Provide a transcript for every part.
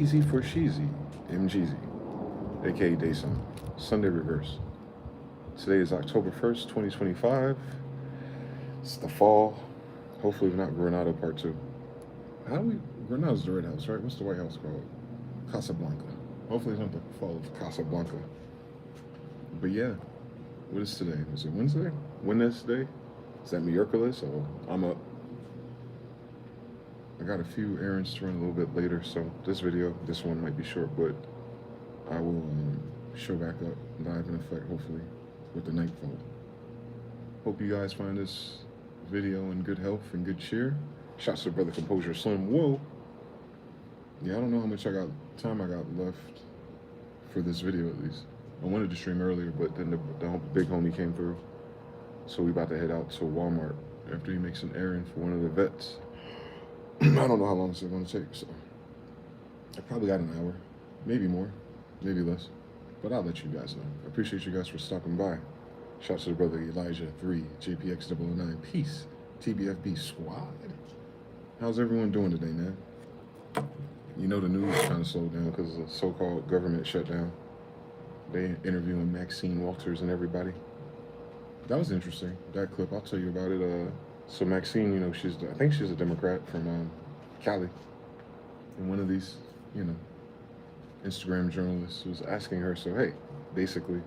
Easy for Sheezy, MGZ, aka Dayson, Sunday Reverse. Today is October 1st, 2025. It's the fall. Hopefully, not Granada Part 2. How do we. Granada's the Red House, right? What's the White House called? Casablanca. Hopefully, it's not the fall of Casablanca. But yeah, what is today? Is it Wednesday? Wednesday? Is that Miraculous? Oh, I'm up. I got a few errands to run a little bit later, so this one might be short, but I will show back up live in effect, hopefully, with the nightfall. Hope you guys find this video in good health and good cheer. Shouts to Brother Composure Slim. Whoa! Yeah, I don't know how much time I got left for this video at least. I wanted to stream earlier, but then the big homie came through. So we about to head out to Walmart after he makes an errand for one of the vets. I don't know how long it's going to take, so I probably got an hour, maybe more, maybe less, but I'll let you guys know. I appreciate you guys for stopping by. Shouts to the brother Elijah 3, JPX 009, peace, TBFB squad. How's everyone doing today, man? You know the news kind of slowed down because of the so-called government shutdown. They interviewing Maxine Walters and everybody. That was interesting, that clip. I'll tell you about it. So Maxine, you know, I think she's a Democrat from Cali. And one of these, Instagram journalists was asking her, so hey, basically,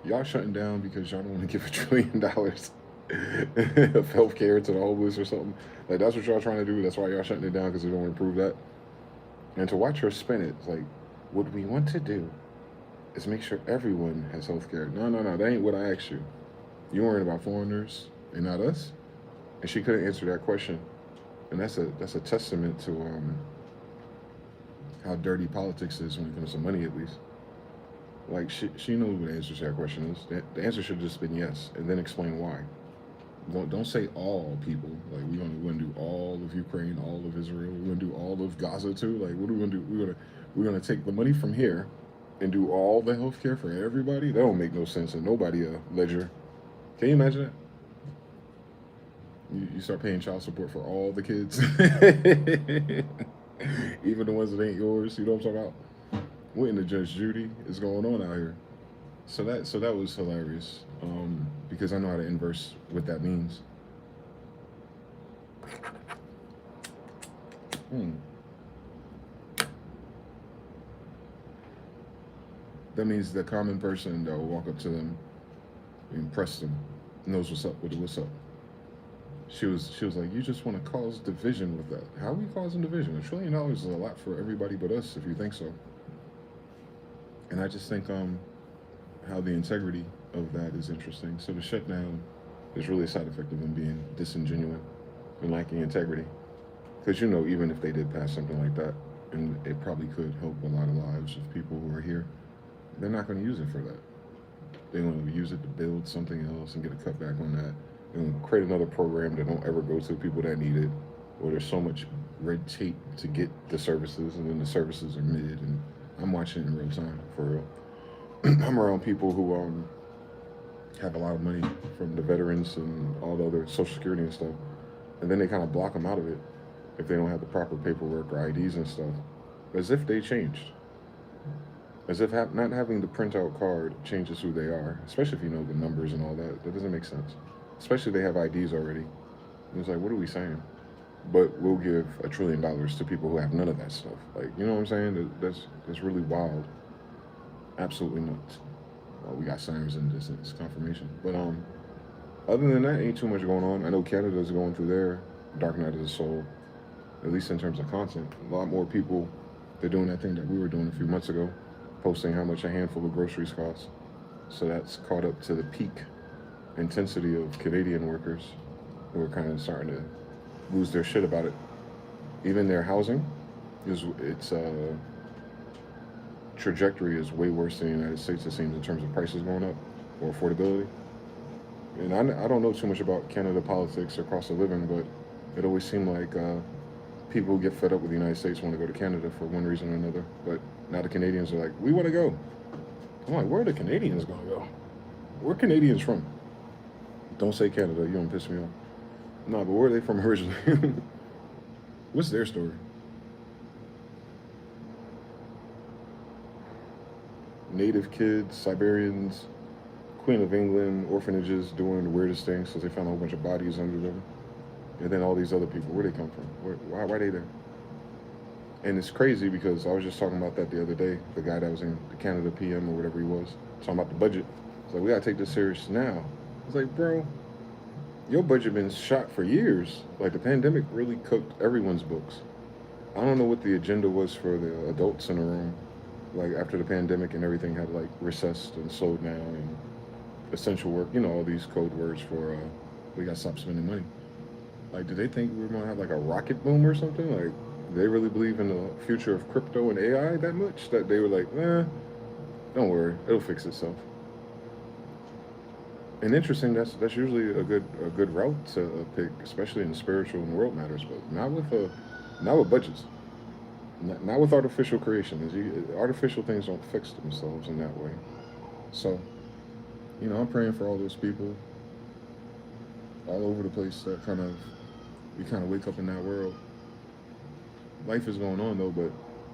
y'all shutting down because y'all don't want to give $1 trillion of health care to the homeless or something. Like, that's what y'all trying to do. That's why y'all shutting it down, because they don't want to improve that. And to watch her spin it, it's like, what we want to do is make sure everyone has health care. No, that ain't what I asked you. You worrying about foreigners and not us? And she couldn't answer that question. And that's a testament to how dirty politics is when it comes to money, at least. Like, she knows what the answer to that question is. The answer should have just been yes, and then explain why. Don't say all people. Like, we're gonna do all of Ukraine, all of Israel. We're gonna do all of Gaza too. Like, what are we gonna do? We're gonna take the money from here and do all the healthcare for everybody. That don't make no sense, and nobody ledger. Can you imagine that? You start paying child support for all the kids, even the ones that ain't yours. You know what I'm talking about? What in the Judge Judy is going on out here? So that was hilarious, because I know how to inverse what that means. That means the common person that will walk up to them and press them knows what's up with what's up. She was like, you just want to cause division with that. How are we causing division? $1 trillion is a lot for everybody but us, if you think so. And I just think how the integrity of that is interesting. So the shutdown is really a side effect of them being disingenuous and lacking integrity. Because even if they did pass something like that, and it probably could help a lot of lives of people who are here, they're not going to use it for that. They want to use it to build something else and get a cutback on that. And create another program that don't ever go to the people that need it, or there's so much red tape to get the services, and then the services are mid. And I'm watching it in real time, for real. I'm around people who have a lot of money from the veterans and all the other Social Security and stuff, and then they kind of block them out of it if they don't have the proper paperwork or IDs and stuff, as if they changed. As if not having the printout card changes who they are, especially if you know the numbers and all that. That doesn't make sense. Especially if they have IDs already. And it's like, what are we saying? But we'll give $1 trillion to people who have none of that stuff. Like, you know what I'm saying? That's really wild. Absolutely nuts. Well, we got sirens in this confirmation. But other than that, ain't too much going on. I know Canada's going through their dark night of the soul, at least in terms of content. A lot more people, they're doing that thing that we were doing a few months ago, posting how much a handful of groceries cost. So that's caught up to the peak intensity of Canadian workers who are kind of starting to lose their shit about it. Even their housing its trajectory is way worse than the United States, it seems, in terms of prices going up or affordability. And I don't know too much about Canada politics or cost of living, but it always seemed like people who get fed up with the United States want to go to Canada for one reason or another. But now the Canadians are like, we want to go. I'm like, where are the Canadians going to go? Where are Canadians from? Don't say Canada, you don't piss me off. No, but where are they from originally? What's their story? native kids, Siberians, Queen of England, orphanages doing the weirdest things because they found a whole bunch of bodies under them. And then all these other people, where they come from? Why they there? And it's crazy because I was just talking about that the other day. The guy that was in the Canada PM or whatever he was, talking about the budget. It's like, we gotta take this serious now. It's like, bro, your budget been shot for years. Like, the pandemic really cooked everyone's books. I don't know what the agenda was for the adults in the room. Like, after the pandemic and everything had like recessed and slowed down and essential work, all these code words for we gotta stop spending money. Like, did they think we were gonna have like a rocket boom or something? Like, do they really believe in the future of crypto and AI that much that they were like, don't worry, it'll fix itself. And interesting, that's usually a good route to pick, especially in spiritual and world matters, but not with budgets, not with artificial creation. Artificial things don't fix themselves in that way. So, I'm praying for all those people all over the place that we kind of wake up in that world. Life is going on though, but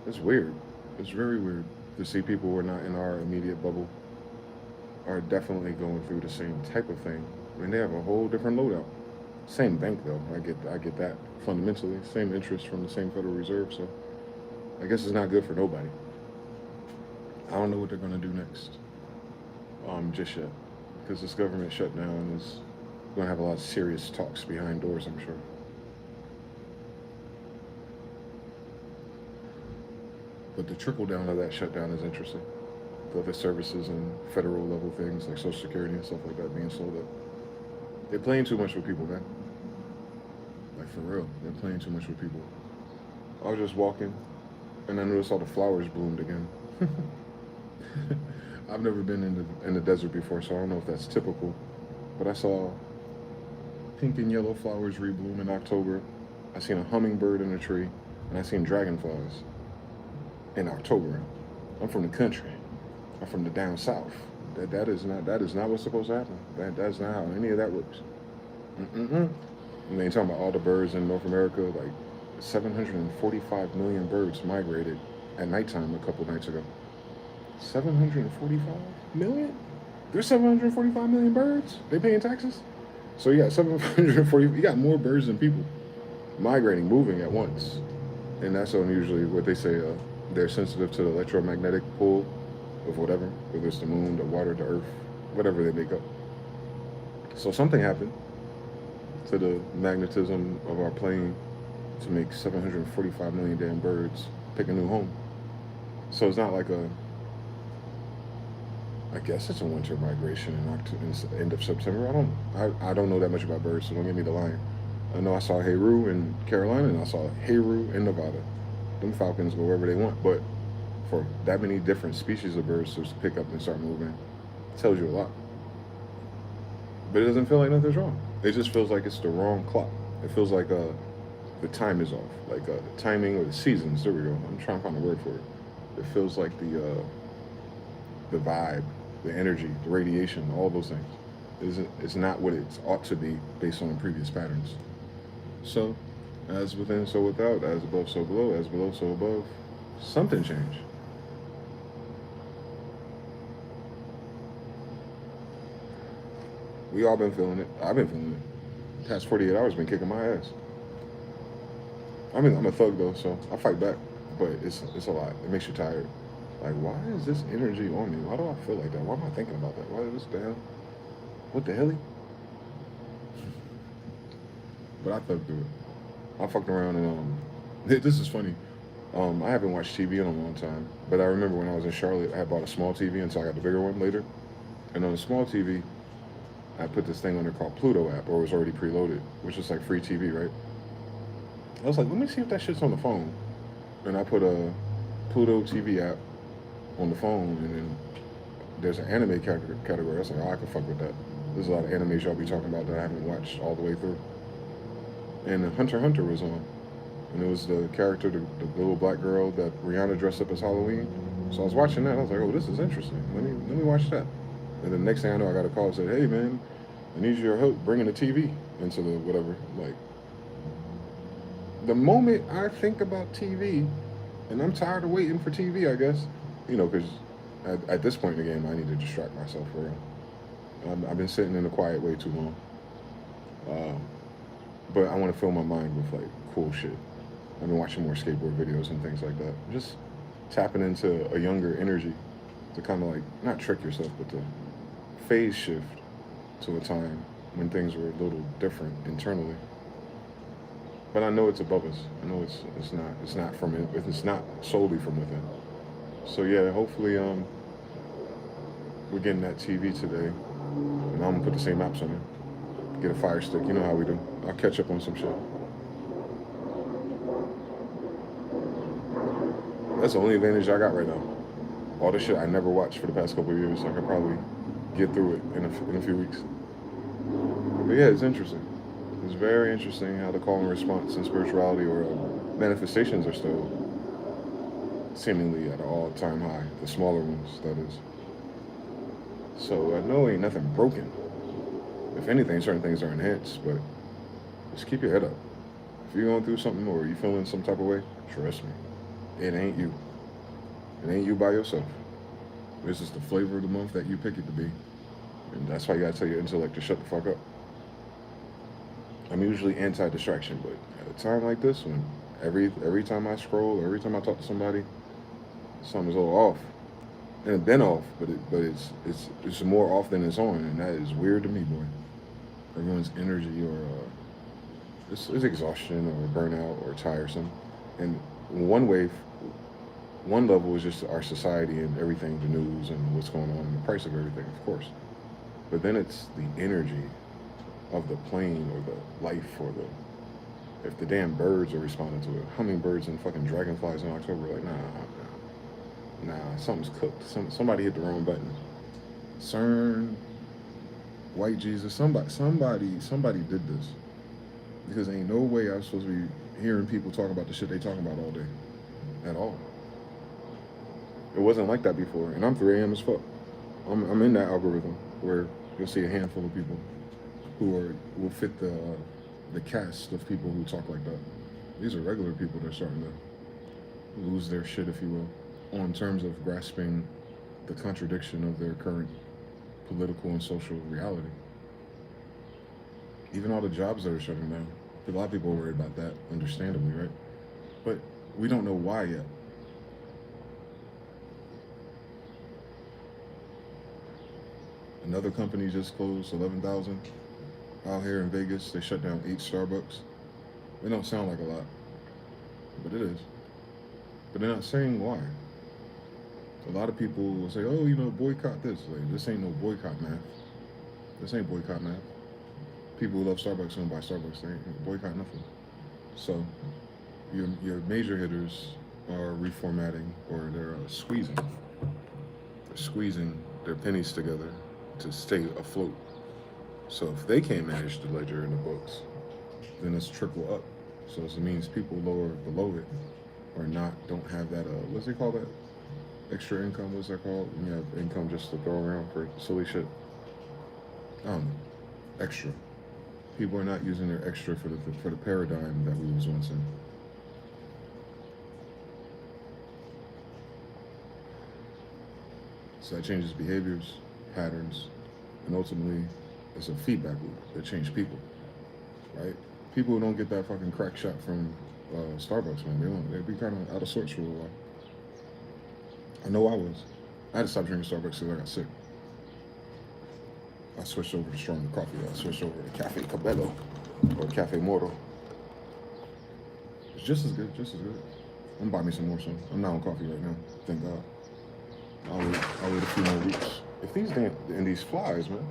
it's weird. It's very weird to see people who are not in our immediate bubble are definitely going through the same type of thing. I mean, they have a whole different loadout. Same bank though. I get that fundamentally. Same interest from the same Federal Reserve. So I guess it's not good for nobody. I don't know what they're gonna do next. Just yet, because this government shutdown is going to have a lot of serious talks behind doors, I'm sure. But the trickle down of that shutdown is interesting. The other services and federal level things like Social Security and stuff like that being slowed up. They're playing too much with people, man. Like, for real, they're playing too much with people. I was just walking, and I noticed all the flowers bloomed again. I've never been in the desert before, so I don't know if that's typical. But I saw pink and yellow flowers rebloom in October. I seen a hummingbird in a tree, and I seen dragonflies in October. I'm from the country. I'm from the down south. That is not what's supposed to happen. That's not how any of that works. Mm-mm. And they talking about all the birds in North America, like 745 million birds migrated at nighttime a couple nights ago. 745 million? There's 745 million birds. They paying taxes? So you got 740. You got more birds than people migrating, moving at once, and that's unusually what they say. They're sensitive to the electromagnetic pull of whatever, whether it's the moon, the water, the earth, whatever they make up. So something happened to the magnetism of our plane to make 745 million damn birds pick a new home. So it's not like I guess it's a winter migration in end of September. I don't know that much about birds, so don't get me the line. I know I saw Heru in Carolina, and I saw Heru in Nevada. Them falcons go wherever they want, but for that many different species of birds to pick up and start moving, tells you a lot. But it doesn't feel like nothing's wrong. It just feels like it's the wrong clock. It feels like the time is off, like the timing or the seasons. There we go. I'm trying to find a word for it. It feels like the vibe, the energy, the radiation, all those things. It's not what it ought to be based on previous patterns. So, as within, so without, as above, so below, as below, so above. Something changed. We all been feeling it. I've been feeling it. The past 48 hours been kicking my ass. I mean, I'm a thug though, so I fight back. But it's a lot. It makes you tired. Like, why is this energy on me? Why do I feel like that? Why am I thinking about that? Why is this the hell? What the hell? But I thugged through it. I fucked around and this is funny. I haven't watched TV in a long time, but I remember when I was in Charlotte, I had bought a small TV until I got the bigger one later. And on the small TV, I put this thing on there called Pluto app, or it was already preloaded, which is like free TV, right? I was like, let me see if that shit's on the phone. And I put a Pluto TV app on the phone, and then there's an anime category. I was like, oh, I can fuck with that. There's a lot of animes y'all be talking about that I haven't watched all the way through. And Hunter x Hunter was on. And it was the character, the little black girl that Rihanna dressed up as Halloween. So I was watching that. I was like, oh, this is interesting. Let me watch that. And the next thing I know, I got a call and said, hey, man, I need your help bringing the TV into the whatever. Like, the moment I think about TV, and I'm tired of waiting for TV, I guess, because At this point in the game, I need to distract myself for real. I've been sitting in a quiet way too long. Uh, but I want to fill my mind with like cool shit. I've been watching more skateboard videos and things like that. Just tapping into a younger energy to kind of like not trick yourself, but to phase shift to a time when things were a little different internally. But I know it's above us. I know it's not from it. It's not solely from within. So yeah, hopefully we're getting that TV today, and I'm gonna put the same apps on it. Get a Fire Stick. You know how we do. I'll catch up on some shit. That's the only advantage I got right now. All the shit I never watched for the past couple of years, I could probably get through it in a few weeks. But yeah, it's interesting. It's very interesting how the call and response and spirituality or manifestations are still seemingly at an all-time high. The smaller ones, that is. So I know ain't nothing broken. If anything, certain things are enhanced, but just keep your head up. If you're going through something or you're feeling some type of way, trust me, it ain't you. It ain't you by yourself. This is the flavor of the month that you pick it to be. And that's why you gotta tell your intellect to shut the fuck up. I'm usually anti-distraction, but at a time like this, when every time I scroll, every time I talk to somebody, something's a little off. And it's been off, but it's more off than it's on, and that is weird to me, boy. Everyone's energy or it's exhaustion or burnout or tiresome, and one level is just our society and everything, the news and what's going on, and the price of everything, of course. But then it's the energy of the plane or the life or if the damn birds are responding to it, hummingbirds and fucking dragonflies in October, like nah, something's cooked. Somebody hit the wrong button. CERN, white Jesus, somebody did this. Because ain't no way I'm supposed to be hearing people talk about the shit they talking about all day. At all. It wasn't like that before, and I'm 3 a.m. as fuck. I'm in that algorithm where you'll see a handful of people who will fit the cast of people who talk like that. These are regular people that are starting to lose their shit, if you will, on terms of grasping the contradiction of their current political and social reality. Even all the jobs that are shutting down. A lot of people are worried about that, understandably, right? But we don't know why yet. Another company just closed 11,000 out here in Vegas. They shut down 8 Starbucks. It don't sound like a lot, but it is. But they're not saying why. A lot of people will say, oh, boycott this. Like, this ain't no boycott math. This ain't boycott math. People who love Starbucks don't buy Starbucks. They ain't boycott nothing. So your major hitters are reformatting or they're squeezing. They're squeezing their pennies together to stay afloat. So if they can't manage the ledger and the books, then it's trickle up. So it means people lower below it or don't have that, what's they call that? Extra income, what's that called? When you have income just to throw around for silly shit. I don't know. Extra. People are not using their extra for the paradigm that we was once in. So that changes behaviors, patterns, and ultimately it's a feedback loop that changes people, right? People who don't get that fucking crack shot from Starbucks, man, they'd be kind of out of sorts for a while. I know I was. I had to stop drinking Starbucks because I got sick. I switched over to stronger coffee. I switched over to Cafe Cabello or Cafe Moro. It's just as good, just as good. I'm gonna buy me some more soon. I'm not on coffee right now, thank God. I'll wait a few more weeks. If these flies, man,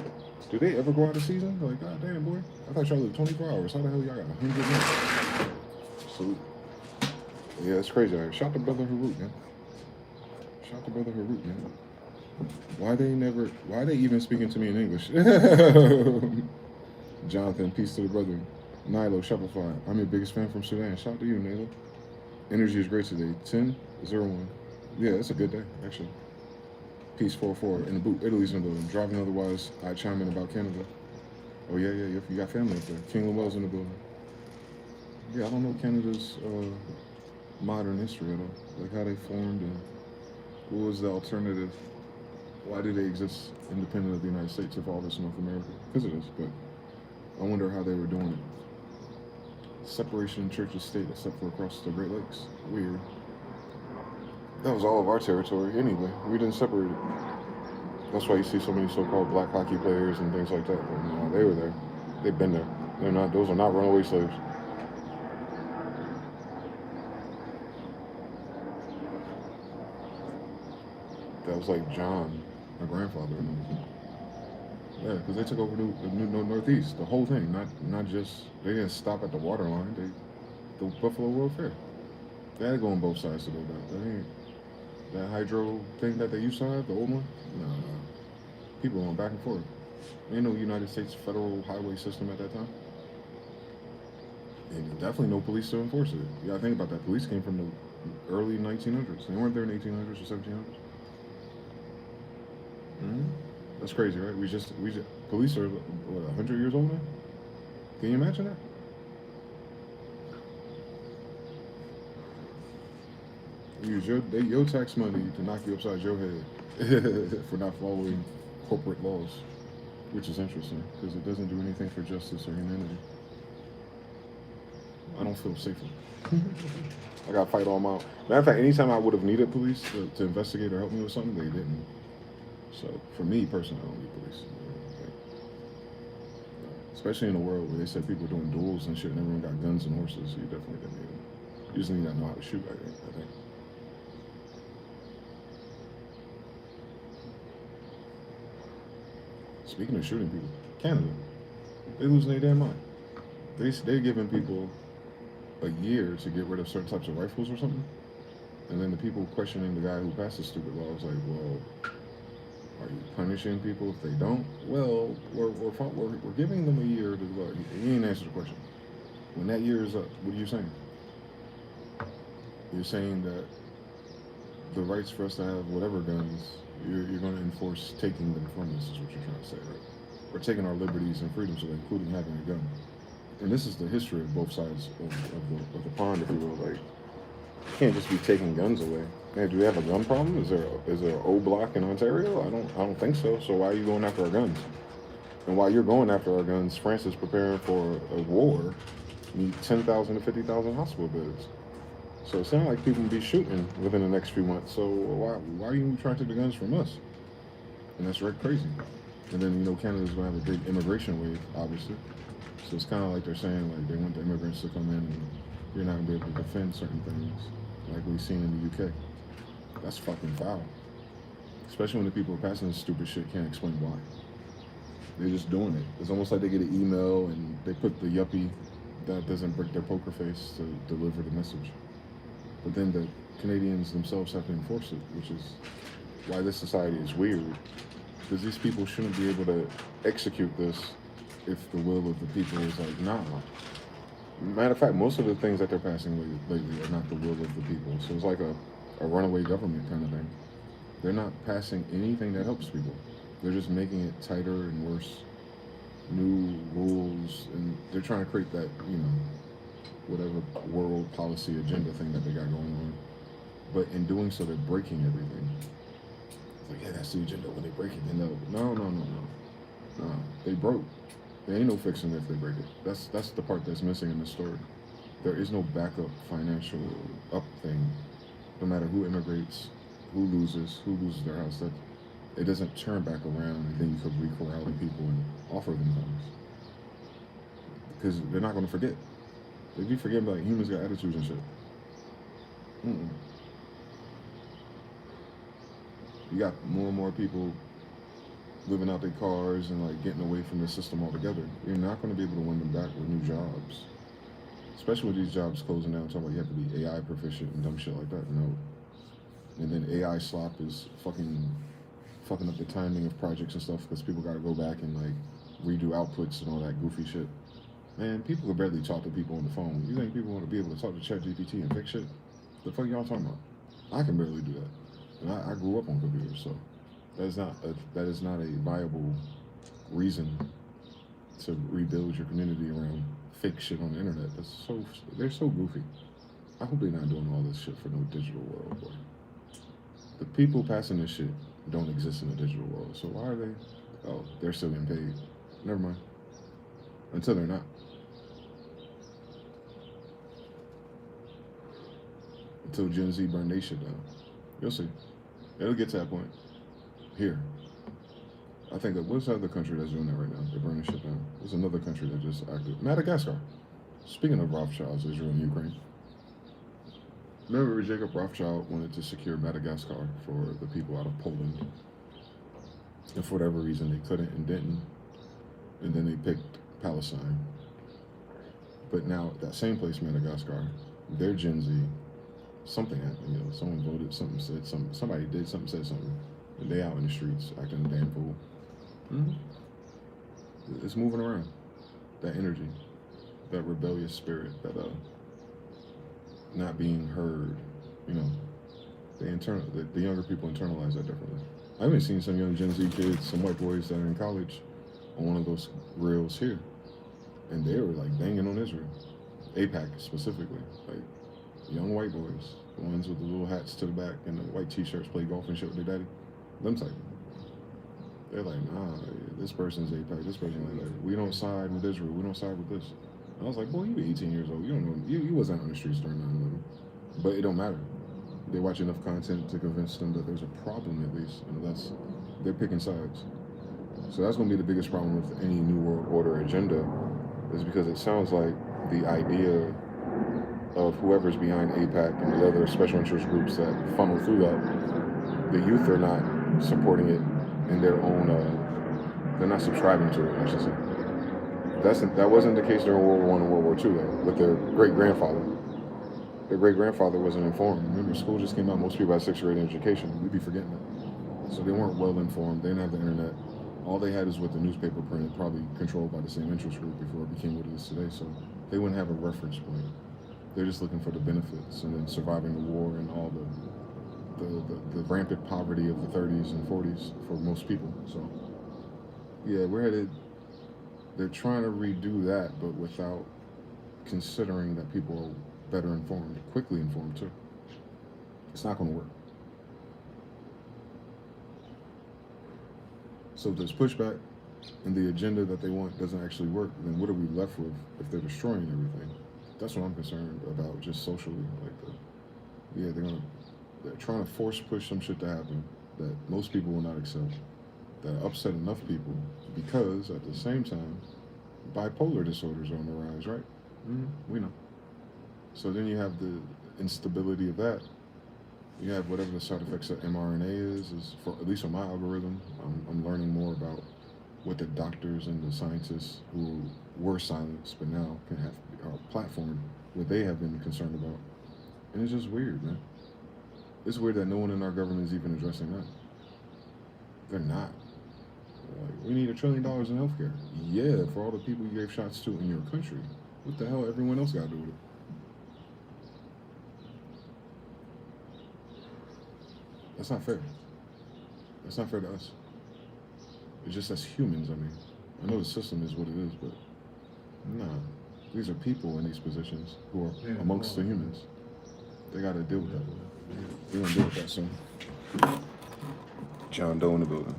do they ever go out of season? Like, god damn, boy. I thought y'all lived 24 hours. How the hell y'all got 100 minutes? Salute. Yeah, it's crazy out here. Shout to Brother Harut, man. Shout to Brother Harut, man. Why they even speaking to me in English? Jonathan, peace to the brother. Nilo, Shopify. I'm your biggest fan from Sudan. Shout out to you, Nilo. Energy is great today. 10-01. Yeah, that's a good day, actually. Peace 44 in the boot. Italy's in the building. Driving otherwise, I chime in about Canada. Oh, yeah. You got family up there. King Lamel's in the building. Yeah, I don't know Canada's modern history at all. Like how they formed and what was the alternative Why do they exist independent of the United States if all this North America? Because it is, but I wonder how they were doing it. Separation in church and state, except for across the Great Lakes. Weird. That was all of our territory anyway. We didn't separate it. That's why you see so many so-called black hockey players and things like that. Well, no, they were there. They've been there. They're not. Those are not runaway slaves. That was like John, my grandfather. Yeah, because they took over the Northeast, the whole thing. Not just they didn't stop at the waterline. The Buffalo World Fair. They had to go on both sides to go down. That ain't that hydro thing that they used to have, the old one. No, people going back and forth. Ain't no United States federal highway system at that time. And definitely no police to enforce it. You gotta think about that. Police came from the early 1900s. They weren't there in 1800s or 1700s. Mm-hmm. That's crazy, right? We just police are what 100 years old now. Can you imagine that? Use your tax money to knock you upside your head for not following corporate laws, which is interesting because it doesn't do anything for justice or humanity. I don't feel safer. I got to fight all my. Matter of fact, anytime I would have needed police to investigate or help me with something, they didn't. So for me personally, I don't need police. Especially in a world where they said people doing duels and shit, and everyone got guns and horses. So you definitely didn't need them. You just need to know how to shoot. I think. Speaking of shooting people, Canada, they losing their damn mind. They're giving people a year to get rid of certain types of rifles or something. And then the people questioning the guy who passed the stupid law was like, well, are you punishing people if they don't? Well, we're giving them a year to vote. He didn't answer the question. When that year is up, what are you saying? You're saying that the rights for us to have whatever guns, you're going to enforce taking them from us, is what you're trying to say, right? We're taking our liberties and freedoms away, including having a gun. And this is the history of both sides of the pond, if you will. Like, you can't just be taking guns away. Man, do we have a gun problem? Is there an O block in Ontario? I don't think so. So why are you going after our guns? And while you're going after our guns, France is preparing for a war. You need 10,000 to 50,000 hospital beds. So it sounds like people will be shooting within the next few months. So why are you trying to take the guns from us? And that's right crazy. And then Canada's going to have a big immigration wave, obviously. So it's kind of like they're saying like they want the immigrants to come in and you're not going to be able to defend certain things, like we've seen in the UK. That's fucking foul. Especially when the people passing this stupid shit can't explain why. They're just doing it. It's almost like they get an email and they put the yuppie that doesn't break their poker face to deliver the message. But then the Canadians themselves have to enforce it, which is why this society is weird. Because these people shouldn't be able to execute this if the will of the people is like, nah. Matter of fact, most of the things that they're passing lately are not the will of the people. So it's like a runaway government kind of thing. They're not passing anything that helps people. They're just making it tighter and worse. New rules, and they're trying to create that, whatever world policy agenda thing that they got going on. But in doing so, they're breaking everything. It's like, yeah, that's the agenda. When they break it, they know. No. They broke. There ain't no fixing it if they break it. That's the part that's missing in the story. There is no backup financial up thing. No matter who immigrates, who loses their house, that it doesn't turn back around and then you could re-corral the people and offer them things. Because they're not going to forget. They do forget about humans got attitudes and shit. Mm-mm. You got more and more people living out their cars and like getting away from the system altogether. You're not going to be able to win them back with new jobs. Especially with these jobs closing down, talking about you have to be AI proficient and dumb shit like that. No. And then AI slop is fucking up the timing of projects and stuff because people got to go back and like redo outputs and all that goofy shit. Man, people can barely talk to people on the phone. You think people want to be able to talk to ChatGPT and fix shit? The fuck y'all talking about? I can barely do that. And I grew up on computers, so that is not a viable reason to rebuild your community around fake shit on the internet. They're so goofy. I hope they're not doing all this shit for no digital world, boy. The people passing this shit don't exist in the digital world. So why are they? Oh, they're still getting paid. Never mind. Until they're not. Until Gen Z burn their shit down. You'll see. It'll get to that point. Here. I think that what's the other country that's doing that right now? They're burning shit down. There's another country that just acted. Madagascar. Speaking of Rothschilds, Israel and Ukraine. Remember Jacob Rothschild wanted to secure Madagascar for the people out of Poland. And for whatever reason they couldn't and didn't. And then they picked Palestine. But now that same place, Madagascar, they're Gen Z. Something happened, you know, someone voted, something said something, somebody did something, said something. And they out in the streets acting a damn fool. It's moving around. That energy, that rebellious spirit, that not being heard, you know, the younger people internalize that differently. I've been seeing some young Gen Z kids, some white boys that are in college on one of those reels here. And they were like banging on Israel. APAC specifically. Like young white boys, the ones with the little hats to the back and the white t-shirts, play golf and shit with their daddy. Them type. They're like, nah, this person's APAC, this person's like, we don't side with Israel, we don't side with this. And I was like, boy, you 18 years old, you don't know, you wasn't on the streets during 9/11. But it don't matter. They watch enough content to convince them that there's a problem at least, and they're picking sides. So that's gonna be the biggest problem with any New World Order agenda, is because it sounds like the idea of whoever's behind APAC and the other special interest groups that funnel through that, the youth are not supporting it in their own, they're not subscribing to it, I should say. That wasn't the case during World War I and World War II, though, with their great-grandfather. Their great-grandfather wasn't informed. Remember, school just came out, most people had 6th grade education. We'd be forgetting that. So they weren't well-informed, they didn't have the internet. All they had is what the newspaper printed, probably controlled by the same interest group before it became what it is today, so they wouldn't have a reference point. They're just looking for the benefits and then surviving the war and all the rampant poverty of the 30s and 40s for most people. So, yeah, we're headed. They're trying to redo that, but without considering that people are better informed, quickly informed too. It's not going to work. So if there's pushback and the agenda that they want doesn't actually work, then what are we left with if they're destroying everything? That's what I'm concerned about, just socially. Like, they're trying to force push some shit to happen that most people will not accept, that upset enough people, because at the same time, bipolar disorders are on the rise, right? We know. So then you have the instability of that. You have whatever the side effects of mRNA is for, at least on my algorithm, I'm learning more about what the doctors and the scientists who were silenced but now can have a platform, what they have been concerned about. And it's just weird, man. It's weird that no one in our government is even addressing that. They're not. Like, we need $1 trillion in healthcare. Yeah, for all the people you gave shots to in your country. What the hell everyone else got to do with it? That's not fair. That's not fair to us. It's just as humans, I mean. I know the system is what it is, but nah. These are people in these positions who are amongst the humans. They got to deal with that. We're going to deal with that soon. John Doe in the building.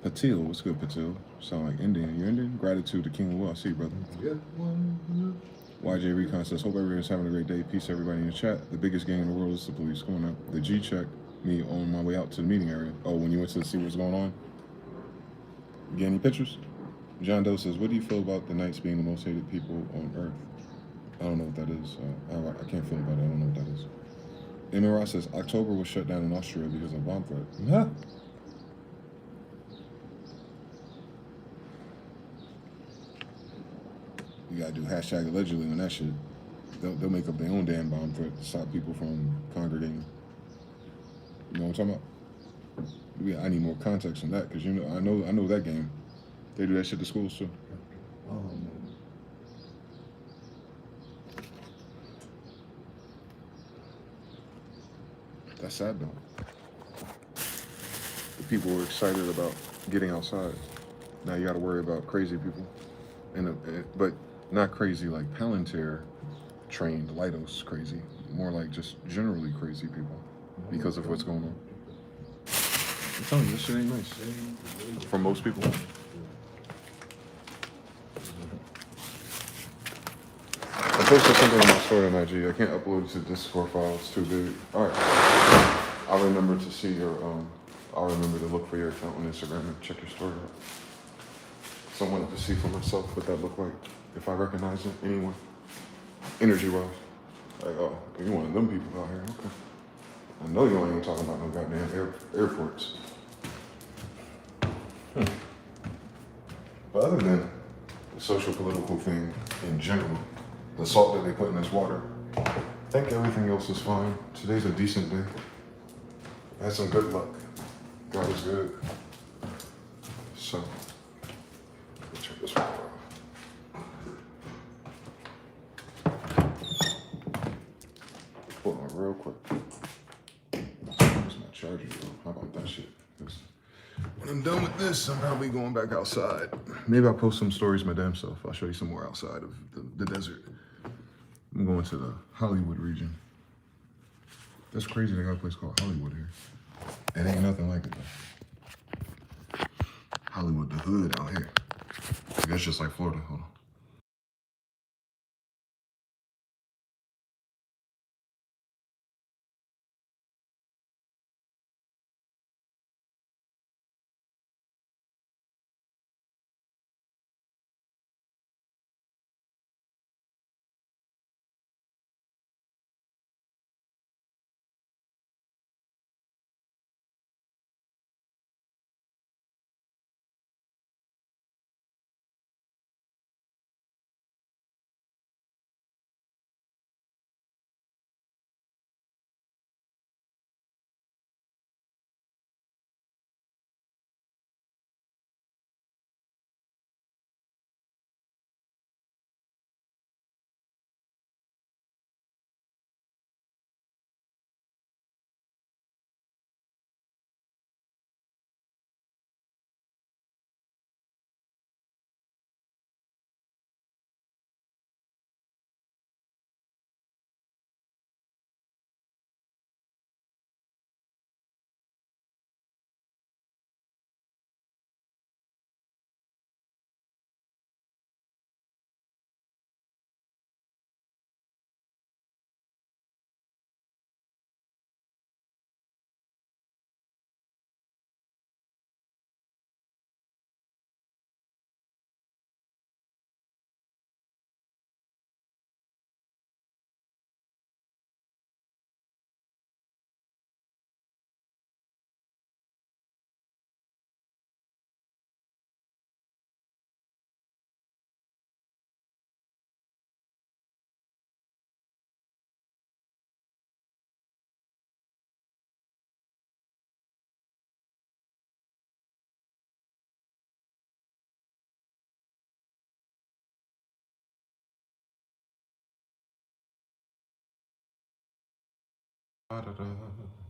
Patil, what's good, Patil? Sound like Indian. You're Indian? Gratitude to King of Will. I see you, brother. Yeah. YJ Recon says, hope everyone's having a great day. Peace, everybody in the chat. The biggest gang in the world is the police. Going up. The G checked me on my way out to the meeting area. Oh, when you went to see what's going on? You get any pictures? John Doe says, what do you feel about the Knights being the most hated people on Earth? I don't know what that is. I can't feel about it. I don't know what that is. Amy Ross says, October was shut down in Austria because of bomb threat. Huh? You gotta do hashtag allegedly on that shit. They'll make up their own damn bomb threat to stop people from congregating. You know what I'm talking about? I need more context on that, because you know I know that game. They do that shit to schools too. That's sad though. The people were excited about getting outside. Now you got to worry about crazy people, but not crazy like Palantir trained Leidos crazy. More like just generally crazy people because of what's going on. I'm telling you, this shit ain't nice. For most people. I posted something on my story on IG. I can't upload it to Discord file. It's too big. All right. I'll remember to see your, I'll remember to look for your account on Instagram and check your story out. So I wanted to see for myself what that looked like. If I recognize it, anyone. Energy-wise. Like, oh, you one of them people out here. Okay. I know you ain't talking about no goddamn airports. But other than the social political thing in general, the salt that they put in this water, I think everything else is fine. Today's a decent day. I had some good luck. God is good. So, let me turn this one off. Hold on real quick. Where's my charger, bro? How about that shit? When I'm done with this, I'm probably going back outside. Maybe I'll post some stories my damn self. I'll show you some more outside of the desert. I'm going to the Hollywood region. That's crazy, they got a place called Hollywood here. It ain't nothing like it though. Hollywood, the hood out here. I guess just like Florida, hold on.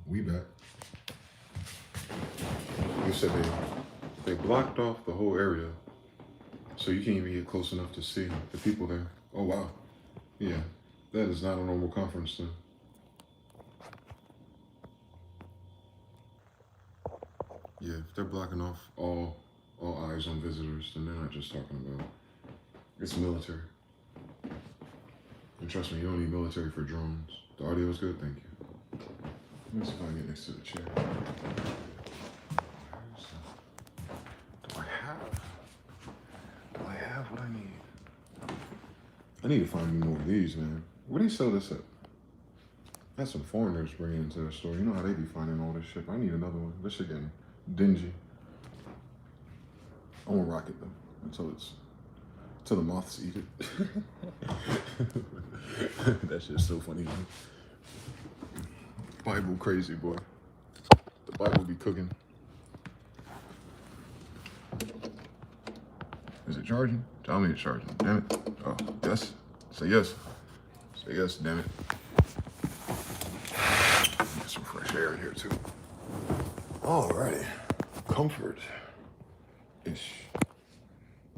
We back. You said they blocked off the whole area, so you can't even get close enough to see the people there. Oh wow, yeah, that is not a normal conference then. Yeah, if they're blocking off all eyes on visitors, then they're not just talking about it's military. And trust me, you don't need military for drones. The audio is good, thank you. Let me see if I can get next to the chair. Do I have what I need? I need to find me more of these, man. Where do you sell this at? That's some foreigners bringing into the store. You know how they be finding all this shit. I need another one. This shit getting dingy. I won't rock it though until the moths eat it. That shit's so funny, man. Bible crazy, boy. The Bible be cooking. Is it charging? Tell me it's charging. Damn it. Oh, yes. Say yes. Say yes, damn it. Get some fresh air in here, too. Alrighty. Comfort-ish.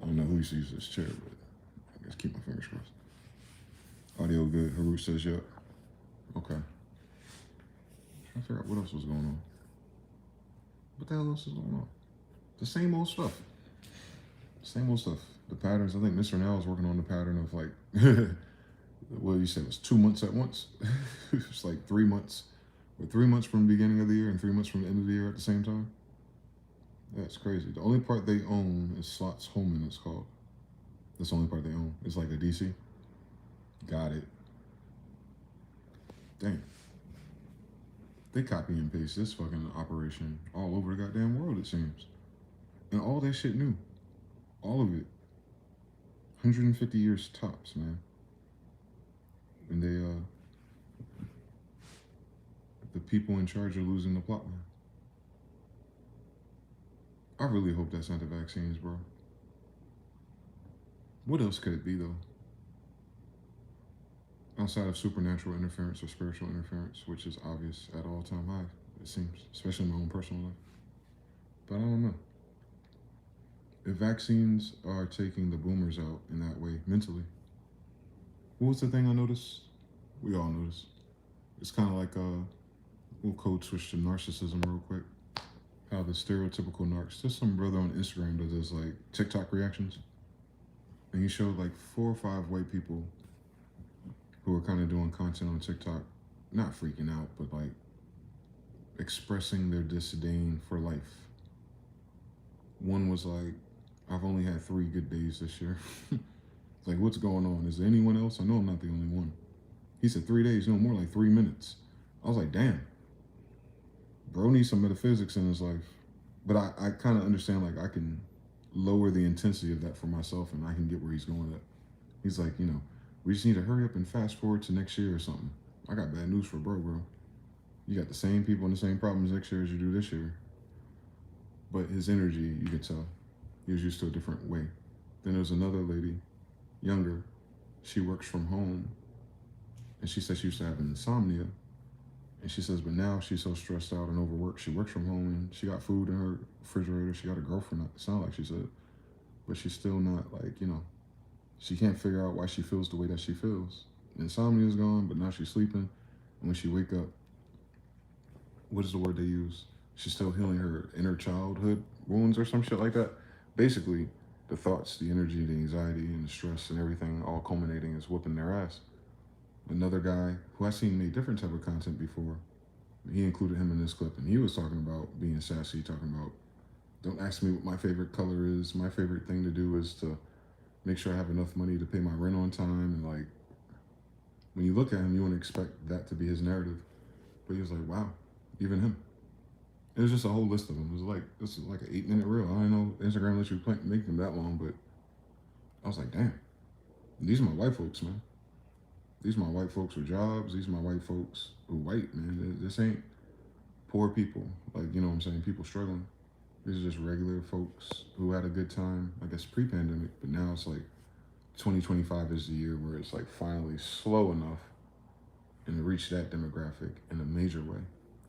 I don't know who sees this chair, but I guess keep my fingers crossed. Audio good. Haru says yep. Okay. Trying to figure out what else was going on. What the hell else is going on? The same old stuff. Same old stuff. The patterns. I think Mr. Now is working on the pattern of like, what you said it was 2 months at once. It's like 3 months. Or 3 months from the beginning of the year and 3 months from the end of the year at the same time. That's crazy. The only part they own is Slots Holman, it's called. That's the only part they own. It's like a DC. Got it. Dang. They copy and paste this fucking operation all over the goddamn world, it seems. And all that shit new. All of it. 150 years tops, man. And the people in charge are losing the plot line. I really hope that's not the vaccines, bro. What else could it be, though? Outside of supernatural interference or spiritual interference, which is obvious at all-time high, it seems, especially in my own personal life. But I don't know. If vaccines are taking the boomers out in that way mentally, what was the thing I noticed? We all noticed. It's kind of like we'll code switch to narcissism real quick. How the stereotypical narcs. There's some brother on Instagram that does like TikTok reactions, and he showed like 4 or 5 white people who are kind of doing content on TikTok, not freaking out, but like expressing their disdain for life. One was like, I've only had 3 good days this year. It's like, what's going on? Is there anyone else? I know I'm not the only one. He said 3 days, no, more like 3 minutes. I was like, damn. Bro needs some metaphysics in his life. But I kind of understand, like, I can lower the intensity of that for myself and I can get where he's going at. He's like, you know, we just need to hurry up and fast forward to next year or something. I got bad news for bro. You got the same people and the same problems next year as you do this year. But his energy, you could tell, he was used to a different way. Then there's another lady, younger. She works from home. And she said she used to have insomnia. And she says, but now she's so stressed out and overworked. She works from home and she got food in her refrigerator. She got a girlfriend, it sounded like she said. But she's still not like, you know, she can't figure out why she feels the way that she feels. Insomnia is gone, but now she's sleeping. And when she wake up, what is the word they use? She's still healing her inner childhood wounds or some shit like that. Basically, the thoughts, the energy, the anxiety, and the stress and everything all culminating is whooping their ass. Another guy who I seen made different type of content before, he included him in this clip, and he was talking about being sassy, talking about, don't ask me what my favorite color is. My favorite thing to do is to make sure I have enough money to pay my rent on time. And like, when you look at him, you wouldn't expect that to be his narrative. But he was like, wow, even him. It was just a whole list of them. It was like, this is like an 8-minute reel. I don't know Instagram lets you make them that long, but I was like, damn, these are my white folks, man. These are my white folks with jobs. These are my white folks who white, man. This ain't poor people. Like, you know what I'm saying? People struggling. These are just regular folks who had a good time, I guess, pre-pandemic. But now it's like 2025 is the year where it's like finally slow enough and reach that demographic in a major way.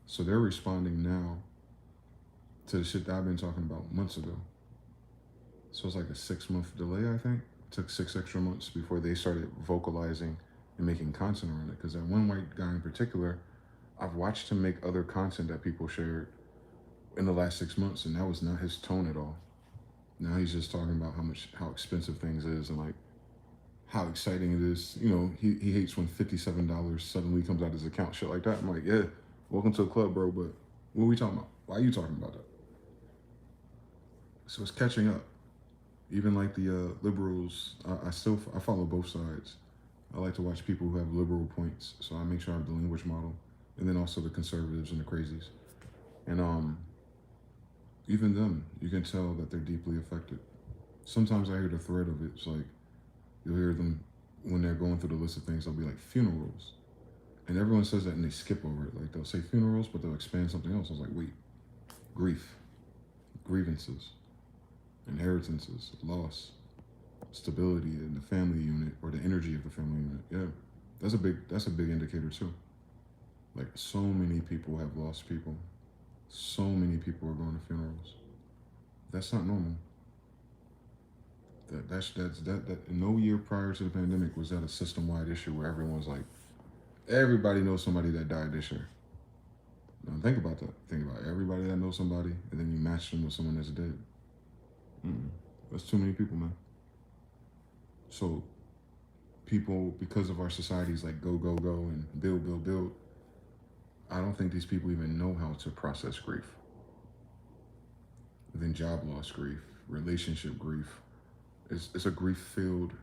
So they're responding now to the shit that I've been talking about months ago. So it's like a 6-month delay, I think. It took 6 extra months before they started vocalizing and making content around it. Because that one white guy in particular, I've watched him make other content that people shared in the last 6 months, and that was not his tone at all. Now he's just talking about how expensive things is and like how exciting it is. You know, he hates when $57 suddenly comes out of his account, shit like that. I'm like, yeah, welcome to the club, bro, but what are we talking about? Why are you talking about that? So it's catching up. Even like the liberals, I follow both sides. I like to watch people who have liberal points, so I make sure I have the language model, and then also the conservatives and the crazies. And even them, you can tell that they're deeply affected. Sometimes I hear the thread of it. It's like, you'll hear them when they're going through the list of things, they'll be like funerals. And everyone says that and they skip over it. Like they'll say funerals, but they'll expand something else. I was like, wait, grief, grievances, inheritances, loss, stability in the family unit or the energy of the family unit. Yeah, that's a big indicator too. Like so many people have lost people. So many people are going to funerals. That's not normal. That no year prior to the pandemic was that a system-wide issue where everyone's like, everybody knows somebody that died this year. Now think about that. Think about everybody that knows somebody, and then you match them with someone that's dead. That's too many people, man. So people, because of our societies like go, go, go, and build, build, build, I don't think these people even know how to process grief. Then job loss grief, relationship grief. It's a grief filled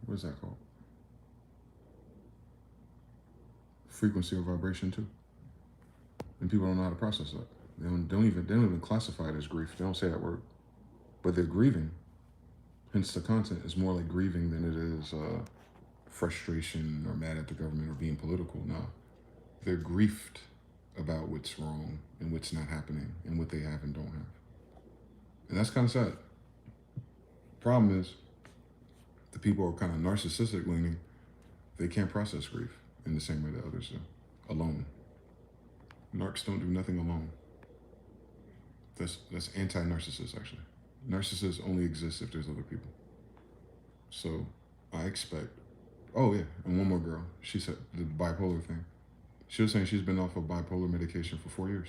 what is that called? Frequency or vibration too. And people don't know how to process that. They don't even classify it as grief. They don't say that word. But they're grieving. Hence the content is more like grieving than it is frustration or mad at the government or being political. No. They're griefed about what's wrong and what's not happening and what they have and don't have. And that's kind of sad. Problem is, the people are kind of narcissistic leaning. They can't process grief in the same way that others do. Alone. Narcs don't do nothing alone. That's anti-narcissist, actually. Narcissists only exist if there's other people. So I expect, oh yeah, and one more girl. She said the bipolar thing. She was saying she's been off of bipolar medication for 4 years.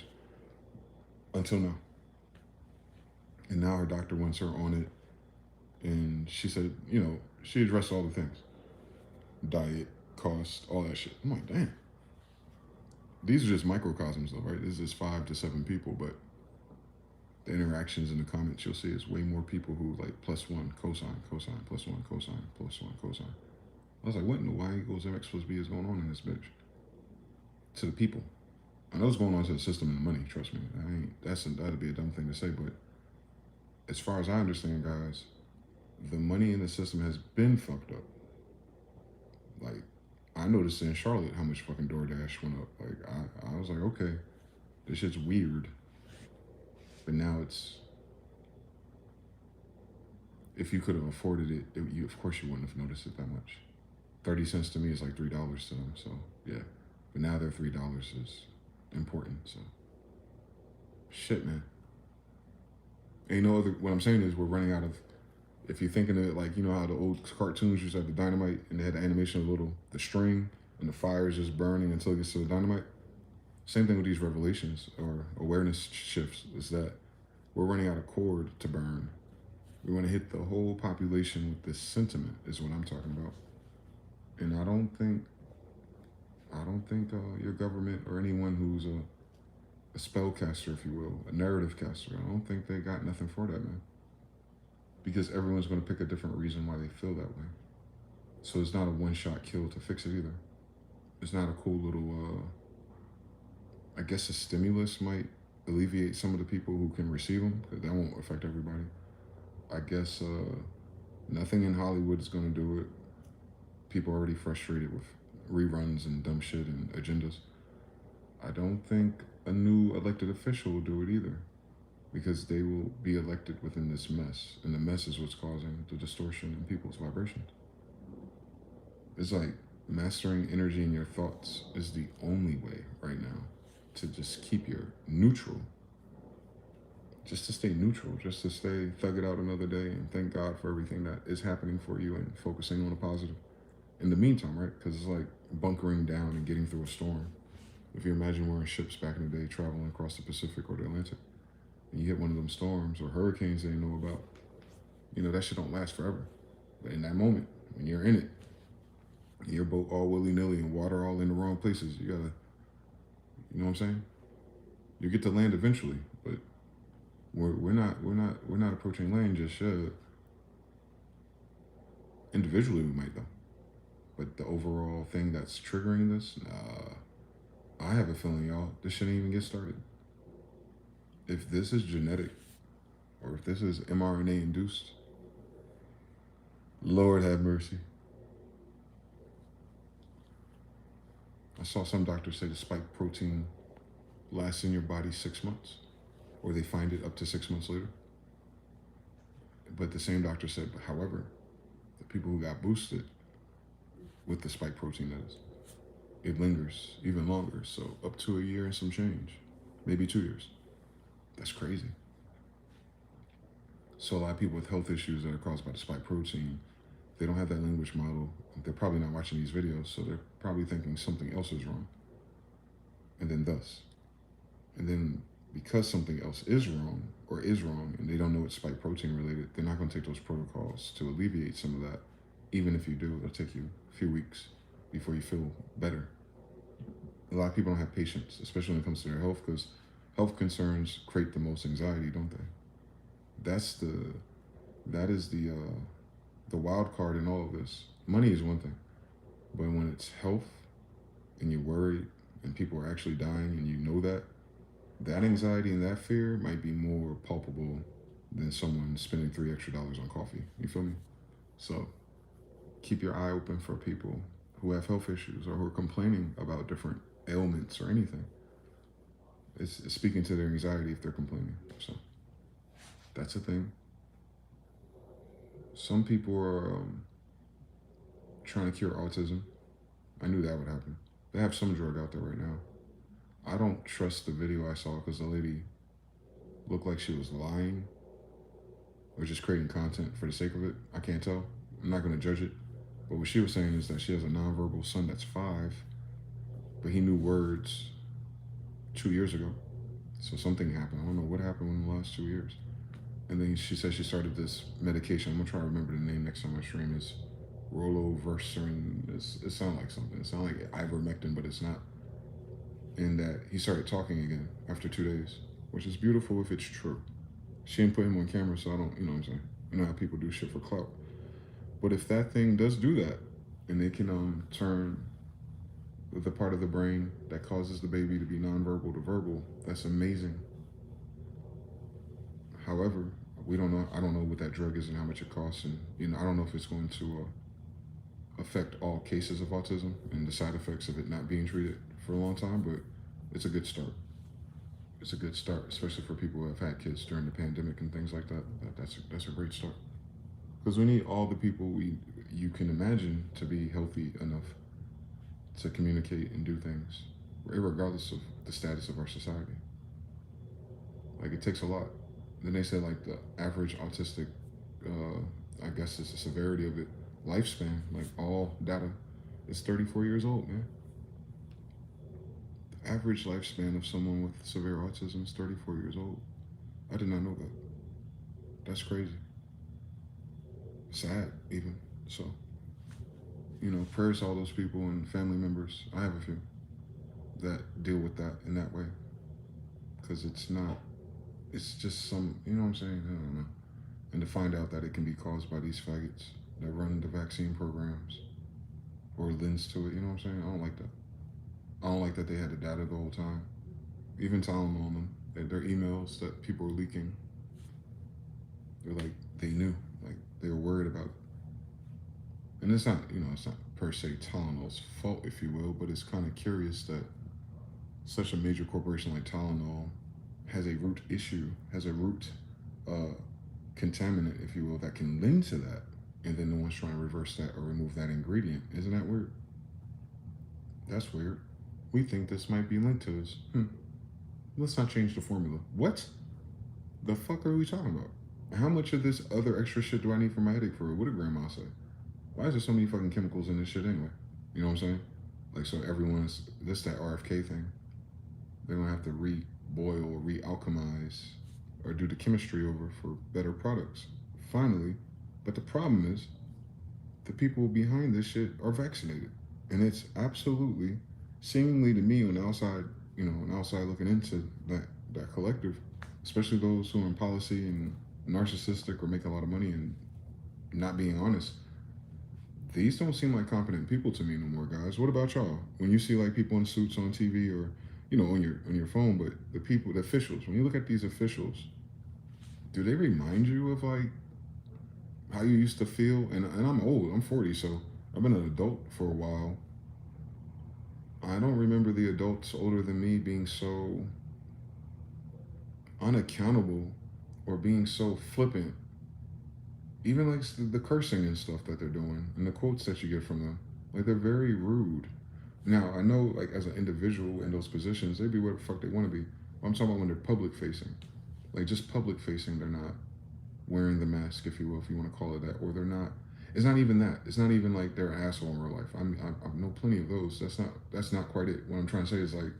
Until now. And now her doctor wants her on it. And she said, she addressed all the things. Diet, cost, all that shit. I'm like, damn. These are just microcosms though, right? This is 5 to 7 people, but the interactions in the comments you'll see is way more people who like +1, cosine, cosine, +1, cosine, +1, cosine. I was like, what in the y equals mx plus b is going on in this bitch? To the people. I know what's going on to the system and the money, trust me. That'd be a dumb thing to say, but as far as I understand, guys, the money in the system has been fucked up. Like, I noticed in Charlotte how much fucking DoorDash went up. Like, I was like, okay, this shit's weird. But now it's, if you could have afforded it, of course you wouldn't have noticed it that much. 30 cents to me is like $3 to them, so yeah. But now their $3 is important, so. Shit, man. Ain't no other, what I'm saying is we're running out of, if you're thinking of it like, how the old cartoons used to have the dynamite and they had the animation of the string and the fire is just burning until it gets to the dynamite. Same thing with these revelations or awareness shifts is that we're running out of cord to burn. We want to hit the whole population with this sentiment is what I'm talking about. And I don't think your government or anyone who's a spellcaster, if you will, a narrative caster, I don't think they got nothing for that, man. Because everyone's going to pick a different reason why they feel that way. So it's not a one-shot kill to fix it either. It's not a cool little, I guess a stimulus might alleviate some of the people who can receive them, because that won't affect everybody. I guess nothing in Hollywood is going to do it. People are already frustrated with reruns and dumb shit and agendas. I don't think a new elected official will do it either, because they will be elected within this mess, and the mess is what's causing the distortion in people's vibrations. It's like mastering energy in your thoughts is the only way right now to just keep your neutral, just to stay neutral, just to stay thug it out another day and thank God for everything that is happening for you and focusing on the positive. In the meantime, right? Because it's like bunkering down and getting through a storm. If you imagine we're in ships back in the day traveling across the Pacific or the Atlantic, and you hit one of them storms or hurricanes they know about, that shit don't last forever. But in that moment, when you're in it, your boat all willy-nilly and water all in the wrong places, you gotta, you know what I'm saying? You get to land eventually, but we're not approaching land just yet. Individually we might though. But the overall thing that's triggering this, I have a feeling, y'all, this shouldn't even get started. If this is genetic, or if this is mRNA induced, Lord have mercy. I saw some doctors say the spike protein lasts in your body 6 months, or they find it up to 6 months later. But the same doctor said, however, the people who got boosted with the spike protein, that is, it lingers even longer, so up to a year and some change, maybe 2 years. That's crazy. So a lot of people with health issues that are caused by the spike protein, They don't have that language model. They're probably not watching these videos, so they're probably thinking something else is wrong. And then thus. And then because something else is wrong or is wrong and they don't know it's spike protein related, they're not going to take those protocols to alleviate some of that. Even if you do, it'll take you a few weeks before you feel better. A lot of people don't have patience, especially when it comes to their health, because health concerns create the most anxiety, don't they? That is the wild card in all of this. Money is one thing, but when it's health and you're worried and people are actually dying and you know that anxiety and that fear might be more palpable than someone spending $3 extra on coffee. You feel me? So keep your eye open for people who have health issues or who are complaining about different ailments or anything. It's speaking to their anxiety if they're complaining. So that's a thing. Some people are trying to cure autism. I knew that would happen. They have some drug out there right now. I don't trust the video I saw because the lady looked like she was lying or just creating content for the sake of it. I can't tell. I'm not going to judge it. But what she was saying is that she has a nonverbal son that's 5, but he knew words 2 years ago. So something happened. I don't know what happened in the last 2 years. And then she said she started this medication. I'm going to try to remember the name next time I stream. Is Roloverserin. It sounds like something. It sounds like ivermectin, but it's not. And that he started talking again after 2 days, which is beautiful if it's true. She didn't put him on camera, so I don't, you know what I'm saying? You know how people do shit for clout. But if that thing does do that, and it can turn the part of the brain that causes the baby to be nonverbal to verbal, that's amazing. However, we don't know. I don't know what that drug is and how much it costs, and I don't know if it's going to affect all cases of autism and the side effects of it not being treated for a long time. But it's a good start. It's a good start, especially for people who have had kids during the pandemic and things like that. That's a great start. Because we need all the people you can imagine to be healthy enough to communicate and do things, regardless of the status of our society. Like, it takes a lot. Then they said, like, the average autistic, I guess it's the severity of it, lifespan, like all data, is 34 years old, man. The average lifespan of someone with severe autism is 34 years old. I did not know that. That's crazy. Sad, even. So, prayers to all those people and family members. I have a few that deal with that in that way. Because it's just some, you know what I'm saying? I don't know. And to find out that it can be caused by these faggots that run the vaccine programs or lends to it, you know what I'm saying? I don't like that. I don't like that they had the data the whole time. Even Tylenol on them. Their emails that people were leaking. They're like, they knew. Like, they were worried about it. And it's not per se Tylenol's fault, if you will, but it's kind of curious that such a major corporation like Tylenol has a root issue, has a root contaminant, if you will, that can lend to that. And then no one's trying to reverse that or remove that ingredient. Isn't that weird? That's weird. We think this might be linked to us. Let's not change the formula. What? The fuck are we talking about? How much of this other extra shit do I need for my headache for real? What did grandma say? Why is there so many fucking chemicals in this shit anyway? You know what I'm saying? Like, so everyone's, this, that RFK thing. They're gonna have to re-boil or re-alchemize or do the chemistry over for better products. Finally, but the problem is the people behind this shit are vaccinated. And it's absolutely, seemingly to me on the outside, looking into that collective, especially those who are in policy and narcissistic or make a lot of money and not being honest, these don't seem like competent people to me no more, guys. What about y'all? When you see like people in suits on TV or on your phone, but the officials, when you look at these officials, do they remind you of like how you used to feel? And I'm old, I'm 40, so I've been an adult for a while. I don't remember the adults older than me being so unaccountable or being so flippant. Even like the cursing and stuff that they're doing and the quotes that you get from them. Like, they're very rude. Now, I know, like, as an individual in those positions, they be where the fuck they want to be. I'm talking about when they're public facing. Like, just public facing, they're not wearing the mask, if you will, if you want to call it that. Or they're not. It's not even that. It's not even like they're an asshole in real life. I know plenty of those. That's not quite it. What I'm trying to say is like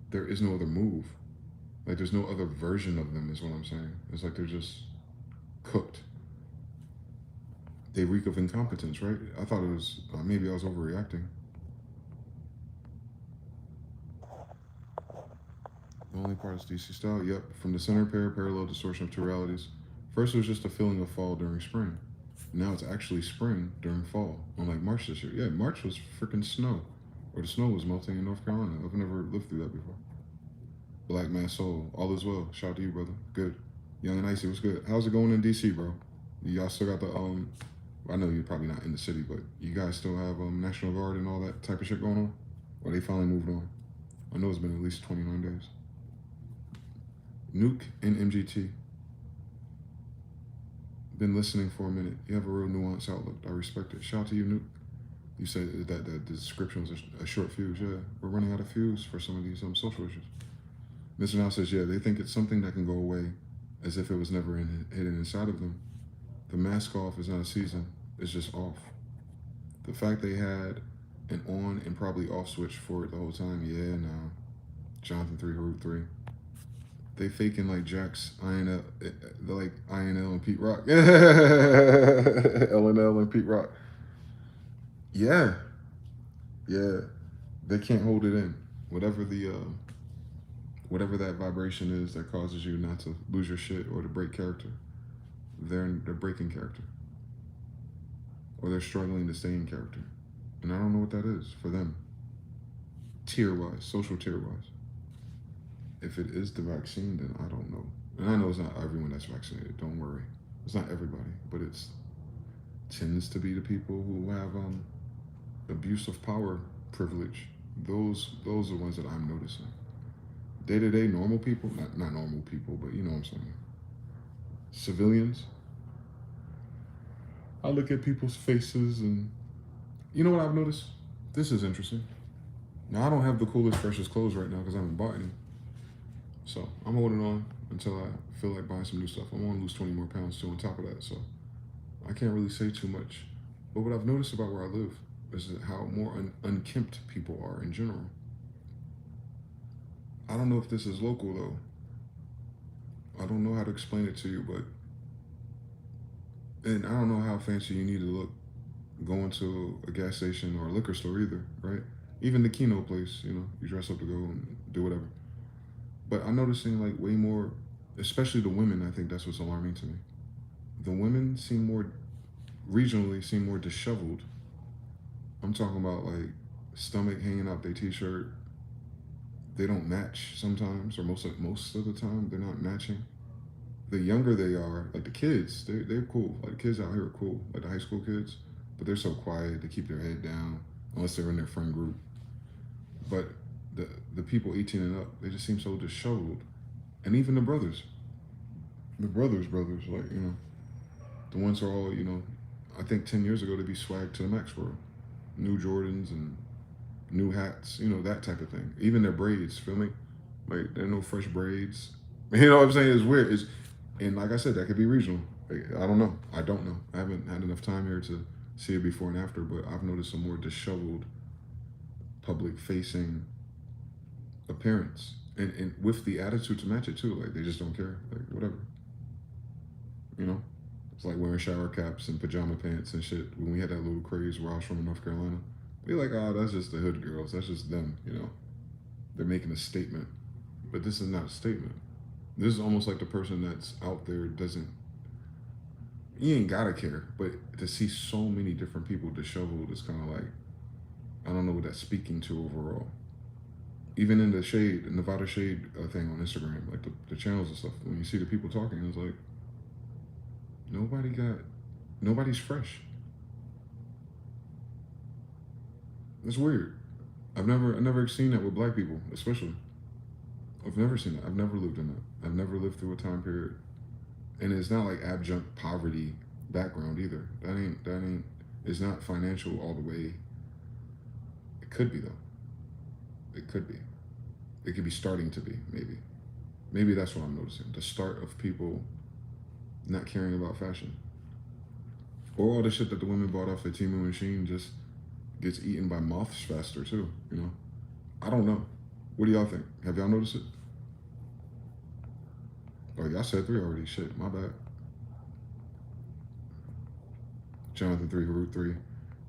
there is no other move. Like there's no other version of them. Is what I'm saying. It's like they're just cooked. They reek of incompetence, right? I thought it was maybe I was overreacting. The only part is DC style. Yep, from the center pair, parallel distortion of two realities. First, it was just a feeling of fall during spring. Now it's actually spring during fall. Unlike March this year. Yeah, March was freaking snow, or the snow was melting in North Carolina. I've never lived through that before. Black Man Soul, all is well. Shout out to you, brother. Good. Young and Icy, what's good? How's it going in DC, bro? Y'all still got the I know you're probably not in the city, but you guys still have National Guard and all that type of shit going on? Or they finally moved on? I know it's been at least 29 days. Nuke and MGT. Been listening for a minute. You have a real nuanced outlook. I respect it. Shout out to you, Nuke. You said that the description was a short fuse. Yeah, we're running out of fuse for some of these social issues. Mr. Now says, yeah, they think it's something that can go away as if it was never hidden inside of them. The mask off is not a season. It's just off. The fact they had an on and probably off switch for it the whole time. Yeah, no. Jonathan 3, Haroot 3. They faking like Jax, INL, they're like INL and Pete Rock. LNL and Pete Rock. Yeah. Yeah. They can't hold it in. Whatever that vibration is that causes you not to lose your shit or to break character, they're breaking character. Or they're struggling to stay in character. And I don't know what that is for them. Tier-wise, social tier-wise. If it is the vaccine, then I don't know. And I know it's not everyone that's vaccinated, don't worry. It's not everybody, but it tends to be the people who have abuse of power privilege. Those are the ones that I'm noticing. Day-to-day normal people, not normal people, but you know what I'm saying. Civilians. I look at people's faces and you know what I've noticed? This is interesting. Now I don't have the coolest, freshest clothes right now because I haven't bought any. So I'm holding on until I feel like buying some new stuff. I want to lose 20 more pounds too on top of that. So I can't really say too much. But what I've noticed about where I live is how more unkempt people are in general. I don't know if this is local though. I don't know how to explain it to you, and I don't know how fancy you need to look going to a gas station or a liquor store either, right? Even the Keno place, you dress up to go and do whatever. But I'm noticing like way more, especially the women, I think that's what's alarming to me. The women regionally seem more disheveled. I'm talking about like stomach hanging out their t-shirt. They don't match sometimes, or most of the time, they're not matching. The younger they are, like the kids, they're cool. Like the kids out here are cool, like the high school kids, but they're so quiet, they keep their head down, unless they're in their friend group. But the people 18 and up, they just seem so disheveled. And even the brothers, like, the ones who are all, I think 10 years ago, they'd be swagged to the max for new Jordans and new hats, that type of thing. Even their braids, feel me? Like, there are no fresh braids. You know what I'm saying? It's weird. And like I said, that could be regional. I don't know. I don't know. I haven't had enough time here to see it before and after, but I've noticed a more disheveled, public-facing appearance. And with the attitude to match it, too. Like, they just don't care. Like, whatever. It's like wearing shower caps and pajama pants and shit. When we had that little craze where I was from in North Carolina, we're like, oh, that's just the hood girls. That's just them, They're making a statement. But this is not a statement. This is almost like the person that's out there you ain't gotta care, but to see so many different people disheveled is kind of like, I don't know what that's speaking to overall. Even in the Nevada Shade thing on Instagram, like the channels and stuff, when you see the people talking, it's like, nobody's fresh. It's weird. I've never seen that with black people, especially. I've never seen that. I've never lived in that. I've never lived through a time period. And it's not like abject poverty background either. That ain't, it's not financial all the way. It could be though. It could be. It could be starting to be, maybe. Maybe that's what I'm noticing. The start of people not caring about fashion. Or all the shit that the women bought off the Temu machine just gets eaten by moths faster too, you know? I don't know. What do y'all think? Have y'all noticed it? Oh, y'all said 3 already. Shit, my bad. Jonathan 3, Root 3,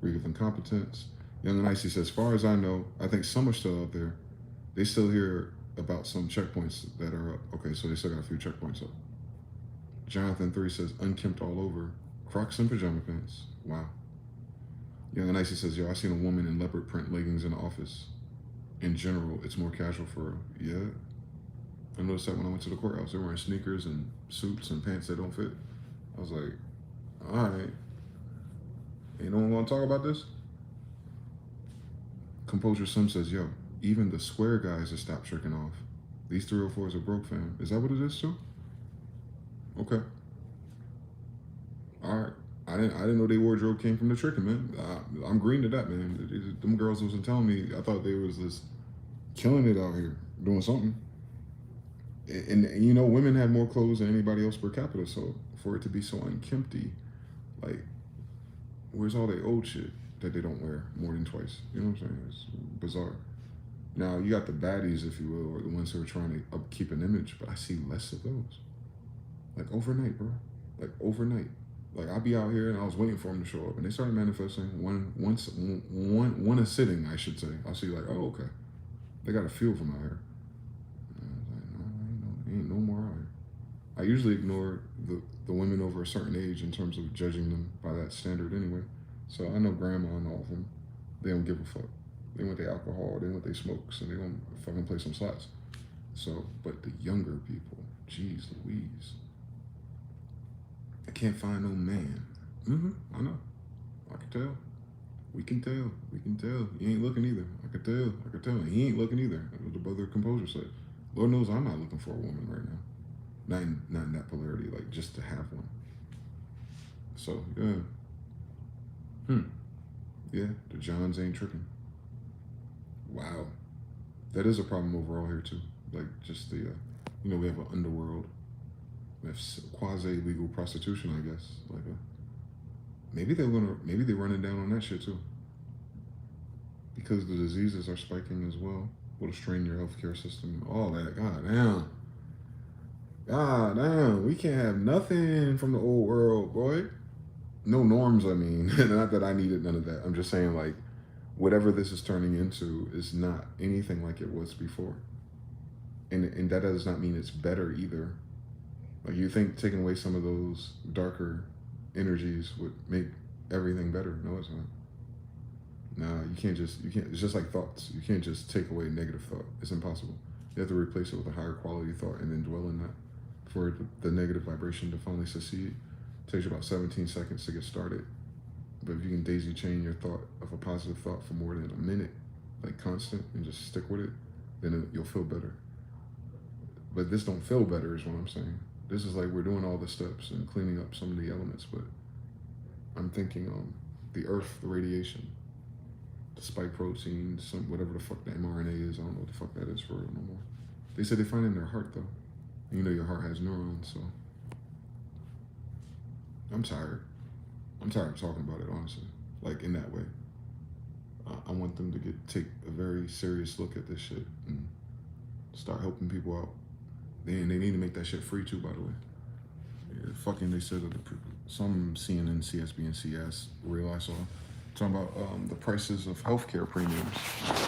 Regal Incompetence. Young and Icy says, as far as I know, I think some are still out there. They still hear about some checkpoints that are up. Okay, so they still got a few checkpoints up. Jonathan 3 says, unkempt all over. Crocs and pajama pants. Wow. Young and Icy says, yo, I seen a woman in leopard print leggings in the office. In general, it's more casual for her. Yeah. I noticed that when I went to the courthouse. They're wearing sneakers and suits and pants that don't fit. I was like, all right. Ain't no one want to talk about this? Composure Sim says, yo, even the square guys have stopped tricking off. These 304s are broke, fam. Is that what it is too? Okay. All right. I didn't know their wardrobe came from the tricking, man. I'm green to that, man. Them girls wasn't telling me. I thought they was just killing it out here, doing something. And you know, women have more clothes than anybody else per capita. So for it to be so unkempty, like, where's all the old shit that they don't wear more than twice? You know what I'm saying? It's bizarre. Now, you got the baddies, if you will, or the ones who are trying to upkeep an image, but I see less of those. Like overnight, bro. Like overnight. Like I'll be out here and I was waiting for them to show up, and they started manifesting one a sitting, I should say. I'll see like, oh, okay. They got a feel from out here. And I was like, no, ain't no more out here. I usually ignore the women over a certain age in terms of judging them by that standard anyway. So I know grandma and all of them, they don't give a fuck. They want their alcohol, they want their smokes, and they don't fucking play some slots. So, but the younger people, geez Louise. I can't find no man. I know. I can tell. We can tell. We can tell. He ain't looking either. I can tell. I can tell. He ain't looking either. That's what the brother composer said. Lord knows I'm not looking for a woman right now. Not in that polarity, like just to have one. So, yeah. Yeah, the Johns ain't tricking. Wow. That is a problem overall here too. Like just the, you know, we have an underworld. We have quasi-legal prostitution, I guess. Like maybe they're running down on that shit too. Because the diseases are spiking as well. Will strain your healthcare system, all that. God damn, we can't have nothing from the old world, boy. No norms, I mean. Not that I needed none of that. I'm just saying, like, whatever this is turning into is not anything like it was before. And that does not mean it's better either. Like, you think taking away some of those darker energies would make everything better. No, it's not. Nah, you can't, it's just like thoughts. You can't just take away negative thought. It's impossible. You have to replace it with a higher quality thought and then dwell in that for the negative vibration to finally succeed. It takes you about 17 seconds to get started. But if you can daisy chain your thought of a positive thought for more than a minute, like constant, and just stick with it, then you'll feel better. But this don't feel better is what I'm saying. This is like we're doing all the steps and cleaning up some of the elements, but I'm thinking the earth, the radiation, the spike protein, whatever the fuck the mRNA is. I don't know what the fuck that is for real no more. They said they find it in their heart though. And you know your heart has neurons, so I'm tired. I'm tired of talking about it, honestly. Like in that way. I want them to take a very serious look at this shit and start helping people out. They need to make that shit free too, by the way. Yeah, fucking, they said that some CNN, CSB, and CS reel I saw talking about the prices of healthcare premiums.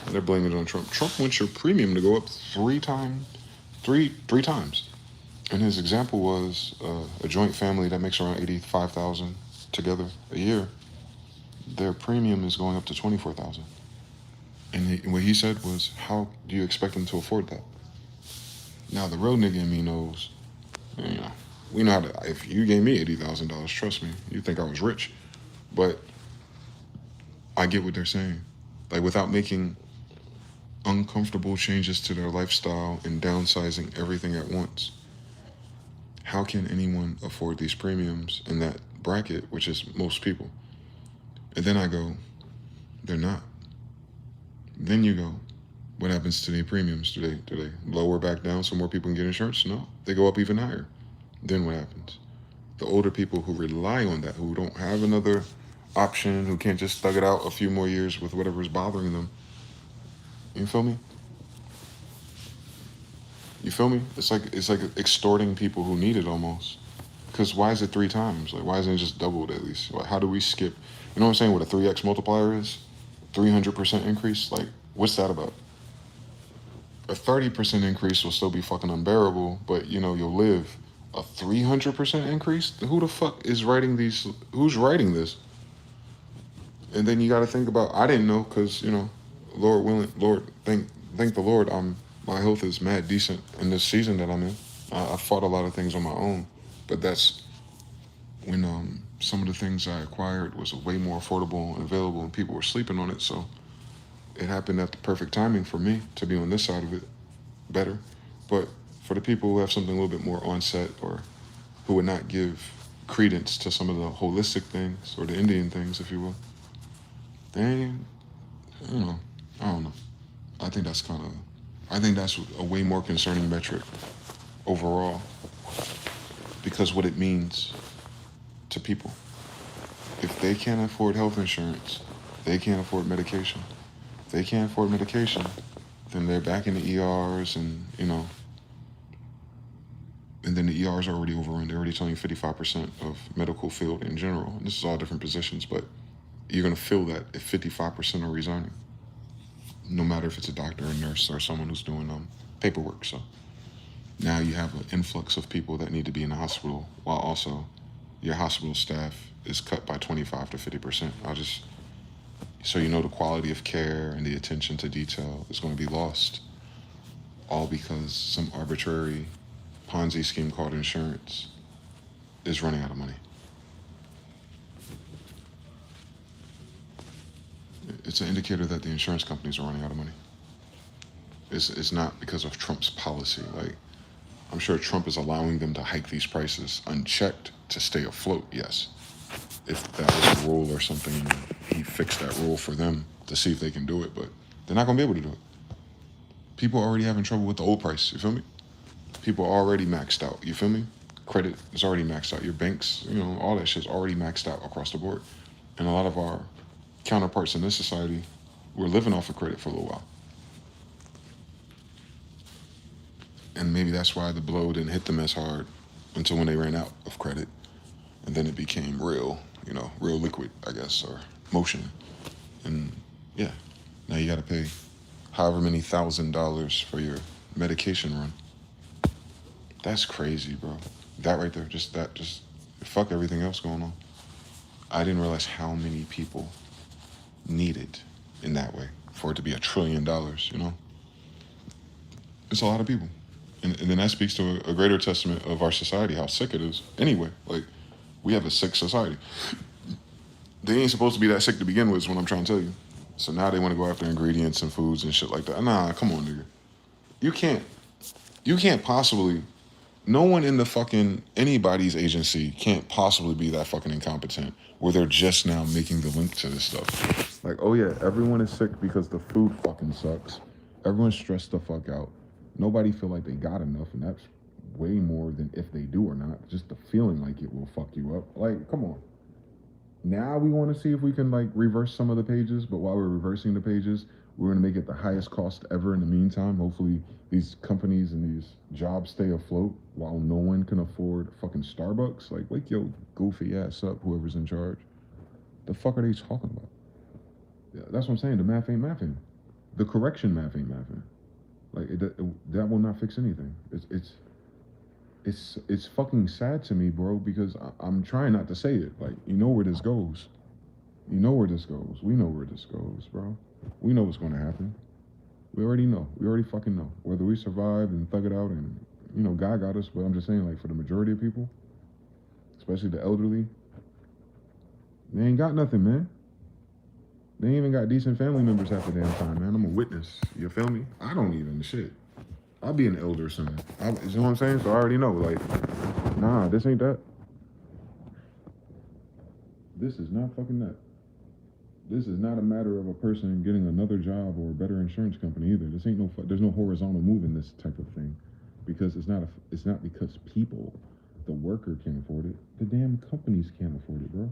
And they're blaming it on Trump. Trump wants your premium to go up three times. And his example was a joint family that makes around $85,000 together a year. Their premium is going up to $24,000. And what he said was, how do you expect them to afford that? Now, the real nigga in me knows, you know, we know how to, if you gave me $80,000, trust me, you think I was rich. But I get what they're saying. Like, without making uncomfortable changes to their lifestyle and downsizing everything at once, how can anyone afford these premiums in that bracket, which is most people? And then I go, they're not. Then you go, what happens to the premiums? Do they lower back down so more people can get insurance? No, they go up even higher. Then what happens? The older people who rely on that, who don't have another option, who can't just thug it out a few more years with whatever's bothering them. You feel me? You feel me? It's like extorting people who need it almost. Because why is it 3 times? Like, why isn't it just doubled at least? Like, how do we skip? You know what I'm saying? What a 3x multiplier is? 300% increase? Like, what's that about? A 30% increase will still be fucking unbearable, but you know, you'll live. A 300% increase? Who the fuck is writing these? Who's writing this? And then you got to think about, I didn't know, because, you know, Lord willing, Lord, thank the Lord, my health is mad decent in this season that I'm in. I fought a lot of things on my own, but that's when some of the things I acquired was way more affordable and available, and people were sleeping on it. So it happened at the perfect timing for me to be on this side of it better. But for the people who have something a little bit more onset, or who would not give credence to some of the holistic things or the Indian things, if you will, they, I don't know. I don't know. I think that's a way more concerning metric overall, because what it means to people. If they can't afford health insurance, they can't afford medication. If they can't afford medication, then they're back in the ERs, and you know, and then the ERs are already overrun. They're already telling you 55% of medical field in general. And this is all different positions, but you're gonna feel that if 55% are resigning, no matter if it's a doctor, a nurse, or someone who's doing paperwork. So now you have an influx of people that need to be in the hospital, while also your hospital staff is cut by 25 to 50%. So you know, the quality of care and the attention to detail is going to be lost, all because some arbitrary Ponzi scheme called insurance is running out of money. It's an indicator that the insurance companies are running out of money. It's not because of Trump's policy. Like, I'm sure Trump is allowing them to hike these prices unchecked to stay afloat, yes. If that was a rule or something, he fixed that rule for them to see if they can do it, but they're not going to be able to do it. People are already having trouble with the old price, you feel me? People are already maxed out, you feel me? Credit is already maxed out. Your banks, you know, all that shit's already maxed out across the board. And a lot of our counterparts in this society, we're living off of credit for a little while. And maybe that's why the blow didn't hit them as hard until when they ran out of credit. And then it became real, you know, real liquid, I guess, or motion. And yeah, now you got to pay however many $1,000 for your medication run. That's crazy, bro. That right there, just fuck everything else going on. I didn't realize how many people need it in that way for it to be $1 trillion, you know? It's a lot of people. And then that speaks to a greater testament of our society, how sick it is. Anyway, like, we have a sick society. They ain't supposed to be that sick to begin with, is what I'm trying to tell you. So now they want to go after ingredients and foods and shit like that. Nah, come on, nigga. You can't possibly, no one in the fucking, anybody's agency can't possibly be that fucking incompetent where they're just now making the link to this stuff. Like, oh yeah, everyone is sick because the food fucking sucks. Everyone's stressed the fuck out. Nobody feel like they got enough, and that's way more than if they do or not. Just the feeling like it will fuck you up. Like, come on. Now we want to see if we can like reverse some of the pages, but while we're reversing the pages, we're going to make it the highest cost ever in the meantime. Hopefully these companies and these jobs stay afloat while no one can afford fucking Starbucks. Like, wake your goofy ass up, whoever's in charge. The fuck are they talking about? Yeah, that's what I'm saying. The math ain't mathing. The correction math ain't mathing. Like, that will not fix anything. It's fucking sad to me, bro, because I'm trying not to say it. Like, you know where this goes. You know where this goes. We know where this goes, bro. We know what's going to happen. We already know. We already fucking know. Whether we survive and thug it out and, you know, God got us, but I'm just saying, like, for the majority of people, especially the elderly, they ain't got nothing, man. They ain't even got decent family members half the damn time, man. I'm a witness. You feel me? I don't even, shit. I'll be an elder soon. You know what I'm saying? So I already know, like, nah, this ain't that. This is not fucking that. This is not a matter of a person getting another job or a better insurance company either. This ain't there's no horizontal move in this type of thing, because it's not because people The worker can't afford it. The damn companies can't afford it, bro.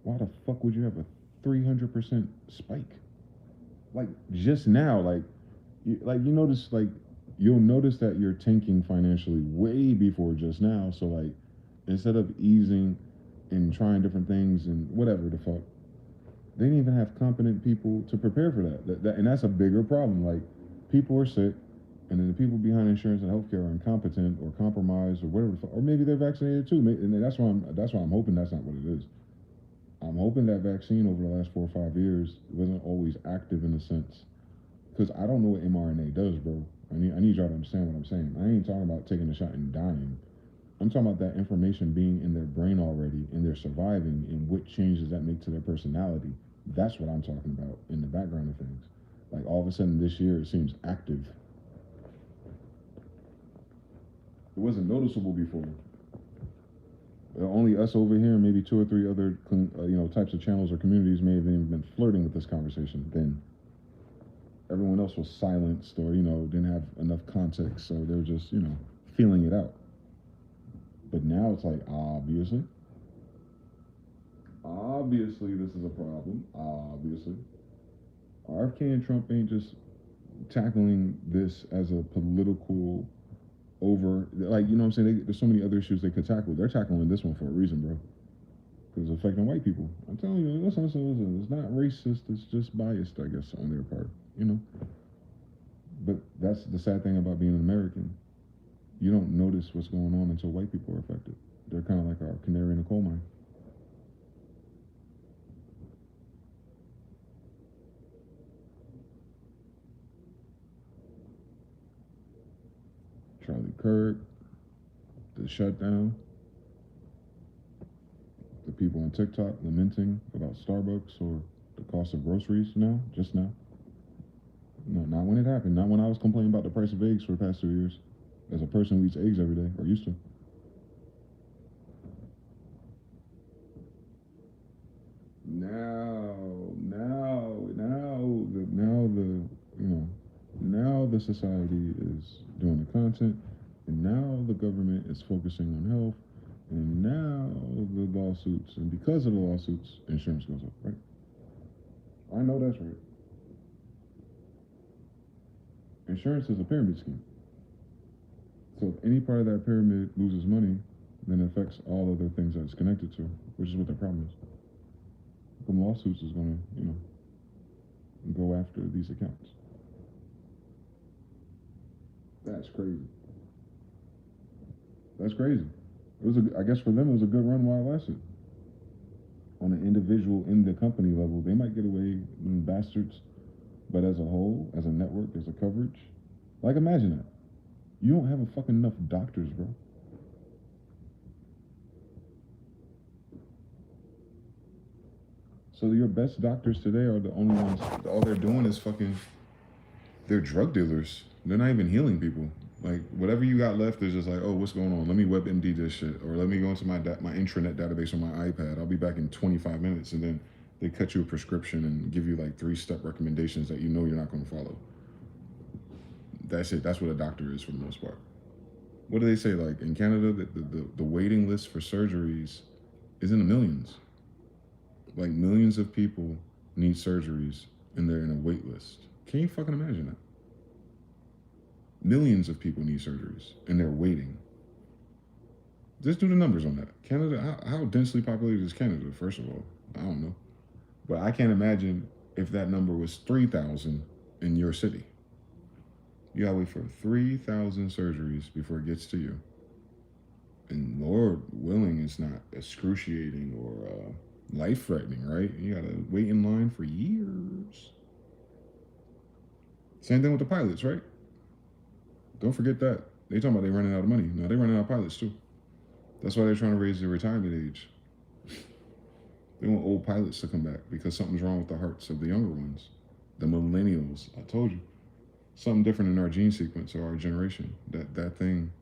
Why the fuck would you have a 300% spike? Like just now, you notice you'll notice that you're tanking financially way before just now. So like instead of easing and trying different things and whatever the fuck, they didn't even have competent people to prepare for that. And that's a bigger problem. Like people are sick, and then the people behind insurance and healthcare are incompetent or compromised or whatever, or maybe they're vaccinated too. And that's why I'm hoping that's not what it is. I'm hoping that vaccine over the last 4 or 5 years wasn't always active in a sense, because I don't know what mRNA does, bro. I need y'all to understand what I'm saying. I ain't talking about taking a shot and dying. I'm talking about that information being in their brain already and they're surviving and what changes that make to their personality. That's what I'm talking about in the background of things. Like all of a sudden this year it seems active. It wasn't noticeable before. Only us over here and maybe two or three other types of channels or communities may have even been flirting with this conversation. Then everyone else was silenced or didn't have enough context, so they're just feeling it out. But now it's like obviously this is a problem. Obviously, RFK and Trump ain't just tackling this as a political over, like, what I'm saying. There's so many other issues they could tackle. They're tackling this one for a reason, bro. Because it's affecting white people. I'm telling you, listen. It's not racist. It's just biased, I guess, on their part. But that's the sad thing about being an American. You don't notice what's going on until white people are affected. They're kind of like our canary in the coal mine. Charlie Kirk, the shutdown, the people on TikTok lamenting about Starbucks or the cost of groceries now, just now. No, not when it happened. Not when I was complaining about the price of eggs for the past 2 years. As a person who eats eggs every day, or used to. Now, now the society is doing the content, and now the government is focusing on health, and now the lawsuits, and because of the lawsuits, insurance goes up, right? I know that's right. Insurance is a pyramid scheme. So if any part of that pyramid loses money, then it affects all other things that it's connected to, which is what the problem is. The lawsuits is going to, go after these accounts. That's crazy. That's crazy. I guess for them, it was a good run while it lasted. On an individual in the company level, they might get away, bastards. But as a whole, as a network, as a coverage, like imagine that. You don't have a fucking enough doctors, bro. So your best doctors today are the only ones. All they're doing is fucking. They're drug dealers. They're not even healing people. Like whatever you got left is just like, oh, what's going on? Let me WebMD this shit, or let me go into my intranet database on my iPad. I'll be back in 25 minutes, and then they cut you a prescription and give you like 3-step recommendations that you know you're not going to follow. That's it. That's what a doctor is for the most part. What do they say? Like in Canada, the waiting list for surgeries is in the millions. Like millions of people need surgeries, and they're in a wait list. Can you fucking imagine that? Millions of people need surgeries, and they're waiting. Just do the numbers on that. Canada, how densely populated is Canada? First of all, I don't know, but I can't imagine if that number was 3,000 in your city. You gotta wait for 3,000 surgeries before it gets to you. And Lord willing, it's not excruciating or life threatening, right? You gotta wait in line for years. Same thing with the pilots, right? Don't forget that. They talking about they running out of money. No, they running out of pilots too. That's why they're trying to raise the retirement age. They want old pilots to come back because something's wrong with the hearts of the younger ones. The millennials. I told you. Something different in our gene sequence or our generation. That thing,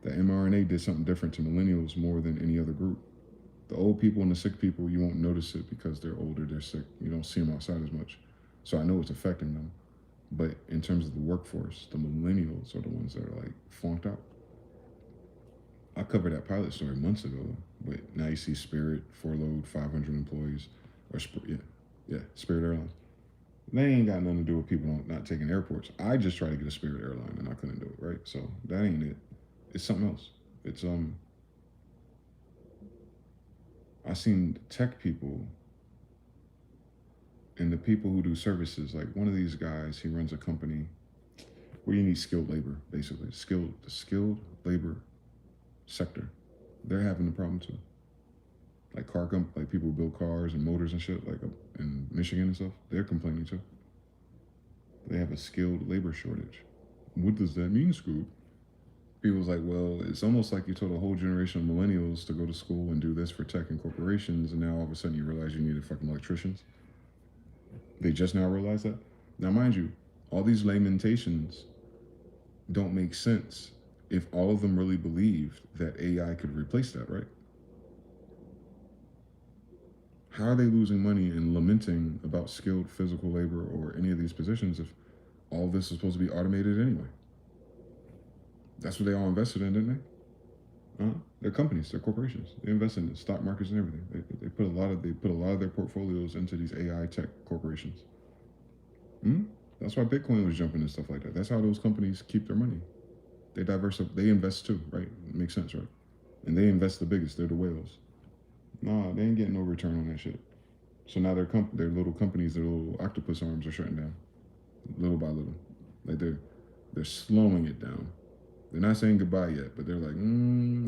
that mRNA did something different to millennials more than any other group. The old people and the sick people, you won't notice it because they're older, they're sick. You don't see them outside as much. So I know it's affecting them. But in terms of the workforce, the millennials are the ones that are like flunked out. I covered that pilot story months ago, but now you see Spirit furloughed 500 employees, or yeah, Spirit Airlines. They ain't got nothing to do with people not taking airports. I just tried to get a Spirit airline and I couldn't do it, right? So that ain't it. It's something else. It's I seen tech people and the people who do services. Like one of these guys, he runs a company where you need skilled labor, basically. The skilled labor sector. They're having a problem too. Like like people who build cars and motors and shit, like in Michigan and stuff, they're complaining too. They have a skilled labor shortage. What does that mean, Scoop? People's like, well, it's almost like you told a whole generation of millennials to go to school and do this for tech and corporations, and now all of a sudden you realize you needed fucking electricians. They just now realize that. Now, mind you, all these lamentations don't make sense if all of them really believed that AI could replace that, right? How are they losing money and lamenting about skilled physical labor or any of these positions if all this is supposed to be automated anyway? That's what they all invested in, didn't they? They're companies, they're corporations. They invest in the stock markets and everything. They put a lot of their portfolios into these AI tech corporations. That's why Bitcoin was jumping and stuff like that. That's how those companies keep their money. They they invest too, right? It makes sense, right? And they invest the biggest. They're the whales. Nah, they ain't getting no return on that shit. So now their little companies, their little octopus arms are shutting down, little by little. Like they're slowing it down. They're not saying goodbye yet, but they're like,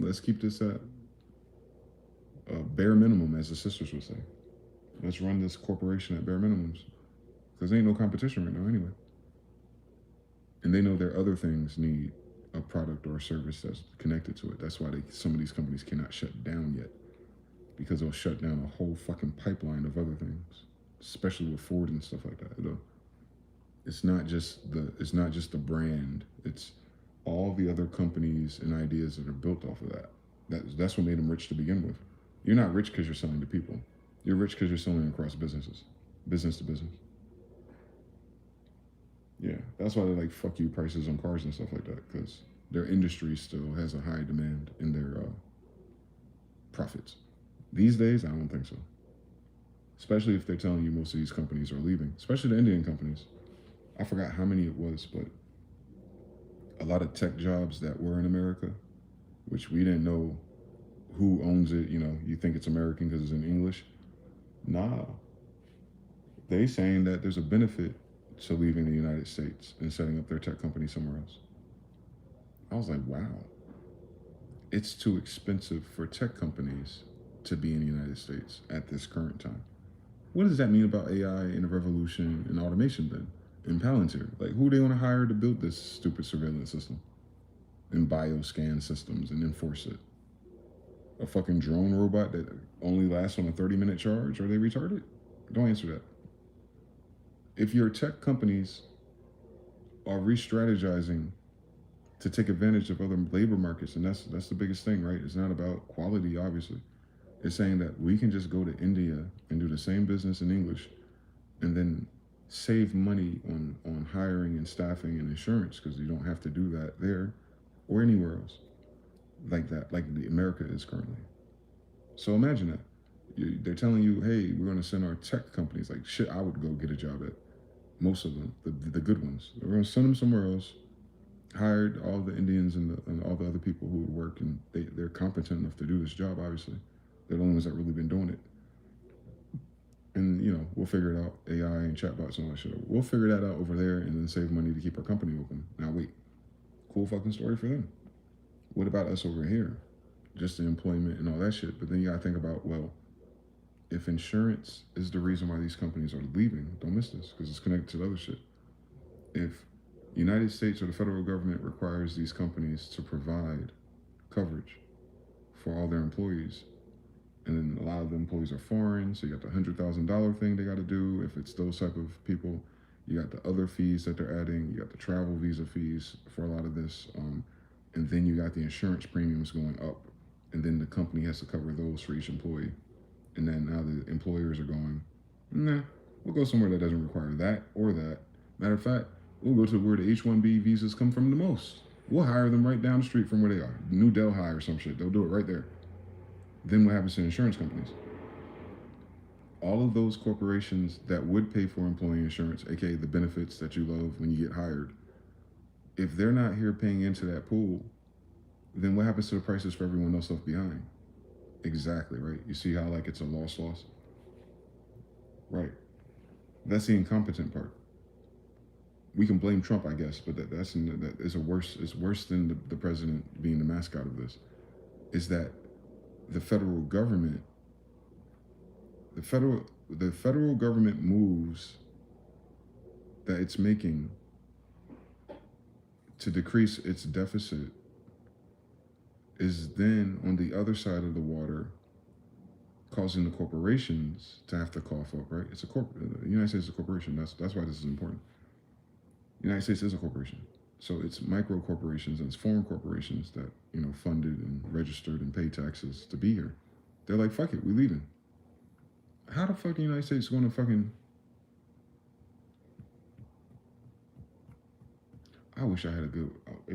let's keep this at a bare minimum, as the sisters would say. Let's run this corporation at bare minimums, because there ain't no competition right now anyway. And they know their other things need a product or a service that's connected to it. That's why some of these companies cannot shut down yet, because they'll shut down a whole fucking pipeline of other things, especially with Ford and stuff like that. It's not just the brand. It's all the other companies and ideas that are built off of that. That's what made them rich to begin with. You're not rich because you're selling to people. You're rich because you're selling across businesses, business to business. Yeah, that's why they like fuck you prices on cars and stuff like that, because their industry still has a high demand in their profits. These days, I don't think so. Especially if they're telling you most of these companies are leaving, especially the Indian companies. I forgot how many it was, but a lot of tech jobs that were in America, which we didn't know who owns it. You know, you think it's American because it's in English. Nah. They saying that there's a benefit to leaving the United States and setting up their tech company somewhere else. I was like, wow. It's too expensive for tech companies to be in the United States at this current time. What does that mean about AI and the revolution and automation then? In Palantir, like who they want to hire to build this stupid surveillance system and bioscan systems and enforce it? A fucking drone robot that only lasts on a 30-minute charge? Are they retarded? Don't answer that. If your tech companies are re-strategizing to take advantage of other labor markets, and that's the biggest thing, right? It's not about quality, obviously. It's saying that we can just go to India and do the same business in English and then save money on hiring and staffing and insurance, because you don't have to do that there or anywhere else like that, like the America is currently. So imagine that. They're telling you, hey, we're going to send our tech companies, like shit, I would go get a job at most of them, the good ones. We're going to send them somewhere else, hired all the Indians and all the other people who would work, and they're competent enough to do this job, obviously. They're the only ones that really been doing it. And, you know, we'll figure it out, AI and chatbots and all that shit. We'll figure that out over there and then save money to keep our company open. Now, wait, cool fucking story for them. What about us over here? Just the employment and all that shit. But then you gotta think about, well, if insurance is the reason why these companies are leaving, don't miss this, because it's connected to the other shit. If the United States or the federal government requires these companies to provide coverage for all their employees, and then a lot of the employees are foreign, so you got the $100,000 thing they got to do. If it's those type of people, you got the other fees that they're adding. You got the travel visa fees for a lot of this, and then you got the insurance premiums going up, and then the company has to cover those for each employee. And then now the employers are going, nah, we'll go somewhere that doesn't require that or that. Matter of fact, we'll go to where the H-1B visas come from the most. We'll hire them right down the street from where they are. New Delhi or some shit. They'll do it right there. Then what happens to insurance companies? All of those corporations that would pay for employee insurance, aka the benefits that you love when you get hired, if they're not here paying into that pool, then what happens to the prices for everyone else left behind? Exactly, right? You see how like it's a loss. Right. That's the incompetent part. We can blame Trump, I guess, but that is it's worse than the president being the mascot of this. Is that the federal government moves that it's making to decrease its deficit is then on the other side of the water causing the corporations to have to cough up, right? It's a the United States is a corporation. That's why this is important. The United States is a corporation. So it's micro corporations and it's foreign corporations that, funded and registered and pay taxes to be here. They're like, fuck it, we leaving. How the fuck the United States going to fucking... I wish I had a good...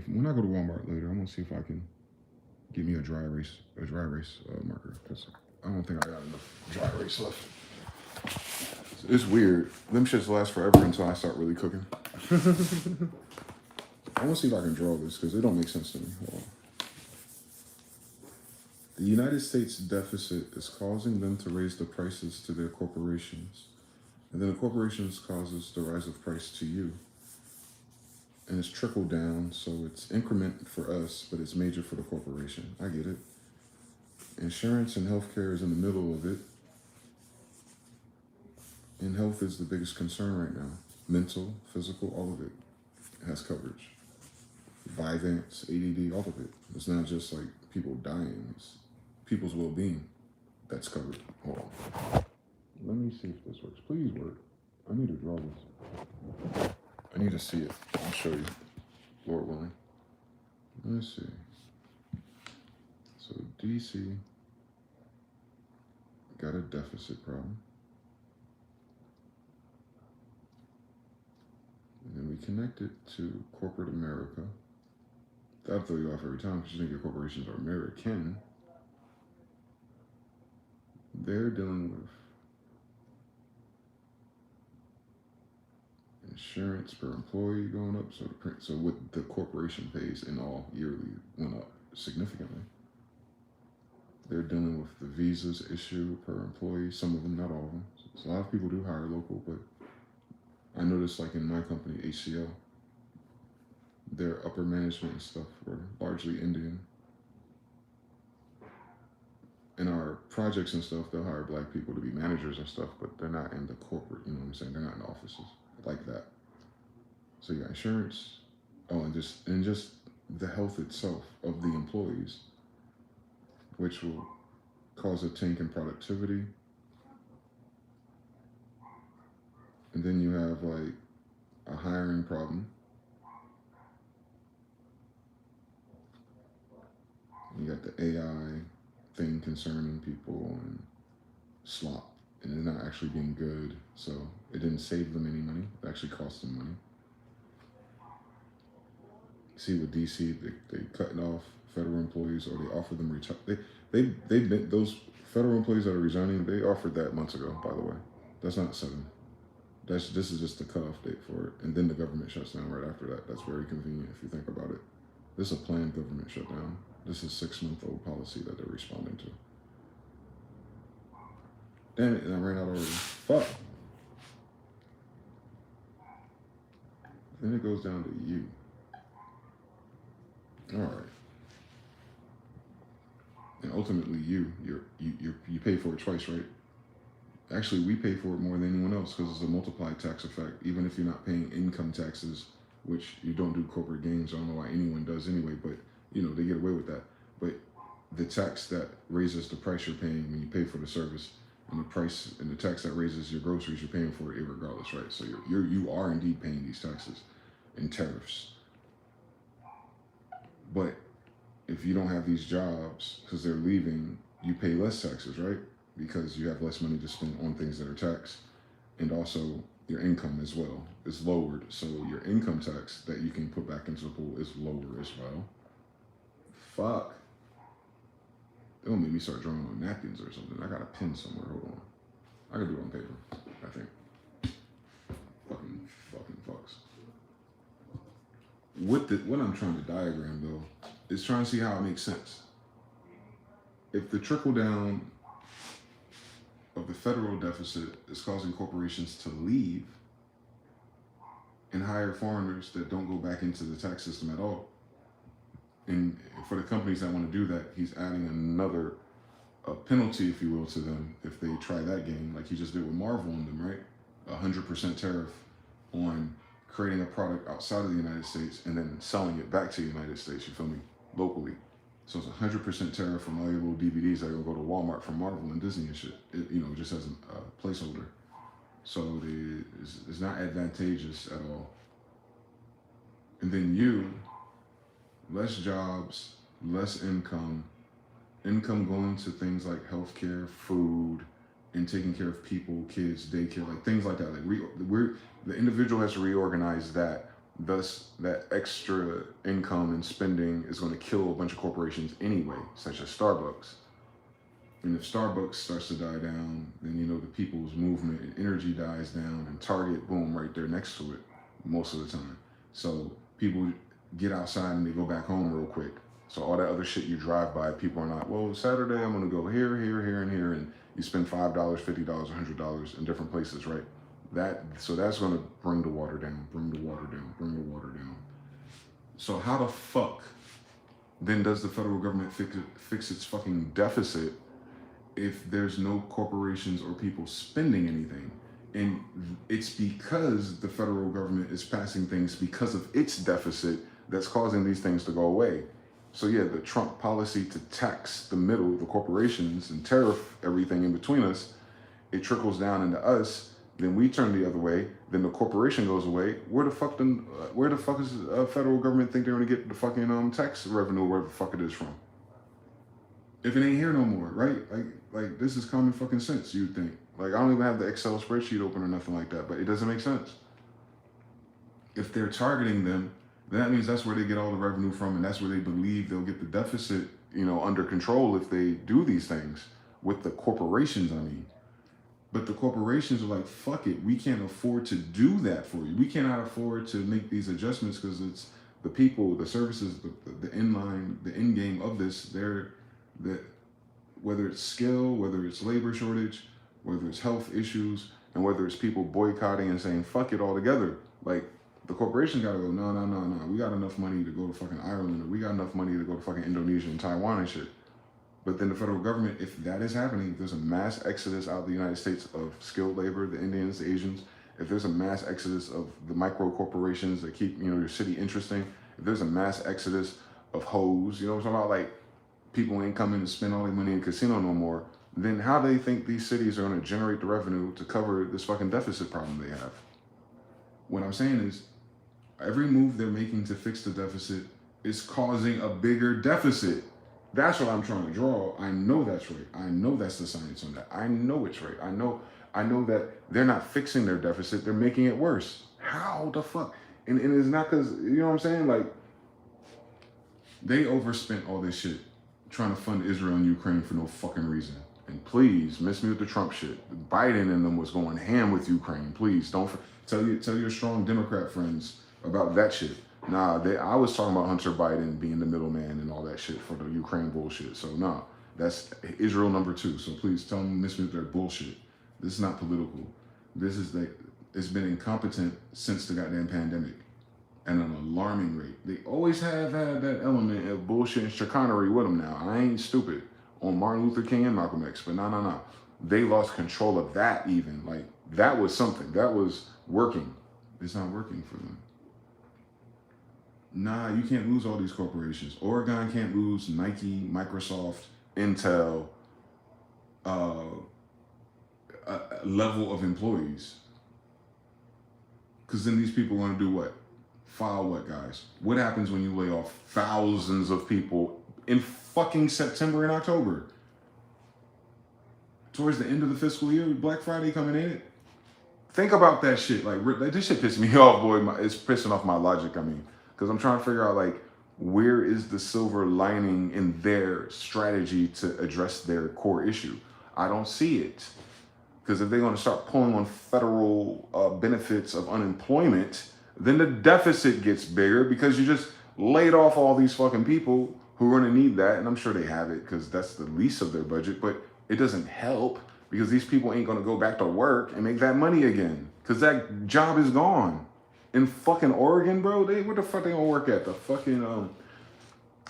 When I go to Walmart later, I'm going to see if I can get me a dry erase marker. Because I don't think I got enough dry erase left. It's weird. Them shits last forever until I start really cooking. I want to see if I can draw this because it don't make sense to me. Hold on. The United States deficit is causing them to raise the prices to their corporations. And then the corporations causes the rise of price to you. And it's trickle down, so it's increment for us, but it's major for the corporation. I get it. Insurance and healthcare is in the middle of it. And health is the biggest concern right now. Mental, physical, all of it has coverage. Vyvanse, ADD, all of it. It's not just like people dying. It's people's well-being that's covered. Hold on. Let me see if this works. Please work. I need to draw this. I need to see it. I'll show you. Lord willing. Let's see. So DC got a deficit problem. And then we connect it to corporate America. That'll throw you off every time because you think your corporations are American. They're dealing with insurance per employee going up. So what the corporation pays in all yearly went up significantly. They're dealing with the visas issue per employee. Some of them, not all of them. So a lot of people do hire local, but I noticed like in my company, HCL, their upper management and stuff were largely Indian. In our projects and stuff, they'll hire black people to be managers and stuff, but they're not in the corporate, you know what I'm saying? They're not in offices like that. So you got insurance, and just the health itself of the employees, which will cause a tank in productivity. And then you have like a hiring problem. You got the AI thing concerning people and slop, and they're not actually being good. So it didn't save them any money. It actually cost them money. See with DC, they cutting off federal employees, or they offer them those federal employees that are resigning. They offered that months ago. By the way, that's not sudden. This is just the cutoff date for it, and then the government shuts down right after that. That's very convenient if you think about it. This is a planned government shutdown. This is 6-month-old policy that they're responding to. Damn it, and I ran out already. Fuck. Then it goes down to you. All right. And ultimately, you pay for it twice, right? Actually, we pay for it more than anyone else because it's a multiplied tax effect. Even if you're not paying income taxes, which you don't do corporate gains. I don't know why anyone does anyway, but they get away with that. But the tax that raises the price you're paying when you pay for the service, and the price and the tax that raises your groceries, you're paying for it regardless, right? So you are indeed paying these taxes and tariffs. But if you don't have these jobs because they're leaving, you pay less taxes, right? Because you have less money to spend on things that are taxed. And also, your income as well is lowered. So your income tax that you can put back into the pool is lower as well. Fuck. It will make me start drawing on napkins or something. I got a pen somewhere. Hold on. I can do it on paper, I think. Fucking fucks. What I'm trying to diagram though is trying to see how it makes sense. If the trickle down of the federal deficit is causing corporations to leave and hire foreigners that don't go back into the tax system at all, and for the companies that want to do that, he's adding another penalty, if you will, to them if they try that game, like he just did with Marvel on them, right? 100% tariff on creating a product outside of the United States and then selling it back to the United States, you feel me, locally. So it's 100% tariff on all your little DVDs that go to Walmart from Marvel and Disney and shit, just as a placeholder. So it's not advantageous at all. And then less jobs, less income going to things like healthcare, food, and taking care of people, kids, daycare, like things like that. Like the individual has to reorganize that. Thus, that extra income and spending is going to kill a bunch of corporations anyway, such as Starbucks. And if Starbucks starts to die down, then the people's movement and energy dies down, and Target, boom, right there next to it, most of the time. So people get outside and they go back home real quick. So all that other shit you drive by, people are not, well, Saturday I'm going to go here, and here, and you spend $5, $50, $100 in different places, right? So that's going to bring the water down. So how the fuck then does the federal government fix its fucking deficit if there's no corporations or people spending anything? And it's because the federal government is passing things because of its deficit that's causing these things to go away. So yeah, the Trump policy to tax the middle, the corporations, and tariff everything in between us, it trickles down into us. Then we turn the other way. Then the corporation goes away. Where the fuck is the federal government think they're gonna get the fucking tax revenue, wherever the fuck it is from? If it ain't here no more, right? Like this is common fucking sense. You'd think. Like I don't even have the Excel spreadsheet open or nothing like that, but it doesn't make sense. If they're targeting them, then that means that's where they get all the revenue from, and that's where they believe they'll get the deficit, under control if they do these things with the corporations. I mean. But the corporations are like, fuck it, we can't afford to do that for you. We cannot afford to make these adjustments because it's the people, the services, the end game of this, whether it's skill, whether it's labor shortage, whether it's health issues, and whether it's people boycotting and saying, fuck it altogether. Like, the corporation gotta go, no. We got enough money to go to fucking Ireland, or we got enough money to go to fucking Indonesia and Taiwan and shit. But then the federal government, if that is happening, if there's a mass exodus out of the United States of skilled labor, the Indians, the Asians, if there's a mass exodus of the micro corporations that keep, your city interesting, if there's a mass exodus of hoes, what I'm talking about, like people ain't coming to spend all their money in casino no more, then how do they think these cities are going to generate the revenue to cover this fucking deficit problem they have? What I'm saying is, every move they're making to fix the deficit is causing a bigger deficit. That's what I'm trying to draw. I know that's right. I know that's the science on that. I know it's right. I know that they're not fixing their deficit. They're making it worse. How the fuck? And it's not because, you know what I'm saying? Like, they overspent all this shit trying to fund Israel and Ukraine for no fucking reason. And please, miss me with the Trump shit. Biden and them was going ham with Ukraine. Please, don't tell your strong Democrat friends about that shit. Nah, I was talking about Hunter Biden being the middleman and all that shit for the Ukraine bullshit. So nah, that's Israel number 2. So please tell them miss me with their bullshit. This is not political. It's been incompetent since the goddamn pandemic, at an alarming rate. They always have had that element of bullshit and chicanery with them now. I ain't stupid on Martin Luther King and Malcolm X, but no. They lost control of that even. Like, that was something. That was working. It's not working for them. Nah, you can't lose all these corporations. Oregon can't lose Nike, Microsoft, Intel, a level of employees. Because then these people want to do what? File what, guys? What happens when you lay off thousands of people in fucking September and October? Towards the end of the fiscal year, Black Friday coming, ain't it? Think about that shit. Like this shit pissed me off, boy. It's pissing off my logic. I mean, because I'm trying to figure out like where is the silver lining in their strategy to address their core issue. I don't see it. Because if they're going to start pulling on federal benefits of unemployment, then the deficit gets bigger because you just laid off all these fucking people who are going to need that. And I'm sure they have it because that's the least of their budget. But it doesn't help because these people ain't going to go back to work and make that money again because that job is gone. In fucking Oregon, bro, where the fuck they going to work at? The fucking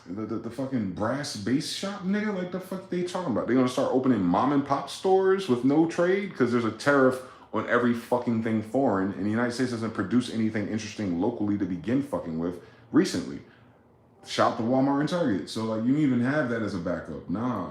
the fucking brass base shop, nigga? Like the fuck they talking about? They gonna start opening mom and pop stores with no trade because there's a tariff on every fucking thing foreign, and the United States doesn't produce anything interesting locally to begin fucking with recently. Shop the Walmart and Target. So like you even have that as a backup. Nah.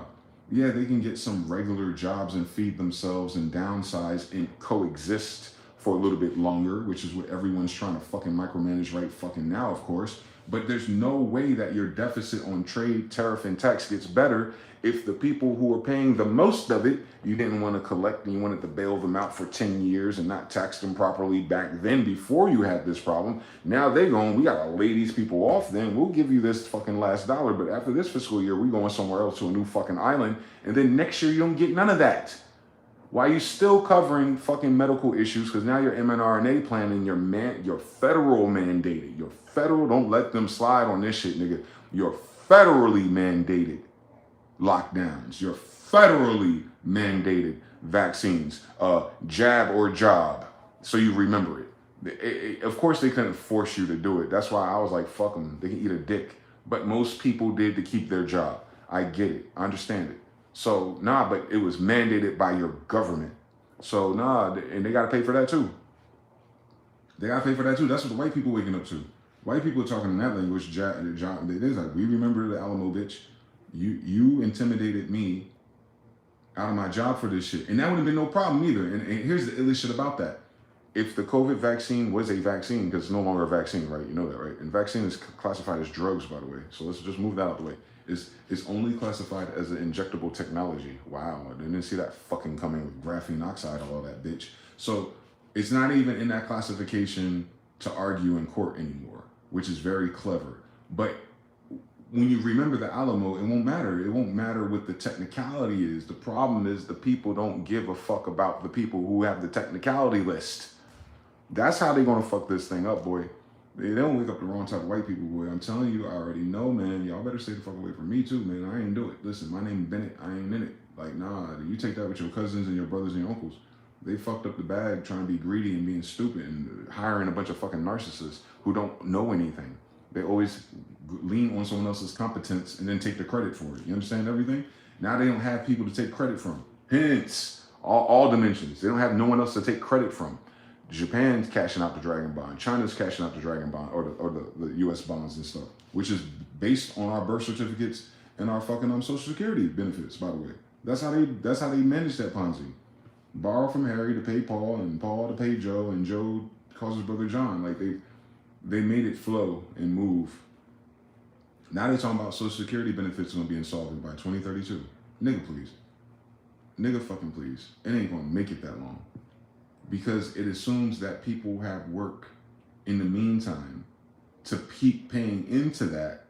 Yeah, they can get some regular jobs and feed themselves and downsize and coexist for a little bit longer, which is what everyone's trying to fucking micromanage right fucking now, of course. But there's no way that your deficit on trade, tariff, and tax gets better if the people who are paying the most of it, you didn't want to collect and you wanted to bail them out for 10 years and not tax them properly back then before you had this problem. Now they're going, we got to lay these people off then. We'll give you this fucking last dollar. But after this fiscal year, we're going somewhere else to a new fucking island. And then next year, you don't get none of that. Why are you still covering fucking medical issues? Because now your mRNA plan and your federal mandated, your federal, don't let them slide on this shit, nigga. Your federally mandated lockdowns, your federally mandated vaccines, jab or job, so you remember it. Of course, they couldn't force you to do it. That's why I was like, fuck them. They can eat a dick. But most people did to keep their job. I get it. I understand it. So, nah, but it was mandated by your government. So, nah, and they got to pay for that too. They got to pay for that too. That's what the white people waking up to. White people are talking in that language. They're like, we remember the Alamo, bitch. You intimidated me out of my job for this shit. And that would have been no problem either. And here's the illest shit about that. If the COVID vaccine was a vaccine, because it's no longer a vaccine, right? You know that, right? And vaccine is classified as drugs, by the way. So let's just move that out of the way. It's only classified as an injectable technology. Wow, I didn't see that fucking coming with graphene oxide and all that, bitch. So it's not even in that classification to argue in court anymore, which is very clever. But when you remember the Alamo, it won't matter. It won't matter what the technicality is. The problem is the people don't give a fuck about the people who have the technicality list. That's how they're gonna fuck this thing up, boy. They don't wake up the wrong type of white people, boy. I'm telling you, I already know, man. Y'all better stay the fuck away from me too, man. I ain't do it. Listen, my name Bennett. I ain't in it. Like, nah, you take that with your cousins and your brothers and your uncles. They fucked up the bag trying to be greedy and being stupid and hiring a bunch of fucking narcissists who don't know anything. They always lean on someone else's competence and then take the credit for it. You understand everything? Now they don't have people to take credit from. Hence, all dimensions. They don't have no one else to take credit from. Japan's cashing out the Dragon Bond. China's cashing out the Dragon Bond or the U.S. bonds and stuff, which is based on our birth certificates and our fucking Social Security benefits. By the way, that's how they manage that Ponzi. Borrow from Harry to pay Paul, and Paul to pay Joe, and Joe calls his brother John. Like they made it flow and move. Now they're talking about Social Security benefits gonna be insolvent by 2032. Nigga, please. Nigga, fucking please. It ain't gonna make it that long. Because it assumes that people have work in the meantime to keep paying into that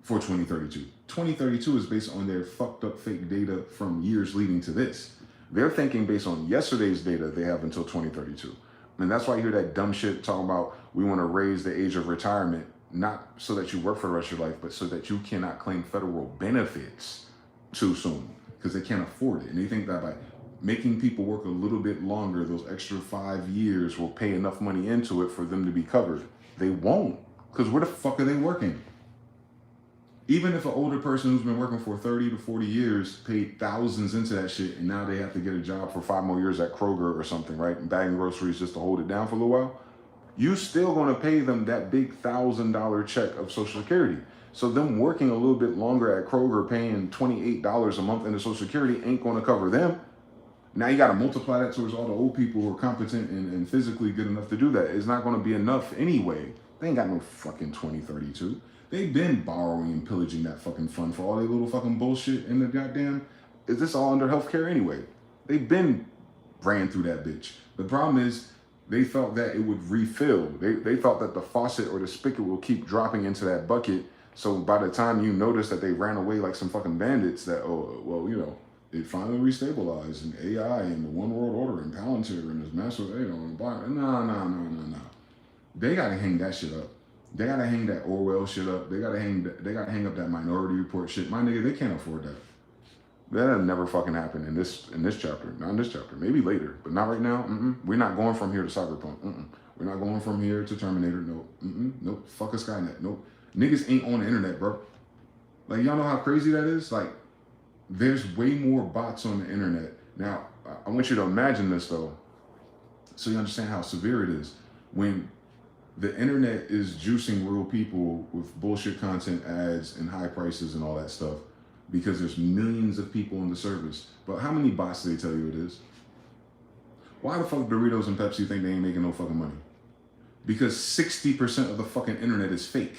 for 2032. 2032 is based on their fucked up fake data from years leading to this. They're thinking based on yesterday's data they have until 2032. And that's why you hear that dumb shit talking about we want to raise the age of retirement, not so that you work for the rest of your life, but so that you cannot claim federal benefits too soon because they can't afford it. And they think that by making people work a little bit longer, those extra 5 years will pay enough money into it for them to be covered. They won't, because where the fuck are they working? Even if an older person who's been working for 30 to 40 years paid thousands into that shit, and now they have to get a job for 5 more years at Kroger or something, right? And bagging groceries just to hold it down for a little while, you still gonna pay them that big $1,000 check of Social Security. So them working a little bit longer at Kroger paying $28 a month into Social Security ain't gonna cover them. Now you got to multiply that towards all the old people who are competent and physically good enough to do that. It's not going to be enough anyway. They ain't got no fucking 2032. They've been borrowing and pillaging that fucking fund for all their little fucking bullshit in the goddamn. Is this all under healthcare anyway? They've been ran through that bitch. The problem is they thought that it would refill. They thought that the faucet or the spigot will keep dropping into that bucket. So by the time you notice that they ran away like some fucking bandits, that, oh, well, you know, it finally restabilized, and AI and the one world order and Palantir and this massive, you know, no. They gotta hang that shit up. They gotta hang that Orwell shit up. They gotta hang up that Minority Report shit. My nigga, they can't afford that. That'll never fucking happen in this chapter. Not in this chapter. Maybe later, but not right now. We're not going from here to Cyberpunk. We're not going from here to Terminator. Nope. Nope. Fuck a Skynet. Nope. Niggas ain't on the internet, bro. Like, y'all know how crazy that is? Like, there's way more bots on the internet. Now, I want you to imagine this, though, so you understand how severe it is. When the internet is juicing real people with bullshit content, ads, and high prices and all that stuff, because there's millions of people in the service. But how many bots do they tell you it is? Why the fuck Doritos and Pepsi think they ain't making no fucking money? Because 60% of the fucking internet is fake.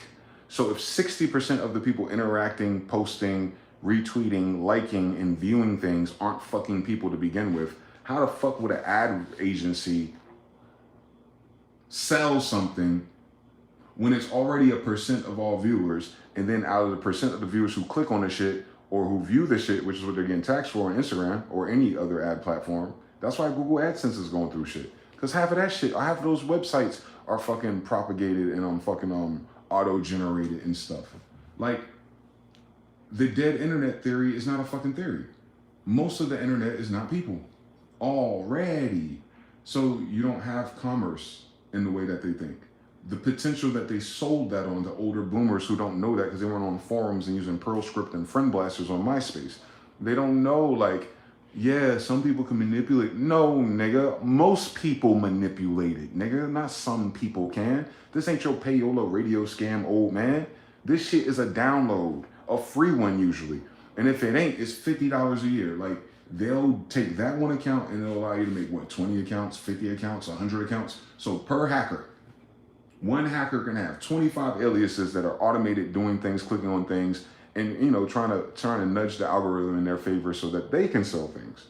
So if 60% of the people interacting, posting, retweeting, liking, and viewing things aren't fucking people to begin with, how the fuck would an ad agency sell something when it's already a percent of all viewers, and then out of the percent of the viewers who click on the shit or who view the shit, which is what they're getting taxed for on Instagram or any other ad platform, that's why Google AdSense is going through shit. Because half of that shit, half of those websites are fucking propagated and fucking auto-generated and stuff. Like, the dead internet theory is not a fucking theory. Most of the internet is not people already. So you don't have commerce in the way that they think. The potential that they sold that on to older boomers who don't know that because they weren't on forums and using Perl script and friend blasters on MySpace. They don't know, like, yeah, some people can manipulate. No, nigga, most people manipulate it, nigga. Not some people can. This ain't your payola radio scam, old man. This shit is a download, a free one usually. And if it ain't, it's $50 a year. Like, they'll take that one account and they'll allow you to make, what, 20 accounts, 50 accounts, 100 accounts? So per hacker, one hacker can have 25 aliases that are automated doing things, clicking on things, and, you know, trying to nudge the algorithm in their favor so that they can sell things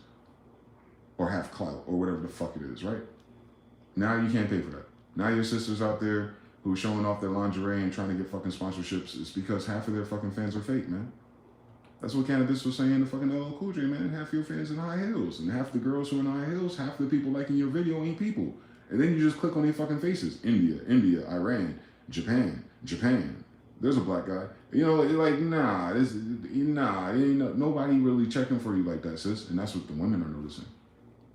or have clout or whatever the fuck it is, right? Now you can't pay for that. Now your sisters out there who are showing off their lingerie and trying to get fucking sponsorships, it's because half of their fucking fans are fake, man. That's what Cannabis was saying to fucking LL Cool J, man. Half your fans in high heels, and half the girls who are in high heels, half the people liking your video ain't people. And then you just click on their fucking faces. India, Iran, Japan. There's a black guy. You know, like, nobody really checking for you like that, sis. And that's what the women are noticing.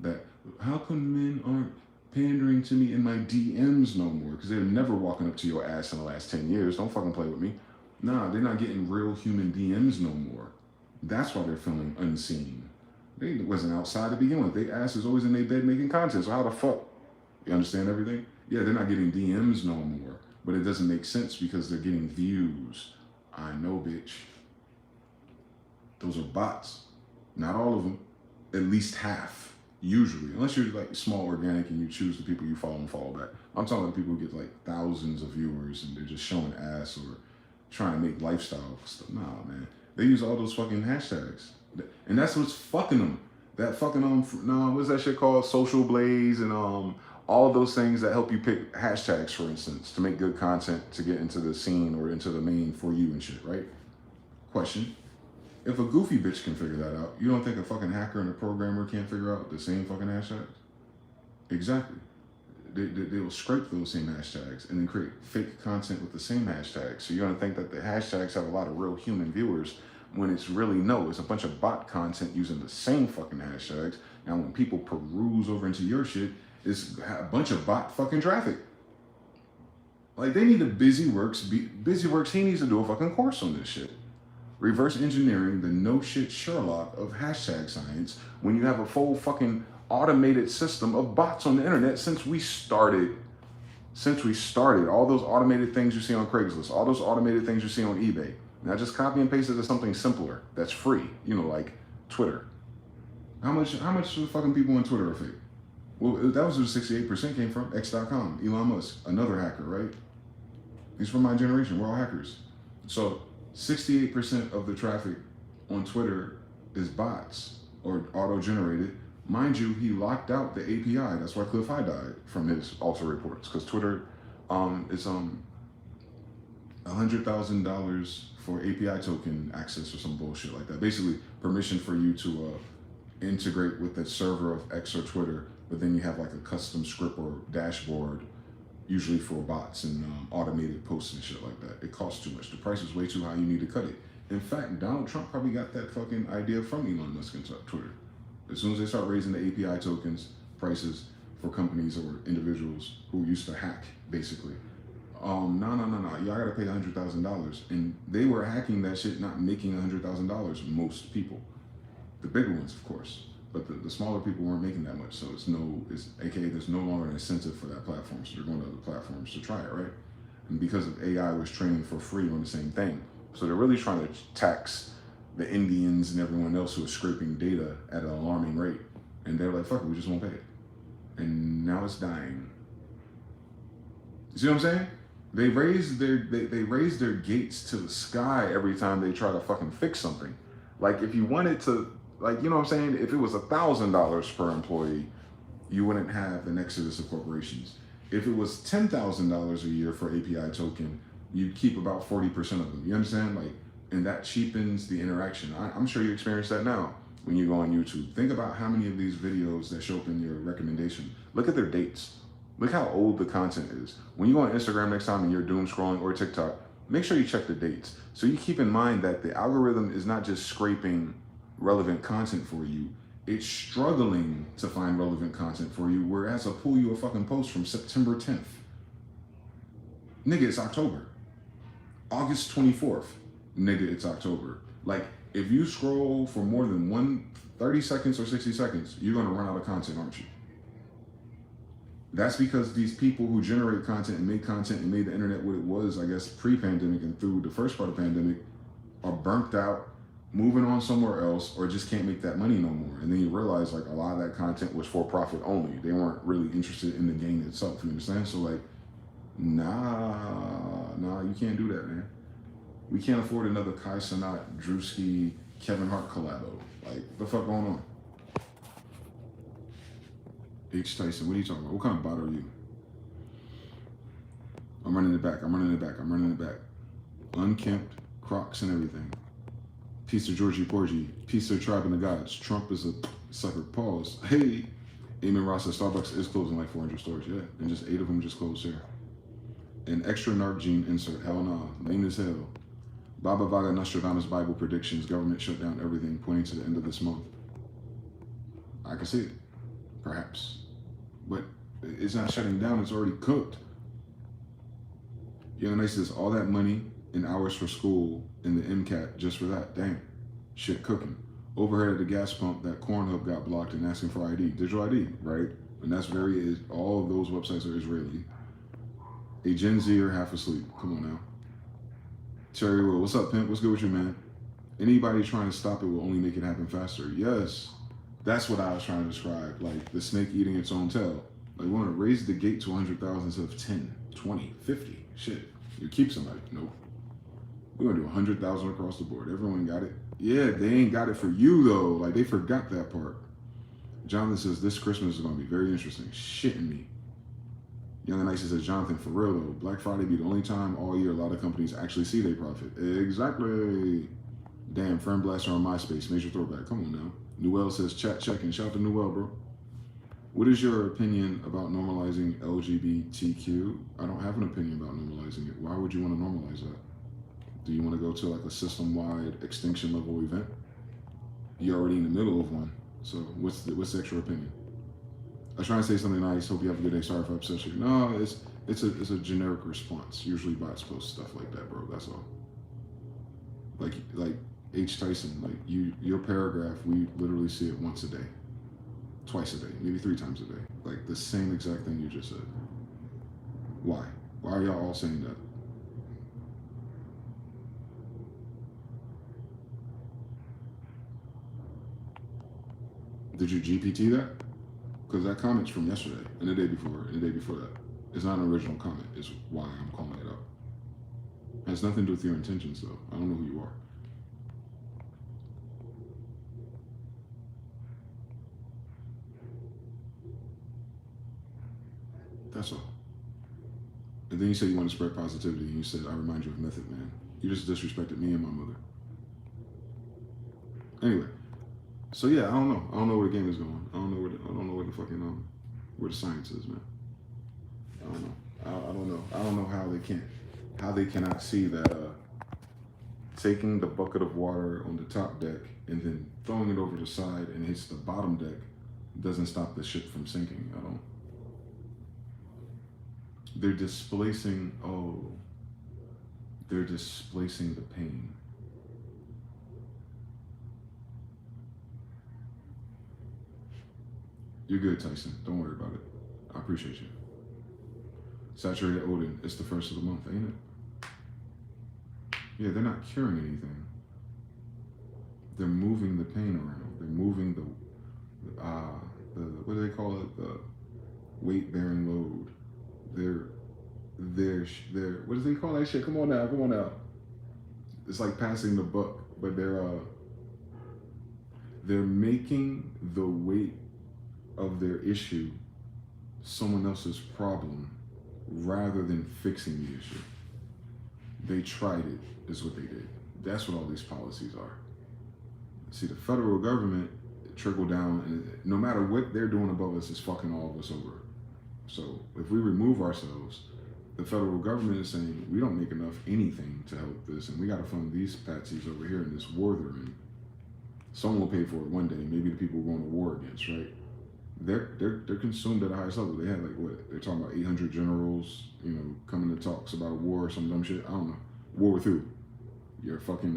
That, how come men aren't pandering to me in my DMs no more? Because they're never walking up to your ass in the last 10 years. Don't fucking play with me. Nah, they're not getting real human DMs no more. That's why they're feeling unseen. They wasn't outside to begin with. They ass is always in their bed making content. So how the fuck? You understand everything? Yeah, they're not getting DMs no more. But it doesn't make sense because they're getting views. I know, bitch. Those are bots. Not all of them. At least half. Usually. Unless you're like small organic and you choose the people you follow and follow back. I'm talking about people who get like thousands of viewers and they're just showing ass or trying to make lifestyle stuff. Nah, man. They use all those fucking hashtags. And that's what's fucking them. That fucking, what's that shit called? Social Blaze and all of those things that help you pick hashtags, for instance, to make good content, to get into the scene or into the main for you and shit, right? Question. If a goofy bitch can figure that out, you don't think a fucking hacker and a programmer can't figure out the same fucking hashtags? Exactly. They will scrape those same hashtags and then create fake content with the same hashtags. So you're gonna think that the hashtags have a lot of real human viewers when it's really no, it's a bunch of bot content using the same fucking hashtags. Now when people peruse over into your shit, it's a bunch of bot fucking traffic. Like, they need a BusyWorks, he needs to do a fucking course on this shit. Reverse engineering the no shit Sherlock of hashtag science when you have a full fucking automated system of bots on the internet since we started. All those automated things you see on Craigslist, all those automated things you see on eBay. Now just copy and paste it to something simpler that's free, you know, like Twitter. How much of the fucking people on Twitter are fake? Well, that was where 68% came from. X.com, Elon Musk, another hacker, right? He's from my generation. We're all hackers. So 68% of the traffic on Twitter is bots or auto-generated. Mind you, he locked out the API. That's why Cliff High died from his Alter reports, because Twitter is $100,000 for API token access or some bullshit like that. Basically, permission for you to integrate with the server of X or Twitter, but then you have like a custom script or dashboard, usually for bots and automated posts and shit like that. It costs too much. The price is way too high. You need to cut it. In fact, Donald Trump probably got that fucking idea from Elon Musk and Twitter. As soon as they start raising the API tokens prices for companies or individuals who used to hack, basically. No, y'all gotta pay $100,000. And they were hacking that shit, not making $100,000, most people. The bigger ones, of course. But the smaller people weren't making that much. So it's AKA there's no longer an incentive for that platform. So they're going to other platforms to try it, right? And because of AI was training for free on the same thing. So they're really trying to tax the Indians and everyone else who is scraping data at an alarming rate. And they're like, fuck it, we just won't pay it. And now it's dying. You see what I'm saying? They raise their gates to the sky every time they try to fucking fix something. Like if you wanted to, like, you know what I'm saying? If it was $1,000 per employee, you wouldn't have an exodus of corporations. If it was $10,000 a year for API token, you'd keep about 40% of them. You understand? Like, and that cheapens the interaction. I'm sure you experience that now when you go on YouTube. Think about how many of these videos that show up in your recommendation. Look at their dates. Look how old the content is. When you go on Instagram next time and you're doom scrolling, or TikTok, make sure you check the dates. So you keep in mind that the algorithm is not just scraping relevant content for you, it's struggling to find relevant content for you, whereas I'll pull you a fucking post from September 10th. Nigga, it's October. August 24th. Nigga, it's October. Like, if you scroll for more than 30 seconds or 60 seconds, you're gonna run out of content, aren't you? That's because these people who generate content and make content and made the internet what it was, I guess, pre-pandemic and through the first part of the pandemic, are burnt out, moving on somewhere else, or just can't make that money no more. And then you realize, like, a lot of that content was for profit only. They weren't really interested in the game itself, you understand? So, like, nah, you can't do that, man. We can't afford another Kai Cenat, Drewski, Kevin Hart collabo. Like, what the fuck going on? H. Tyson, what are you talking about? What kind of bot are you? I'm running it back. Unkempt, Crocs and everything. Piece of Georgie Porgy, piece of Tribe and the Gods. Trump is a sucker. Pause. Hey, Eamon Ross says Starbucks is closing like 400 stores. Yeah, and just 8 of them just closed here. An extra narc gene insert. Hell no. Lame as hell. Baba Vaga Nostradamus Bible predictions. Government shut down everything, pointing to the end of this month. I can see it. Perhaps. But it's not shutting down. It's already cooked. Young Nice says all that money and hours for school and the MCAT just for that. Damn. Shit cooking. Overhead at the gas pump, that Cornhub got blocked and asking for ID. Digital ID, right? And that's all of those websites are Israeli. A Gen Zer half asleep. Come on now. Terry Will, what's up, pimp? What's good with you, man? Anybody trying to stop it will only make it happen faster. Yes. That's what I was trying to describe. Like the snake eating its own tail. Like we want to raise the gate to 100,000 instead of 10, 20, 50. Shit. You keep somebody. Nope. We're going to do 100,000 across the board. Everyone got it. Yeah, they ain't got it for you, though. Like, they forgot that part. Jonathan says, this Christmas is going to be very interesting. Shitting me. Young and Nice says, Jonathan, for real, though, Black Friday be the only time all year a lot of companies actually see their profit. Exactly. Damn, Fern Blaster on MySpace. Major throwback. Come on now. Newell says, chat checking. Shout out to Newell, bro. What is your opinion about normalizing LGBTQ? I don't have an opinion about normalizing it. Why would you want to normalize that? Do you want to go to like a system-wide extinction level event? You're already in the middle of one. So what's the extra opinion? I was trying to say something nice. Hope you have a good day. Sorry if I upset you. No, it's a generic response. Usually bots post stuff like that, bro. That's all. Like H. Tyson, like your paragraph, we literally see it once a day, twice a day, maybe 3 times a day. Like the same exact thing you just said. Why? Why are y'all all saying that? Did you GPT that? Because that comment's from yesterday, and the day before, and the day before that. It's not an original comment. It's why I'm calling it out. It has nothing to do with your intentions, though. I don't know who you are. Then you said you want to spread positivity, and you said, I remind you of Method Man. You just disrespected me and my mother. Anyway, so yeah, I don't know. I don't know where the game is going. I don't know where the fucking where the science is, man. I don't know. I don't know. I don't know how they cannot see that taking the bucket of water on the top deck and then throwing it over the side and hits the bottom deck doesn't stop the ship from sinking. I don't. They're displacing. Oh, they're displacing the pain. You're good, Tyson. Don't worry about it. I appreciate you. Saturated Odin. It's the first of the month, ain't it? Yeah, they're not curing anything. They're moving the pain around. They're moving the what do they call it? The weight-bearing load. They're what do they call that shit? Come on now. It's like passing the buck, but they're making the weight of their issue someone else's problem rather than fixing the issue. They tried it, is what they did. That's what all these policies are. See, the federal government trickle down, and no matter what they're doing above us is fucking all of us over. So if we remove ourselves, the federal government is saying we don't make enough anything to help this, and we got to fund these patsies over here in this war they're in. Someone will pay for it one day. Maybe the people we're going to war against, right? They're consumed at the highest level. They had like what they're talking about 800 generals, coming to talks about a war or some dumb shit. I don't know. War with who? Your fucking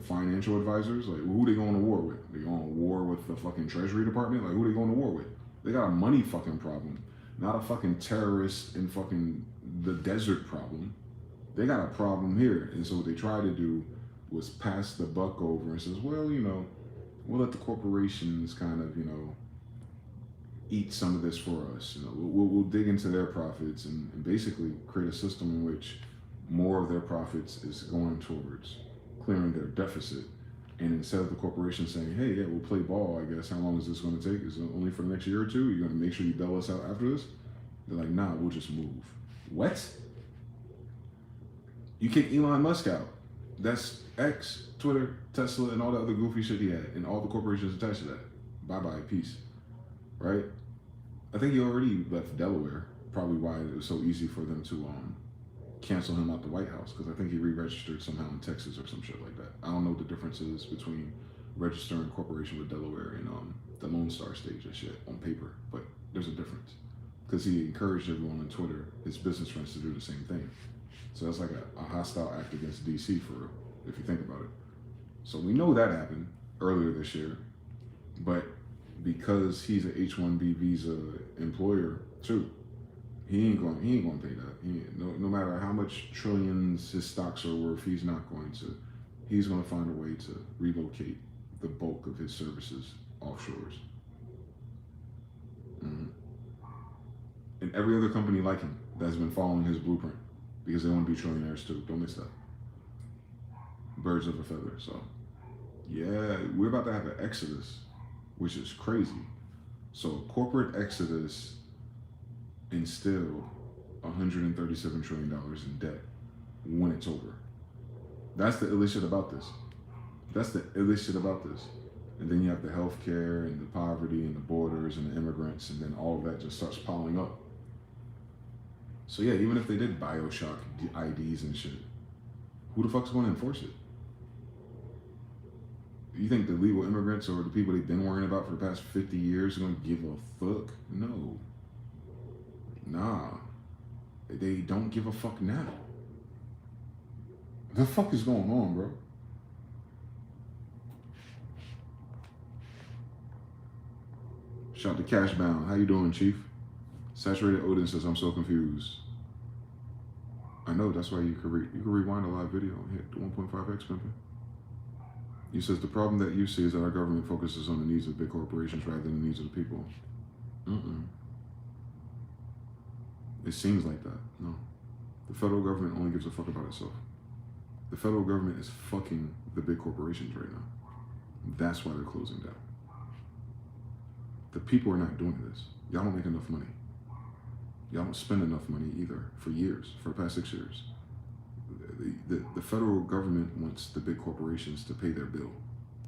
financial advisors. Like who they going to war with? They going to war with the fucking Treasury Department? Like who they going to war with? They got a money fucking problem, not a fucking terrorist in fucking the desert problem. They got a problem here, and so what they tried to do was pass the buck over and says, well, we'll let the corporations kind of, eat some of this for us. We'll dig into their profits and basically create a system in which more of their profits is going towards clearing their deficit. And instead of the corporation saying, hey, yeah, we'll play ball, I guess, how long is this going to take? Is it only for the next year or two? You're going to make sure you bail us out after this? They're like, nah, we'll just move. What? You kick Elon Musk out. That's X, Twitter, Tesla, and all the other goofy shit he had, and all the corporations attached to that. Bye-bye, peace. Right? I think he already left Delaware, probably why it was so easy for them to cancel him out the White House, because I think he re-registered somehow in Texas or some shit like that. I don't know what the differences between registering a corporation with Delaware and the Lone Star stage and shit on paper, but there's a difference. Because he encouraged everyone on Twitter, his business friends, to do the same thing. So that's like a hostile act against DC for real, if you think about it. So we know that happened earlier this year, but because he's an H-1B visa employer too, he ain't going to pay that. No matter how much trillions his stocks are worth, he's not going to. He's going to find a way to relocate the bulk of his services offshores. Mm-hmm. And every other company like him that's been following his blueprint, because they want to be trillionaires too. Don't miss that. Birds of a feather. So, yeah, we're about to have an exodus, which is crazy. So, corporate exodus and still $137 trillion in debt when it's over. That's the illest shit about this. And then you have the healthcare and the poverty and the borders and the immigrants, and then all of that just starts piling up. So yeah, even if they did Bioshock IDs and shit, who the fuck's going to enforce it? You think the legal immigrants or the people they've been worrying about for the past 50 years are going to give a fuck? No. Nah. They don't give a fuck now. The fuck is going on, bro? Shout out to Cashbound. How you doing, Chief? Saturated Odin says, I'm so confused. I know, that's why you can rewind a live video and hit 1.5x pimping. He says, the problem that you see is that our government focuses on the needs of big corporations rather than the needs of the people. It seems like that. No. The federal government only gives a fuck about itself. The federal government is fucking the big corporations right now. That's why they're closing down. The people are not doing this. Y'all don't make enough money. Y'all don't spend enough money either for years, for the past 6 years. The federal government wants the big corporations to pay their bill,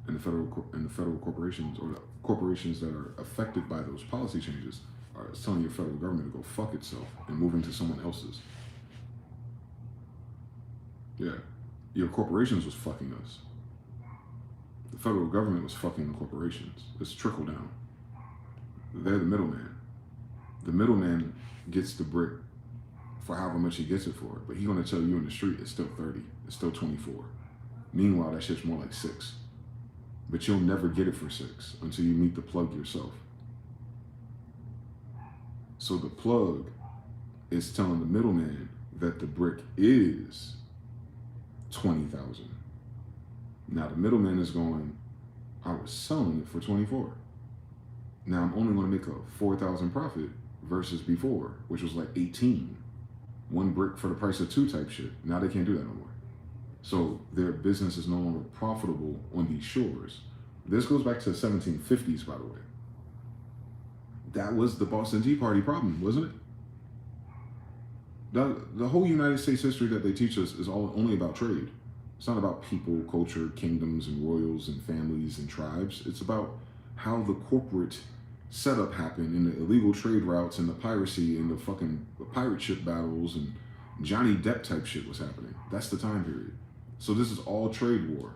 and the federal corporations, or the corporations that are affected by those policy changes, are telling your federal government to go fuck itself and move into someone else's. Yeah, your corporations was fucking us. The federal government was fucking the corporations. It's trickle down. They're the middleman. The middleman gets the brick for however much he gets it for, but he's gonna tell you in the street it's still 30, it's still 24. Meanwhile, that shit's more like 6. But you'll never get it for 6 until you meet the plug yourself. So the plug is telling the middleman that the brick is 20,000. Now the middleman is going, I was selling it for 24. Now I'm only going to make a 4,000 profit versus before, which was like 18. 1 brick for the price of 2 type shit. Now they can't do that no more. So their business is no longer profitable on these shores. This goes back to the 1750s, by the way. That was the Boston Tea Party problem, wasn't it? The whole United States history that they teach us is all only about trade. It's not about people, culture, kingdoms, and royals, and families, and tribes. It's about how the corporate setup happened, and the illegal trade routes, and the piracy, and the fucking pirate ship battles, and Johnny Depp type shit was happening. That's the time period. So this is all trade war.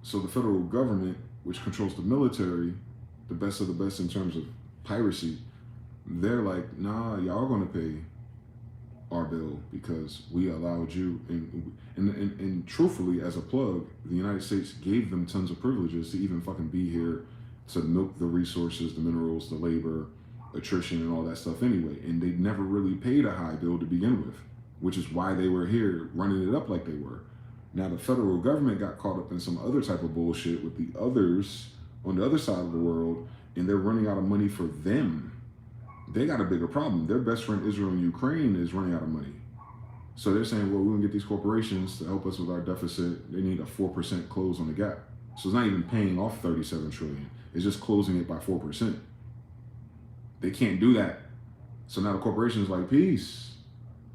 So the federal government, which controls the military, the best of the best in terms of piracy, they're like, nah, y'all are gonna pay our bill because we allowed you, and truthfully, as a plug, the United States gave them tons of privileges to even fucking be here, to milk the resources, the minerals, the labor, attrition, and all that stuff anyway. And they never really paid a high bill to begin with, which is why they were here running it up like they were. Now the federal government got caught up in some other type of bullshit with the others on the other side of the world, and they're running out of money for them. They got a bigger problem. Their best friend Israel and Ukraine is running out of money. So they're saying, well, we're gonna get these corporations to help us with our deficit. They need a 4% close on the gap. So it's not even paying off 37 trillion. It's just closing it by 4%. They can't do that. So now the corporation is like, peace.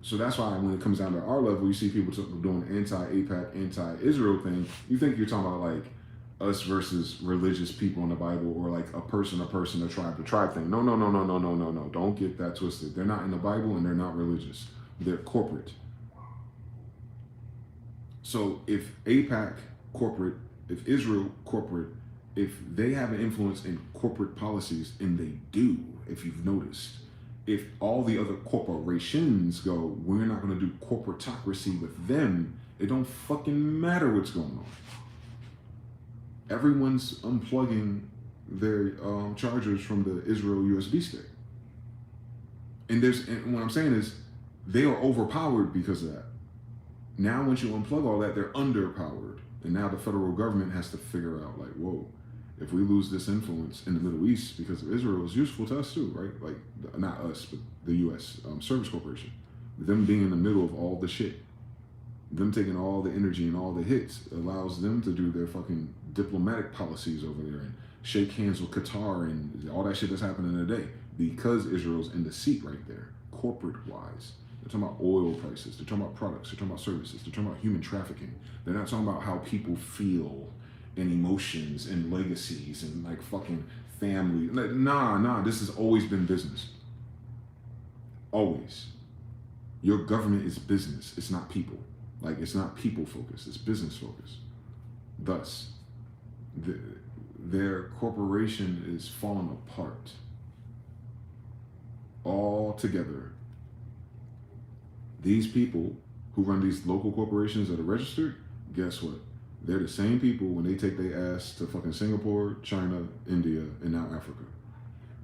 So that's why when it comes down to our level, you see people doing anti-APAC, anti-Israel thing. You think you're talking about like us versus religious people in the Bible, or like a person, a tribe to tribe thing. No. Don't get that twisted. They're not in the Bible and they're not religious. They're corporate. So if APAC corporate, if Israel corporate, if they have an influence in corporate policies, and they do, if you've noticed, if all the other corporations go, we're not going to do corporatocracy with them, it don't fucking matter what's going on. Everyone's unplugging their chargers from the Israel USB stick. And what I'm saying is, they are overpowered because of that. Now, once you unplug all that, they're underpowered. And now the federal government has to figure out, like, whoa, if we lose this influence in the Middle East, because Israel is useful to us too, right? Like, not us, but the U.S. Service Corporation. Them being in the middle of all the shit, them taking all the energy and all the hits, allows them to do their fucking diplomatic policies over there and shake hands with Qatar and all that shit that's happening today, because Israel's in the seat right there, corporate-wise. They're talking about oil prices, they're talking about products, they're talking about services, they're talking about human trafficking. They're not talking about how people feel and emotions and legacies and like fucking family. Nah, this has always been business. Always. Your government is business, it's not people. Like, it's not people focused, it's business focused. Thus, their corporation is falling apart all together. These people who run these local corporations that are registered, guess what? They're the same people when they take their ass to fucking Singapore, China, India, and now Africa.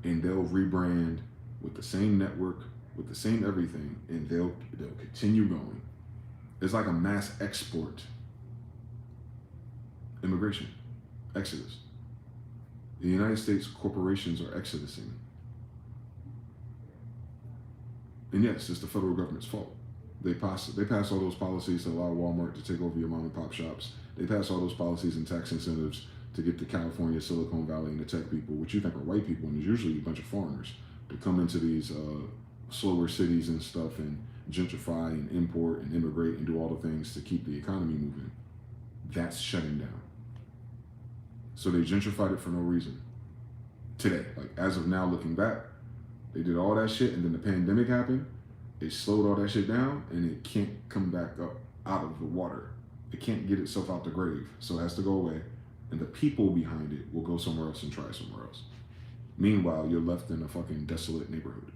And they'll rebrand with the same network, with the same everything, and they'll continue going. It's like a mass export. Immigration. Exodus. The United States corporations are exodusing. And yes, it's the federal government's fault. They pass all those policies to allow Walmart to take over your mom and pop shops. They pass all those policies and tax incentives to get the California, Silicon Valley, and the tech people, which you think are white people, and there's usually a bunch of foreigners, to come into these slower cities and stuff and gentrify and import and immigrate and do all the things to keep the economy moving. That's shutting down. So they gentrified it for no reason. Today, like as of now, looking back, they did all that shit and then the pandemic happened. It slowed all that shit down and it can't come back up out of the water. It can't get itself out the grave. So it has to go away. And the people behind it will go somewhere else and try somewhere else. Meanwhile, you're left in a fucking desolate neighborhood.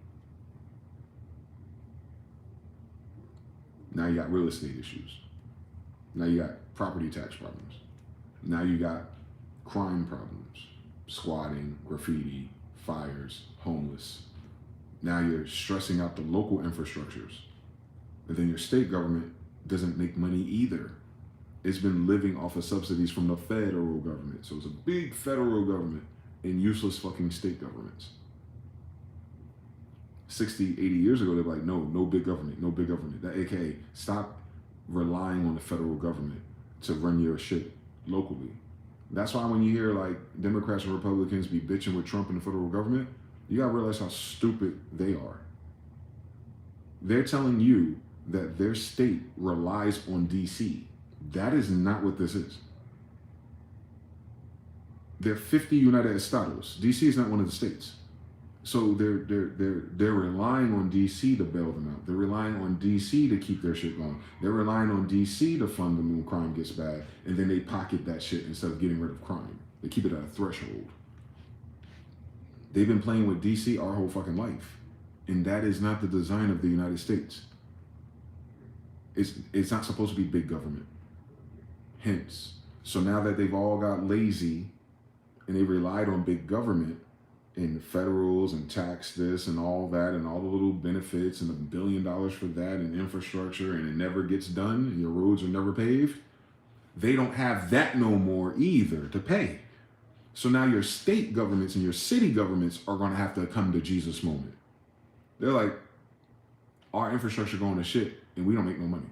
Now you got real estate issues. Now you got property tax problems. Now you got crime problems. Squatting, graffiti, fires, homeless. Now you're stressing out the local infrastructures. And then your state government doesn't make money either. It's been living off of subsidies from the federal government. So it's a big federal government and useless fucking state governments. 60, 80 years ago, they were like, no big government, no big government. That AKA, stop relying on the federal government to run your shit locally. That's why when you hear like Democrats and Republicans be bitching with Trump and the federal government, you gotta realize how stupid they are. They're telling you that their state relies on DC. That is not what this is. There are 50 United Estados. DC is not one of the states. So they're relying on DC to bail them out. They're relying on DC to keep their shit going. They're relying on DC to fund them when crime gets bad, and then they pocket that shit instead of getting rid of crime. They keep it at a threshold. They've been playing with DC our whole fucking life, and that is not the design of the United States. It's not supposed to be big government. Hence, so now that they've all got lazy and they relied on big government, and federals and tax this and all that and all the little benefits and $1 billion for that and infrastructure, and it never gets done and your roads are never paved. They don't have that no more either to pay. So now your state governments and your city governments are going to have to come to Jesus moment. They're like, our infrastructure going to shit and we don't make no money.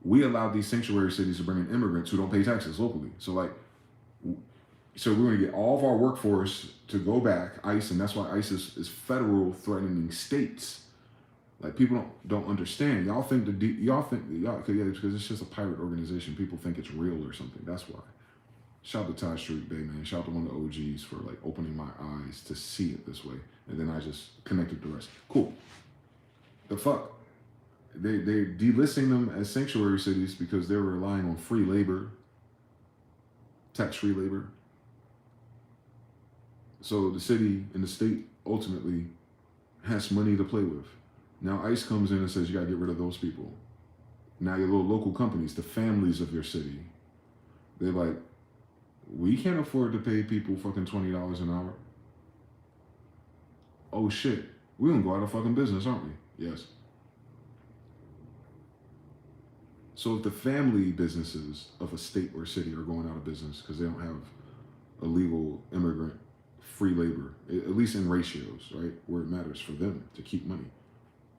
We allowed these sanctuary cities to bring in immigrants who don't pay taxes locally. So we're going to get all of our workforce to go back, ICE, and that's why ICE is federal threatening states. Like, people don't understand. Y'all think because it's just a pirate organization. People think it's real or something. That's why. Shout out to Todd Street Bay, man. Shout out to one of the OGs for like opening my eyes to see it this way. And then I just connected the rest. Cool. The fuck? They're delisting them as sanctuary cities because they're relying on free labor, tax-free labor. So the city and the state ultimately has money to play with. Now ICE comes in and says you gotta get rid of those people. Now your little local companies, the families of your city, they're like, we can't afford to pay people fucking $20 an hour. Oh shit, we're gonna go out of fucking business, aren't we? Yes. So if the family businesses of a state or city are going out of business because they don't have a legal immigrant free labor, at least in ratios, right, where it matters for them to keep money.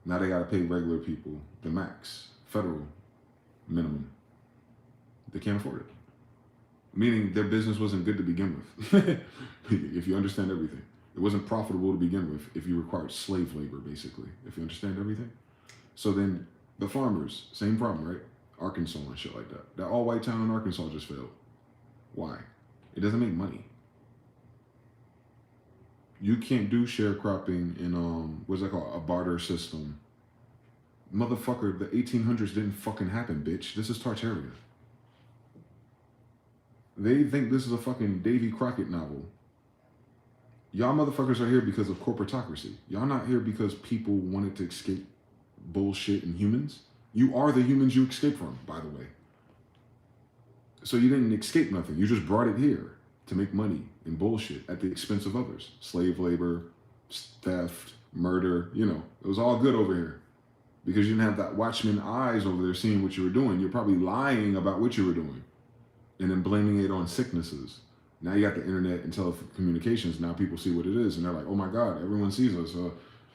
Now they got to pay regular people the max, federal minimum. They can't afford it. Meaning their business wasn't good to begin with. If you understand everything. It wasn't profitable to begin with if you required slave labor, basically, if you understand everything. So then the farmers, same problem, right? Arkansas and shit like that. That all-white town in Arkansas just failed. Why? It doesn't make money. You can't do sharecropping in, what's that called? A barter system. Motherfucker, the 1800s didn't fucking happen, bitch. This is Tartaria. They think this is a fucking Davy Crockett novel. Y'all motherfuckers are here because of corporatocracy. Y'all not here because people wanted to escape bullshit and humans. You are the humans you escaped from, by the way. So you didn't escape nothing. You just brought it here to make money and bullshit at the expense of others. Slave labor, theft, murder, it was all good over here. Because you didn't have that watchman eyes over there seeing what you were doing. You're probably lying about what you were doing and then blaming it on sicknesses. Now you got the internet and telecommunications. Now people see what it is and they're like, oh my God, everyone sees us.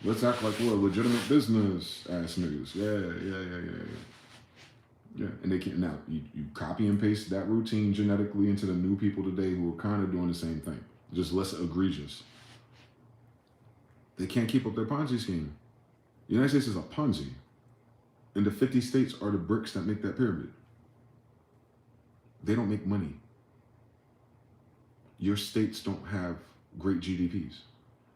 Let's act like we're a legitimate business ass niggas. Yeah, and they can't. Now, you copy and paste that routine genetically into the new people today who are kind of doing the same thing, just less egregious. They can't keep up their Ponzi scheme. The United States is a Ponzi. And the 50 states are the bricks that make that pyramid. They don't make money. Your states don't have great GDPs.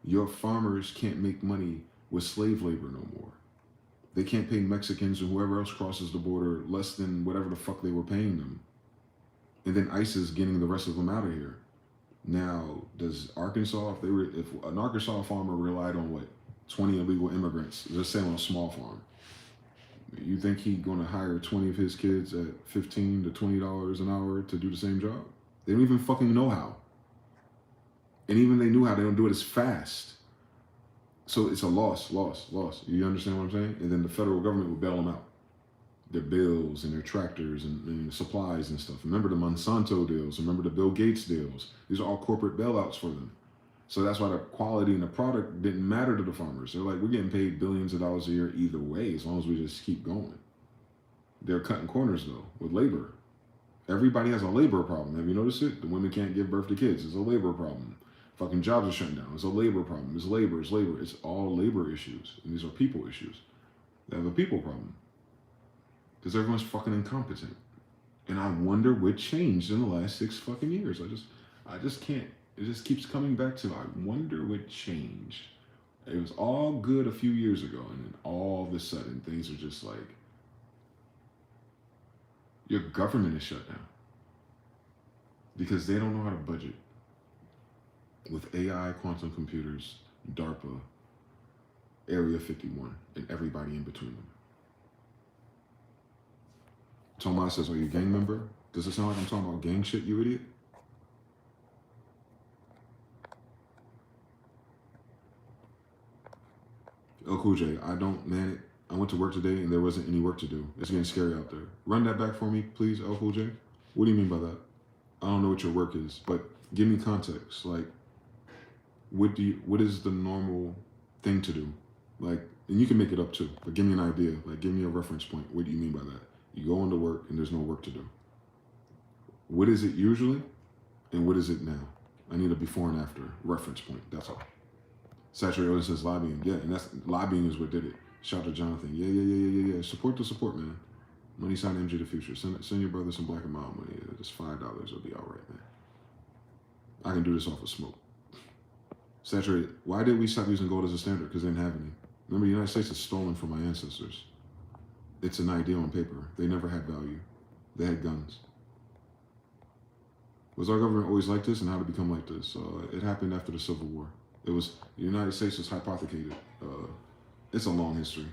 Your farmers can't make money with slave labor no more. They can't pay Mexicans or whoever else crosses the border less than whatever the fuck they were paying them. And then ICE is getting the rest of them out of here. Now, does Arkansas, if an Arkansas farmer relied on what, 20 illegal immigrants, just say on a small farm, you think he's going to hire 20 of his kids at $15 to $20 an hour to do the same job? They don't even fucking know how. And even they knew how, they don't do it as fast. So it's a loss. You understand what I'm saying? And then the federal government will bail them out. Their bills and their tractors and supplies and stuff. Remember the Monsanto deals. Remember the Bill Gates deals. These are all corporate bailouts for them. So that's why the quality and the product didn't matter to the farmers. They're like, we're getting paid billions of dollars a year either way, as long as we just keep going. They're cutting corners though, with labor. Everybody has a labor problem. Have you noticed it? The women can't give birth to kids. It's a labor problem. Fucking jobs are shutting down. It's a labor problem. It's labor. It's all labor issues. And these are people issues. They have a people problem. Because everyone's fucking incompetent. And I wonder what changed in the last 6 fucking years. I just can't. It just keeps coming back to, I wonder what changed. It was all good a few years ago, and then all of a sudden things are just like, your government is shut down. Because they don't know how to budget. With AI, quantum computers, DARPA, Area 51, and everybody in between them. Tomas says, are you a gang member? Does it sound like I'm talking about gang shit, you idiot? Oh, Cool J, I don't man it. I went to work today and there wasn't any work to do. It's getting scary out there. Run that back for me, please, El Cool J. What do you mean by that? I don't know what your work is, but give me context. Like, what is the normal thing to do? Like, and you can make it up too, but give me an idea. Like, give me a reference point. What do you mean by that? You go into work and there's no work to do. What is it usually, and what is it now? I need a before and after reference point. That's all. Saturated says lobbying. Yeah, and that's lobbying is what did it. Shout out to Jonathan. Yeah. Support the support, man. Money sign mgthefuture. Send your brother some black and mild money. Just $5. It'll be all right, man. I can do this off of smoke. Saturated. Why did we stop using gold as a standard? Because they didn't have any. Remember, the United States is stolen from my ancestors. It's an idea on paper. They never had value. They had guns. Was our government always like this, and how did it become like this? It happened after the Civil War. It was, the United States was hypothecated. It's a long history.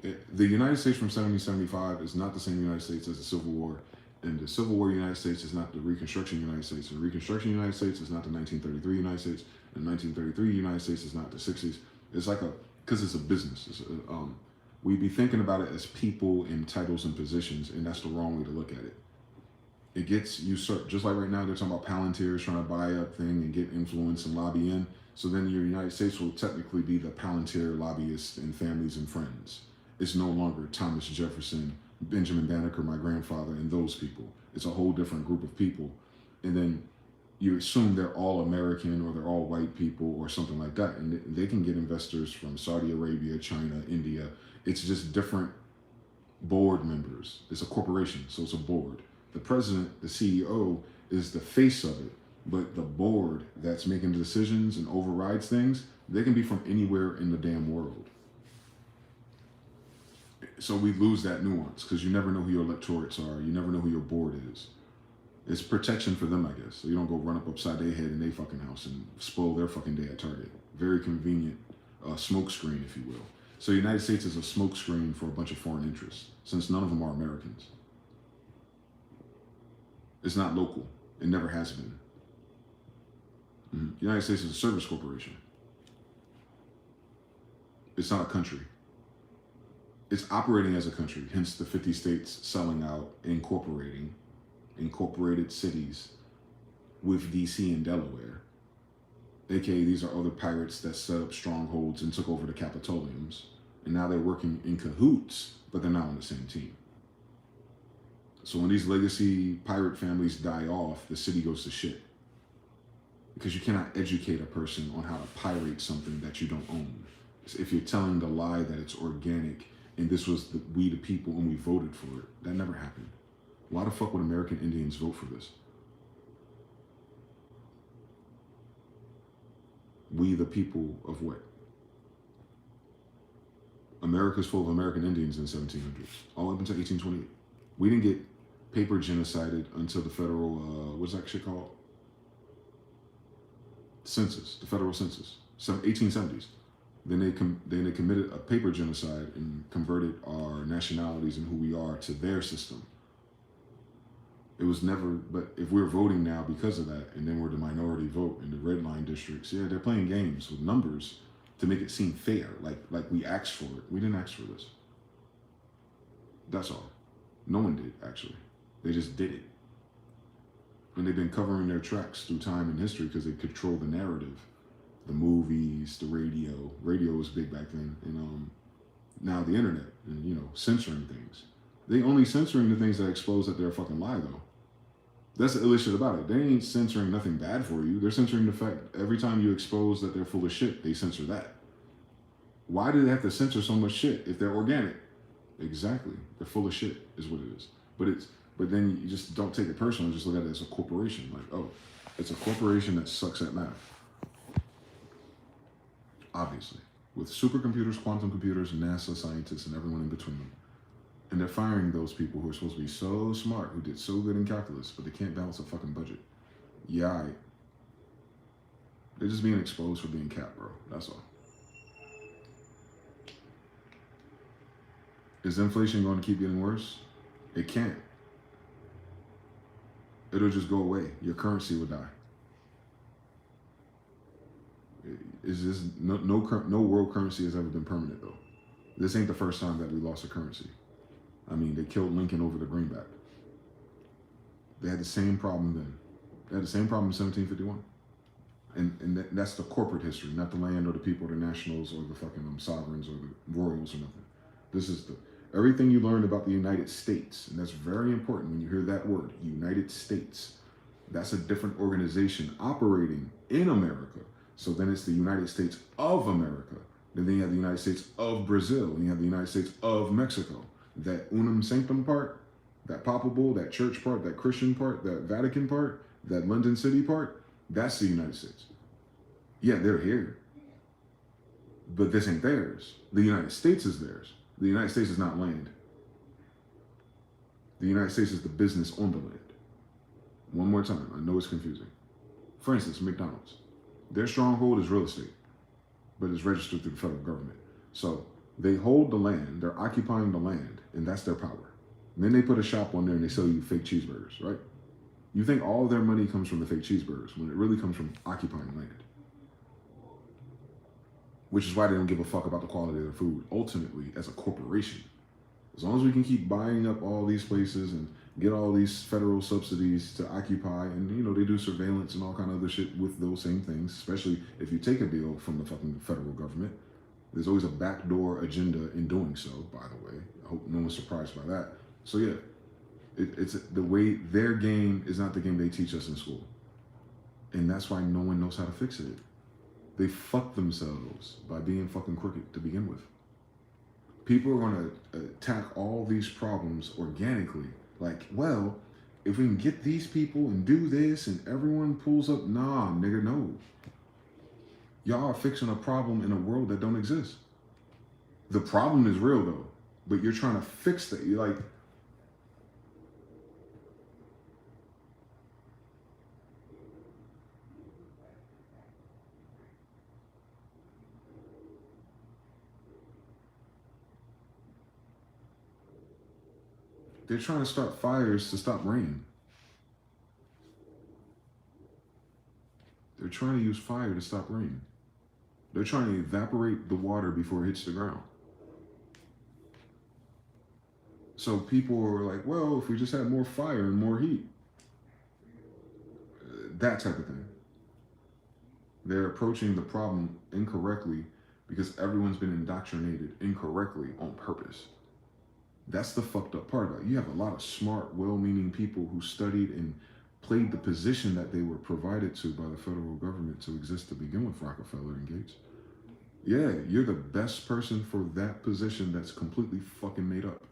The United States from 1775 is not the same United States as the Civil War. And the Civil War United States is not the Reconstruction United States. And the Reconstruction United States is not the 1933 United States. And the 1933 United States is not the 60s. It's like because it's a business. We be thinking about it as people in titles and positions, and that's the wrong way to look at it. It gets usurped, just like right now they're talking about Palantirs trying to buy up thing and get influence and lobby in. So then your United States will technically be the Palantir lobbyists and families and friends. It's no longer Thomas Jefferson, Benjamin Banneker, my grandfather, and those people. It's a whole different group of people. And then you assume they're all American or they're all white people or something like that. And they can get investors from Saudi Arabia, China, India. It's just different board members. It's a corporation, so it's a board. The president, the CEO, is the face of it. But the board that's making the decisions and overrides things, they can be from anywhere in the damn world. So we lose that nuance because you never know who your electorates are. You never know who your board is. It's protection for them, I guess. So you don't go run up upside their head in their fucking house and spoil their fucking day at Target. Very convenient smoke screen, if you will. So the United States is a smoke screen for a bunch of foreign interests, since none of them are Americans. It's not local. It never has been. The United States is a service corporation. It's not a country. It's operating as a country, hence the 50 states selling out, incorporating, incorporated cities with DC and Delaware. AKA these are other pirates that set up strongholds and took over the Capitoliums. And now they're working in cahoots, but they're not on the same team. So when these legacy pirate families die off, the city goes to shit. Because you cannot educate a person on how to pirate something that you don't own. if you're telling the lie that it's organic and this was we the people and we voted for it. That never happened. Why the fuck would American Indians vote for this? We the people of what? America's full of American Indians in the 1700s, all up until 1828. We didn't get paper genocided until the federal, what's that shit called? Census, the federal census, 1870s. Then they committed a paper genocide and converted our nationalities and who we are to their system. It was never, but if we're voting now because of that, and then we're the minority vote in the red line districts, yeah, they're playing games with numbers to make it seem fair, like we asked for it. We didn't ask for this. That's all. No one did, actually. They just did it. And they've been covering their tracks through time and history because they control the narrative. The movies, the radio. Radio was big back then. And now the internet and, censoring things. They only censoring the things that expose that they're a fucking lie, though. That's the illest shit about it. They ain't censoring nothing bad for you. They're censoring the fact every time you expose that they're full of shit, they censor that. Why do they have to censor so much shit if they're organic? Exactly. They're full of shit is what it is. But then you just don't take it personal. Just look at it as a corporation. Like, oh, it's a corporation that sucks at math. Obviously. With supercomputers, quantum computers, NASA scientists, and everyone in between them. And they're firing those people who are supposed to be so smart, who did so good in calculus, but they can't balance a fucking budget. Yeah, they're just being exposed for being capped, bro. That's all. Is inflation going to keep getting worse? It can't. It'll just go away. Your currency will die. Is this no world currency has ever been permanent though? This ain't the first time that we lost a currency. I mean, they killed Lincoln over the greenback. They had the same problem then. They had the same problem in 1751. And that's the corporate history, not the land or the people or the nationals or the fucking sovereigns or the royals or nothing. This is everything you learned about the United States. And that's very important when you hear that word, United States. That's a different organization operating in America. So then it's the United States of America. Then you have the United States of Brazil. And you have the United States of Mexico. That unum sanctum part, that papal, that church part, that Christian part, that Vatican part, that London City part, that's the United States. Yeah, they're here. But this ain't theirs. The United States is theirs. The United States is not land. The United States is the business on the land. One more time, I know it's confusing. For instance, McDonald's. Their stronghold is real estate, but it's registered through the federal government. So they hold the land, they're occupying the land, and that's their power. And then they put a shop on there and they sell you fake cheeseburgers, right? You think all their money comes from the fake cheeseburgers when it really comes from occupying land. Which is why they don't give a fuck about the quality of their food, ultimately, as a corporation. As long as we can keep buying up all these places and get all these federal subsidies to occupy, and they do surveillance and all kind of other shit with those same things, especially if you take a deal from the fucking federal government. There's always a backdoor agenda in doing so, by the way. I hope no one's surprised by that. So yeah, it's the way their game is not the game they teach us in school. And that's why no one knows how to fix it. They fuck themselves by being fucking crooked to begin with. People are going to attack all these problems organically. Like, well, if we can get these people and do this and everyone pulls up, nah, nigga, no. Y'all are fixing a problem in a world that don't exist. The problem is real though, but you're trying to fix that. You're like, they're trying to start fires to stop rain. They're trying to use fire to stop rain. They're trying to evaporate the water before it hits the ground. So people are like, well, if we just had more fire and more heat. That type of thing. They're approaching the problem incorrectly because everyone's been indoctrinated incorrectly on purpose. That's the fucked up part about it. You have a lot of smart, well-meaning people who studied and played the position that they were provided to by the federal government to exist to begin with, Rockefeller and Gates. Yeah, you're the best person for that position that's completely fucking made up.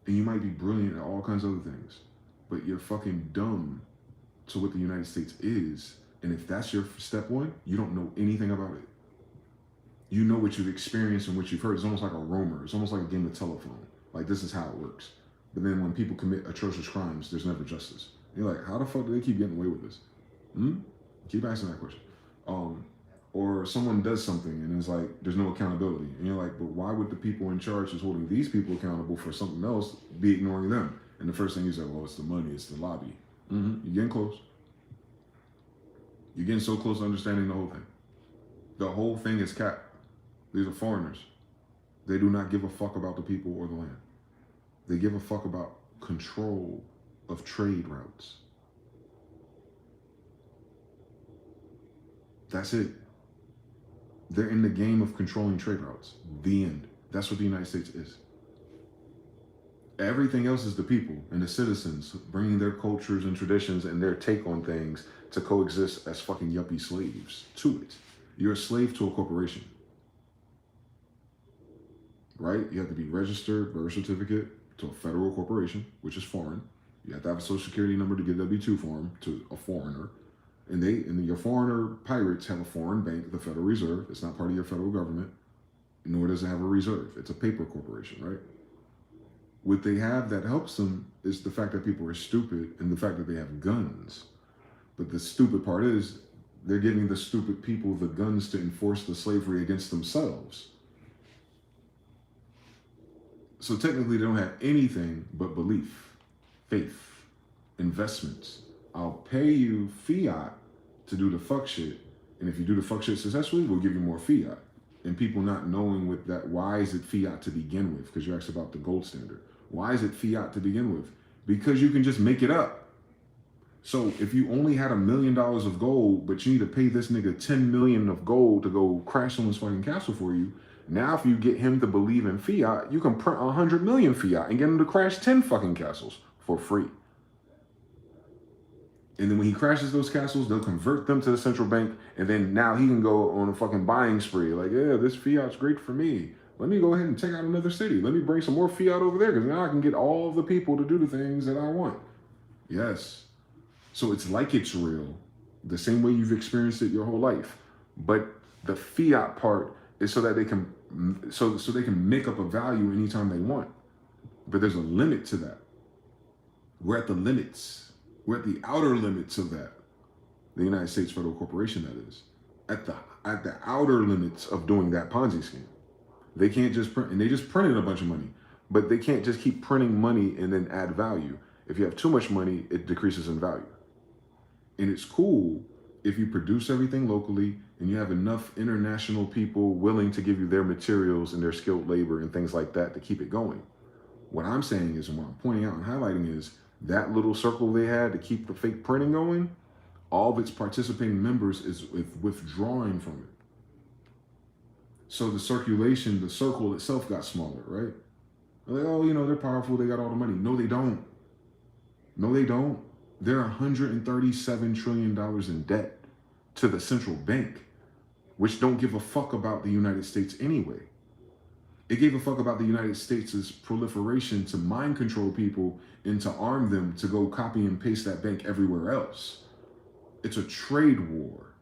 And you might be brilliant at all kinds of other things, but you're fucking dumb to what the United States is. And if that's your step one, you don't know anything about it. You know what you've experienced and what you've heard. It's almost like a roamer. It's almost like a game of telephone. Like, this is how it works. But then when people commit atrocious crimes, there's never justice. And you're like, how the fuck do they keep getting away with this? Keep asking that question. Or someone does something and it's like, there's no accountability. And you're like, but why would the people in charge who's holding these people accountable for something else be ignoring them? And the first thing you say, well, it's the money, it's the lobby. You're getting close. You're getting so close to understanding the whole thing. The whole thing is cap. These are foreigners. They do not give a fuck about the people or the land. They give a fuck about control of trade routes. That's it. They're in the game of controlling trade routes. The end. That's what the United States is. Everything else is the people and the citizens bringing their cultures and traditions and their take on things to coexist as fucking yuppie slaves to it. You're a slave to a corporation. Right? You have to be registered, birth certificate to a federal corporation, which is foreign. You have to have a social security number to get a W-2 form to a foreigner. And your foreigner pirates have a foreign bank, the Federal Reserve. It's not part of your federal government, nor does it have a reserve. It's a paper corporation, right? What they have that helps them is the fact that people are stupid and the fact that they have guns. But the stupid part is they're giving the stupid people the guns to enforce the slavery against themselves. So technically they don't have anything but belief, faith, investments. I'll pay you fiat to do the fuck shit. And if you do the fuck shit successfully, we'll give you more fiat. And people not knowing with that, why is it fiat to begin with? Because you asked about the gold standard. Why is it fiat to begin with? Because you can just make it up. So if you only had $1 million of gold, but you need to pay this nigga 10 million of gold to go crash someone's fucking castle for you, now if you get him to believe in fiat, you can print 100 million fiat and get him to crash 10 fucking castles for free. And then when he crashes those castles, they'll convert them to the central bank, and then now he can go on a fucking buying spree. Like, yeah, this fiat's great for me. Let me go ahead and take out another city. Let me bring some more fiat over there, because now I can get all of the people to do the things that I want. Yes. So it's like it's real, the same way you've experienced it your whole life. But the fiat part is so that they can so they can make up a value anytime they want. But there's a limit to that. We're at the limits. We're at the outer limits of that. The United States Federal Corporation, that is. At the outer limits of doing that Ponzi scheme. They can't just print, and they just printed a bunch of money. But they can't just keep printing money and then add value. If you have too much money, it decreases in value. And it's cool if you produce everything locally and you have enough international people willing to give you their materials and their skilled labor and things like that to keep it going. What I'm saying is, and what I'm pointing out and highlighting is, that little circle they had to keep the fake printing going, all of its participating members is withdrawing from it. So the circulation, the circle itself got smaller, right? They're like, oh, you know, they're powerful, they got all the money. No, they don't. No, they don't. They're $137 trillion in debt to the central bank, which don't give a fuck about the United States anyway. It gave a fuck about the United States' proliferation to mind control people and to arm them to go copy and paste that bank everywhere else. It's a trade war.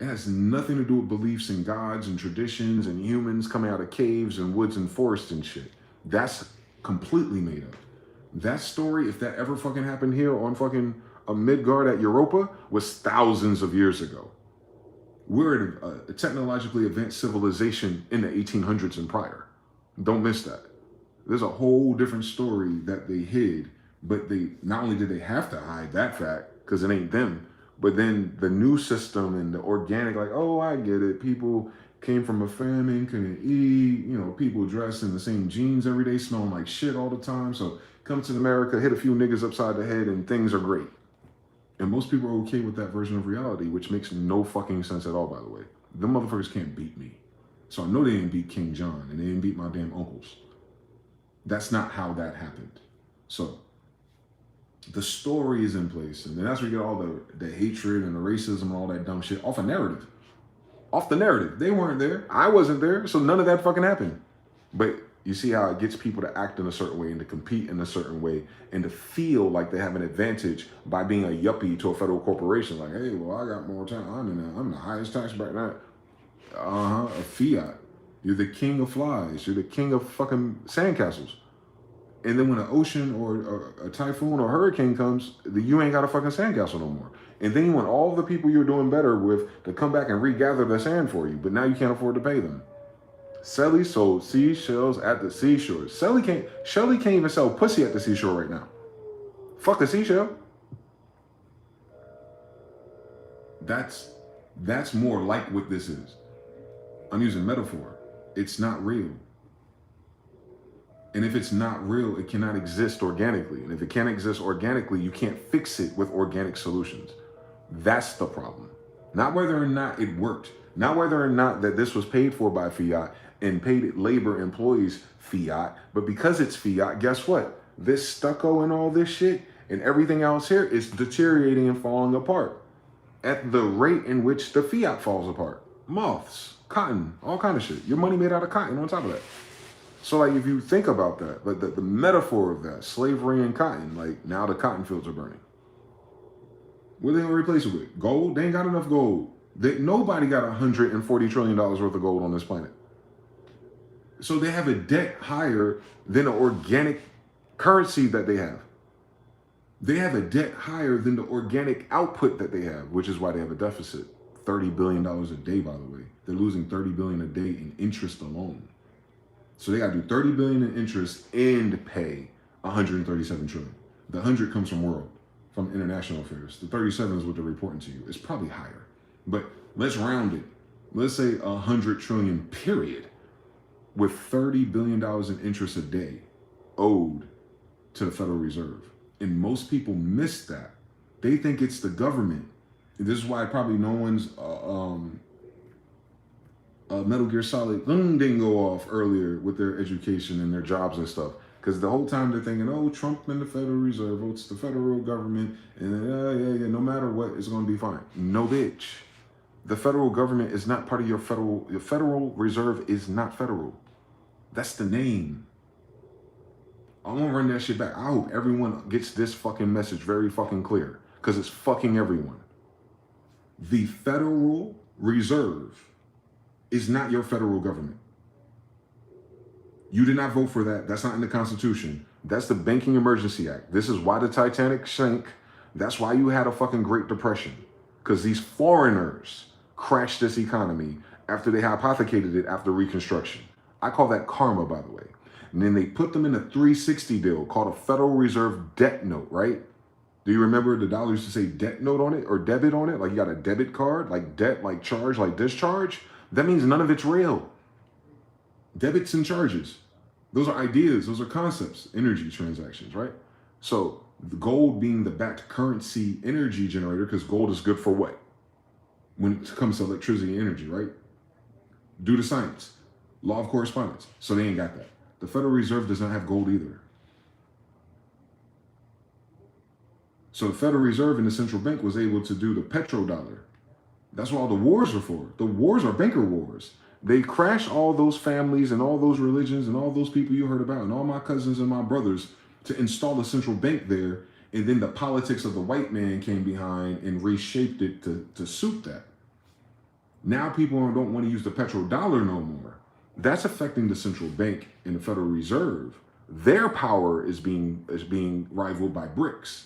It has nothing to do with beliefs in gods and traditions and humans coming out of caves and woods and forests and shit. That's completely made up. That story, if that ever fucking happened here on fucking a Midgard at Europa, was thousands of years ago. We're in a technologically advanced civilization in the 1800s and prior. Don't miss that. There's a whole different story that they hid, but they not only did they have to hide that fact, because it ain't them, but then the new system and the organic, like, oh, I get it. People came from a famine, couldn't eat, you know, people dressed in the same jeans every day, smelling like shit all the time. So come to America, hit a few niggas upside the head, and things are great. And most people are okay with that version of reality, which makes no fucking sense at all, by the way. Them motherfuckers can't beat me. So I know they didn't beat King John, and they didn't beat my damn uncles. That's not how that happened. So the story is in place, and then that's where you get all the hatred and the racism and all that dumb shit off a narrative. off the narrative. They weren't there. I wasn't there. So none of that fucking happened. But you see how it gets people to act in a certain way and to compete in a certain way and to feel like they have an advantage by being a yuppie to a federal corporation. Like, hey, well, I got more time. I'm the highest tax bracket. A fiat. You're the king of flies. You're the king of fucking sandcastles. And then when an ocean or a typhoon or hurricane comes, you ain't got a fucking sandcastle no more. And then you want all the people you're doing better with to come back and regather the sand for you, but now you can't afford to pay them. Shelly sold seashells at the seashore. Shelly can't even sell pussy at the seashore right now. Fuck a seashell. That's more like what this is. I'm using metaphor. It's not real. And if it's not real, it cannot exist organically. And if it can't exist organically, you can't fix it with organic solutions. That's the problem. Not whether or not it worked. Not whether or not that this was paid for by fiat and paid labor employees fiat. But because it's fiat, guess what? This stucco and all this shit and everything else here is deteriorating and falling apart at the rate in which the fiat falls apart. Moths, cotton, all kind of shit. Your money made out of cotton on top of that. So like if you think about that, like the metaphor of that, slavery and cotton, like now the cotton fields are burning. What are they gonna replace it with? Gold? They ain't got enough gold. Nobody got $140 trillion worth of gold on this planet. So they have a debt higher than the organic currency that they have. They have a debt higher than the organic output that they have, which is why they have a deficit. $30 billion a day, by the way. They're losing $30 billion a day in interest alone. So they got to do 30 billion in interest and pay 137 trillion. The 100 comes from world, from international affairs. The 37 is what they're reporting to you. It's probably higher, but let's round it. Let's say 100 trillion period, with $30 billion in interest a day owed to the Federal Reserve. And most people miss that. They think it's the government. And this is why probably no one's Metal Gear Solid didn't go off earlier with their education and their jobs and stuff. Because the whole time they're thinking, oh, Trump and the Federal Reserve, oh, it's the federal government, and no matter what, it's going to be fine. No, bitch. The federal government is not part of your Federal Reserve is not federal. That's the name. I'm going to run that shit back. I hope everyone gets this fucking message very fucking clear. Because it's fucking everyone. The Federal Reserve is not your federal government. You did not vote for that. That's not in the Constitution. That's the Banking Emergency Act. This is why the Titanic sank. That's why you had a fucking Great Depression. Because these foreigners crashed this economy after they hypothecated it after Reconstruction. I call that karma, by the way. And then they put them in a 360 deal called a Federal Reserve debt note, right? Do you remember the dollar used to say debt note on it or debit on it? Like you got a debit card, like debt, like charge, like discharge. That means none of it's real. Debits and charges. Those are ideas. Those are concepts. Energy transactions, right? So the gold being the backed currency energy generator, because gold is good for what? When it comes to electricity and energy, right? Due to science. Law of correspondence. So they ain't got that. The Federal Reserve does not have gold either. So the Federal Reserve and the central bank was able to do the petrodollar. That's what all the wars are for. The wars are banker wars. They crash all those families and all those religions and all those people you heard about and all my cousins and my brothers to install a central bank there. And then the politics of the white man came behind and reshaped it to suit that. Now people don't want to use the petrodollar no more. That's affecting the central bank and the Federal Reserve. Their power is being rivaled by BRICS.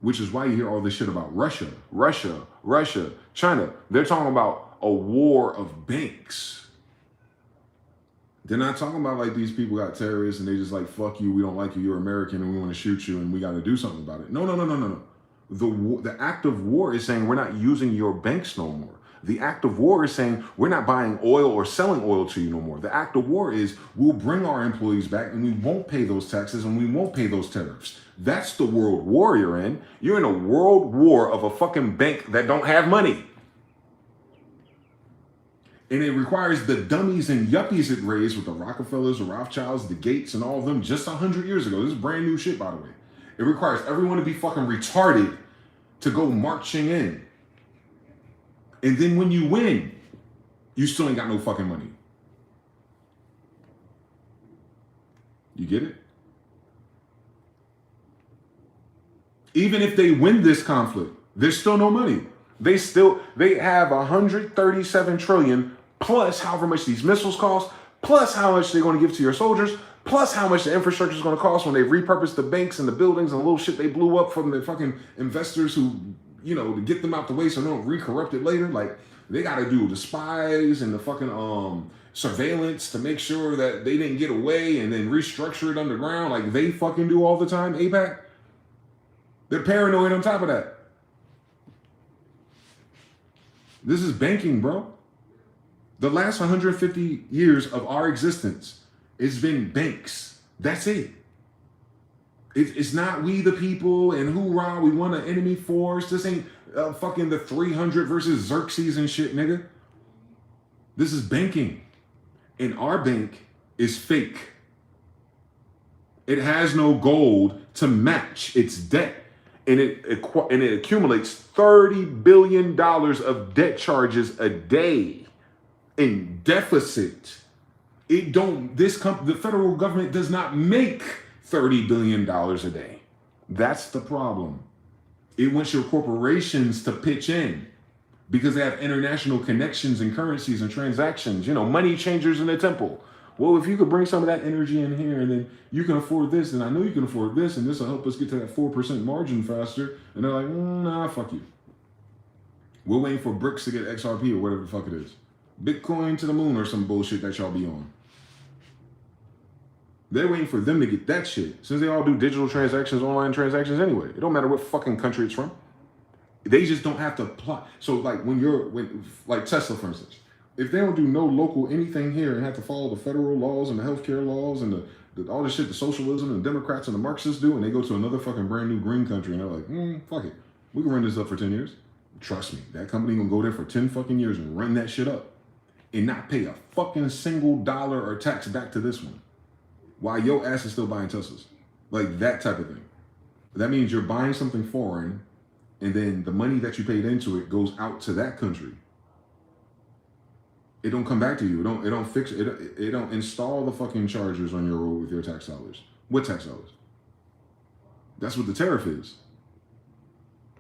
Which is why you hear all this shit about Russia, China. They're talking about a war of banks. They're not talking about like these people got terrorists and they just like, fuck you, we don't like you, you're American and we want to shoot you and we got to do something about it. No. The act of war is saying we're not using your banks no more. The act of war is saying we're not buying oil or selling oil to you no more. The act of war is we'll bring our employees back and we won't pay those taxes and we won't pay those tariffs. That's the world war you're in. You're in a world war of a fucking bank that don't have money. And it requires the dummies and yuppies it raised with the Rockefellers, the Rothschilds, the Gates, and all of them just 100 years ago. This is brand new shit, by the way. It requires everyone to be fucking retarded to go marching in. And then when you win, you still ain't got no fucking money. You get it? Even if they win this conflict, there's still no money. They have 137 trillion plus however much these missiles cost, plus how much they're going to give to your soldiers, plus how much the infrastructure is going to cost when they repurpose the banks and the buildings and the little shit they blew up from the fucking investors who, you know, to get them out the way so they don't re-corrupt it later. Like, they got to do the spies and the fucking surveillance to make sure that they didn't get away and then restructure it underground like they fucking do all the time, APAC. They're paranoid on top of that. This is banking, bro. The last 150 years of our existence, it's been banks. That's it. It's not we the people and hoorah, we won an enemy force. This ain't fucking the 300 versus Xerxes and shit, nigga. This is banking. And our bank is fake. It has no gold to match its debt. And it accumulates $30 billion of debt charges a day in deficit. The federal government does not make $30 billion a day. That's the problem. It wants your corporations to pitch in because they have international connections and currencies and transactions, you know, money changers in the temple. Well, if you could bring some of that energy in here and then you can afford this, and I know you can afford this, and this will help us get to that 4% margin faster. And they're like, nah, fuck you. We're waiting for bricks to get XRP or whatever the fuck it is. Bitcoin to the moon or some bullshit that y'all be on. They're waiting for them to get that shit. Since they all do digital transactions, online transactions anyway. It don't matter what fucking country it's from. They just don't have to apply. So like like Tesla, for instance, if they don't do no local anything here and have to follow the federal laws and the healthcare laws and all the shit the socialism and the Democrats and the Marxists do, and they go to another fucking brand new green country and they're like, fuck it. We can run this up for 10 years. Trust me, that company gonna go there for 10 fucking years and run that shit up and not pay a fucking single dollar or tax back to this one. While your ass is still buying Teslas. Like that type of thing. That means you're buying something foreign and then the money that you paid into it goes out to that country. It don't come back to you. It don't fix it. It don't install the fucking chargers on your road with your tax dollars. What tax dollars? That's what the tariff is.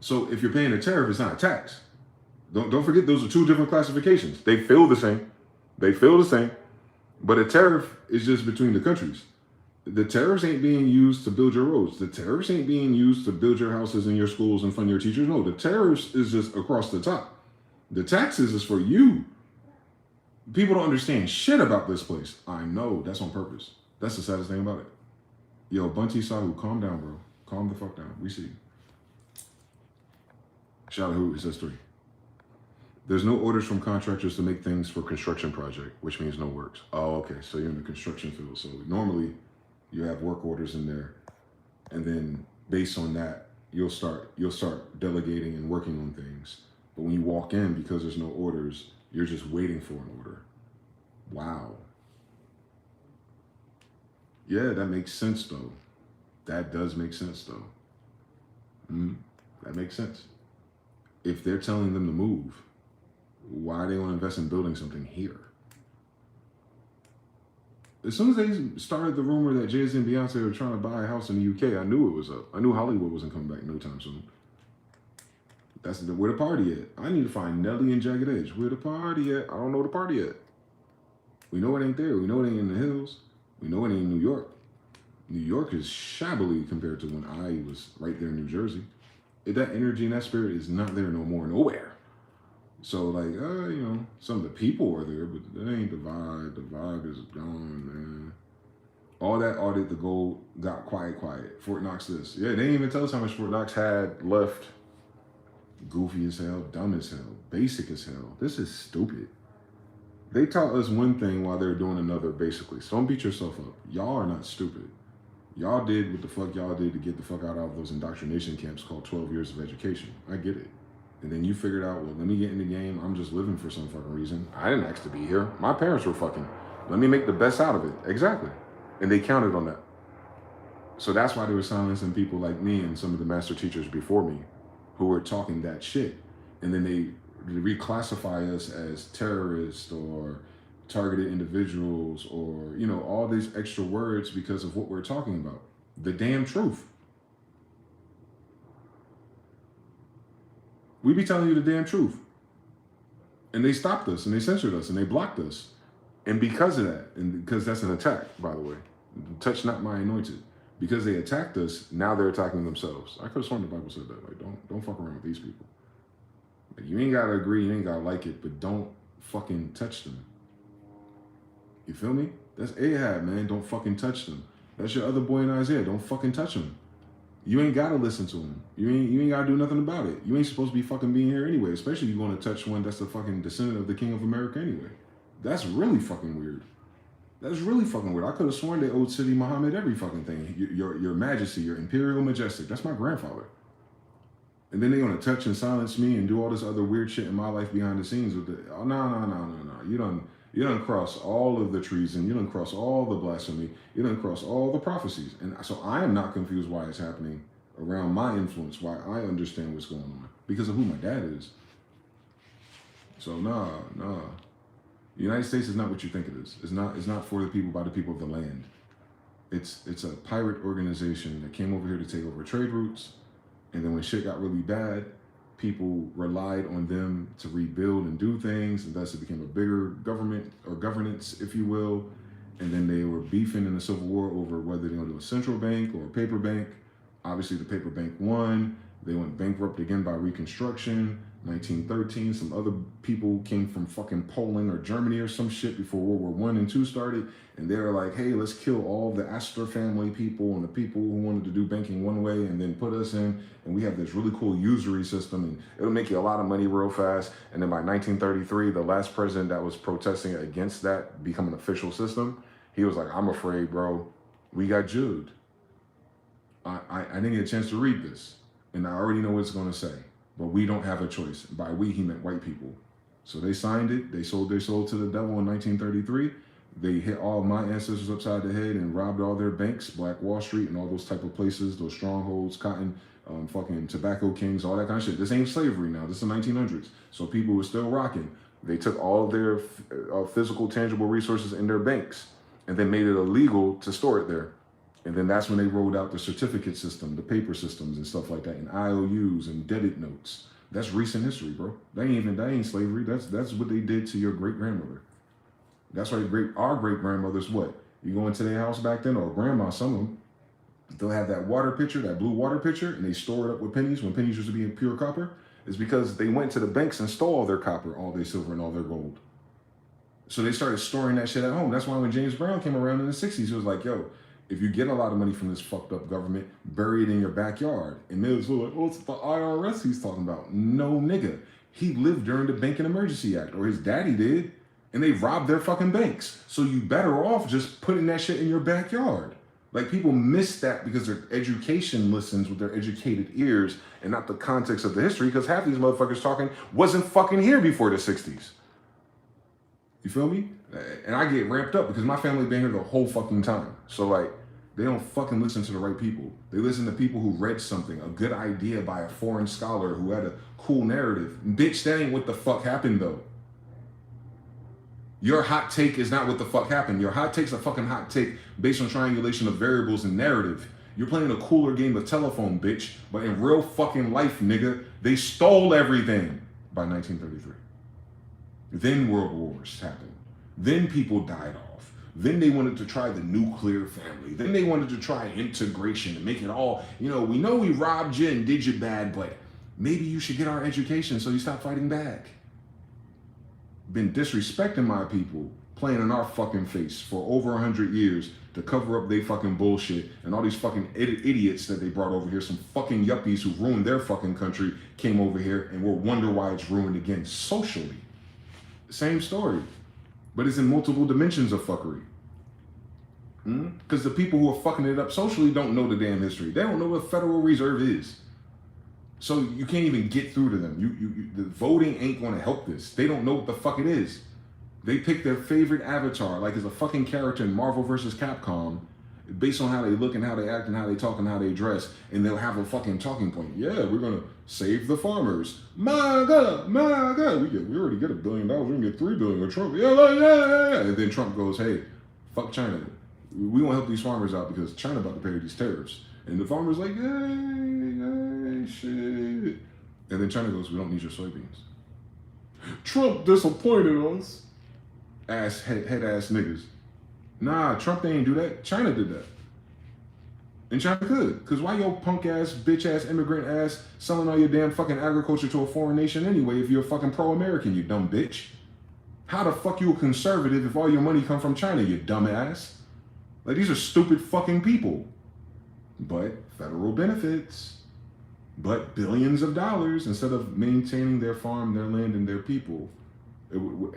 So if you're paying a tariff, it's not a tax. Don't forget those are two different classifications. They feel the same. But a tariff is just between the countries. The tariffs ain't being used to build your roads. The tariffs ain't being used to build your houses and your schools and fund your teachers. No, the tariffs is just across the top. The taxes is for you. People don't understand shit about this place. I know, that's on purpose. That's the saddest thing about it. Yo, Bunty Sahu, calm down, bro. Calm the fuck down. We see you. Shout out who? It says 3. There's no orders from contractors to make things for construction project, which means no works. Oh, okay. So you're in the construction field. So normally you have work orders in there. And then based on that, you'll start delegating and working on things. But when you walk in, because there's no orders, you're just waiting for an order. Wow. Yeah, that makes sense though. That does make sense though. That makes sense. If they're telling them to move, why they want to invest in building something here? As soon as they started the rumor that Jay-Z and Beyonce were trying to buy a house in the UK, I knew it was up. I knew Hollywood wasn't coming back no time soon. That's where the party at. I need to find Nelly and Jagged Edge. Where the party at? I don't know the party at. We know it ain't there. We know it ain't in the hills. We know it ain't in New York. New York is shabbily compared to when I was right there in New Jersey. That energy and that spirit is not there no more, nowhere. So like, you know, some of the people are there, but that ain't the vibe. The vibe is gone, man. All that audit, the gold got quiet. Fort Knox this. Yeah, they didn't even tell us how much Fort Knox had left. Goofy as hell, dumb as hell, basic as hell. This is stupid. They taught us one thing while they're doing another, basically. So don't beat yourself up. Y'all are not stupid. Y'all did what the fuck y'all did to get the fuck out of those indoctrination camps called 12 years of education. I get it. And then you figured out, well, let me get in the game. I'm just living for some fucking reason. I didn't ask to be here. My parents were fucking. Let me make the best out of it. Exactly. And they counted on that. So that's why they were silencing people like me and some of the master teachers before me who were talking that shit. And then they reclassify us as terrorists or targeted individuals or, you know, all these extra words because of what we're talking about. The damn truth. We be telling you the damn truth. And they stopped us and they censored us and they blocked us. And because of that, and because that's an attack, by the way, touch not my anointed. Because they attacked us, now they're attacking themselves. I could have sworn the Bible said that. Like, don't fuck around with these people. Like, you ain't gotta agree, you ain't gotta like it, but don't fucking touch them. You feel me? That's Ahab, man. Don't fucking touch them. That's your other boy in Isaiah. Don't fucking touch him. You ain't gotta listen to him. You ain't gotta do nothing about it. You ain't supposed to be fucking being here anyway, especially if you want to touch one that's the fucking descendant of the King of America anyway. That's really fucking weird. That's really fucking weird. I could have sworn they owed Sidi Muhammad every fucking thing. Your majesty, your imperial majestic. That's my grandfather. And then they're gonna touch and silence me and do all this other weird shit in my life behind the scenes with the, oh, no. You done cross all of the treason. You done cross all the blasphemy. You done cross all the prophecies. And so I am not confused why it's happening around my influence, why I understand what's going on, because of who my dad is. So nah. The United States is not what you think it is. It's not for the people, by the people of the land. It's a pirate organization that came over here to take over trade routes, and then when shit got really bad, people relied on them to rebuild and do things, and thus it became a bigger government or governance, if you will. And then they were beefing in the Civil War over whether they're gonna do a central bank or a paper bank. Obviously the paper bank won. They went bankrupt again by Reconstruction. 1913, some other people came from fucking Poland or Germany or some shit before World War I and II started, and they were like, hey, let's kill all the Astor family people and the people who wanted to do banking one way and then put us in, and we have this really cool usury system, and it'll make you a lot of money real fast. And then by 1933, the last president that was protesting against that become an official system, he was like, I'm afraid, bro, we got jugged. I didn't get a chance to read this, and I already know what it's gonna say. But we don't have a choice. By we, he meant white people. So they signed it. They sold their soul to the devil in 1933. They hit all my ancestors upside the head and robbed all their banks, Black Wall Street and all those type of places, those strongholds, cotton, fucking tobacco kings, all that kind of shit. This ain't slavery now. This is the 1900s. So people were still rocking. They took all of their physical, tangible resources in their banks and then made it illegal to store it there. And then that's when they rolled out the certificate system, the paper systems and stuff like that, and IOUs and debit notes. That's recent history, bro. That ain't slavery. That's what they did to your great grandmother. That's why our great grandmothers, what? You go into their house back then, or grandma, some of them, they'll have that water pitcher, that blue water pitcher, and they store it up with pennies when pennies used to be in pure copper. It's because they went to the banks and stole all their copper, all their silver, and all their gold. So they started storing that shit at home. That's why when James Brown came around in the 60s, he was like, yo, if you get a lot of money from this fucked up government, bury it in your backyard. And millions were like, oh, it's the IRS he's talking about. No, nigga. He lived during the Banking Emergency Act, or his daddy did, and they robbed their fucking banks. So you better off just putting that shit in your backyard. Like, people miss that because their education listens with their educated ears and not the context of the history, because half these motherfuckers talking wasn't fucking here before the 60s. You feel me? And I get ramped up because my family been here the whole fucking time. So, like, they don't fucking listen to the right people. They listen to people who read something, a good idea by a foreign scholar who had a cool narrative. Bitch, that ain't what the fuck happened, though. Your hot take is not what the fuck happened. Your hot take's a fucking hot take based on triangulation of variables and narrative. You're playing a cooler game of telephone, bitch. But in real fucking life, nigga, they stole everything by 1933. Then world wars happened. Then people died off. Then they wanted to try the nuclear family. Then they wanted to try integration and make it all, we know we robbed you and did you bad, but maybe you should get our education so you stop fighting back. Been disrespecting my people, playing in our fucking face for over 100 years to cover up they fucking bullshit, and all these fucking idiots that they brought over here, some fucking yuppies who ruined their fucking country, came over here and we'll wonder why it's ruined again socially. Same story, but it's in multiple dimensions of fuckery. Because the people who are fucking it up socially don't know the damn history. They don't know what Federal Reserve is. So you can't even get through to them. The voting ain't going to help this. They don't know what the fuck it is. They pick their favorite avatar, like it's a fucking character in Marvel vs. Capcom. based on how they look and how they act and how they talk and how they dress, and they'll have a fucking talking point. Yeah, we're gonna save the farmers. My God. We already get $1 billion. We're gonna get $3 billion with Trump. Yeah. And then Trump goes, hey, fuck China. We won't help these farmers out because China about to pay these tariffs. And the farmer's like, hey, shit. And then China goes, we don't need your soybeans. Trump disappointed us. Head ass niggas. Nah, Trump they ain't do that. China did that. And China could. Because why your punk ass, bitch ass, immigrant ass selling all your damn fucking agriculture to a foreign nation anyway if you're a fucking pro-American, you dumb bitch? How the fuck you a conservative if all your money come from China, you dumb ass? Like, these are stupid fucking people. But federal benefits. But billions of dollars instead of maintaining their farm, their land, and their people.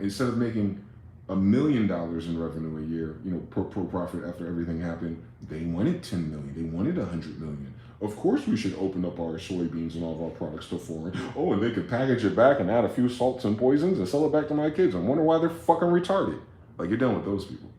Instead of making $1 million in revenue a year, per profit after everything happened, they wanted 10 million. They wanted 100 million. Of course we should open up our soybeans and all of our products to foreign. Oh, and they could package it back and add a few salts and poisons and sell it back to my kids. I wonder why they're fucking retarded. Like, you're done with those people.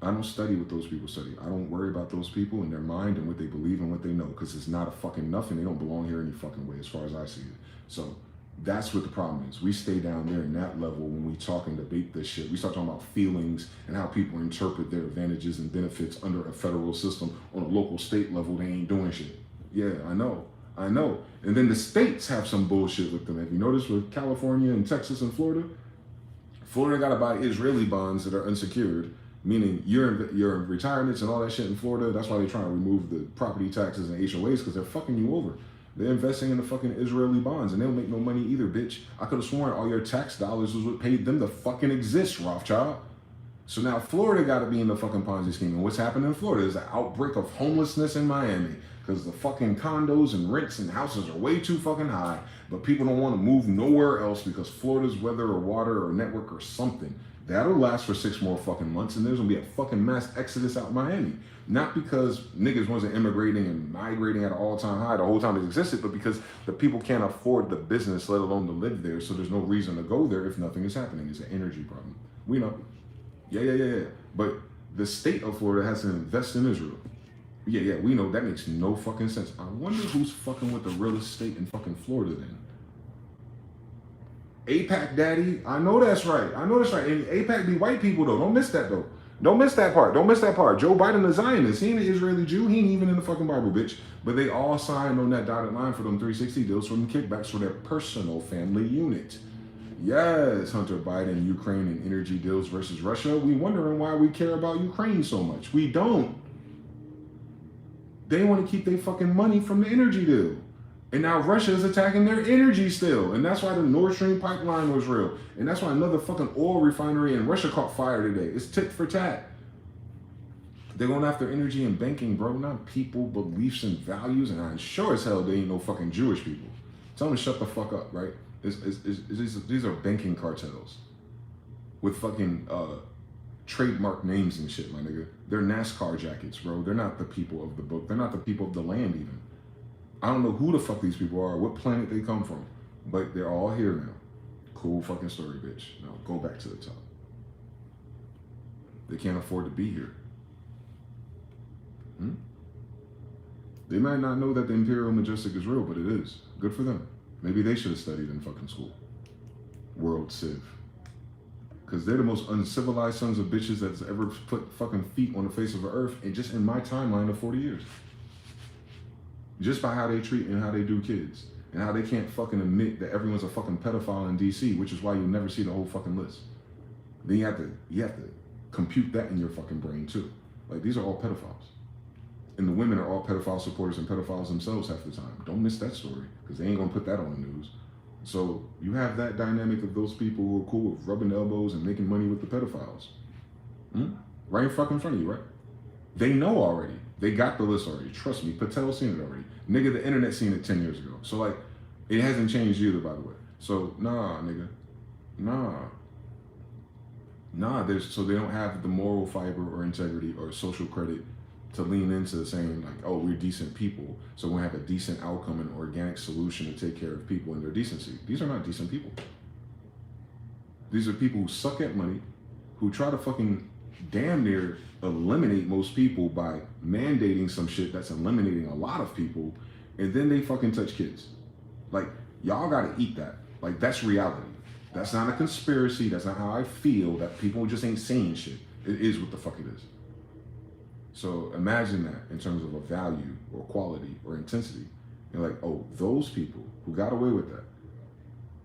I don't study what those people study. I don't worry about those people and their mind and what they believe and what they know, because it's not a fucking nothing. They don't belong here any fucking way as far as I see it. So that's what the problem is. We stay down there in that level when we talk and debate this shit. We start talking about feelings and how people interpret their advantages and benefits under a federal system. On a local state level, they ain't doing shit. Yeah, I know. And then the states have some bullshit with them. Have you noticed with California and Texas and Florida? Florida got to buy Israeli bonds that are unsecured, meaning your retirements and all that shit in Florida. That's why they're trying to remove the property taxes and HOAs, because they're fucking you over. They're investing in the fucking Israeli bonds, and they don't make no money either, bitch. I could have sworn all your tax dollars was what paid them to fucking exist, Rothschild. So now Florida got to be in the fucking Ponzi scheme. And what's happening in Florida is an outbreak of homelessness in Miami, because the fucking condos and rents and houses are way too fucking high, but people don't want to move nowhere else because Florida's weather or water or network or something. That'll last for 6 more fucking months, and there's gonna be a fucking mass exodus out of Miami. Not because niggas wasn't immigrating and migrating at an all-time high the whole time it existed, but because the people can't afford the business, let alone to live there, so there's no reason to go there if nothing is happening. It's an energy problem. We know. Yeah. But the state of Florida has to invest in Israel. Yeah, we know. That makes no fucking sense. I wonder who's fucking with the real estate in fucking Florida then. APAC daddy, I know that's right. And APAC be white people though. Don't miss that though. Don't miss that part. Joe Biden is Zionist. He ain't an Israeli Jew. He ain't even in the fucking Bible, bitch. But they all signed on that dotted line for them 360 deals from kickbacks for their personal family unit. Yes, Hunter Biden, Ukraine, and energy deals versus Russia. We wondering why we care about Ukraine so much. We don't. They want to keep their fucking money from the energy deal. And now Russia is attacking their energy still. And that's why the Nord Stream pipeline was real. And that's why another fucking oil refinery in Russia caught fire today. It's tit for tat. They're going after energy and banking, bro. Not people, beliefs, and values. And I'm sure as hell they ain't no fucking Jewish people. Tell them to shut the fuck up, right? These are banking cartels. With fucking trademark names and shit, my nigga. They're NASCAR jackets, bro. They're not the people of the book. They're not the people of the land even. I don't know who the fuck these people are, what planet they come from, but they're all here now. Cool fucking story, bitch. Now go back to the top. They can't afford to be here. They might not know that the Imperial Majestic is real, but it is. Good for them. Maybe they should have studied in fucking school. World Civ. Because they're the most uncivilized sons of bitches that's ever put fucking feet on the face of the earth, and just in my timeline of 40 years. Just by how they treat and how they do kids. And how they can't fucking admit that everyone's a fucking pedophile in DC, which is why you'll never see the whole fucking list. Then you have to compute that in your fucking brain too. Like, these are all pedophiles. And the women are all pedophile supporters and pedophiles themselves half the time. Don't miss that story, because they ain't gonna put that on the news. So you have that dynamic of those people who are cool with rubbing elbows and making money with the pedophiles. Right in fucking front of you, right? They know already. They got the list already. Trust me, Patel's seen it already. Nigga, the internet seen it 10 years ago. So like, it hasn't changed either, by the way. So nah, nigga. Nah, so they don't have the moral fiber or integrity or social credit to lean into saying like, oh, we're decent people, so we'll have a decent outcome and organic solution to take care of people and their decency. These are not decent people. These are people who suck at money, who try to fucking damn near eliminate most people by mandating some shit that's eliminating a lot of people, and then they fucking touch kids. Like, y'all gotta eat that. Like, that's reality. That's not a conspiracy. That's not how I feel. That people just ain't saying shit. It is what the fuck it is. So imagine that in terms of a value or quality or intensity. You're like, oh, those people who got away with that,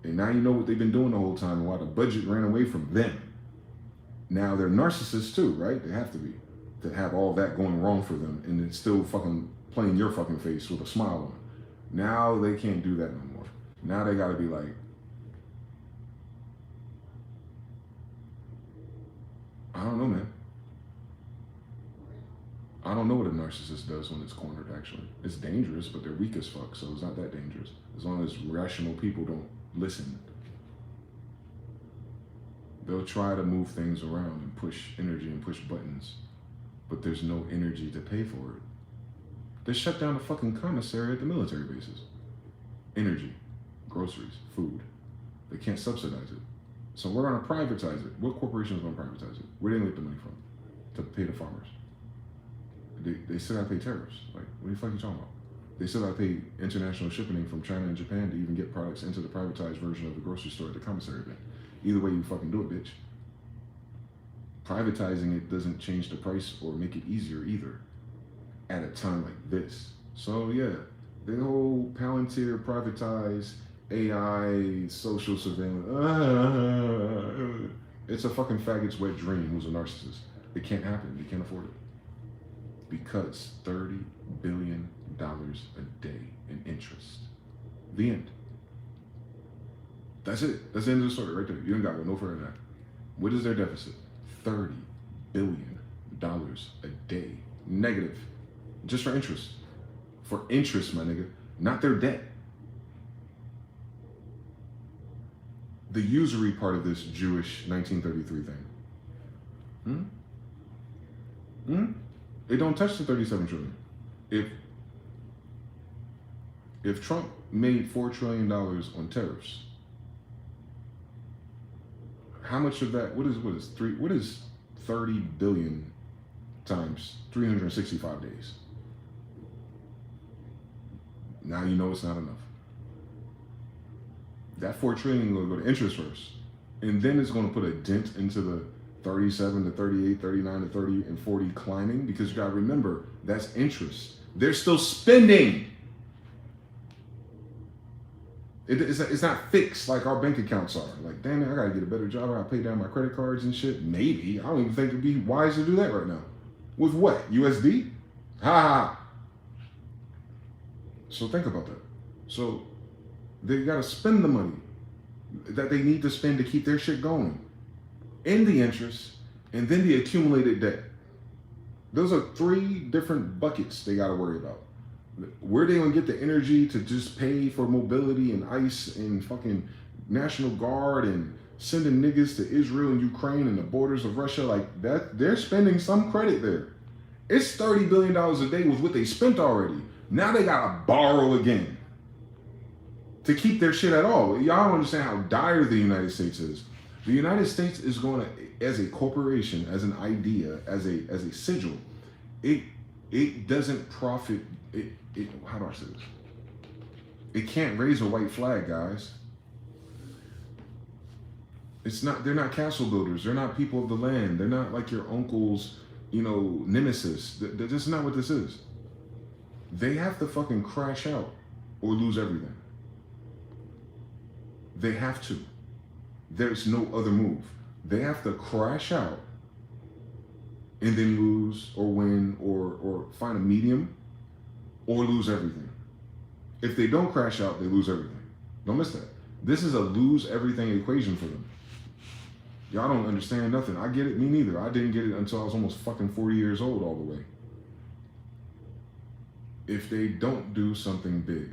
and now you know what they've been doing the whole time and why the budget ran away from them. Now they're narcissists too, right? They have to be, to have all that going wrong for them, and it's still fucking playing your fucking face with a smile on. Now they can't do that no more. Now they gotta be like, I don't know, man. I don't know what a narcissist does when it's cornered, actually. It's dangerous, but they're weak as fuck, so it's not that dangerous. As long as rational people don't listen. They'll try to move things around and push energy and push buttons, but there's no energy to pay for it. They shut down the fucking commissary at the military bases. Energy, groceries, food. They can't subsidize it. So we're gonna privatize it. What corporation is gonna privatize it? Where do they get the money from? To pay the farmers. They still gotta pay tariffs. Like, what the fuck are you talking about? They still gotta pay international shipping from China and Japan to even get products into the privatized version of the grocery store at the commissary bin. Either way you fucking do it, bitch. Privatizing it doesn't change the price or make it easier either at a time like this. So yeah, the whole Palantir privatized AI social surveillance, it's a fucking faggot's wet dream who's a narcissist. It can't happen. They can't afford it. Because $30 billion a day in interest. The end. That's it. That's the end of the story right there. You ain't got to go no further than that. What is their deficit? $30 billion a day. Negative. Just for interest. For interest, my nigga. Not their debt. The usury part of this Jewish 1933 thing. It don't touch the 37 trillion. If Trump made $4 trillion on tariffs, how much of that, what is 30 billion times 365 days? Now you know it's not enough. That 4 trillion is going to go to interest first. And then it's going to put a dent into the 37 to 38, 39 to 30 and 40 climbing, because you got to remember, that's interest. They're still spending. It's not fixed like our bank accounts are. Like, damn it, I got to get a better job. I got to pay down my credit cards and shit. Maybe. I don't even think it'd be wise to do that right now. With what? USD? Ha. So think about that. So they got to spend the money that they need to spend to keep their shit going. In the interest, and then the accumulated debt. Those are 3 different buckets they got to worry about. Where they gonna get the energy to just pay for mobility and ICE and fucking National Guard and sending niggas to Israel and Ukraine and the borders of Russia like that? They're spending some credit there. It's $30 billion a day with what they spent already. Now they gotta borrow again to keep their shit at all. Y'all don't understand how dire the United States is. The United States is going to, as a corporation, as an idea, as a sigil, it doesn't profit. How do I say this? It can't raise a white flag, guys. They're not castle builders. They're not people of the land. They're not like your uncle's, nemesis. This is not what this is. They have to fucking crash out or lose everything. They have to. There's no other move. They have to crash out and then lose or win or find a medium or lose everything. If they don't crash out, they lose everything. Don't miss that. This is a lose everything equation for them. Y'all don't understand nothing. I get it, me neither. I didn't get it until I was almost fucking 40 years old all the way. If they don't do something big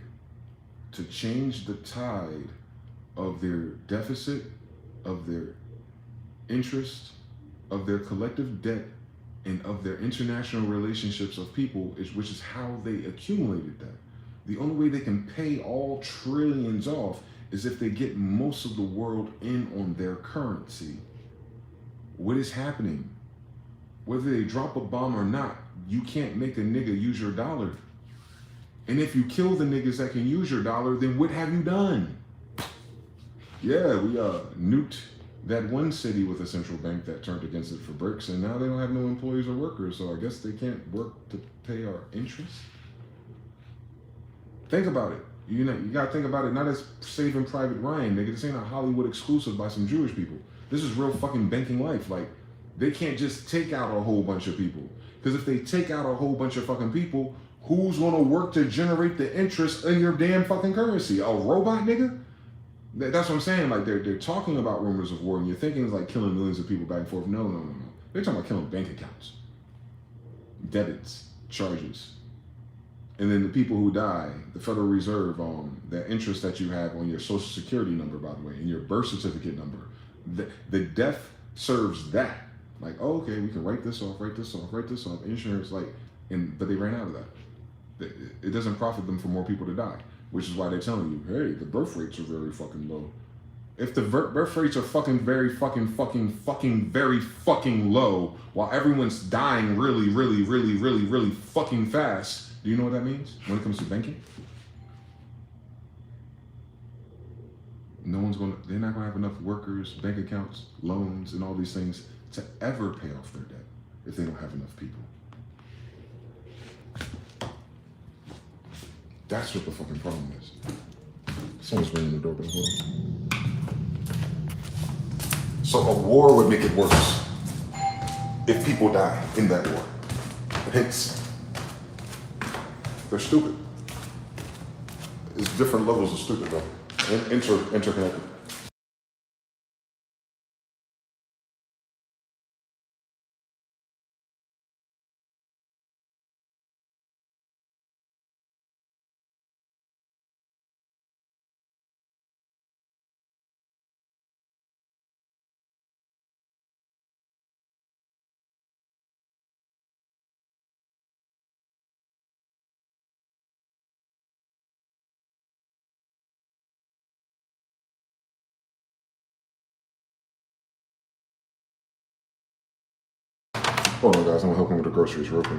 to change the tide of their deficit, of their interest, of their collective debt, and of their international relationships of people, which is how they accumulated that. The only way they can pay all trillions off is if they get most of the world in on their currency. What is happening? whether they drop a bomb or not, you can't make a nigga use your dollar. And if you kill the niggas that can use your dollar, then what have you done? Yeah, we nuked that one city with a central bank that turned against it for bricks, and now they don't have no employees or workers, so I guess they can't work to pay our interest. Think about it. You know, you gotta think about it not as Saving Private Ryan, nigga. This ain't a Hollywood exclusive by some Jewish people. This is real fucking banking life. Like, they can't just take out a whole bunch of people. Because if they take out a whole bunch of fucking people, who's gonna work to generate the interest in your damn fucking currency? A robot, nigga? That's what I'm saying. Like, they're talking about rumors of war, and you're thinking it's like killing millions of people back and forth. No. They're talking about killing bank accounts, debits, charges. And then the people who die, the Federal Reserve, that interest that you have on your Social Security number, by the way, and your birth certificate number, the death serves that. Like, oh, okay, we can write this off, insurance, like, but they ran out of that. It doesn't profit them for more people to die, which is why they're telling you, hey, the birth rates are very fucking low. If the birth rates are fucking very very fucking low, while everyone's dying really fucking fast, do you know what that means when it comes to banking? They're not gonna have enough workers, bank accounts, loans, and all these things to ever pay off their debt if they don't have enough people. That's what the fucking problem is. Someone's ringing the doorbell. Hold on. So a war would make it worse if people die in that war. Hence, they're stupid. It's different levels of stupid, though. And interconnected. Hold on, guys. I'm gonna help him with the groceries real quick.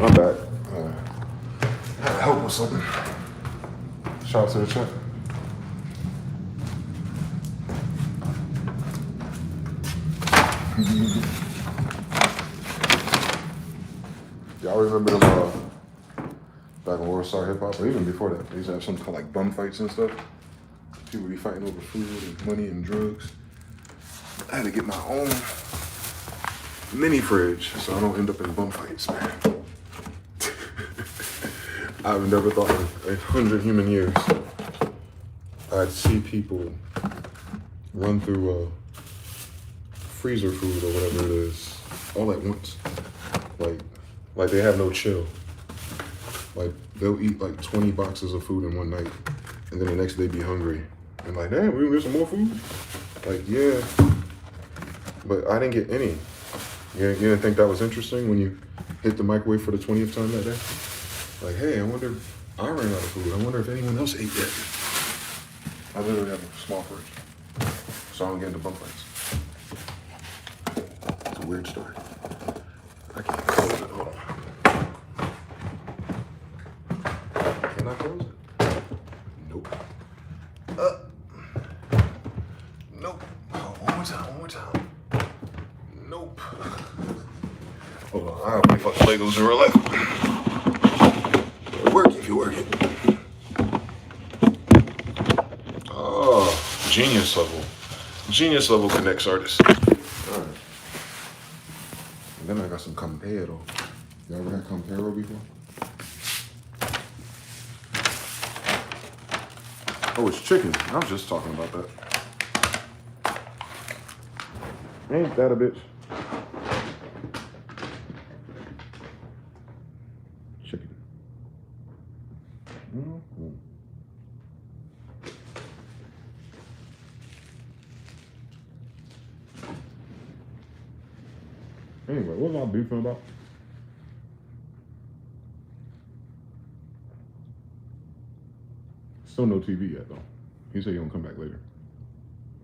I'm back. Had to help with something. Shout out to the chat. Y'all remember them back when Warsaw Hip Hop, or even before that, they used to have something called like bum fights and stuff. People be fighting over food and money and drugs. I had to get my own mini fridge so I don't end up in bum fights, man. I've never thought in 100 human years I'd see people run through freezer food or whatever it is all at once. Like they have no chill. Like they'll eat like 20 boxes of food in one night and then the next day be hungry. And like, damn, we gonna get some more food? Like, yeah. But I didn't get any. You didn't think that was interesting when you hit the microwave for the 20th time that day? Like, hey, I wonder if I ran out of food. I wonder if anyone else ate yet. I literally have a small fridge, so I don't get into bump fights. It's a weird story. I can't close it. Hold on. Can I close it? Nope. Nope. Oh, one more time. Nope. Hold on. I don't play fucking Legos in real life. Work if you work it. Oh, genius level. Genius level connects artists. Alright. And then I got some Campero. You ever had Campero before? Oh, it's chicken. I was just talking about that. Ain't that a bitch? Chicken. Mm-hmm. Anyway, what was I beefing about? Still no TV yet, though. He said he's gonna come back later.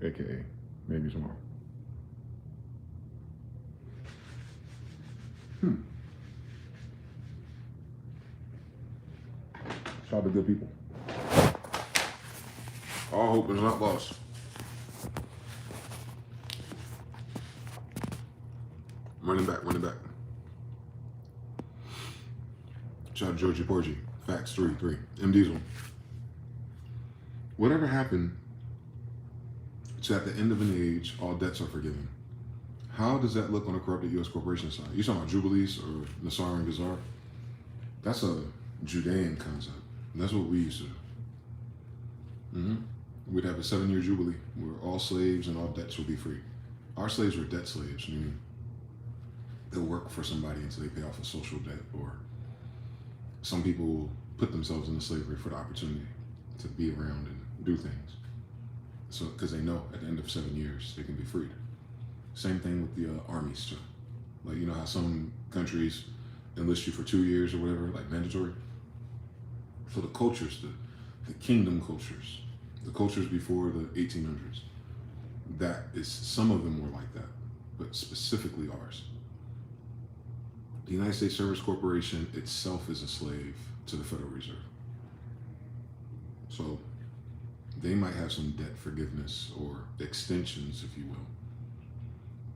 AKA, maybe tomorrow. Shout out to good people. All hope is not lost. Running back. Shout out to Georgie Porgy. Facts 3. M Diesel. Whatever happened to at the end of an age, all debts are forgiven? How does that look on a corrupted U.S. corporation side? You talking about Jubilees or Nassar and Gazar? That's a Judean concept. That's what we used to do. We'd have a 7-year Jubilee where all slaves and all debts would be free. Our slaves were debt slaves, meaning they'll work for somebody until they pay off a social debt, or some people will put themselves into slavery for the opportunity to be around and do things. So, because they know at the end of 7 years, they can be freed. Same thing with the armies too. Like, you know how some countries enlist you for 2 years or whatever, like mandatory? So the cultures, the kingdom cultures, the cultures before the 1800s, that is, some of them were like that, but specifically ours. The United States Service Corporation itself is a slave to the Federal Reserve. So they might have some debt forgiveness or extensions, if you will.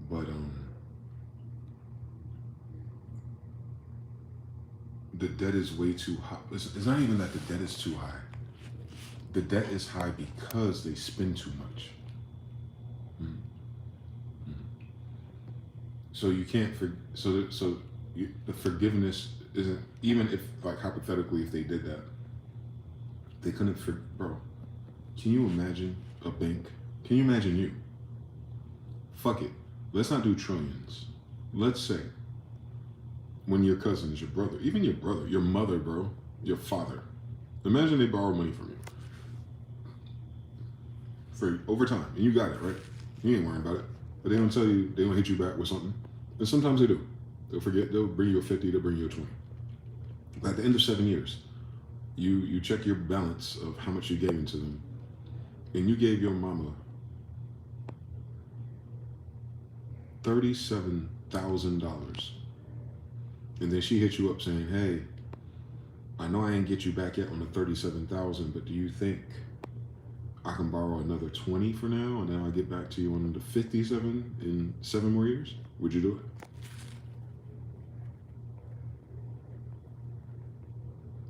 But the debt is way too high. It's not even that the debt is too high. The debt is high because they spend too much. So you can't, the forgiveness isn't, even if, like, hypothetically, if they did that, they couldn't, bro, can you imagine a bank? Can you imagine you? Fuck it. Let's not do trillions. Let's say when your cousins, your brother, even your brother, your mother, bro, your father, imagine they borrow money from you for over time, and you got it, right? You ain't worrying about it, but they don't tell you, they don't hit you back with something, and sometimes they do. They'll forget, they'll bring you a 50, they'll bring you a 20. But at the end of 7 years, you check your balance of how much you gave into them, and you gave your mama $37,000 And then she hit you up saying, hey, I know I ain't get you back yet on the 37,000, but do you think I can borrow another 20 for now, and then I'll get back to you on the 57 in 7 more years? Would you do it?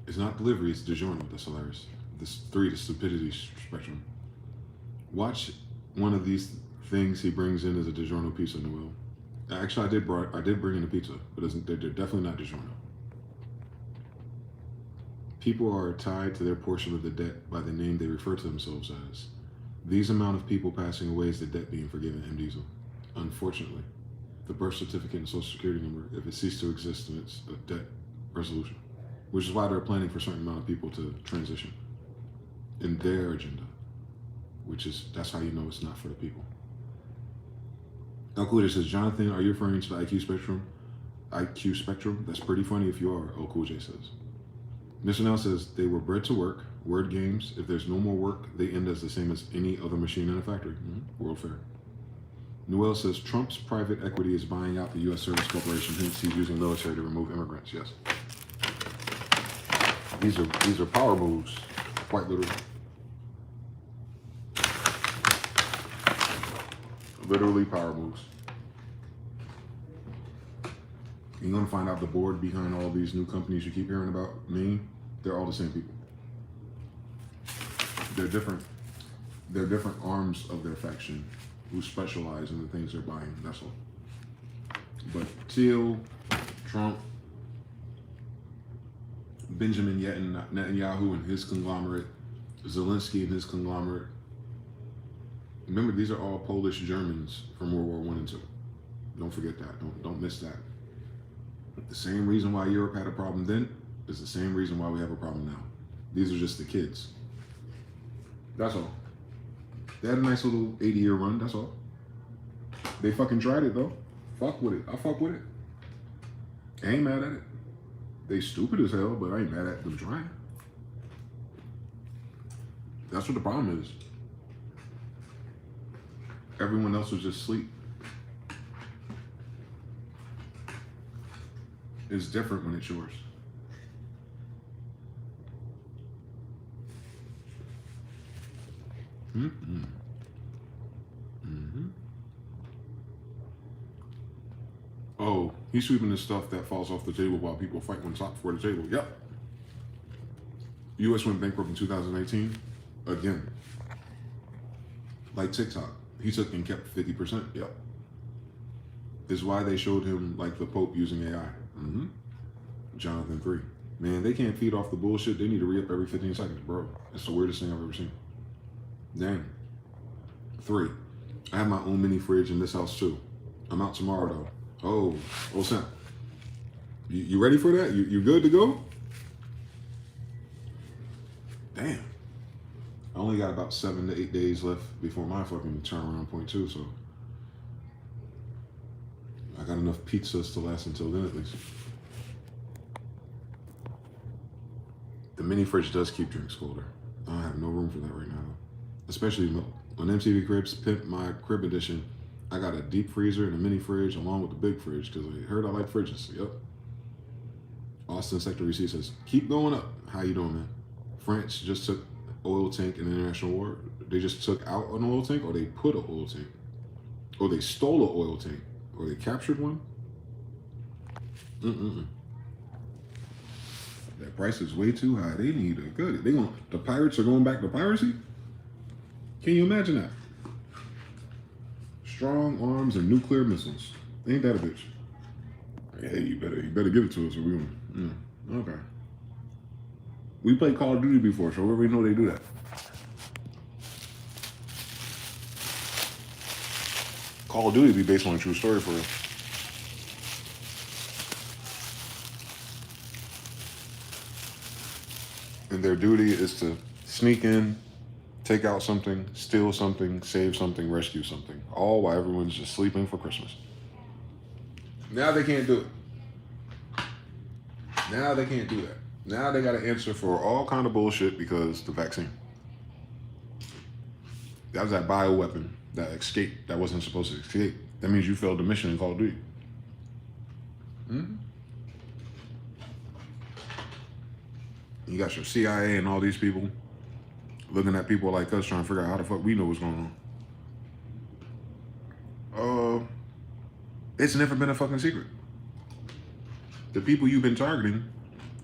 It's not delivery, it's DiGiorno. That's hilarious. This 3, the stupidity spectrum. Watch one of these things he brings in as a DiGiorno pizza, Noel. Actually, I did bring in a pizza, but they're definitely not DiGiorno. People are tied to their portion of the debt by the name they refer to themselves as. These amount of people passing away is the debt being forgiven, M. Diesel. Unfortunately, the birth certificate and social security number, if it ceases to exist, then it's a debt resolution. Which is why they're planning for a certain amount of people to transition in their agenda. That's how you know it's not for the people. El Cool J says, Jonathan, are you referring to the IQ spectrum? IQ spectrum? That's pretty funny if you are, El Cool J says. Mr. Now says, they were bred to work, word games. If there's no more work, they end as the same as any other machine in a factory. World fair. Noel says, Trump's private equity is buying out the U.S. Service Corporation, hence he's using military to remove immigrants. Yes. These are power moves, quite literally. Literally power moves. You're gonna find out the board behind all these new companies you keep hearing about, they're all the same people. They're different arms of their faction who specialize in the things they're buying, that's all. But Thiel, Trump, Benjamin Netanyahu and his conglomerate, Zelensky and his conglomerate. Remember, these are all Polish Germans from World War I and II. Don't forget that. Don't miss that. The same reason why Europe had a problem then is the same reason why we have a problem now. These are just the kids. That's all. They had a nice little 80-year run, that's all. They fucking tried it though. Fuck with it. I fuck with it. I ain't mad at it. They stupid as hell, but I ain't mad at them trying. That's what the problem is. Everyone else was just asleep. It's different when it's yours. Oh, he's sweeping the stuff that falls off the table while people fight on top for the table. Yep. U.S. went bankrupt in 2018. Again. Like TikTok. He took and kept 50%. Yep. Is why they showed him like the Pope using AI. Jonathan 3. Man, they can't feed off the bullshit. They need to re-up every 15 seconds, bro. It's the weirdest thing I've ever seen. Dang. 3. I have my own mini fridge in this house too. I'm out tomorrow though. Oh snap. You ready for that? You good to go? Damn. I only got about 7 to 8 days left before my fucking turnaround point too, so I got enough pizzas to last until then at least. The mini fridge does keep drinks colder. I have no room for that right now. Especially on MTV Cribs, Pimp My Crib Edition, I got a deep freezer and a mini fridge along with the big fridge because I heard I like fridges. Yep. Austin Sector Receipt says, keep going up. How you doing, man? France just took oil tank in the international war. They just took out an oil tank, or they put an oil tank, or they stole an oil tank, or they captured one. That price is way too high. They need a good. The pirates are going back to piracy. Can you imagine that? Strong arms and nuclear missiles. Ain't that a bitch? Hey, you better give it to us, or we gonna. Okay. We played Call of Duty before, so we already know they do that. Call of Duty be based on a true story for real. And their duty is to sneak in, take out something, steal something, save something, rescue something. All while everyone's just sleeping for Christmas. Now they can't do it. Now they can't do that. Now they got to answer for all kind of bullshit because the vaccine. That was that bioweapon that escaped, that wasn't supposed to escape. That means you failed the mission in Call of Duty. You got your CIA and all these people looking at people like us trying to figure out how the fuck we know what's going on. It's never been a fucking secret. The people you've been targeting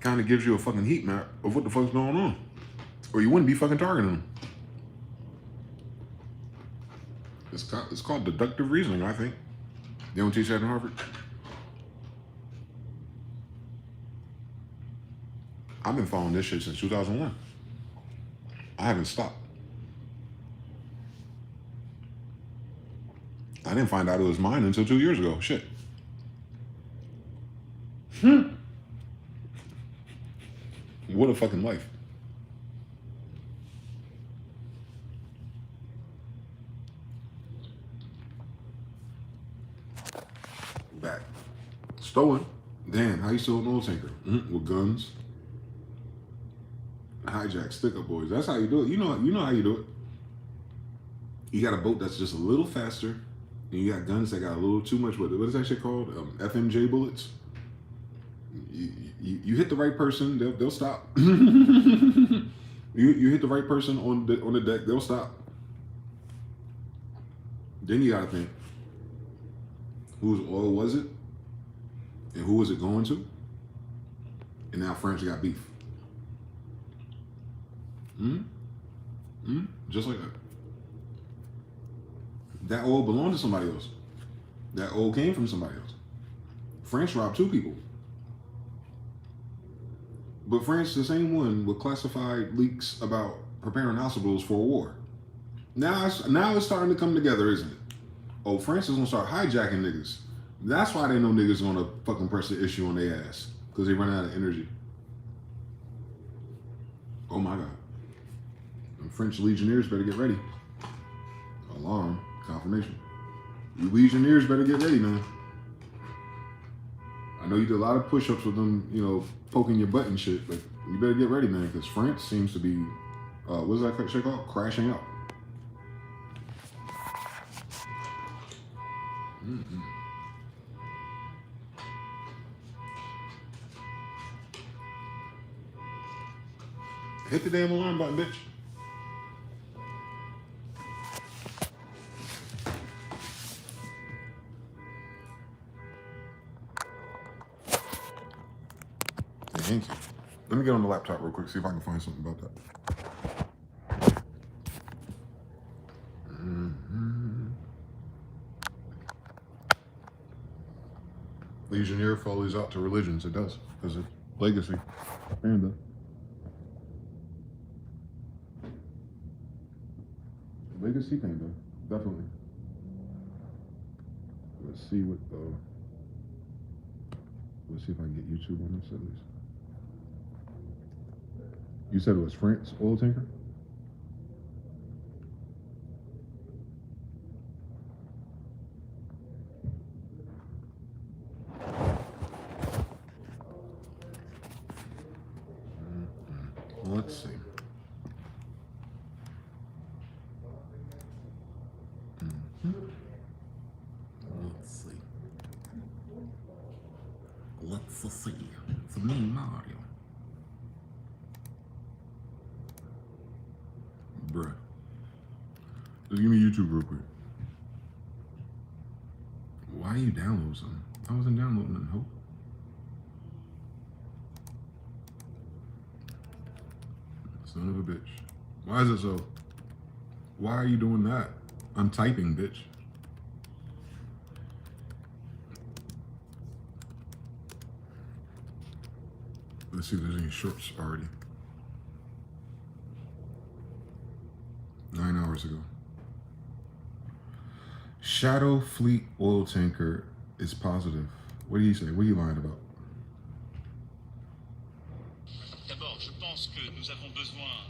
kind of gives you a fucking heat map of what the fuck's going on. Or you wouldn't be fucking targeting them. It's called deductive reasoning, I think. They don't teach that in Harvard. I've been following this shit since 2001. I haven't stopped. I didn't find out it was mine until 2 years ago. Shit. What a fucking life. Back. Stolen. Damn, how you steal an oil tanker? With guns. Hijack stick-up boys. That's how you do it. You know how you do it. You got a boat that's just a little faster, and you got guns that got a little too much. What is that shit called? FMJ bullets. You hit the right person, they'll stop. you hit the right person on the deck, they'll stop. Then you gotta think, whose oil was it, and who was it going to? And now France got beef. Just like that. That oil belonged to somebody else. That oil came from somebody else. France robbed 2 people. But France, the same one with classified leaks about preparing hospitals for a war. Now it's starting to come together, isn't it? Oh, France is gonna start hijacking niggas. That's why they know niggas gonna fucking press the issue on their ass. Because they run out of energy. Oh my God. The French legionnaires better get ready. Alarm, confirmation. You legionnaires better get ready, man. I know you did a lot of push-ups with them, poking your butt and shit, but you better get ready, man, because France seems to be, what is that shit called? Crashing out. Hit the damn alarm button, bitch. Thank you. Let me get on the laptop real quick, see if I can find something about that. Legionnaire follows out to religions. It does, because it's legacy. Panda. Legacy Panda, definitely. Let's see what let's see if I can get YouTube on this at least. You said it was France oil tanker? Let's see. Let's see. It's me, Mario. Bruh. Just give me YouTube real quick. Why do you download something? I wasn't downloading nothing, Hope. Son of a bitch. Why is it so? Why are you doing that? I'm typing, bitch. Let's see if there's any shorts already. 9 hours ago. Shadow Fleet oil tanker is positive. What do you say? What are you lying about? D'abord, je pense que nous avons besoin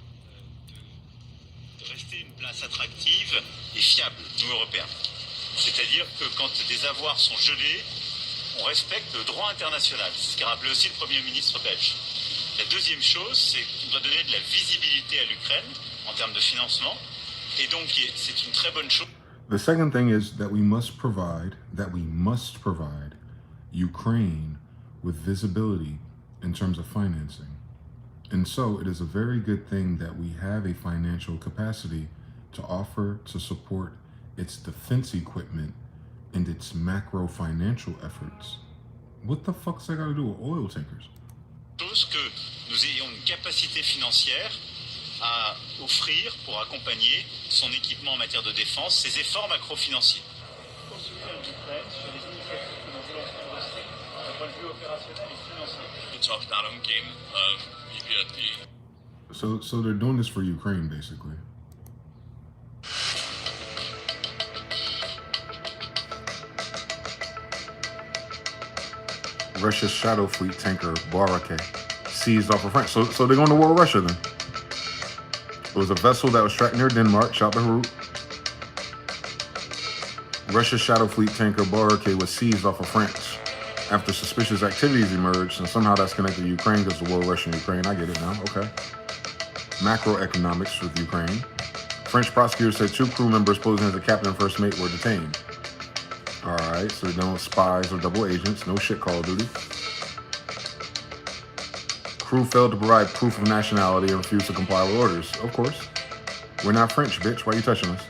de rester une place attractive et fiable, nous Européens. C'est-à-dire que quand des avoirs sont gelés, on respecte le droit international. C'est ce qu'a rappelé aussi le Premier ministre belge. La deuxième chose, c'est qu'on doit donner de la visibilité à l'Ukraine en termes de financement. Et donc, c'est une très bonne chose. The second thing is that we must provide Ukraine with visibility in terms of financing. And so it is a very good thing that we have a financial capacity to offer to support its defense equipment and its macro financial efforts. What the fuck's that got to do with oil tankers? Chose que nous ayons une capacité financière à offrir pour accompagner son équipement en matière de défense, ses efforts macro-financiers. Pour soutenir l'Ukraine sur les initiatives que nous voulons faire aussi, d'un point de vue opérationnel et financier. So they're doing this for Ukraine, basically. Russia's shadow fleet tanker Barake seized off of France. So they're going to war with Russia then. It was a vessel that was tracked near Denmark, shot to Beirut. Russia's shadow fleet tanker Barake was seized off of France after suspicious activities emerged, and somehow that's connected to Ukraine because the war with Russia and Ukraine. I get it now. Okay. Macroeconomics with Ukraine. French prosecutors said 2 crew members posing as the captain and first mate were detained. All right, so they're no spies or double agents. No shit, Call of Duty. Crew failed to provide proof of nationality and refused to comply with orders. Of course. We're not French, bitch. Why are you touching us?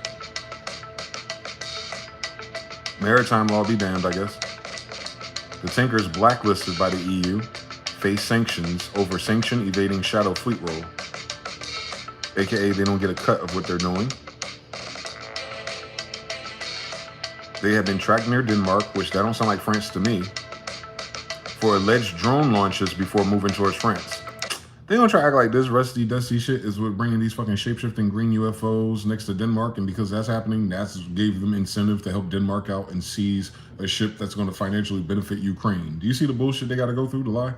Maritime law be damned, I guess. The tankers blacklisted by the EU face sanctions over sanction evading shadow fleet role. AKA they don't get a cut of what they're doing. They have been tracked near Denmark, which that don't sound like France to me, for alleged drone launches before moving towards France. They don't try to act like this rusty, dusty shit is what bringing these fucking shape-shifting green UFOs next to Denmark, and because that's happening, that's gave them incentive to help Denmark out and seize a ship that's going to financially benefit Ukraine. Do you see the bullshit they got to go through to lie?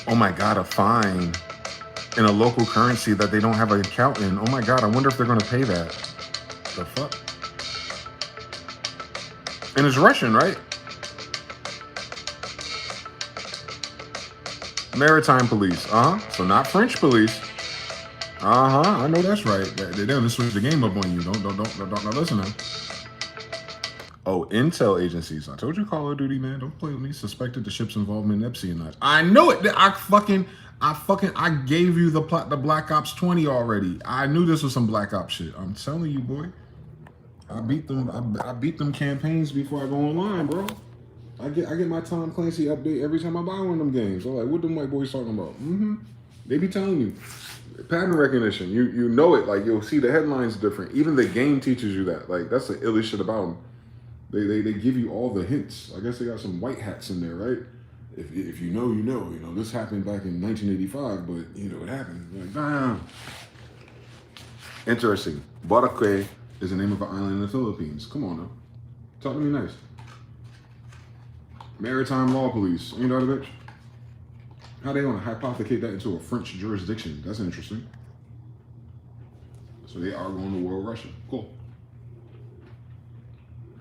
Oh my God, a fine in a local currency that they don't have an account in. Oh my God, I wonder if they're going to pay that. The fuck? And it's Russian, right? Maritime police. So not French police. I know that's right. They're going to switch the game up on you. Don't listen now. Oh, intel agencies. I told you, Call of Duty, man. Don't play with me. Suspected the ship's involvement in espionage. I know it. I gave you the Black Ops 20 already. I knew this was some Black Ops shit. I'm telling you, boy. I beat them campaigns before I go online, bro. I get my Tom Clancy update every time I buy one of them games. I'm like, what them white boys talking about? They be telling you. Pattern recognition. You know it. Like, you'll see the headlines different. Even the game teaches you that. Like, that's the illest shit about them. They give you all the hints. I guess they got some white hats in there, right? If you know, you know. You know, this happened back in 1985, but, you know, it happened. You're like, damn. Interesting. Boracay is the name of an island in the Philippines. Come on, now. Talk to me nice. Maritime law police. Ain't that a bitch? How they gonna hypothecate that into a French jurisdiction? That's interesting. So they are going to war with Russia. Cool.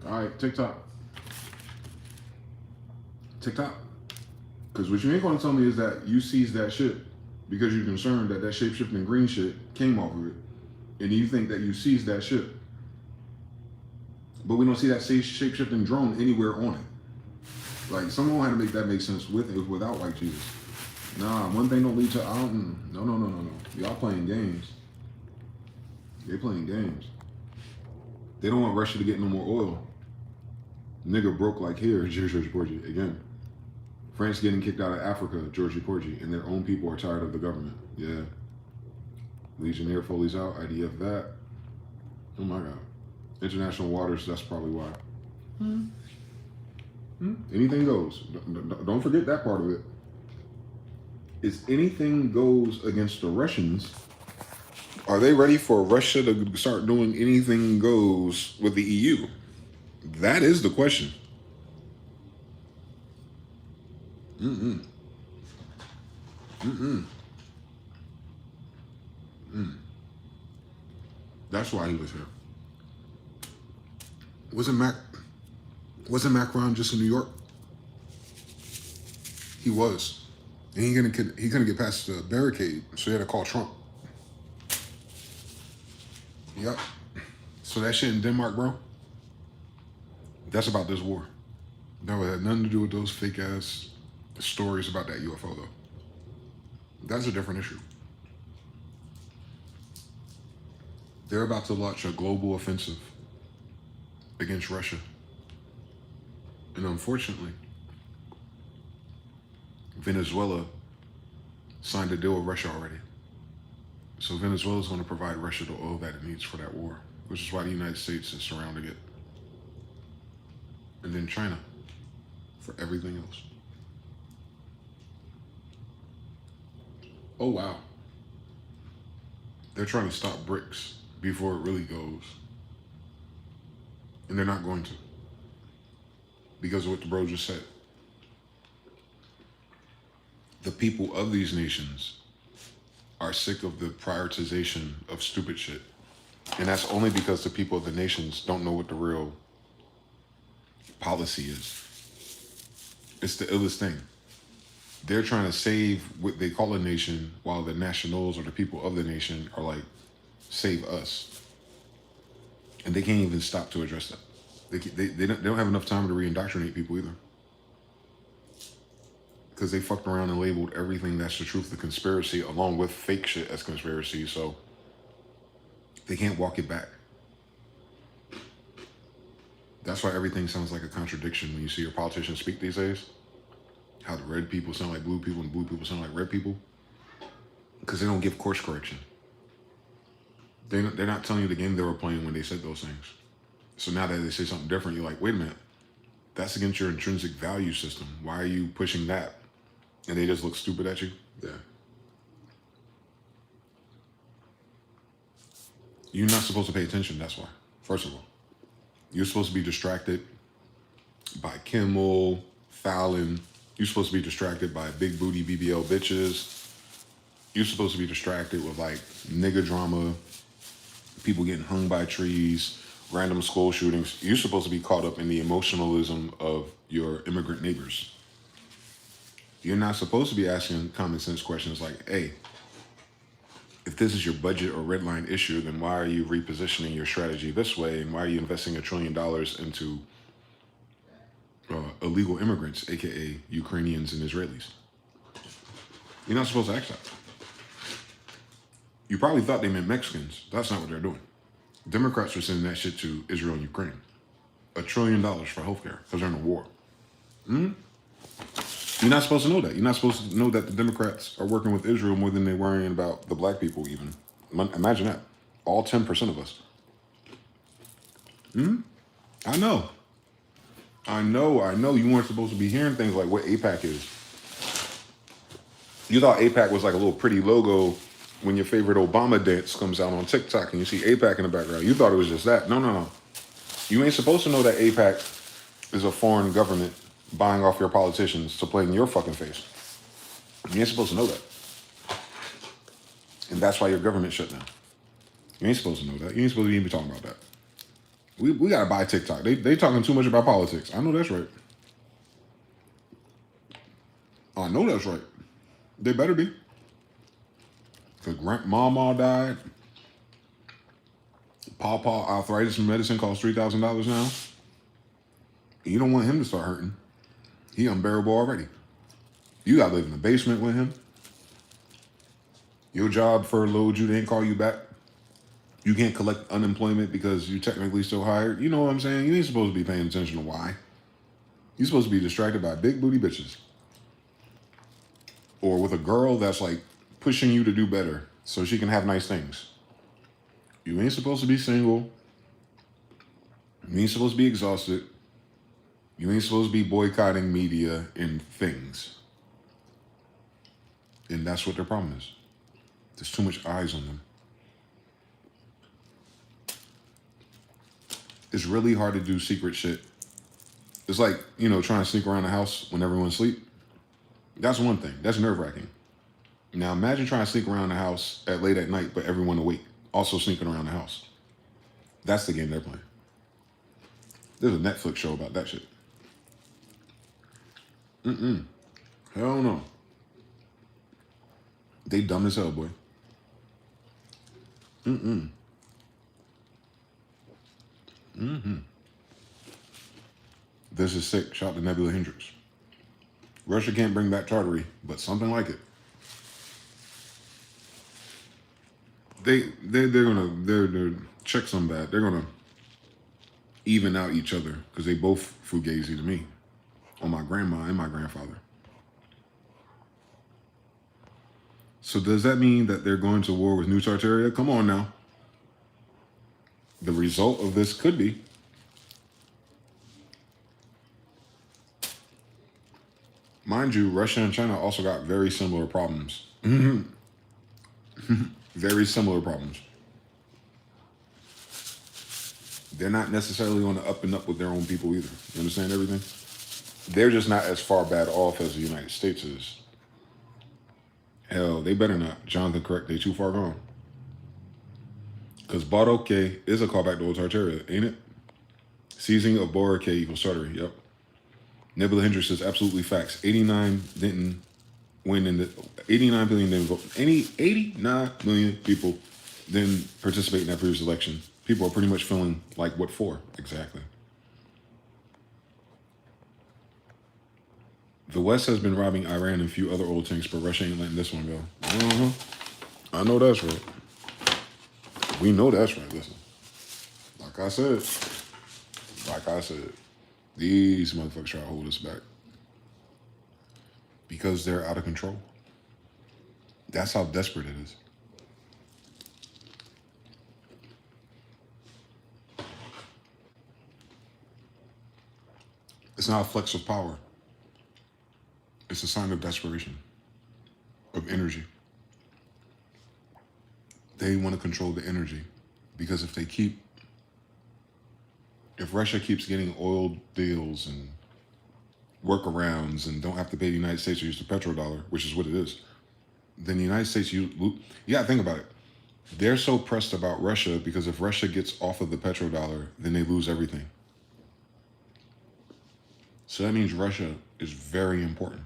All right, TikTok. Because what you ain't gonna tell me is that you seized that ship because you're concerned that shape-shifting green shit came off of it. And you think that you seized that ship. But we don't see that shape-shifting drone anywhere on it. Like, someone had to make that make sense with it without White Jesus. Nah, one thing don't lead to, no. Y'all playing games. They playing games. They don't want Russia to get no more oil. Nigga broke like here, Georgie Porgy. Again, France getting kicked out of Africa, Georgie Porgy, and their own people are tired of the government. Yeah. Legionnaire Foley's out, IDF that. Oh my God. International waters, that's probably why. Anything goes. Don't forget that part of it. Is anything goes against the Russians, are they ready for Russia to start doing anything goes with the EU? That is the question. That's why he was here. Wasn't Macron just in New York? He was. And he couldn't get past the barricade, so he had to call Trump. Yep. So that shit in Denmark, bro, that's about this war. That had nothing to do with those fake ass stories about that UFO, though. That's a different issue. They're about to launch a global offensive against Russia. And unfortunately, Venezuela signed a deal with Russia already. So Venezuela is going to provide Russia the oil that it needs for that war, which is why the United States is surrounding it. And then China for everything else. Oh, wow. They're trying to stop BRICS before it really goes. And they're not going to. Because of what the bro just said. The people of these nations are sick of the prioritization of stupid shit. And that's only because the people of the nations don't know what the real policy is. It's the illest thing. They're trying to save what they call a nation, while the nationals or the people of the nation are like, save us. And they can't even stop to address that. They don't have enough time to re-indoctrinate people either. Because they fucked around and labeled everything that's the truth, the conspiracy, along with fake shit as conspiracy. So they can't walk it back. That's why everything sounds like a contradiction when you see your politicians speak these days. How the red people sound like blue people and blue people sound like red people. Because they don't give course correction. They're not telling you the game they were playing when they said those things. So now that they say something different, you're like, wait a minute. That's against your intrinsic value system. Why are you pushing that? And they just look stupid at you? Yeah. You're not supposed to pay attention, that's why. First of all. You're supposed to be distracted by Kimmel, Fallon. You're supposed to be distracted by big booty BBL bitches. You're supposed to be distracted with like nigga drama, people getting hung by trees, random school shootings. You're supposed to be caught up in the emotionalism of your immigrant neighbors. You're not supposed to be asking common sense questions like, hey, if this is your budget or red line issue, then why are you repositioning your strategy this way? And why are you investing $1 trillion into illegal immigrants, aka Ukrainians and Israelis? You're not supposed to ask that. You probably thought they meant Mexicans. That's not what they're doing. Democrats are sending that shit to Israel and Ukraine. $1 trillion for healthcare because they're in a war. You're not supposed to know that. You're not supposed to know that the Democrats are working with Israel more than they're worrying about the black people even. Imagine that. All 10% of us. I know. You weren't supposed to be hearing things like what AIPAC is. You thought AIPAC was like a little pretty logo when your favorite Obama dance comes out on TikTok and you see AIPAC in the background. You thought it was just that. No. You ain't supposed to know that AIPAC is a foreign government buying off your politicians to play in your fucking face. You ain't supposed to know that. And that's why your government shut down. You ain't supposed to know that. You ain't supposed to even be talking about that. We gotta buy TikTok. They talking too much about politics. I know that's right. I know that's right. They better be. Because grandmama died. Pawpaw arthritis medicine costs $3,000 now. You don't want him to start hurting. He unbearable already. You gotta live in the basement with him. Your job furloughed you, they ain't call you back. You can't collect unemployment because you're technically still hired. You know what I'm saying? You ain't supposed to be paying attention to why. You're supposed to be distracted by big booty bitches. Or with a girl that's like pushing you to do better so she can have nice things. You ain't supposed to be single. You ain't supposed to be exhausted. You ain't supposed to be boycotting media and things. And that's what their problem is. There's too much eyes on them. It's really hard to do secret shit. It's like, trying to sneak around the house when everyone's asleep. That's one thing. That's nerve-wracking. Now imagine trying to sneak around the house late at night, but everyone awake, also sneaking around the house. That's the game they're playing. There's a Netflix show about that shit. Hell no. They dumb as hell, boy. This is sick. Shout to Nebula Hendrix. Russia can't bring back Tartary, but something like it. They're check some bad. They're gonna even out each other because they both fugazi to me, on my grandma and my grandfather. So does that mean that they're going to war with New Tartaria? Come on now. The result of this could be. Mind you, Russia and China also got very similar problems. Very similar problems. They're not necessarily on the up and up with their own people either. You understand everything? They're just not as far bad off as the United States is. Hell, they better not. Jonathan, correct. They too far gone. Because Baroque is a callback to Old Tartaria, ain't it? Seizing of Baroque equals Tartary. Yep. Nebula Hendrix says absolutely facts. 89 didn't win in the 89 billion didn't vote. 89 million people didn't participate in that previous election. People are pretty much feeling like what for? Exactly. The West has been robbing Iran and a few other oil tanks, but Russia ain't letting this one go. I know that's right. We know that's right. Listen, like I said, these motherfuckers try to hold us back because they're out of control. That's how desperate it is. It's not a flex of power. It's a sign of desperation, of energy. They want to control the energy because if Russia keeps getting oil deals and workarounds and don't have to pay the United States to use the petrodollar, which is what it is, then the United States, think about it. They're so pressed about Russia because if Russia gets off of the petrodollar, then they lose everything. So that means Russia is very important.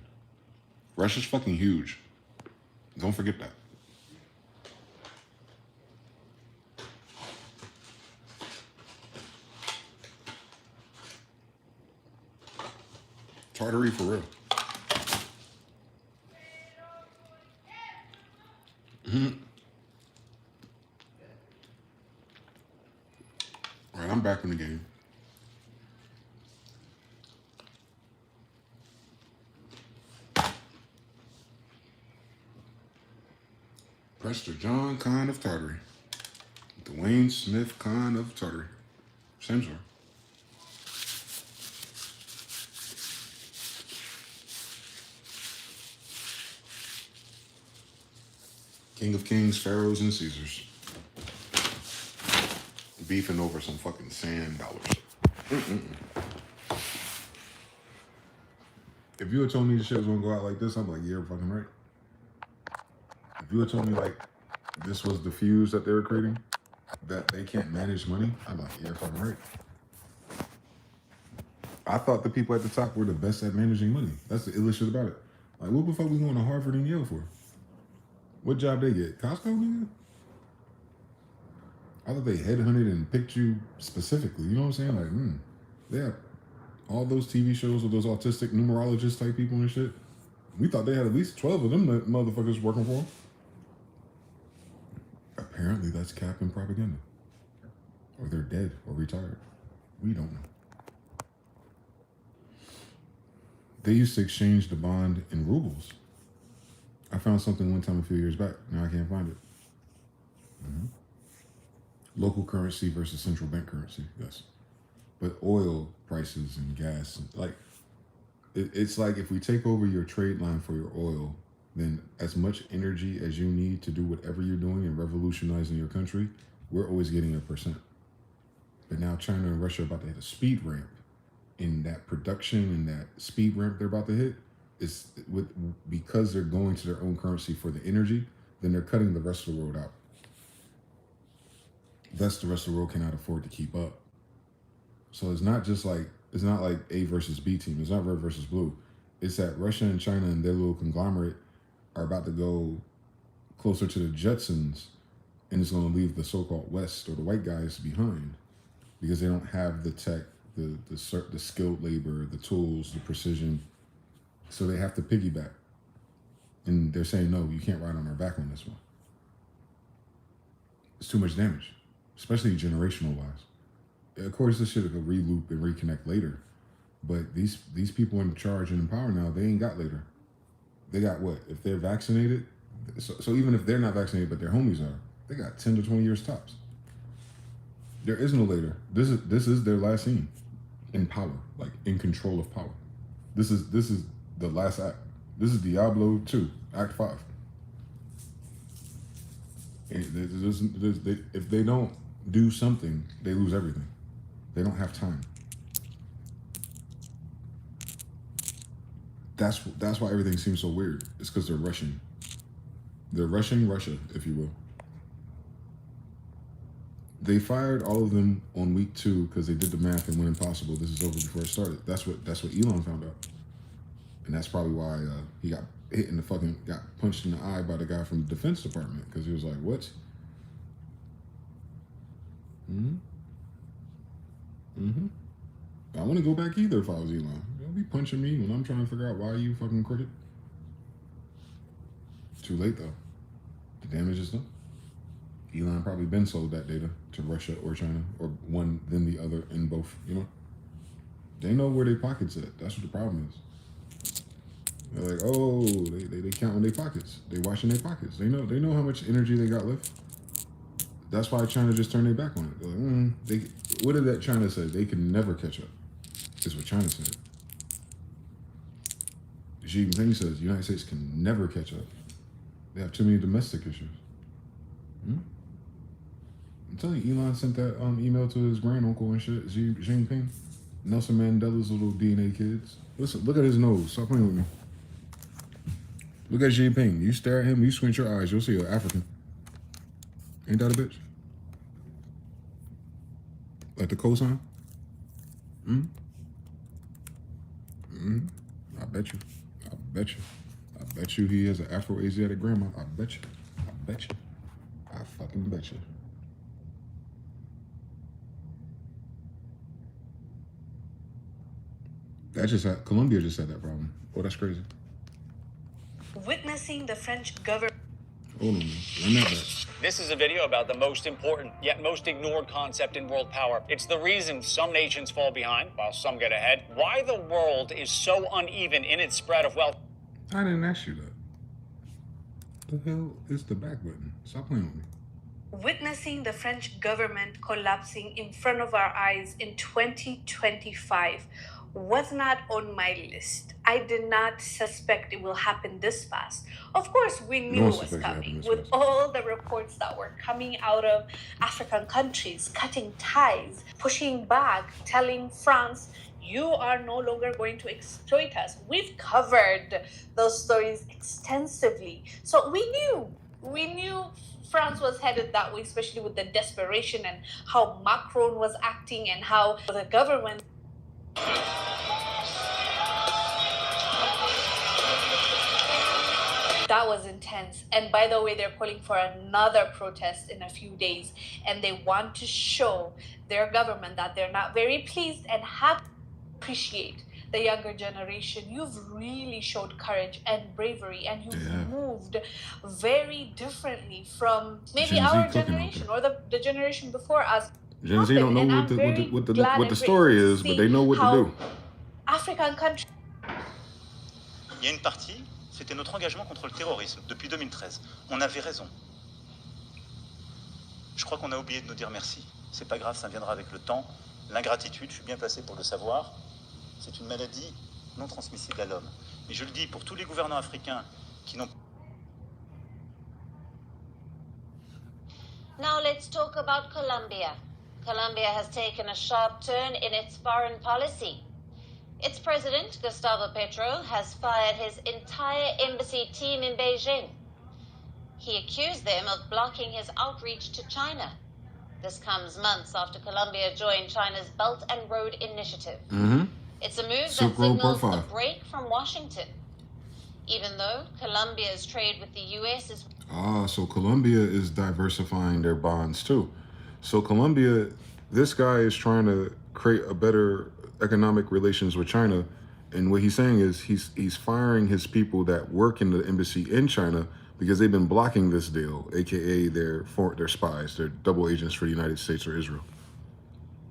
Russia's fucking huge. Don't forget that. Tartary for real. All right, I'm back in the game. Prester John Khan of Tartary. Dwayne Smith Khan of Tartary. Same story. King of Kings, Pharaohs, and Caesars. Beefing over some fucking sand dollars. If you had told me the shit was gonna go out like this, I'm like, you're fucking right. If you had told me like this was the fuse that they were creating, that they can't manage money, I'm like, you're fucking right. I thought the people at the top were the best at managing money. That's the illest shit about it. Like, what the fuck we going to Harvard and Yale for? What job they get? Costco, nigga? I thought they headhunted and picked you specifically. You know what I'm saying? Like, they have all those TV shows with those autistic numerologist type people and shit. We thought they had at least 12 of them motherfuckers working for them. Apparently that's cap and propaganda. Or they're dead or retired. We don't know. They used to exchange the bond in rubles. I found something one time a few years back. Now I can't find it. Local currency versus central bank currency, yes. But oil prices and gas, it's like if we take over your trade line for your oil, then as much energy as you need to do whatever you're doing and revolutionizing your country, we're always getting 1%. But now China and Russia are about to hit a speed ramp. In that production and that speed ramp they're about to hit, because they're going to their own currency for the energy, then they're cutting the rest of the world out. Thus, the rest of the world cannot afford to keep up. So it's not like A versus B team. It's not red versus blue. It's that Russia and China and their little conglomerate are about to go closer to the Jetsons, and it's going to leave the so-called West or the white guys behind because they don't have the tech, the skilled labor, the tools, the precision. So they have to piggyback. And they're saying, no, you can't ride on our back on this one. It's too much damage, especially generational wise. Of course, this shit will re-loop and reconnect later. But these people in charge and in power now, they ain't got later. They got what? If they're vaccinated, so even if they're not vaccinated, but their homies are, they got 10 to 20 years tops. There is no later. This is their last scene in power, like in control of power. This is the last act. This is Diablo 2, Act 5. If they don't do something, they lose everything. They don't have time. That's why everything seems so weird. It's because they're rushing. They're rushing Russia, if you will. They fired all of them on week 2 because they did the math and went impossible. This is over before it started. That's what Elon found out. And that's probably why he got hit in the got punched in the eye by the guy from the Defense Department, because he was like, what? I wouldn't go back either if I was Elon. Don't be punching me when I'm trying to figure out why you fucking crooked. Too late though. The damage is done. Elon probably been sold that data to Russia or China, or one then the other, in both, you know? They know where their pockets at. That's what the problem is. They're like, oh, they counting their pockets. They washing their pockets. They know how much energy they got left. That's why China just turned their back on it. They're like, what did that China say? They can never catch up. Is what China said. Xi Jinping says the United States can never catch up. They have too many domestic issues. I'm telling you, Elon sent that email to his granduncle and shit, Xi Jinping. Nelson Mandela's little DNA kids. Listen, look at his nose. Stop playing with me. Look at Xi Jinping. You stare at him, you squint your eyes, you'll see an African. Ain't that a bitch? Like the cosign? I bet you. I bet you. I bet you he has an Afro-Asiatic grandma. I bet you. I bet you. I fucking bet you. Colombia just had that problem. Oh, that's crazy. Witnessing the French government. Hold on, run that back. This is a video about the most important yet most ignored concept in world power. It's the reason some nations fall behind while some get ahead. Why the world is so uneven in its spread of wealth. I didn't ask you that. The hell is the back button? Stop playing with me. Witnessing the French government collapsing in front of our eyes in 2025 was not on my list. I did not suspect it will happen this fast. Of course, we knew it was coming with all the reports that were coming out of African countries, cutting ties, pushing back, telling France, you are no longer going to exploit us. We've covered those stories extensively. So we knew France was headed that way, especially with the desperation and how Macron was acting and how the government. That was intense. And by the way, they're calling for another protest in a few days. And they want to show their government that they're not very pleased and appreciate the younger generation. You've really showed courage and bravery, and you've moved very differently from maybe our generation or the generation before us. Gen Z don't know what the story is, but they know what to do. African countries. Il y a une partie, c'était notre engagement contre le terrorisme depuis 2013. On avait raison. Je crois qu'on a oublié de nous dire merci. C'est pas grave, ça viendra avec le temps. L'ingratitude, je suis bien placé pour le savoir, c'est une maladie non transmissible à l'homme. Et je le dis pour tous les gouvernants africains qui n'ont. Now let's talk about Colombia. Colombia has taken a sharp turn in its foreign policy. Its president, Gustavo Petro, has fired his entire embassy team in Beijing. He accused them of blocking his outreach to China. This comes months after Colombia joined China's Belt and Road Initiative. It's a move that signals a break from Washington. Even though Colombia's trade with the U.S. is... So Colombia is diversifying their bonds too. So Colombia, this guy is trying to create a better economic relations with China, and what he's saying is he's firing his people that work in the embassy in China because they've been blocking this deal, aka their spies, they're double agents for the United States or Israel.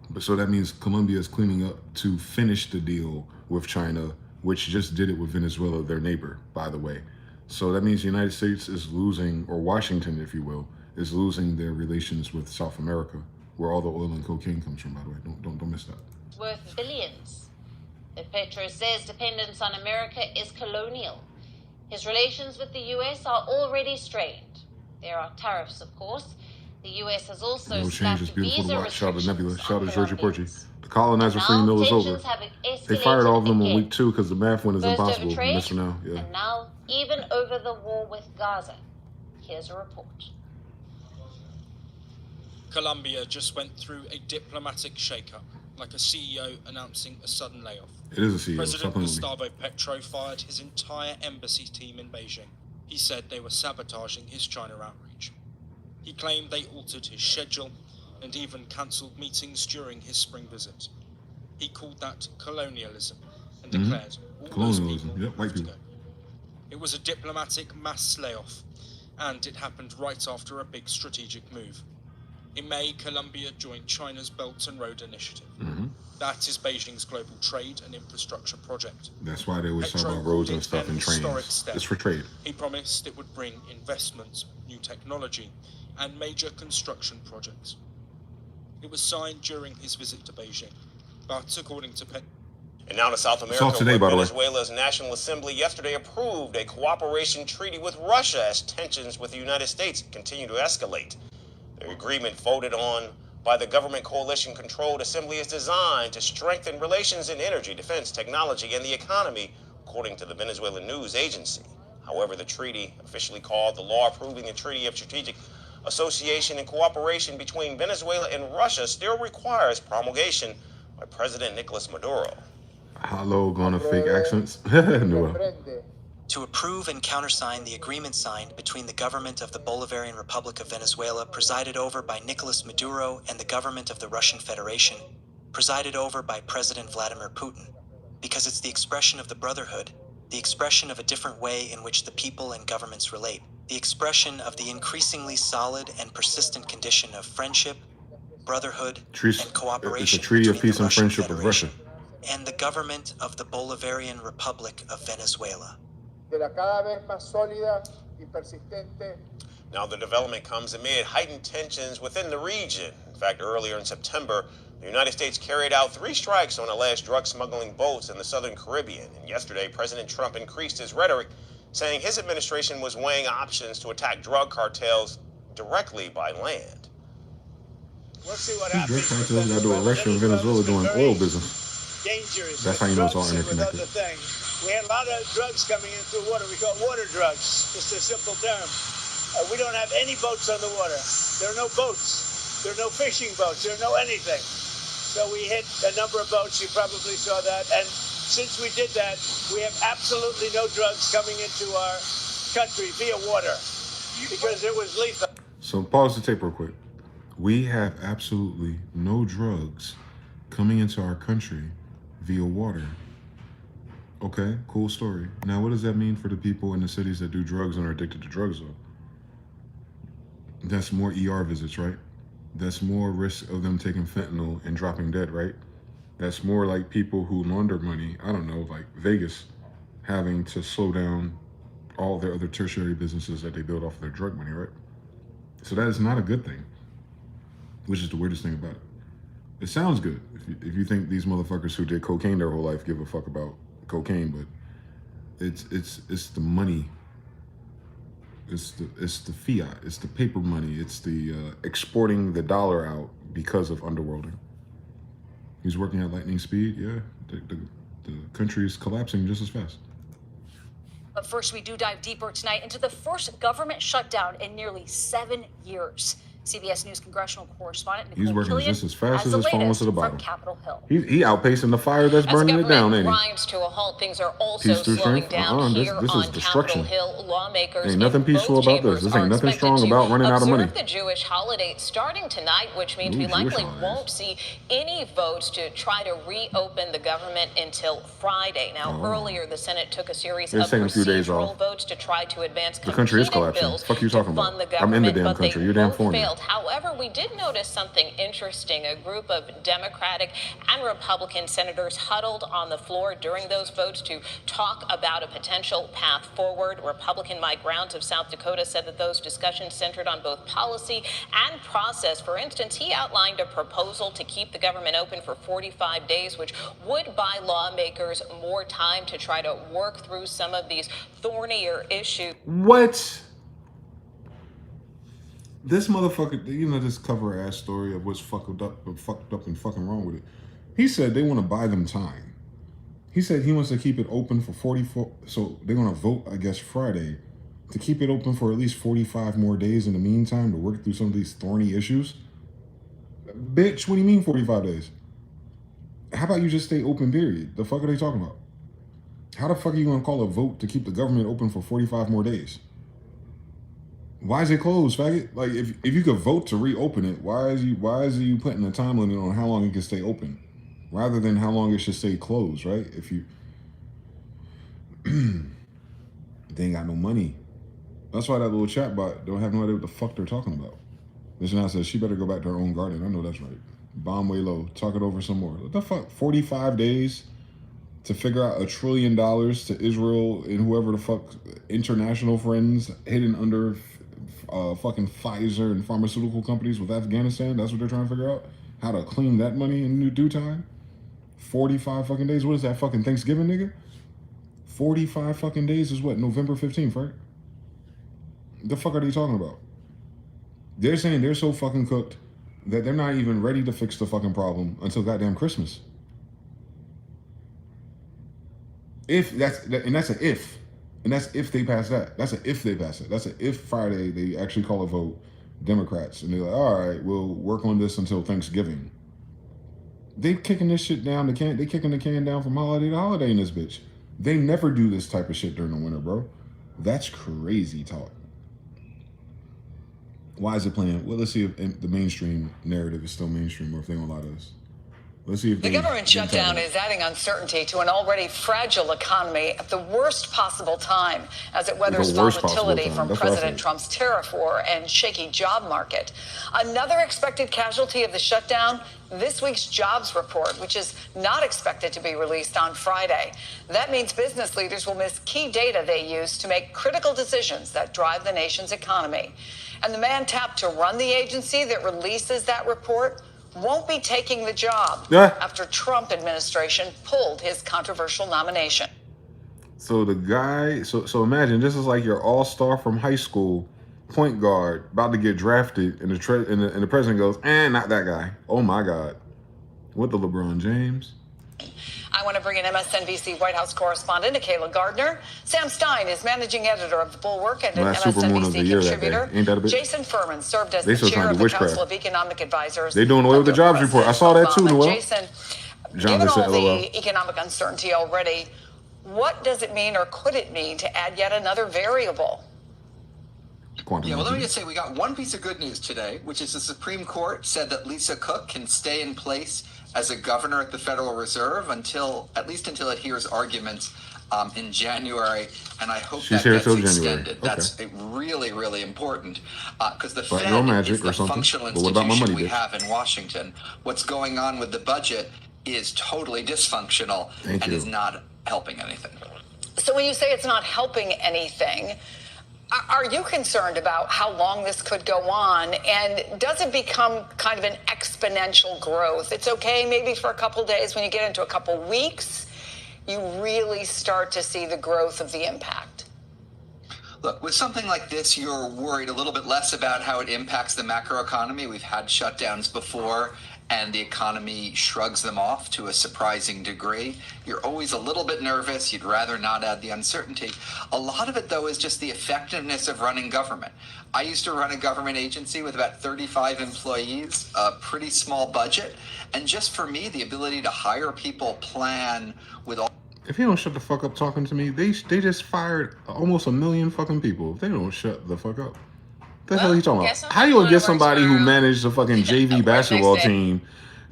But so that means Colombia is cleaning up to finish the deal with China, which just did it with Venezuela, their neighbor, by the way. So that means the United States is losing, or Washington, if you will, is losing their relations with South America, where all the oil and cocaine comes from, by the way. Don't miss that. Worth billions. But Petro says dependence on America is colonial. His relations with the US are already strained. There are tariffs, of course. The US has also No change is slapped beautiful to visa watch. Shout out to Nebula. restrictions Shout on out to Georgia Porgy. Colombians. The colonizer-free Now mill is over. tensions have They fired all of them escalated on again. week 2 because the math win is First impossible. over trade, Mr. Now, yeah. and now even over the war with Gaza. Here's a report. Colombia just went through a diplomatic shakeup, like a CEO announcing a sudden layoff. It is a CEO. President Stop playing with me. Gustavo Petro fired his entire embassy team in Beijing. He said they were sabotaging his China outreach. He claimed they altered his schedule and even cancelled meetings during his spring visit. He called that colonialism and declared all Colonialism. those people Yep, white have to people. go. It was a diplomatic mass layoff, and it happened right after a big strategic move. In May, Colombia joined China's Belt and Road Initiative. That is Beijing's global trade and infrastructure project. That's why they always talk Petro about roads called and it stuff an and historic trains. step. It's for trade. He promised it would bring investments, new technology, and major construction projects. It was signed during his visit to Beijing, but according to Petro, And now to South all America, today, by where the way. Venezuela's National Assembly yesterday approved a cooperation treaty with Russia as tensions with the United States continue to escalate. The agreement voted on by the government coalition-controlled assembly is designed to strengthen relations in energy, defense, technology, and the economy, according to the Venezuelan news agency. However, the treaty, officially called the law approving the Treaty of Strategic Association and Cooperation between Venezuela and Russia, still requires promulgation by President Nicolas Maduro. Hello, going to fake accents. No. To approve and countersign the agreement signed between the government of the Bolivarian Republic of Venezuela, presided over by Nicolas Maduro, and the government of the Russian Federation, presided over by President Vladimir Putin, because it's the expression of the brotherhood, the expression of a different way in which the people and governments relate, the expression of the increasingly solid and persistent condition of friendship, brotherhood, and cooperation It's a treaty of between peace the and Russian friendship with Russia. Federation and the government of the Bolivarian Republic of Venezuela. Now, the development comes amid heightened tensions within the region. In fact, earlier in September, the United States carried out 3 strikes on alleged drug smuggling boats in the southern Caribbean. And yesterday, President Trump increased his rhetoric, saying his administration was weighing options to attack drug cartels directly by land. We'll see what Drug happens. cartels got to do a Russia and Venezuela doing oil business. Dangerous. That's how you know it's all Drugs and with interconnected. other things. We had a lot of drugs coming in through water. We call it water drugs. Just a simple term. We don't have any boats on the water. There are no boats. There are no fishing boats. There are no anything. So we hit a number of boats. You probably saw that. And since we did that, we have absolutely no drugs coming into our country via water because it was lethal. So pause the tape real quick. We have absolutely no drugs coming into our country via water. Okay, cool story. Now, what does that mean for the people in the cities that do drugs and are addicted to drugs, though? That's more ER visits, right? That's more risk of them taking fentanyl and dropping dead, right? That's more like people who launder money, I don't know, like Vegas, having to slow down all their other tertiary businesses that they build off of their drug money, right? So that is not a good thing, which is the weirdest thing about it. It sounds good if you think these motherfuckers who did cocaine their whole life give a fuck about cocaine, but it's the money. It's the fiat. It's the paper money. It's the exporting the dollar out because of underworlding. He's working at lightning speed. Yeah, the country is collapsing just as fast. But first, we do dive deeper tonight into the first government shutdown in nearly 7 years. CBS News congressional correspondent He's Nicole working Killian just as fast has as the his phone latest to the from bottom. Capitol Hill. He outpacing the fire that's As the burning it down, government ain't he? grinds to a halt, things are also Peace through slowing strength? down here This on is destruction. Capitol Hill. Lawmakers Ain't nothing in peaceful both about this. chambers This are ain't nothing expected strong about running out of money. observe the Jewish holiday starting tonight, which means Ooh, we Jewish likely holidays. won't see any votes to try to reopen the government until Friday. Now, earlier the Senate took a series It's of taking a few days procedural off. votes to try to advance The country is competing collapsing. bills Fuck you to talking fund about? the I'm in the government, damn but they country. You're damn both foreigner. failed. However, we did notice something interesting. A group of Democratic and Republican senators huddled on the floor during those votes to talk about a potential path forward. Republican Mike Rounds of South Dakota said that those discussions centered on both policy and process. For instance, he outlined a proposal to keep the government open for 45 days, which would buy lawmakers more time to try to work through some of these thornier issues. What? This motherfucker, you know, this cover ass story of what's fucked up and fucking wrong with it. He said they want to buy them time. He said he wants to keep it open for 44. So they're going to vote, I guess, Friday to keep it open for at least 45 more days in the meantime to work through some of these thorny issues. Bitch, what do you mean 45 days? How about you just stay open, period? The fuck are they talking about? How the fuck are you going to call a vote to keep the government open for 45 more days? Why is it closed, faggot? Like, if you could vote to reopen it, why is you putting a time limit on how long it can stay open, rather than how long it should stay closed, right? If you they ain't got no money, that's why that little chatbot don't have no idea what the fuck they're talking about. This now says she better go back to her own garden. I know that's right. Bomb way low. Talk it over some more. What the fuck? 45 days to figure out $1 trillion to Israel and whoever the fuck international friends hidden under fucking Pfizer and pharmaceutical companies with Afghanistan. That's what they're trying to figure out. How to clean that money in due time. 45 fucking days. What is that, fucking Thanksgiving, nigga? 45 fucking days is what? November 15th, right? The fuck are they talking about? They're saying they're so fucking cooked that they're not even ready to fix the fucking problem until goddamn Christmas. That's an if. And that's if they pass that. That's an if they pass it. That's an if Friday they actually call a vote, Democrats, and they're like, all right, we'll work on this until Thanksgiving. They kicking this shit down the can. They kicking the can down from holiday to holiday in this bitch. They never do this type of shit during the winter, bro. That's crazy talk. Why is it playing? Well, let's see if the mainstream narrative is still mainstream or if they're gonna lie to us. Let's see if the government shutdown is adding uncertainty to an already fragile economy at the worst possible time as it weathers volatility from President Trump's tariff war and shaky job market. Another expected casualty of the shutdown, this week's jobs report, which is not expected to be released on Friday. That means business leaders will miss key data they use to make critical decisions that drive the nation's economy. And the man tapped to run the agency that releases that report won't be taking the job after Trump administration pulled his controversial nomination. So the guy, so imagine this is like your all-star from high school, point guard, about to get drafted, and the president goes, not that guy. Oh my God. What the LeBron James? I want to bring in MSNBC White House correspondent Kayla Gardner. Sam Stein is managing editor of The Bulwark and an MSNBC contributor. Ain't that a bitch? Jason Furman served as the chair of the Council of Economic Advisors. They doing away with the jobs report. I saw that too, Noel. Jason, given all the economic uncertainty already, what does it mean or could it mean to add yet another variable? Yeah, well, let me just say we got one piece of good news today, which is the Supreme Court said that Lisa Cook can stay in place as a governor at the Federal Reserve at least until it hears arguments in January, and I hope that gets extended. That's really, really important because the Fed is the functional institution we have in Washington. What's going on with the budget is totally dysfunctional and is not helping anything. So when you say it's not helping anything, are you concerned about how long this could go on? And does it become kind of an exponential growth? It's okay maybe for a couple days. When you get into a couple weeks, you really start to see the growth of the impact. Look, with something like this, you're worried a little bit less about how it impacts the macroeconomy. We've had shutdowns before, and the economy shrugs them off to a surprising degree. You're always a little bit nervous. You'd rather not add the uncertainty. A lot of it, though, is just the effectiveness of running government. I used to run a government agency with about 35 employees, a pretty small budget. And just for me, the ability to hire people, plan with all... If you don't shut the fuck up talking to me, they just fired almost 1 million fucking people. If they don't shut the fuck up. What the hell are you talking about? How you gonna get somebody who managed a fucking JV basketball team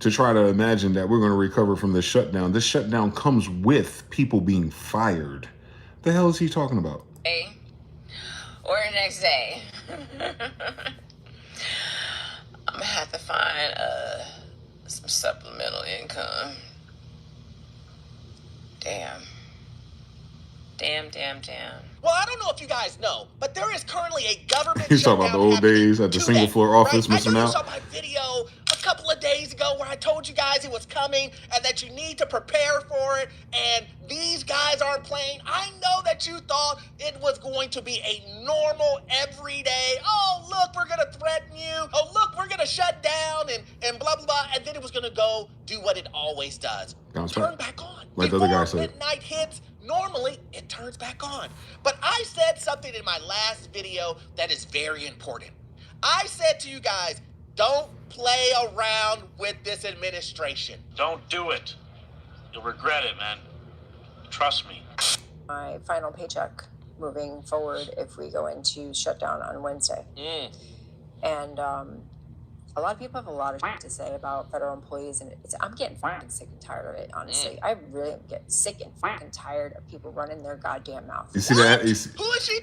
to try to imagine that we're gonna recover from this shutdown? This shutdown comes with people being fired. The hell is he talking about? Or next day. I'm gonna have to find some supplemental income. Damn. Well, I don't know if you guys know, but there is currently a government He's talking about the old days at the single floor office missing out. I saw my video a couple of days ago where I told you guys it was coming and that you need to prepare for it, and these guys aren't playing. I know that you thought it was going to be a normal, everyday, oh, look, we're going to threaten you. Oh, look, we're going to shut down and blah, blah, blah. And then it was going to go do what it always does. Turn back on. Like the other guy said. Midnight hits. Normally, it turns back on. But I said something in my last video that is very important. I said to you guys, don't play around with this administration. Don't do it. You'll regret it, man. Trust me. My final paycheck moving forward if we go into shutdown on Wednesday. And a lot of people have a lot of shit to say about federal employees, and I'm getting fucking sick and tired of it, honestly. I really am getting sick and fucking tired of people running their goddamn mouth. You see that?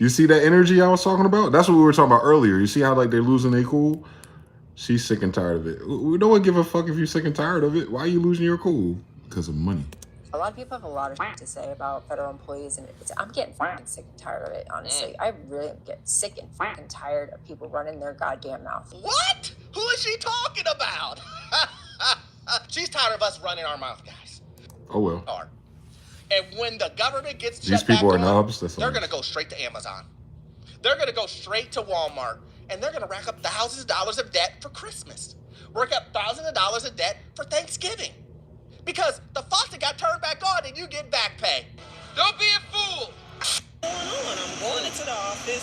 You see that energy I was talking about? That's what we were talking about earlier. You see how like they're losing their cool? She's sick and tired of it. We don't give a fuck if you're sick and tired of it. Why are you losing your cool? Because of money. A lot of people have a lot of shit to say about federal employees, and I'm getting fucking sick and tired of it, honestly. I really am getting sick and fucking tired of people running their goddamn mouth. What? Who is she talking about? She's tired of us running our mouth, guys. Oh, well. And when the government gets These people are knobs. They're going to go straight to Amazon. They're going to go straight to Walmart, and they're going to rack up thousands of dollars of debt for Christmas. Rack up thousands of dollars of debt for Thanksgiving. Because the faucet got turned back on and you get back pay. Don't be a fool. I'm going into the office.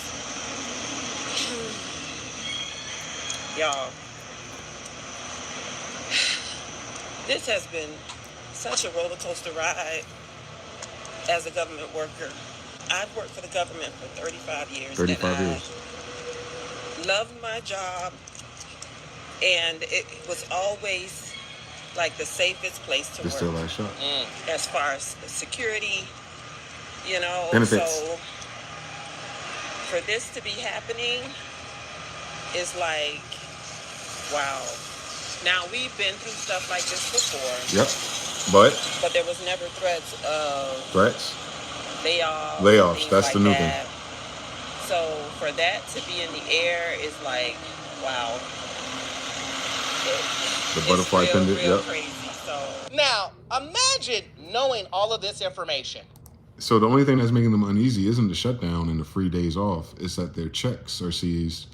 Y'all, this has been such a roller coaster ride as a government worker. I've worked for the government for 35 years. 35 years. Loved my job, and it was always like the safest place to work. Still like shot. As far as security, you know. Benefits. So for this to be happening is like, wow. Now we've been through stuff like this before. Yep. But there was never threats of layoffs. That's the new thing. So for that to be in the air is like, wow. The butterfly pendant, yep. Crazy, so. Now, imagine knowing all of this information. So the only thing that's making them uneasy isn't the shutdown and the free days off. It's that their checks are seized,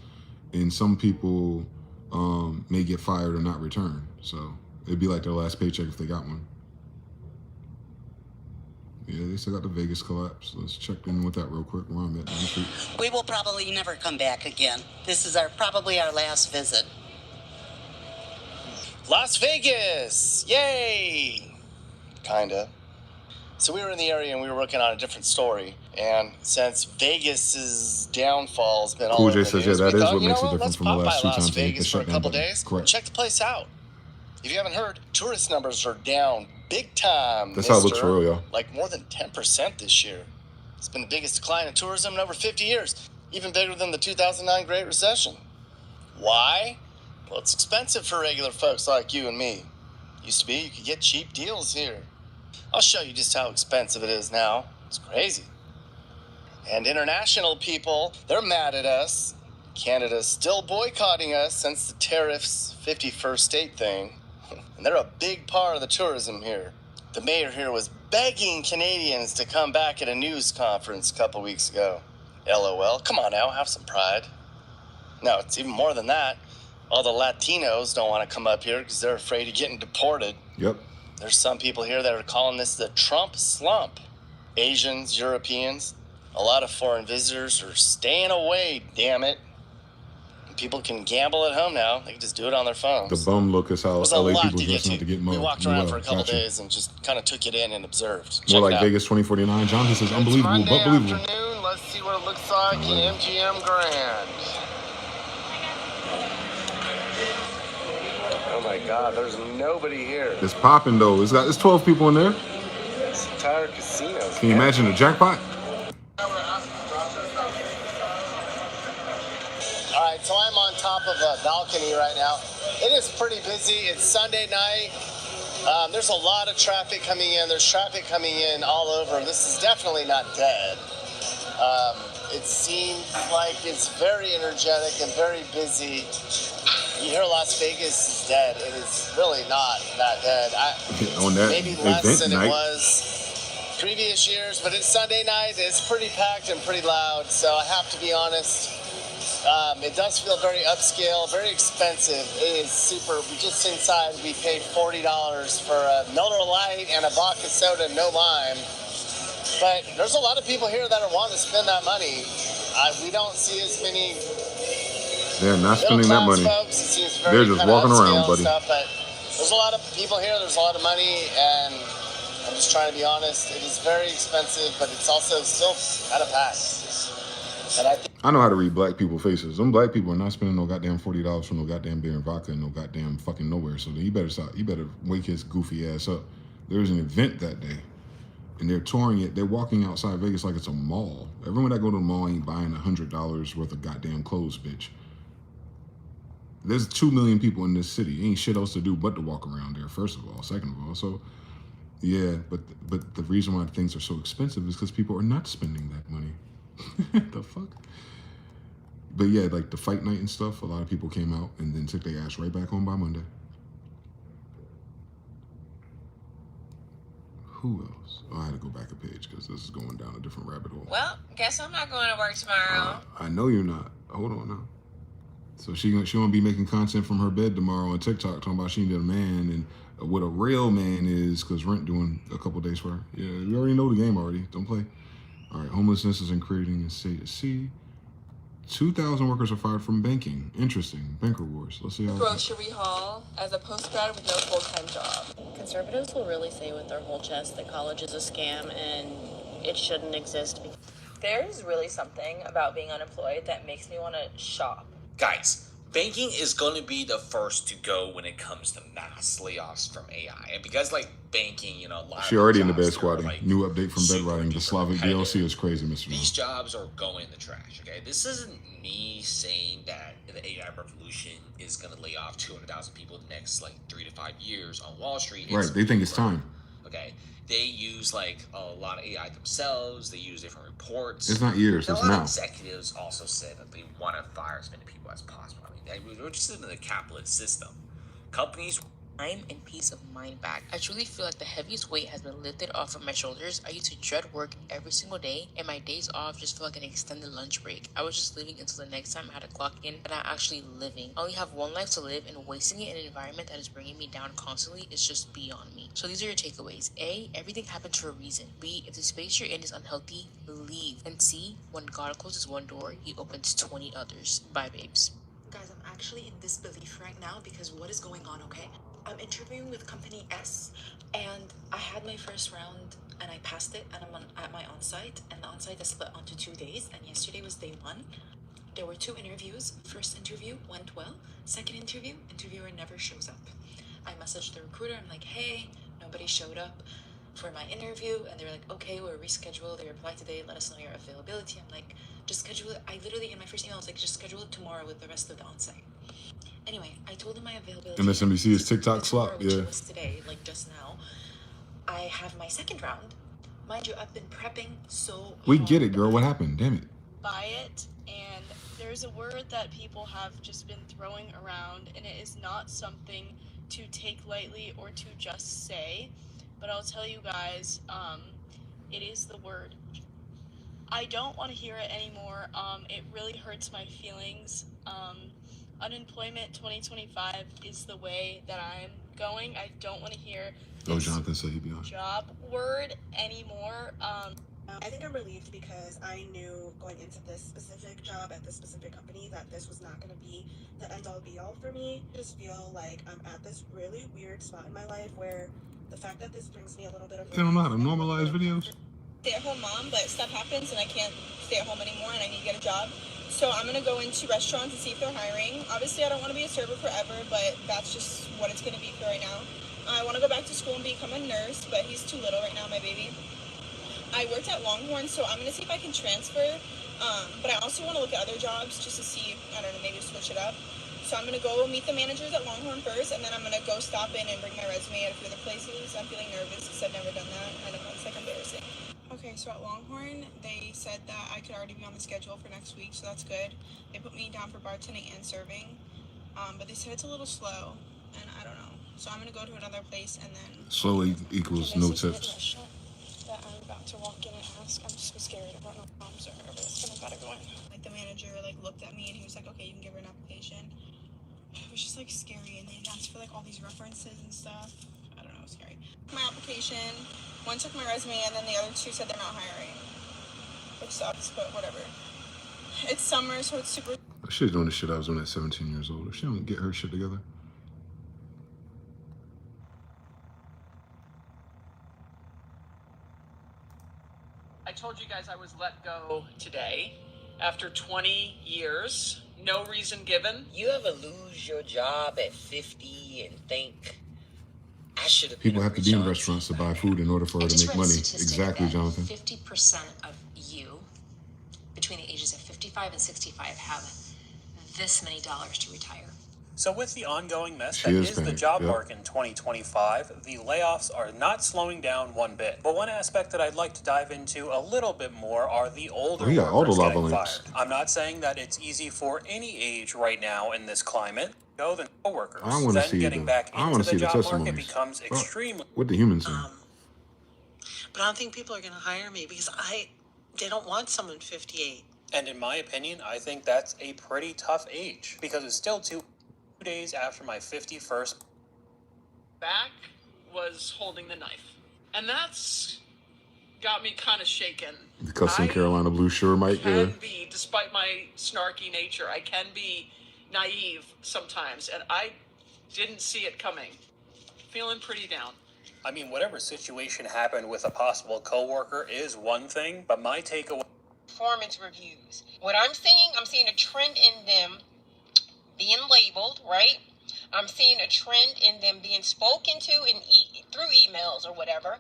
and some people may get fired or not return. So it'd be like their last paycheck if they got one. Yeah, they still got the Vegas collapse. Let's check in with that real quick. Where I'm at. We will probably never come back again. This is probably our last visit. Las Vegas! Yay! Kinda. So we were in the area and we were working on a different story. And since Vegas's downfall has been all over the news, says, yeah, that is what makes it different from the last two Las times they Vegas for a couple down. days. Correct. Check the place out. If you haven't heard, tourist numbers are down big time. That's how it looks for real, y'all. Like more than 10% this year. It's been the biggest decline in tourism in over 50 years. Even bigger than the 2009 Great Recession. Why? Well, it's expensive for regular folks like you and me. Used to be, you could get cheap deals here. I'll show you just how expensive it is now. It's crazy. And international people, they're mad at us. Canada's still boycotting us since the tariffs 51st state thing. And they're a big part of the tourism here. The mayor here was begging Canadians to come back at a news conference a couple weeks ago. LOL, come on now, have some pride. No, it's even more than that. All the Latinos don't want to come up here because they're afraid of getting deported. Yep. There's some people here that are calling this the Trump slump. Asians, Europeans, a lot of foreign visitors are staying away, damn it. And people can gamble at home now. They can just do it on their phones. The bum look is how There's a LA lot people to get dressing up to get We mo. walked around for a couple Gotcha. days and just kind of took it in and observed. More Check like it out. Vegas 2049. Jonathan says unbelievable, It's but Monday believable. afternoon. Let's see what it looks like in MGM Grand. Oh my God, there's nobody here. It's popping though. It's 12 people in there. This entire casino. Can you imagine the jackpot? All right, so I'm on top of a balcony right now. It is pretty busy. It's Sunday night. There's a lot of traffic coming in. There's traffic coming in all over. This is definitely not dead. It seems like it's very energetic and very busy. You hear Las Vegas is dead. It is really not that dead. On that Maybe less event than night. it was previous years, but it's Sunday night. It's pretty packed and pretty loud, so I have to be honest. It does feel very upscale, very expensive. It is super. Just inside, we paid $40 for a Miller Lite and a vodka soda, no lime. But there's a lot of people here that are wanting to spend that money. We don't see as many. They're not spending that money. Folks. It seems very They're just walking around, buddy. Stuff, but there's a lot of people here. There's a lot of money, and I'm just trying to be honest. It is very expensive, but it's also still kind of packed. And I know how to read black people's faces. Them black people are not spending no goddamn $40 for no goddamn beer and vodka and no goddamn fucking nowhere. So he better stop. He better wake his goofy ass up. There's an event that day, and they're touring it. They're walking outside Vegas like it's a mall. Everyone that go to the mall ain't buying $100 worth of goddamn clothes, bitch. There's 2 million people in this city. Ain't shit else to do but to walk around there, first of all. Second of all, so yeah, but the reason why things are so expensive is because people are not spending that money. The fuck? But yeah, like the fight night and stuff, a lot of people came out and then took their ass right back home by Monday. Who else? Oh, I had to go back a page because this is going down a different rabbit hole. Well, guess I'm not going to work tomorrow. I know you're not. Hold on now. So she gonna be making content from her bed tomorrow on TikTok talking about she needed a man and what a real man is because Rent doing a couple days for her. Yeah, we already know the game already. Don't play. All right, homelessness is increasing in state. See, 2,000 workers are fired from banking. Interesting. Banker wars. Let's see how. Grocery haul as a postgrad with no full-time job. Conservatives will really say with their whole chest that college is a scam and it shouldn't exist. There's really something about being unemployed that makes me want to shop. Guys, banking is going to be the first to go when it comes to mass layoffs from AI. And because, like, banking, you know, a lot She of already in the jobs bed squatting. like, New update from bed writing. The Slavic competitive. DLC is crazy, Mr. These jobs are going in the trash, okay? This isn't me saying that the AI revolution is going to lay off 200,000 people in the next, like, 3 to 5 years on Wall Street. Right, they think it's time. Okay? They use, like, a lot of AI themselves. They use different reports. It's not years, And it's a lot now. of executives also said that they want to fire as many people as possible. I mean, we're just in the capitalist system. Companies... Time and peace of mind back. I truly feel like the heaviest weight has been lifted off of my shoulders. I used to dread work every single day, and my days off just felt like an extended lunch break. I was just living until the next time I had to clock in, but I'm actually living. I only have one life to live, and wasting it in an environment that is bringing me down constantly is just beyond me. So these are your takeaways. A, everything happens for a reason. B, if the space you're in is unhealthy, leave. And C, when God closes one door, he opens 20 others. Bye, babes. Guys, I'm actually in disbelief right now because what is going on, okay? I'm interviewing with company S, and I had my first round, and I passed it, and I'm at my on-site, and the on-site is split onto 2 days, and yesterday was day 1. There were 2 interviews. First interview went well. Second interview, interviewer never shows up. I messaged the recruiter, I'm like, hey, nobody showed up for my interview, and they were like, okay, we'll reschedule. They replied today, let us know your availability. I'm like, just schedule it. I literally, in my first email, I was like, just schedule it tomorrow with the rest of the on-site. Anyway, I told them my availability. MSNBC is TikTok slot, Which yeah. was today, like just now. I have my second round. Mind you, I've been prepping so We get it, girl. What happened? Damn it. By it, and there's a word that people have just been throwing around, and it is not something to take lightly or to just say, but I'll tell you guys, it is the word. I don't want to hear it anymore. It really hurts my feelings. unemployment 2025 is the way that I'm going. I don't want to hear Jonathan said he'd be on. job word anymore. I think I'm relieved because I knew going into this specific job at this specific company that this was not going to be the end all be all for me. I just feel like I'm at this really weird spot in my life where the fact that this brings me a little bit of... They don't know how to normalize videos. Stay-at-home mom, but stuff happens and I can't stay at home anymore and I need to get a job. So I'm going to go into restaurants and see if they're hiring. Obviously, I don't want to be a server forever, but that's just what it's going to be for right now. I want to go back to school and become a nurse, but he's too little right now, my baby. I worked at Longhorn, so I'm going to see if I can transfer. But I also want to look at other jobs just to see, I don't know, maybe switch it up. So I'm going to go meet the managers at Longhorn first, and then I'm going to go stop in and bring my resume at a few other places. I'm feeling nervous because I've never done that. I don't know, it's like embarrassing. Okay, so at Longhorn, they said that I could already be on the schedule for next week, so that's good. They put me down for bartending and serving, but they said it's a little slow, and I don't know. So I'm going to go to another place and then... Slow equals no tips. That I'm about to walk in and ask. I'm so scared. I don't know if moms are nervous, but I gotta go in. Like, the manager, like, looked at me and he was like, okay, you can give her an application. It was just, like, scary, and they asked for, like, all these references and stuff. I don't know, it was scary. My application, one took my resume, and then the other two said they're not hiring. Which sucks, but whatever. It's summer, so it's super... She's doing the shit I was doing at 17 years old. If she don't get her shit together. I told you guys I was let go today after 20 years. No reason given. You ever lose your job at 50 and think, I should have... People have to be in restaurants to buy food in order for her to make money. Exactly, Jonathan. 50% of you between the ages of 55 and 65 have this many dollars to retire. So with the ongoing mess that is the job market in 2025, the layoffs are not slowing down one bit. But one aspect that I'd like to dive into a little bit more are the older workers getting fired. I'm not saying that it's easy for any age right now in this climate. Go the coworkers. I want to see getting back into the job market becomes well, extremely... what the humans say. But I don't think people are going to hire me because they don't want someone 58. And in my opinion, I think that's a pretty tough age because it's still 2 days after my 51st. Back was holding the knife. And that's got me kind of shaken. The custom Carolina Blue sure might be, despite my snarky nature, I can be naive sometimes, and I didn't see it coming. Feeling pretty down. I mean, whatever situation happened with a possible coworker is one thing, but my takeaway... Performance reviews. What I'm seeing a trend in them being labeled, right? I'm seeing a trend in them being spoken to through emails or whatever,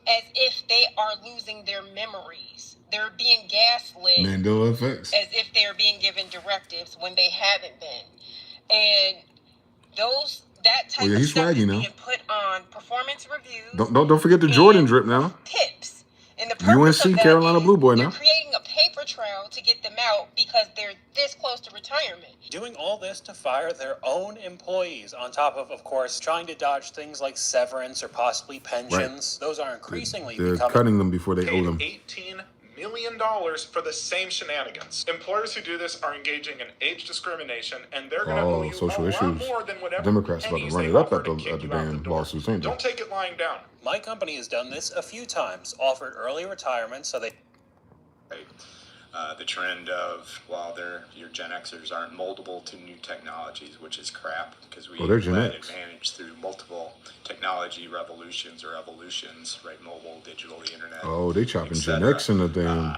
as if they are losing their memories. They're being gaslit. Mandela effects. As if they're being given directives when they haven't been. And that type of stuff is being put on performance reviews. Don't forget the Jordan drip now. Tips. And the purpose UNC Carolina Blue Boy now. You're creating a paper trail to get them out because they're this close to retirement. Doing all this to fire their own employees, on top of course, trying to dodge things like severance or possibly pensions. Right. Those are increasingly They're cutting them before they owe them. $18 million for the same shenanigans. Employers who do this are engaging in age discrimination, and they're going to owe you social a issues. lot more than whatever Democrats about to run it up at the damn lawsuits, ain't they? Don't take it lying down. My company has done this a few times, offered early retirement so they... The trend of, well, your Gen Xers aren't moldable to new technologies, which is crap, because we they're Gen led X. advantage through multiple technology revolutions or evolutions, right? Mobile, digital, the internet. Oh, they chopping Gen X in the damn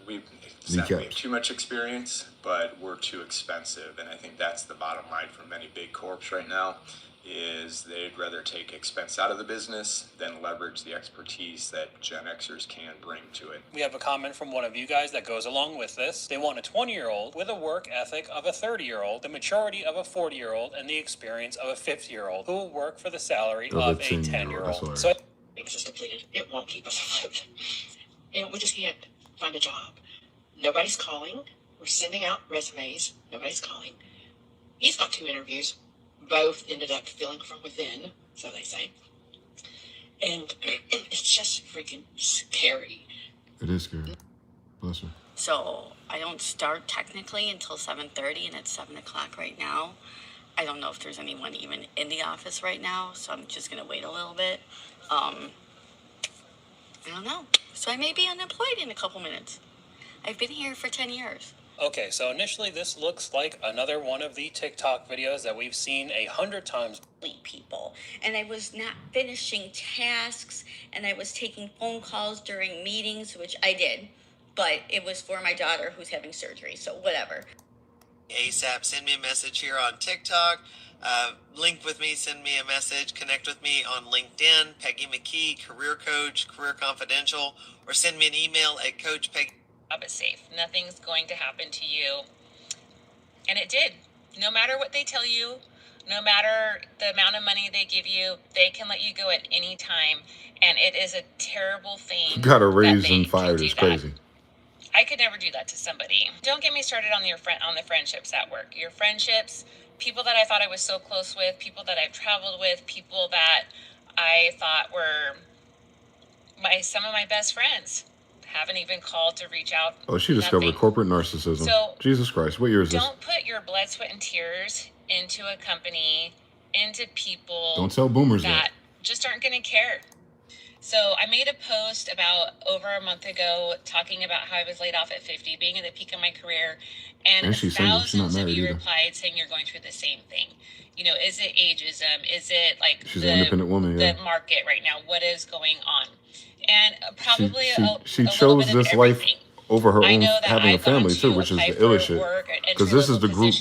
we kneecaps. have too much experience, but we're too expensive, and I think that's the bottom line for many big corps right now, is they'd rather take expense out of the business than leverage the expertise that Gen Xers can bring to it. We have a comment from one of you guys that goes along with this. They want a 20-year-old with a work ethic of a 30-year-old, the maturity of a 40-year-old, and the experience of a 50-year-old who will work for the salary of a 10-year-old. So it's just depleted. It won't keep us afloat. And we just can't find a job. Nobody's calling. We're sending out resumes. Nobody's calling. He's got 2 interviews. Both ended up filling from within, so they say. And it's just freaking scary. It is scary. Bless her. So I don't start technically until 7:30, and it's 7 o'clock right now. I don't know if there's anyone even in the office right now, so I'm just gonna wait a little bit. I don't know. So I may be unemployed in a couple minutes. I've been here for 10 years. Okay, so initially this looks like another one of the TikTok videos that we've seen 100 times. People, and I was not finishing tasks, and I was taking phone calls during meetings, which I did, but it was for my daughter who's having surgery, so whatever. ASAP, send me a message here on TikTok, link with me, send me a message, connect with me on LinkedIn, Peggy McKee, Career Coach, Career Confidential, or send me an email at coachpeggy. But safe. Nothing's going to happen to you. And it did. No matter what they tell you, no matter the amount of money they give you, they can let you go at any time. And it is a terrible thing. Got a raise and fired is crazy. I could never do that to somebody. Don't get me started on the friendships at work. Your friendships, people that I thought I was so close with, people that I've traveled with, people that I thought were some of my best friends. Haven't even called to reach out. Oh, she discovered corporate narcissism. So, Jesus Christ, what year is this? Don't put your blood, sweat, and tears into a company, into people. Don't tell boomers that just aren't going to care. So I made a post about over a month ago talking about how I was laid off at 50, being at the peak of my career, and thousands of you replied saying you're going through the same thing. You know, is it ageism? Is it like she's an independent woman, the market right now? What is going on? And probably she chose this life over her own having a family too, which is the illest shit. Because this is the group.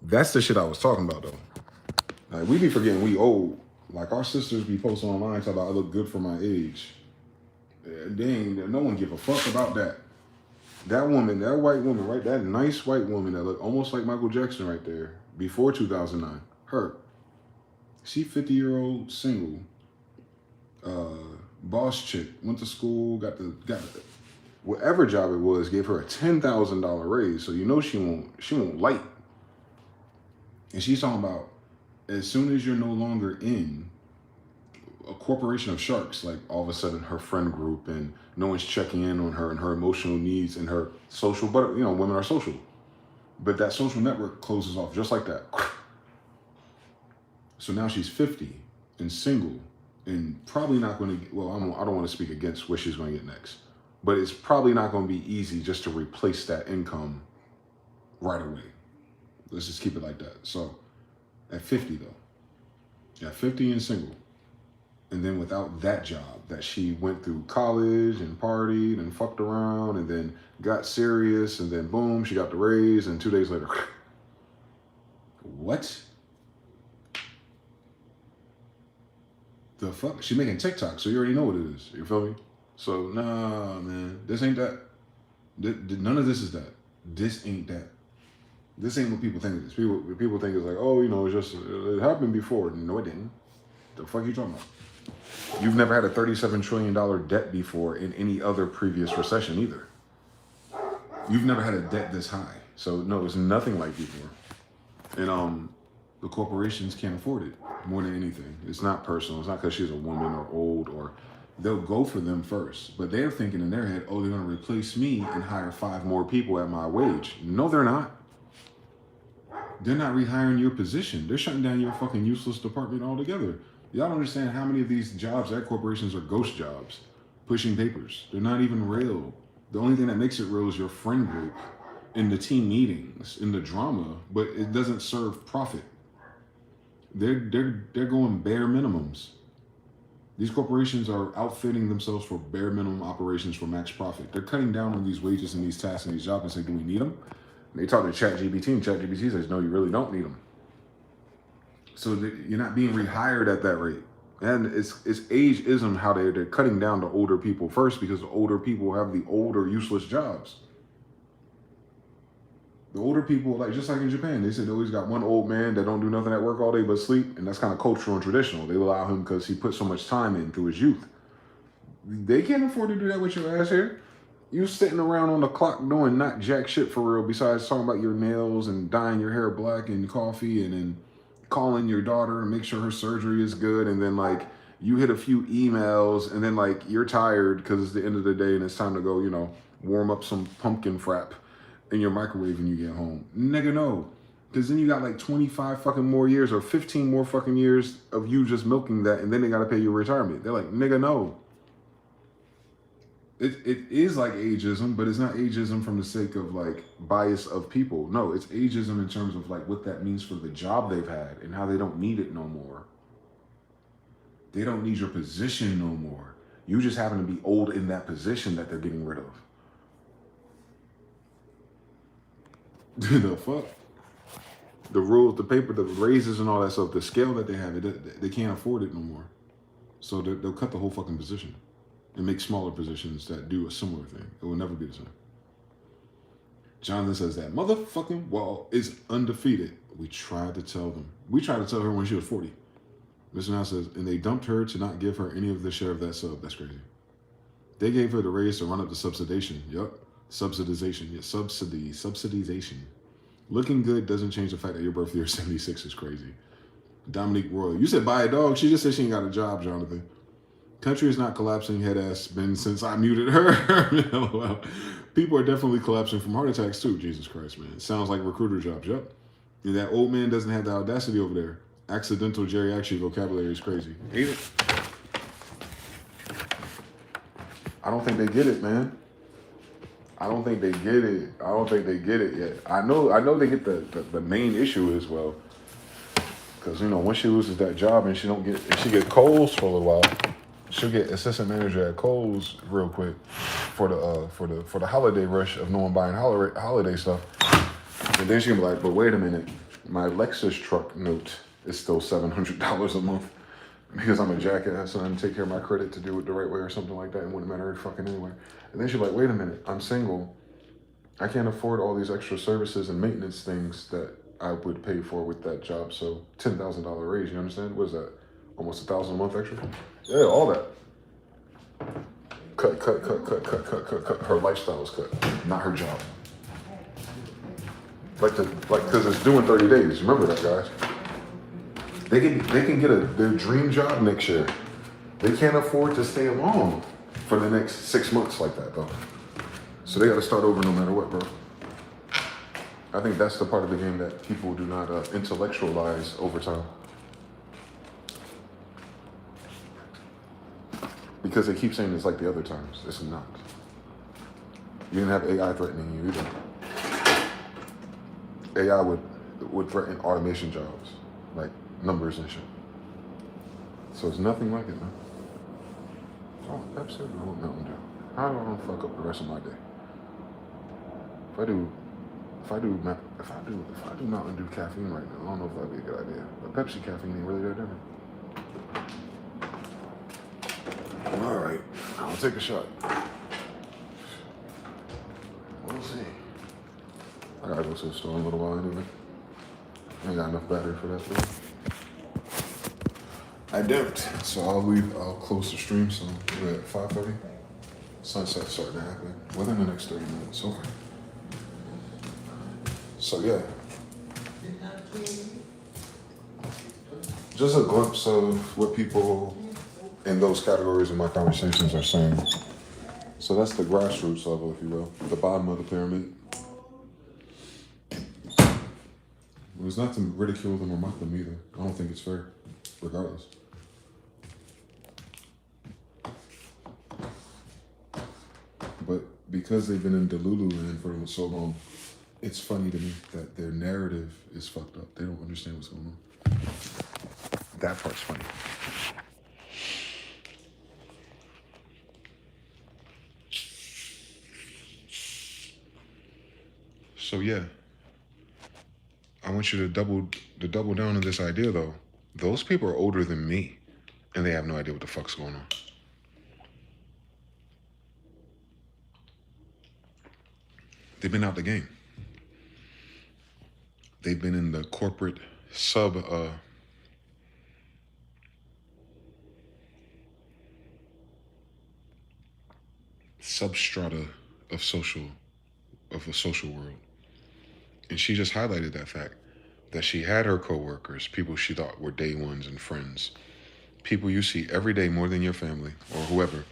That's the shit I was talking about though. Like we be forgetting we old. Like our sisters be posting online talking about I look good for my age. Dang, no one give a fuck about that. That woman, that white woman, right? That nice white woman that looked almost like Michael Jackson right there before 2009. Her. She 50-year-old single. Boss chick, went to school, got whatever job it was, gave her a $10,000 raise, so you know she won't light. And she's talking about as soon as you're no longer in a corporation of sharks, like all of a sudden her friend group and no one's checking in on her and her emotional needs and her social, but you know, women are social. But that social network closes off just like that. So now she's 50 and single and probably not going to, well, I don't want to speak against what she's going to get next, but it's probably not going to be easy just to replace that income right away. Let's just keep it like that. So at 50 though, at 50 and single, and then without that job that she went through college and partied and fucked around and then got serious and then boom, she got the raise and 2 days later, what? The fuck? She making TikTok, so you already know what it is. You feel me? So nah, man, this ain't that. None of this is that. This ain't that. This ain't what people think it is. People think it's like, oh, you know, it's just it happened before. No, it didn't. The fuck you talking about? You've never had a $37 trillion debt before in any other previous recession either. You've never had a debt this high. So no, it's nothing like before. And the corporations can't afford it more than anything. It's not personal. It's not because she's a woman or old or they'll go for them first. But they're thinking in their head, oh, they're going to replace me and hire 5 more people at my wage. No, they're not. They're not rehiring your position. They're shutting down your fucking useless department altogether. Y'all don't understand how many of these jobs at corporations are ghost jobs, pushing papers. They're not even real. The only thing that makes it real is your friend group in the team meetings, in the drama, but it doesn't serve profit. They're going bare minimums. These corporations are outfitting themselves for bare minimum operations for max profit. They're cutting down on these wages and these tasks and these jobs and say, do we need them? And they talk to ChatGPT and ChatGPT says, no, you really don't need them. So you're not being rehired at that rate. And it's ageism how they're cutting down to older people first because the older people have the older useless jobs. The older people, like just like in Japan, they said they always got one old man that don't do nothing at work all day but sleep, and that's kind of cultural and traditional. They allow him because he put so much time in through his youth. They can't afford to do that with your ass here. You sitting around on the clock doing not jack shit for real besides talking about your nails and dyeing your hair black and coffee and then calling your daughter and make sure her surgery is good, and then like you hit a few emails and then like you're tired because it's the end of the day and it's time to go, you know, warm up some pumpkin frap in your microwave when you get home. Nigga, no. Because then you got like 25 fucking more years or 15 more fucking years of you just milking that, and then they got to pay you retirement. They're like, nigga, no. It is like ageism, but it's not ageism from the sake of like bias of people. No, it's ageism in terms of like what that means for the job they've had and how they don't need it no more. They don't need your position no more. You just happen to be old in that position that they're getting rid of. The fuck? The rules, the paper, the raises and all that stuff, the scale that they have, they can't afford it no more. So they'll cut the whole fucking position and make smaller positions that do a similar thing. It will never be the same. Jonathan says that motherfucking wall is undefeated. We tried to tell them. We tried to tell her when she was 40. Mr. Now says, and they dumped her to not give her any of the share of that sub. That's crazy. They gave her the raise to run up the subsidization. Yup. Subsidization. Yeah, subsidization. Looking good doesn't change the fact that your birth year 76 is crazy. Dominique Royal. You said buy a dog. She just said she ain't got a job, Jonathan. Country is not collapsing, head ass been since I muted her. People are definitely collapsing from heart attacks too. Jesus Christ, man. Sounds like recruiter jobs. Yep. And that old man doesn't have the audacity over there. Accidental geriatric vocabulary is crazy. Ain't it? I don't think they get it, man. I don't think they get it. I don't think they get it yet. I know they get the main issue as well. Because, you know, once she loses that job and if she get Kohl's for a little while, she'll get assistant manager at Kohl's real quick for the holiday rush of no one buying holiday stuff. And then she'll be like, but wait a minute, my Lexus truck note is still $700 a month because I'm a jackass and I take care of my credit to do it the right way or something like that and wouldn't matter fucking anyway. And then she's like, wait a minute, I'm single. I can't afford all these extra services and maintenance things that I would pay for with that job. So $10,000 raise, you understand? What is that? Almost $1,000 a month extra? Yeah, all that. Cut. Her lifestyle is cut, not her job. Because it's due in 30 days. Remember that, guys. They can get their dream job next year. They can't afford to stay along for the next 6 months like that, though. So they got to start over no matter what, bro. I think that's the part of the game that people do not intellectualize over time. Because they keep saying it's like the other times. It's not. You didn't have AI threatening you either. AI would threaten automation jobs, like numbers and shit. So it's nothing like it, man. Oh, absolutely. I want Mountain Dew. How do I don't fuck up the rest of my day? If I do Mountain Dew caffeine right now, I don't know if that'd be a good idea. But Pepsi caffeine ain't really that different. All right, I'll take a shot. We'll see. I gotta go to the store in a little while anyway. I ain't got enough battery for that thing. I don't. So I'll close the stream. So we're at 5:30. Sunset's starting to happen within the next 30 minutes. Okay. So yeah. Just a glimpse of what people in those categories of my conversations are saying. So that's the grassroots level, if you will, the bottom of the pyramid. It was not to ridicule them or mock them either. I don't think it's fair, regardless. But because they've been in Delulu land for so long, it's funny to me that their narrative is fucked up. They don't understand what's going on. That part's funny. So yeah, I want you to double down on this idea though. Those people are older than me, and they have no idea what the fuck's going on. They've been out the game. They've been in the corporate substrata of a social world. And she just highlighted that fact, that she had her coworkers, people she thought were day ones and friends, people you see every day more than your family or whoever,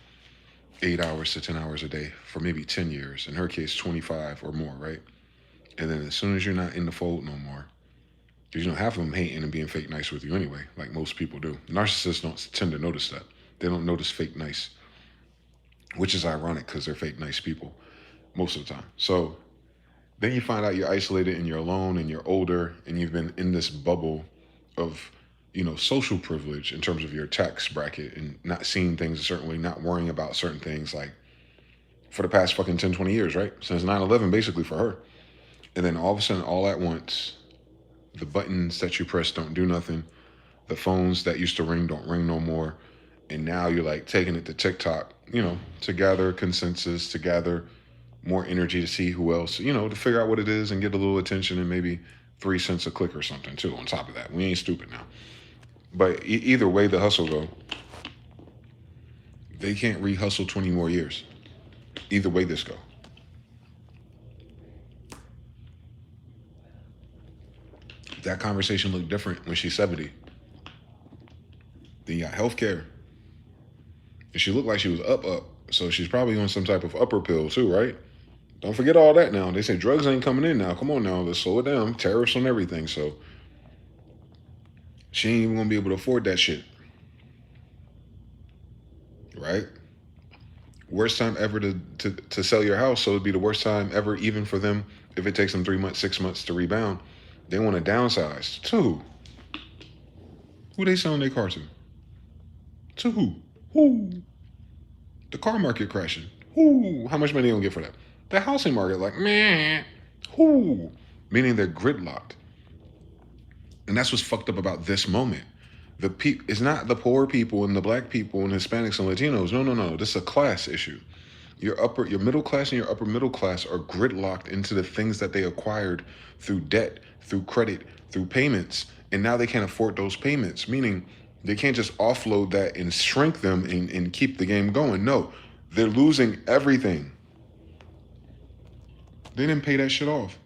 8 hours to 10 hours a day for maybe 10 years. In her case, 25 or more, right? And then as soon as you're not in the fold no more, because half of them hating and being fake nice with you anyway, like most people do. Narcissists don't tend to notice that. They don't notice fake nice, which is ironic because they're fake nice people most of the time. So then you find out you're isolated and you're alone and you're older and you've been in this bubble of, social privilege in terms of your tax bracket and not seeing things a certain way, not worrying about certain things, like for the past fucking 10, 20 years, right? Since 9/11, basically, for her. And then all of a sudden, all at once, the buttons that you press don't do nothing. The phones that used to ring don't ring no more. And now you're like taking it to TikTok, to gather consensus, to gather more energy to see who else, to figure out what it is and get a little attention and maybe 3 cents a click or something too on top of that. We ain't stupid now. But either way the hustle go, they can't re-hustle 20 more years. Either way this go. That conversation looked different when she's 70. Then you got healthcare. And she looked like she was up. So she's probably on some type of upper pill too, right? Don't forget all that now. They say drugs ain't coming in now. Come on now, let's slow it down. Tariffs on everything. So she ain't even gonna be able to afford that shit. Right? Worst time ever to sell your house. So it'd be the worst time ever, even for them, if it takes them 3 months, 6 months to rebound. They want to downsize. To who? Who they selling their car to? To who? Who? The car market crashing. Who? How much money they gonna get for that? The housing market, like, meh. Who? Meaning they're gridlocked. And that's what's fucked up about this moment. It's not the poor people and the black people and Hispanics and Latinos. No. This is a class issue. Your middle class and your upper middle class are gridlocked into the things that they acquired through debt, through credit, through payments. And now they can't afford those payments, meaning they can't just offload that and shrink them and keep the game going. No, they're losing everything. They didn't pay that shit off.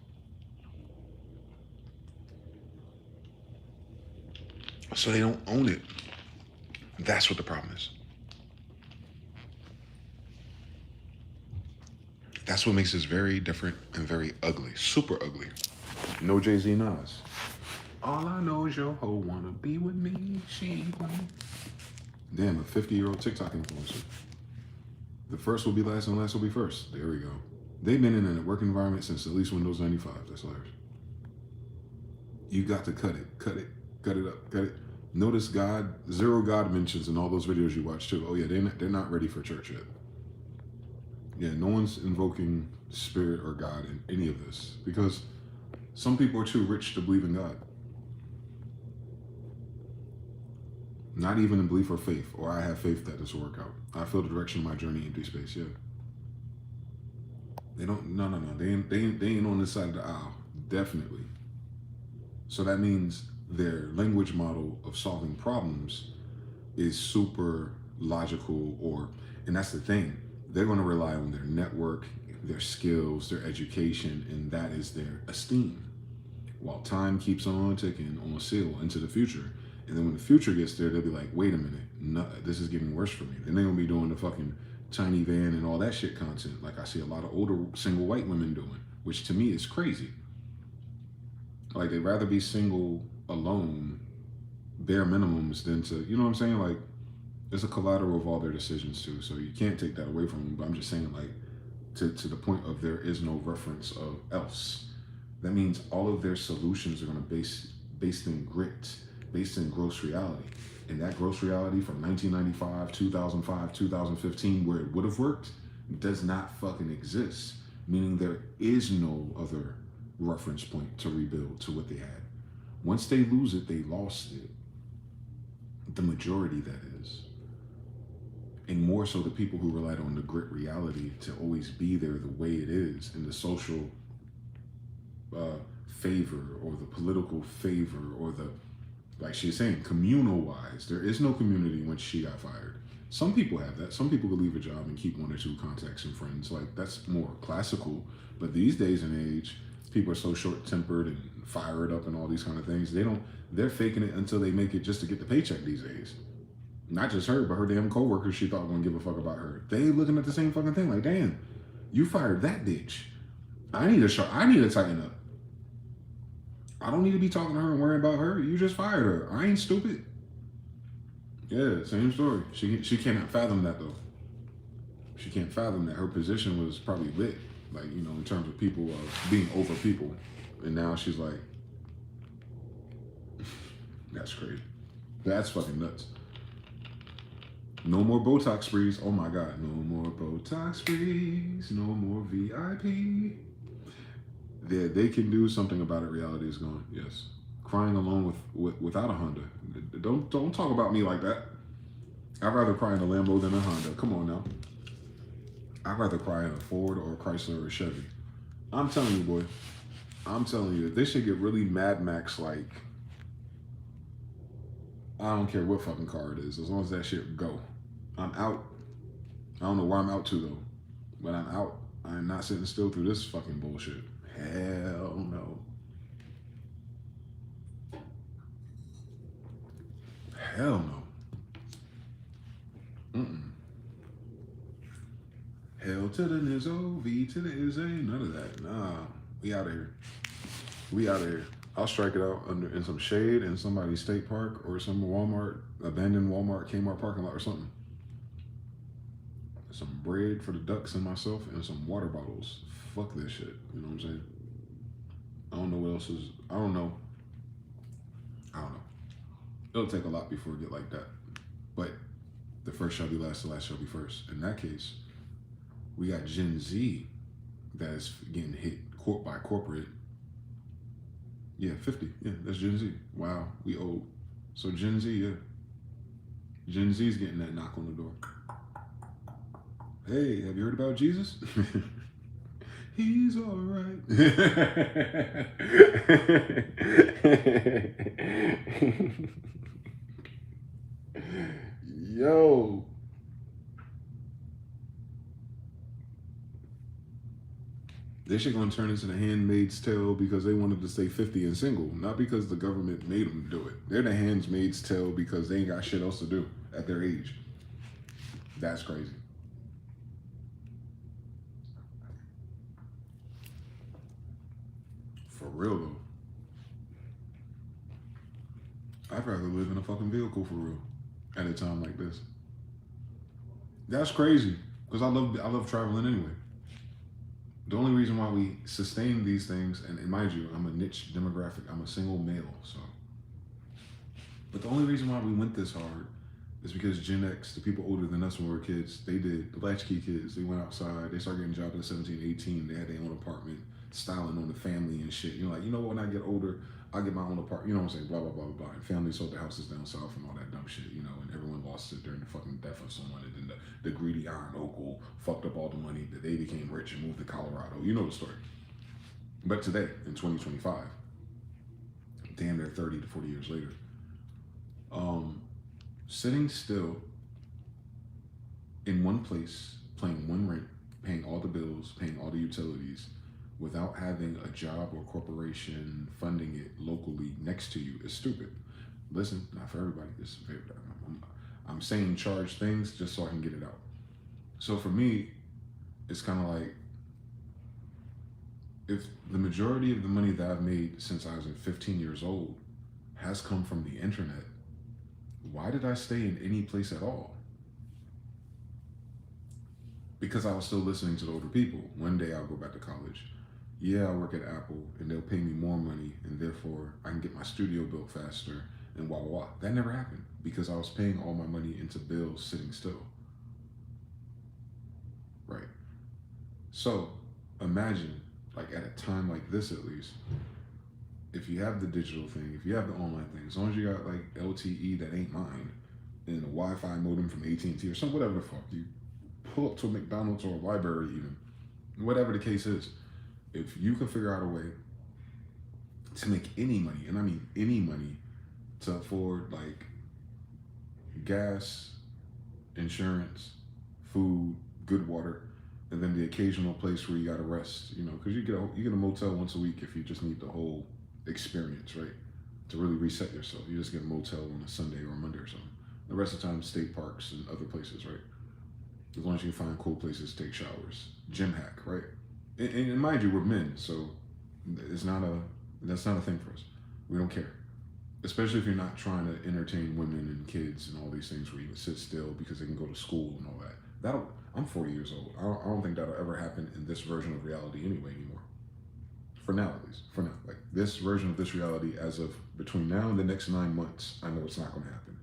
So they don't own it. That's what the problem is. That's what makes this very different and very ugly. Super ugly. No Jay-Z Nas. All I know is your hoe wanna be with me. She wanna. Damn, a 50-year-old TikTok influencer. The first will be last and last will be first. There we go. They've been in a work environment since at least Windows 95. That's hilarious. You got to cut it up. Notice zero God mentions in all those videos you watch too. Oh yeah, they're not ready for church yet. Yeah, no one's invoking spirit or God in any of this because some people are too rich to believe in God. Not even in belief or faith, or I have faith that this will work out. I feel the direction of my journey in deep space, yeah. They don't, no. They ain't on this side of the aisle, definitely. So that means their language model of solving problems is super logical, and that's the thing. They're going to rely on their network, their skills, their education, and that is their esteem. While time keeps on ticking on seal into the future. And then when the future gets there, they'll be like, wait a minute, no, this is getting worse for me. Then they're going to be doing the fucking tiny van and all that shit content like I see a lot of older single white women doing, which to me is crazy. Like, they'd rather be single alone, bare minimums, than to, you know what I'm saying? Like, it's a collateral of all their decisions too, so you can't take that away from them. But I'm just saying, like, to the point of there is no reference of else. That means all of their solutions are going to based in grit, based in gross reality. And that gross reality from 1995, 2005, 2015, where it would have worked, does not fucking exist. Meaning there is no other reference point to rebuild to what they had. Once they lose it, they lost it. The majority, that is. And more so the people who relied on the grit reality to always be there the way it is, in the social favor or the political favor or the, like she's saying, communal wise. There is no community when she got fired. Some people have that. Some people could leave a job and keep 1 or 2 contacts and friends. Like, that's more classical. But these days and age, people are so short-tempered and fired up and all these kind of things. They're faking it until they make it just to get the paycheck these days. Not just her, but her damn coworkers she thought wouldn't give a fuck about her. They looking at the same fucking thing like, damn, you fired that bitch. I need to tighten up. I don't need to be talking to her and worrying about her. You just fired her. I ain't stupid. Yeah, same story. She cannot fathom that though. She can't fathom that her position was probably lit, like, you know, in terms of people being over people. And now she's like, that's crazy. That's fucking nuts. No more Botox sprees. Oh my God. No more Botox sprees. No more VIP. They can do something about it. Reality is gone. Yes. Crying alone without a Honda. Don't talk about me like that. I'd rather cry in a Lambo than a Honda. Come on now. I'd rather cry in a Ford or a Chrysler or a Chevy. I'm telling you, boy. I'm telling you, this should get really Mad Max like. I don't care what fucking car it is, as long as that shit go. I'm out. I don't know where I'm out to though, but I'm out. I'm not sitting still through this fucking bullshit. Hell no. Hell no. Hell to the Nizzo, V to the Izzy, none of that. Nah, we out of here. We out of here. I'll strike it out in some shade in somebody's state park or some Walmart, abandoned Walmart, Kmart parking lot or something. Some bread for the ducks and myself and some water bottles. Fuck this shit. You know what I'm saying? I don't know what else is. I don't know. It'll take a lot before it get like that. But the first shall be last, the last shall be first. In that case, we got Gen Z that is getting hit by corporate. Yeah, 50. Yeah, that's Gen Z. Wow, we old. So Gen Z, yeah. Gen Z's getting that knock on the door. Hey, have you heard about Jesus? He's all right. Yo. This shit gonna turn into The Handmaid's Tale because they wanted to stay 50 and single, not because the government made them do it. They're The Handmaid's Tale because they ain't got shit else to do at their age. That's crazy. For real though. I'd rather live in a fucking vehicle for real at a time like this. That's crazy because I love traveling anyway. The only reason why we sustain these things, and mind you, I'm a niche demographic. I'm a single male, so. But the only reason why we went this hard is because Gen X, the people older than us when we were kids, they did. The latchkey kids, they went outside. They started getting jobs at 17, 18. They had their own apartment, styling on the family and shit. You're like, you know what, when I get older, I'll get my own apartment. You know what I'm saying? Blah, blah, blah, blah, blah. And families sold their houses down south and all that dumb shit, you know, and everyone lost it during the fucking death of someone. And then the greedy iron uncle fucked up all the money, that they became rich and moved to Colorado. You know the story. But today, in 2025, damn near 30 to 40 years later, sitting still in one place, paying one rent, paying all the bills, paying all the utilities, without having a job or corporation funding it locally next to you is stupid. Listen, not for everybody. I'm saying charge things just so I can get it out. So for me, it's kind of like, if the majority of the money that I've made since I was 15 years old has come from the internet, why did I stay in any place at all? Because I was still listening to the older people. One day I'll go back to college. Yeah, I'll work at Apple and they'll pay me more money and therefore I can get my studio built faster and wah, wah, wah. That never happened because I was paying all my money into bills sitting still. Right. So imagine, like at a time like this at least, if you have the digital thing, if you have the online thing, as long as you got like LTE that ain't mine, and a Wi-Fi modem from AT&T or something, whatever the fuck, you pull up to a McDonald's or a library even, whatever the case is, if you can figure out a way to make any money, and I mean any money, to afford like gas, insurance, food, good water, and then the occasional place where you gotta rest, you know, because you get a motel once a week if you just need the whole experience, right? To really reset yourself. You just get a motel on a Sunday or a Monday or something. The rest of the time, state parks and other places, right? As long as you can find cool places to take showers. Gym hack, right? And mind you, we're men, so that's not a thing for us. We don't care. Especially if you're not trying to entertain women and kids and all these things where you can sit still because they can go to school and all that. I'm 40 years old. I don't think that'll ever happen in this version of reality anymore. For now, at least. For now. Like, this version of this reality, as of between now and the next 9 months, I know it's not going to happen.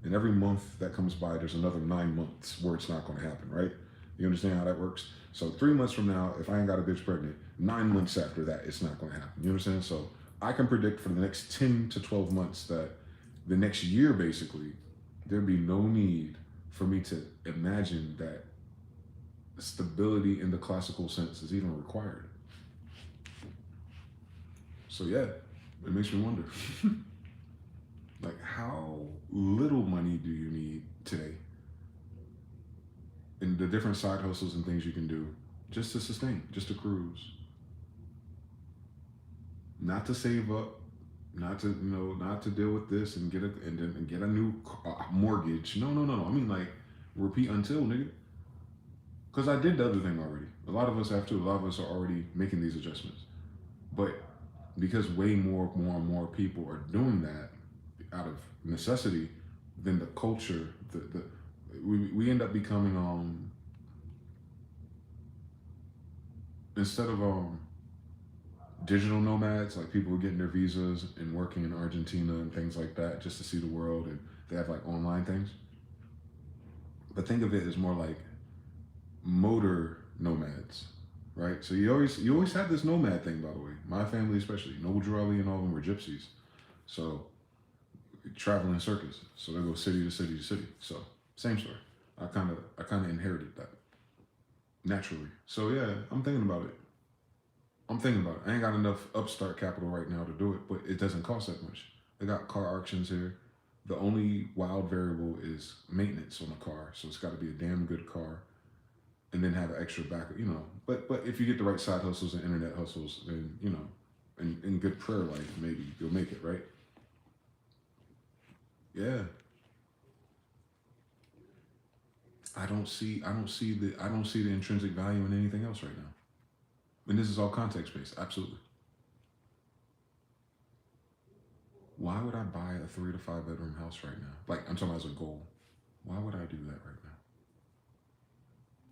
And every month that comes by, there's another 9 months where it's not going to happen, right? You understand how that works? So 3 months from now, if I ain't got a bitch pregnant, 9 months after that, it's not going to happen. You understand? So I can predict for the next 10 to 12 months that the next year, basically, there'd be no need for me to imagine that stability in the classical sense is even required. So yeah, it makes me wonder, like, how little money do you need today? And the different side hustles and things you can do just to sustain, just to cruise. Not to save up, not to deal with this and get a new mortgage. No. I mean, like, repeat until, nigga. Because I did the other thing already. A lot of us have to. A lot of us are already making these adjustments. But because way more and more people are doing that out of necessity, then the culture, we end up becoming instead of digital nomads, like people getting their visas and working in Argentina and things like that just to see the world, and they have like online things. But think of it as more like motor nomads. Right, so you always had this nomad thing, by the way. My family especially, Noble Jurelli and all of them were gypsies, so traveling circus. So they go city to city to city. So same story. I kind of inherited that naturally. So yeah, I'm thinking about it. I ain't got enough upstart capital right now to do it, but it doesn't cost that much. They got car auctions here. The only wild variable is maintenance on a car, so it's got to be a damn good car. And then have an extra backup, But if you get the right side hustles and internet hustles, then, and good prayer life, maybe you'll make it, right? Yeah. I don't see the intrinsic value in anything else right now. And this is all context based, absolutely. Why would I buy a 3 to 5 bedroom house right now? Like, I'm talking about as a goal. Why would I do that right now?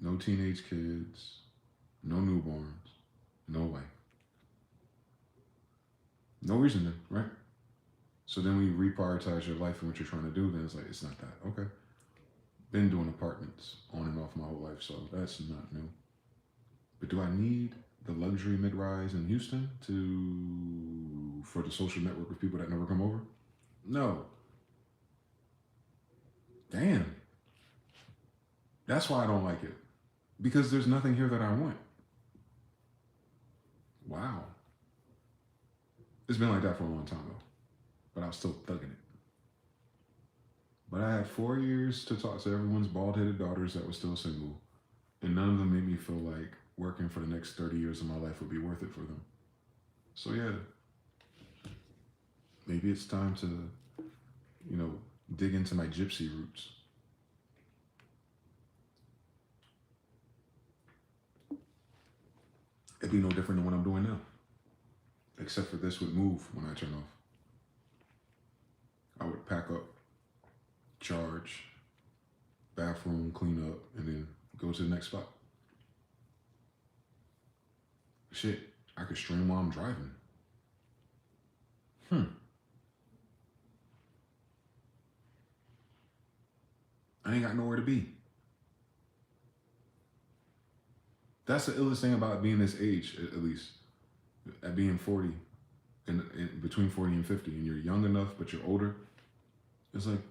No teenage kids, no newborns, no wife. No reason to, right? So then when you reprioritize your life and what you're trying to do, then it's like, it's not that. Okay. Been doing apartments on and off my whole life, so that's not new. But do I need the luxury mid-rise in Houston for the social network of people that never come over? No. Damn. That's why I don't like it. Because there's nothing here that I want. Wow. It's been like that for a long time though. But I was still thugging it. But I had 4 years to talk to everyone's bald-headed daughters that were still single. And none of them made me feel like working for the next 30 years of my life would be worth it for them. So yeah. Maybe it's time to, dig into my gypsy roots. It'd be no different than what I'm doing now. Except for this would move when I turn off. I would pack up, charge, bathroom, clean up, and then go to the next spot. Shit, I could stream while I'm driving. I ain't got nowhere to be. That's the illest thing about being this age, at least. At being 40, and between 40 and 50, and you're young enough, but you're older. It's like,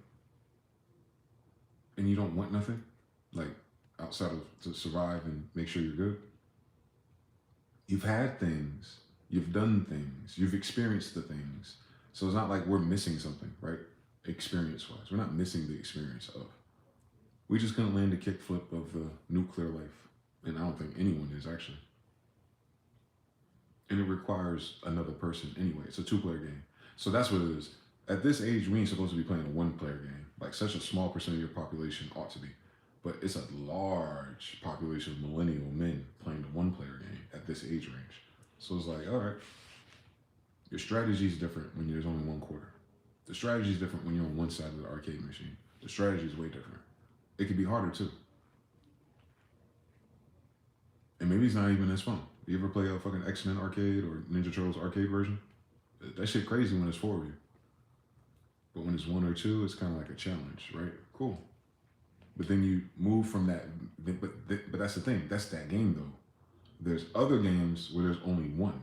and you don't want nothing, like, outside of to survive and make sure you're good. You've had things, you've done things, you've experienced the things. So it's not like we're missing something, right? Experience-wise, we're not missing the experience of. We just couldn't land the kickflip of the nuclear life. And I don't think anyone is, actually. And it requires another person anyway. It's a 2-player game. So that's what it is. at this age, we ain't supposed to be playing a one-player game. Like, such a small percent of your population ought to be. But it's a large population of millennial men playing the one-player game at this age range. So it's like, all right, your strategy is different when there's only one quarter. The strategy is different when you're on one side of the arcade machine. The strategy is way different. It can be harder too. And maybe it's not even as fun. You ever play a fucking X-Men arcade or Ninja Turtles arcade version? That shit crazy when it's 4 of you. But when it's 1 or 2, it's kind of like a challenge, right? Cool. But then you move from that. But that's the thing. That's that game though. There's other games where there's only one.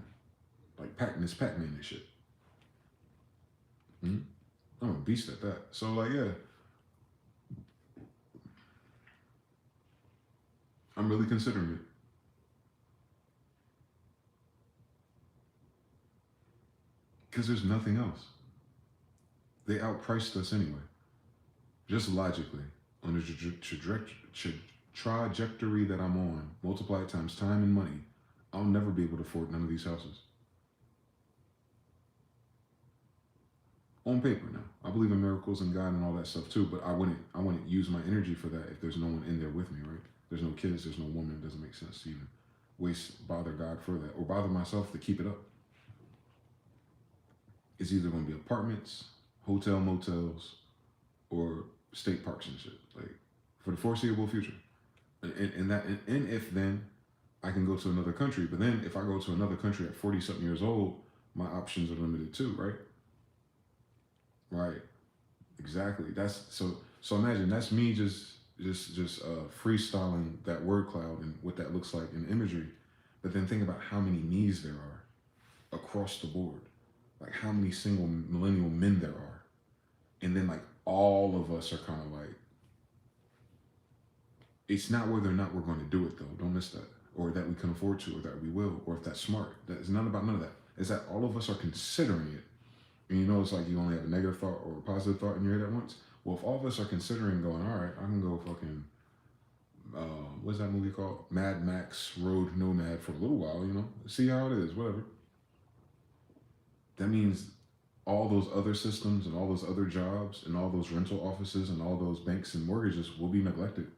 Like Pac-Man and shit. I'm a beast at that. So like, yeah. I'm really considering it. Because there's nothing else. They outpriced us anyway. Just logically, on the trajectory that I'm on, multiplied times time and money, I'll never be able to afford none of these houses. On paper now. I believe in miracles and God and all that stuff too, but I wouldn't use my energy for that if there's no one in there with me, right? There's no kids, there's no woman. It doesn't make sense to even bother God for that or bother myself to keep it up. It's either going to be apartments, hotel motels, or state parks and shit, like for the foreseeable future. And if then I can go to another country, but then if I go to another country at 40-something years old, my options are limited too, right? Right, exactly. That's so imagine that's me just freestyling that word cloud and what that looks like in imagery, but then think about how many me's there are across the board, like how many single millennial men there are, and then like all of us are kind of like, it's not whether or not we're going to do it though, don't miss that, or that we can afford to, or that we will, or if that's smart. It's not about none of that. It's that all of us are considering it. And you know, it's like you only have a negative thought or a positive thought in your head at once. Well, if all of us are considering going, all right, I can go fucking, what's that movie called? Mad Max Road Nomad for a little while, you know, see how it is, whatever. That means all those other systems and all those other jobs and all those rental offices and all those banks and mortgages will be neglected.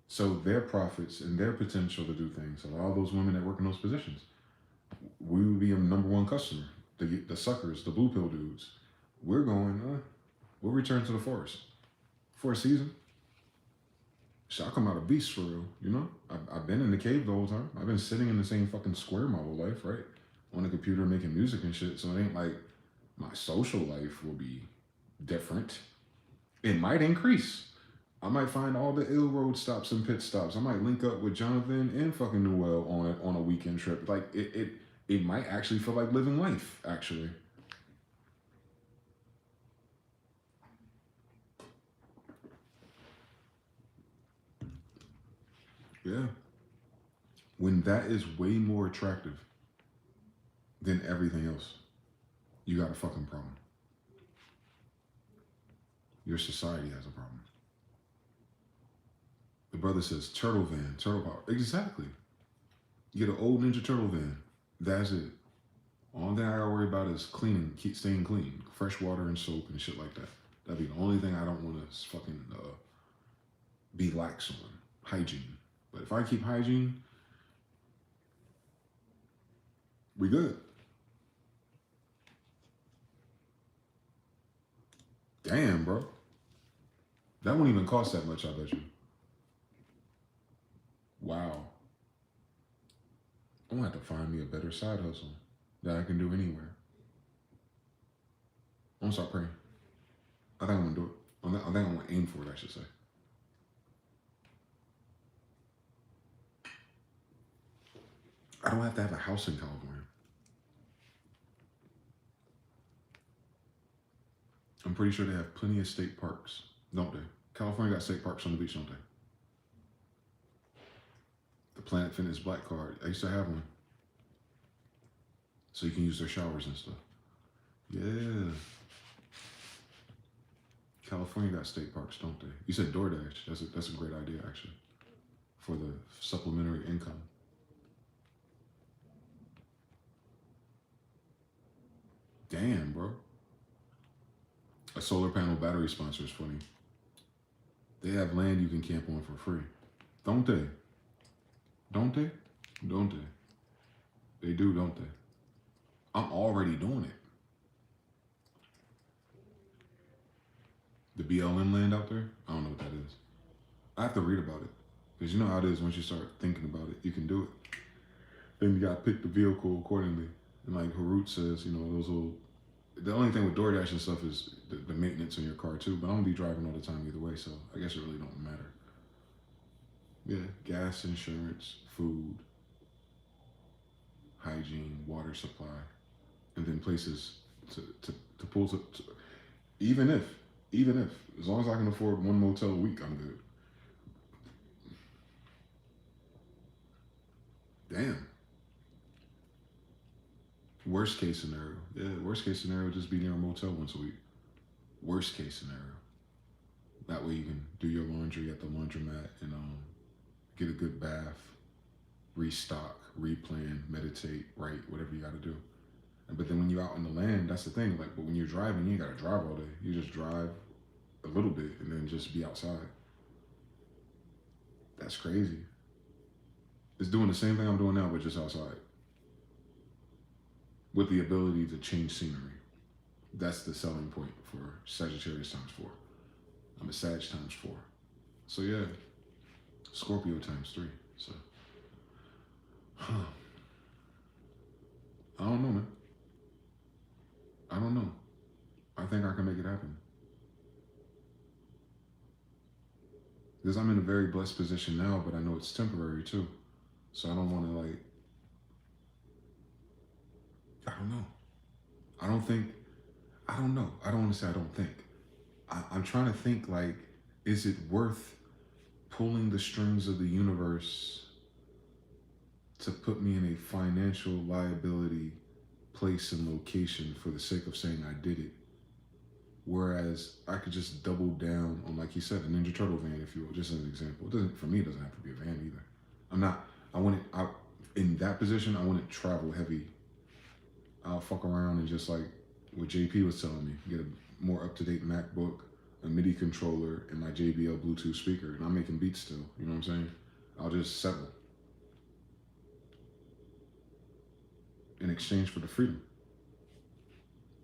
So their profits and their potential to do things, and all those women that work in those positions, we will be a number one customer. The suckers, the blue pill dudes, we're going, we'll return to the forest for a season. Shit, I'll come out a beast for real, you know? I've been in the cave the whole time. I've been sitting in the same fucking square my whole life, right? On the computer making music and shit, so it ain't like my social life will be different. It might increase. I might find all the ill road stops and pit stops. I might link up with Jonathan and fucking Noel on a weekend trip. Like, it might actually feel like living life, actually. Yeah. When that is way more attractive than everything else, you got a fucking problem. Your society has a problem. The brother says, turtle van, turtle power. Exactly. You get an old Ninja Turtle van. That's it. Only thing I gotta worry about is cleaning, staying clean, fresh water and soap and shit like that. That'd be the only thing I don't want to fucking be lax on, hygiene. But if I keep hygiene, we good. Damn, bro. That won't even cost that much, I bet you. Wow. I'm gonna have to find me a better side hustle that I can do anywhere. I'm gonna start praying. I think I'm gonna do it. I think I'm gonna aim for it, I should say. I don't have to have a house in California. I'm pretty sure they have plenty of state parks, don't they? California got state parks on the beach, don't they? The Planet Fitness Black Card, I used to have one. So you can use their showers and stuff. Yeah. California got state parks, don't they? You said DoorDash. That's a great idea, actually, for the supplementary income. Damn, bro. A solar panel battery sponsor is funny. They have land you can camp on for free. Don't they? Don't they? Don't they? They do, don't they? I'm already doing it. The BLM land out there? I don't know what that is. I have to read about it. Because you know how it is once you start thinking about it, you can do it. Then you gotta pick the vehicle accordingly. And like Harut says, you know, those little, the only thing with DoorDash and stuff is the maintenance on your car too, but I'm gonna be driving all the time either way, so I guess it really don't matter. Yeah, gas, insurance, food, hygiene, water supply, and then places to pull to even if, as long as I can afford one motel a week, I'm good. Damn. Worst case scenario. Yeah, worst case scenario, just be near a motel once a week. Worst case scenario. That way you can do your laundry at the laundromat and get a good bath, restock, replan, meditate, write, whatever you gotta do. But then when you're out in the land, that's the thing. Like, but when you're driving, you ain't gotta drive all day. You just drive a little bit and then just be outside. That's crazy. It's doing the same thing I'm doing now, but just outside. With the ability to change scenery. That's the selling point for Sagittarius ×4. I'm a Sag ×4. So yeah, Scorpio ×3. So, I don't know, man. I don't know. I think I can make it happen. Because I'm in a very blessed position now, but I know it's temporary too. So I don't want to like, I don't know. I don't know. I don't want to say I don't think. I'm trying to think like, is it worth pulling the strings of the universe to put me in a financial liability place and location for the sake of saying I did it? Whereas I could just double down on, like you said, a Ninja Turtle van, if you will, just as an example. It doesn't, for me, it doesn't have to be a van either. In that position, I wouldn't travel heavy. I'll fuck around and just like what JP was telling me, get a more up-to-date MacBook, a MIDI controller, and my JBL Bluetooth speaker, and I'm making beats still, you know what I'm saying? I'll just settle in exchange for the freedom.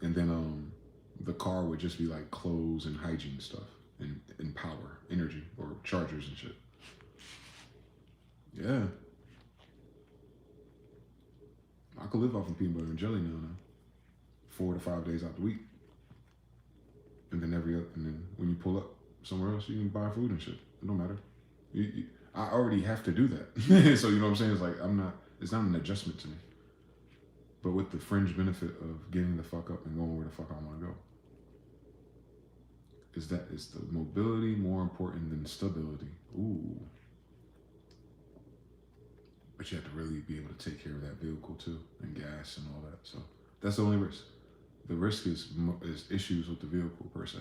And then the car would just be like clothes and hygiene stuff and power, energy, or chargers and shit. Yeah. I could live off of peanut butter and jelly now, 4 to 5 days out the week. And then when you pull up somewhere else, you can buy food and shit. It don't matter. I already have to do that. So you know what I'm saying? It's like, it's not an adjustment to me. But with the fringe benefit of getting the fuck up and going where the fuck I want to go. Is the mobility more important than stability? Ooh. But you have to really be able to take care of that vehicle too, and gas and all that. So that's the only risk. The risk is issues with the vehicle per se,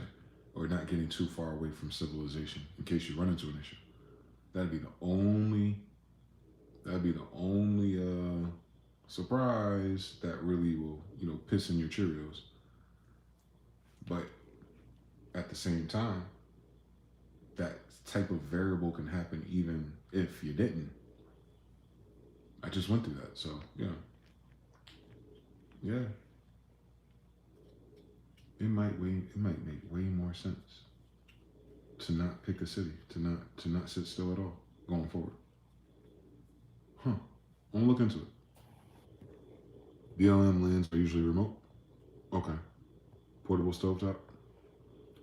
or not getting too far away from civilization in case you run into an issue. That'd be the only surprise that really will, piss in your Cheerios. But at the same time, that type of variable can happen even if you didn't. I just went through that, so yeah. It might make way more sense to not pick a city, to not sit still at all going forward. I'm gonna look into it. BLM lands are usually remote. Okay. Portable stovetop.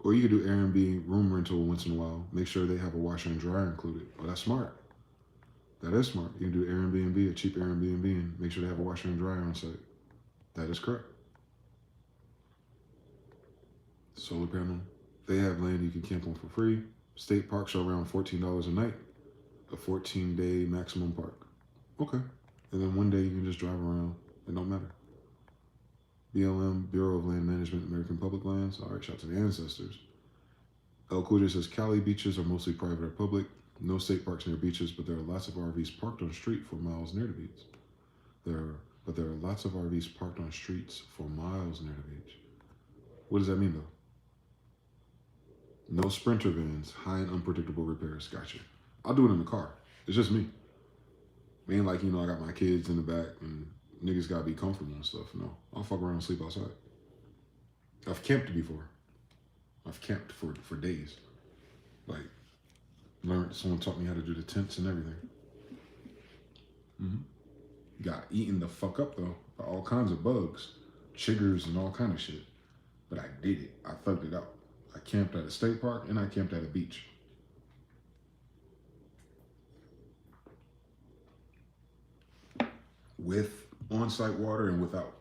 Or you could do Airbnb room rental once in a while. Make sure they have a washer and dryer included. Oh, that's smart. That is smart. You can do Airbnb, a cheap Airbnb, and make sure they have a washer and dryer on site. That is correct. Solar panel. They have land you can camp on for free. State parks are around $14 a night. A 14-day maximum park. Okay. And then one day you can just drive around. It don't matter. BLM, Bureau of Land Management, American Public Lands. All right, shout out to the ancestors. El Cujo says Cali beaches are mostly private or public. No state parks near beaches, but there are lots of RVs parked on street for miles near the beach. There are lots of RVs parked on streets for miles near the beach. What does that mean though? No Sprinter vans, high and unpredictable repairs. Gotcha. I'll do it in the car. It's just me. I mean, like, you know, I got my kids in the back and niggas gotta be comfortable and stuff. No, I'll fuck around and sleep outside. I've camped before. I've camped for days. Like, someone taught me how to do the tents and everything. Got eaten the fuck up though by all kinds of bugs, chiggers and all kind of shit. But I did it. I thugged it out. I camped at a state park and I camped at a beach. With on-site water and without.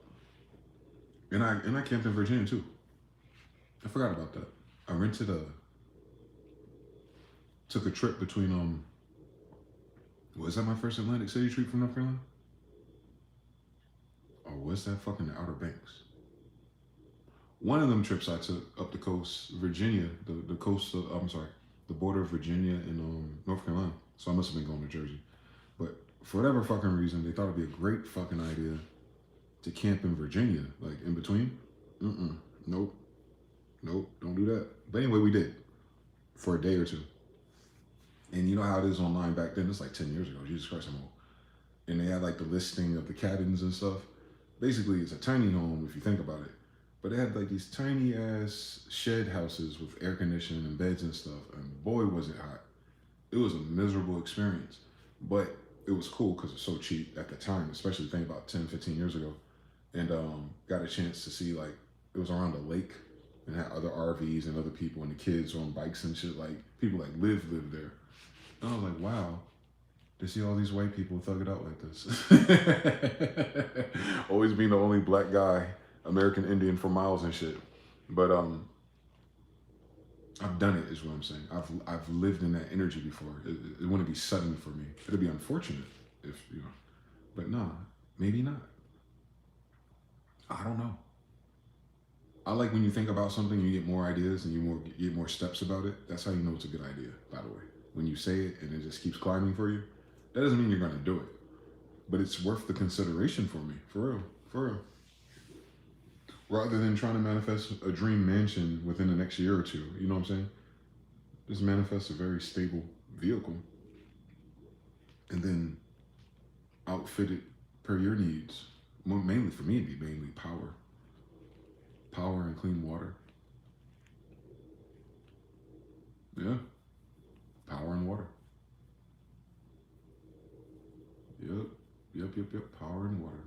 And I camped in Virginia too. I forgot about that. I took a trip between was that my first Atlantic City trip from North Carolina? Or was that fucking the Outer Banks? One of them trips I took up the coast, Virginia, the coast of, the border of Virginia and North Carolina. So I must have been going to Jersey. But for whatever fucking reason, they thought it'd be a great fucking idea to camp in Virginia, like in between. Nope, don't do that. But anyway, we did for a day or two. And you know how it is online back then? It's like 10 years ago. Jesus Christ, I'm old. And they had like the listing of the cabins and stuff. Basically, it's a tiny home if you think about it. But they had like these tiny ass shed houses with air conditioning and beds and stuff. And boy, was it hot. It was a miserable experience. But it was cool because it's so cheap at the time, especially think about 10, 15 years ago. And got a chance to see, like, it was around a lake and had other RVs and other people and the kids on bikes and shit. Like, people like live there. And I was like, wow, to see all these white people thug it out like this. Always being the only black guy, American Indian for miles and shit. But I've done it, is what I'm saying. I've lived in that energy before. It wouldn't be sudden for me. It'd be unfortunate if, you know. But nah, maybe not. I don't know. I like when you think about something, you get more ideas and you get more steps about it. That's how you know it's a good idea, by the way. When you say it and it just keeps climbing for you, that doesn't mean you're gonna do it. But it's worth the consideration for me, for real. Rather than trying to manifest a dream mansion within the next year or two, you know what I'm saying? Just manifest a very stable vehicle and then outfit it per your needs. Mainly for me, it'd be mainly power and clean water. Yeah, power and water. Yep, power and water.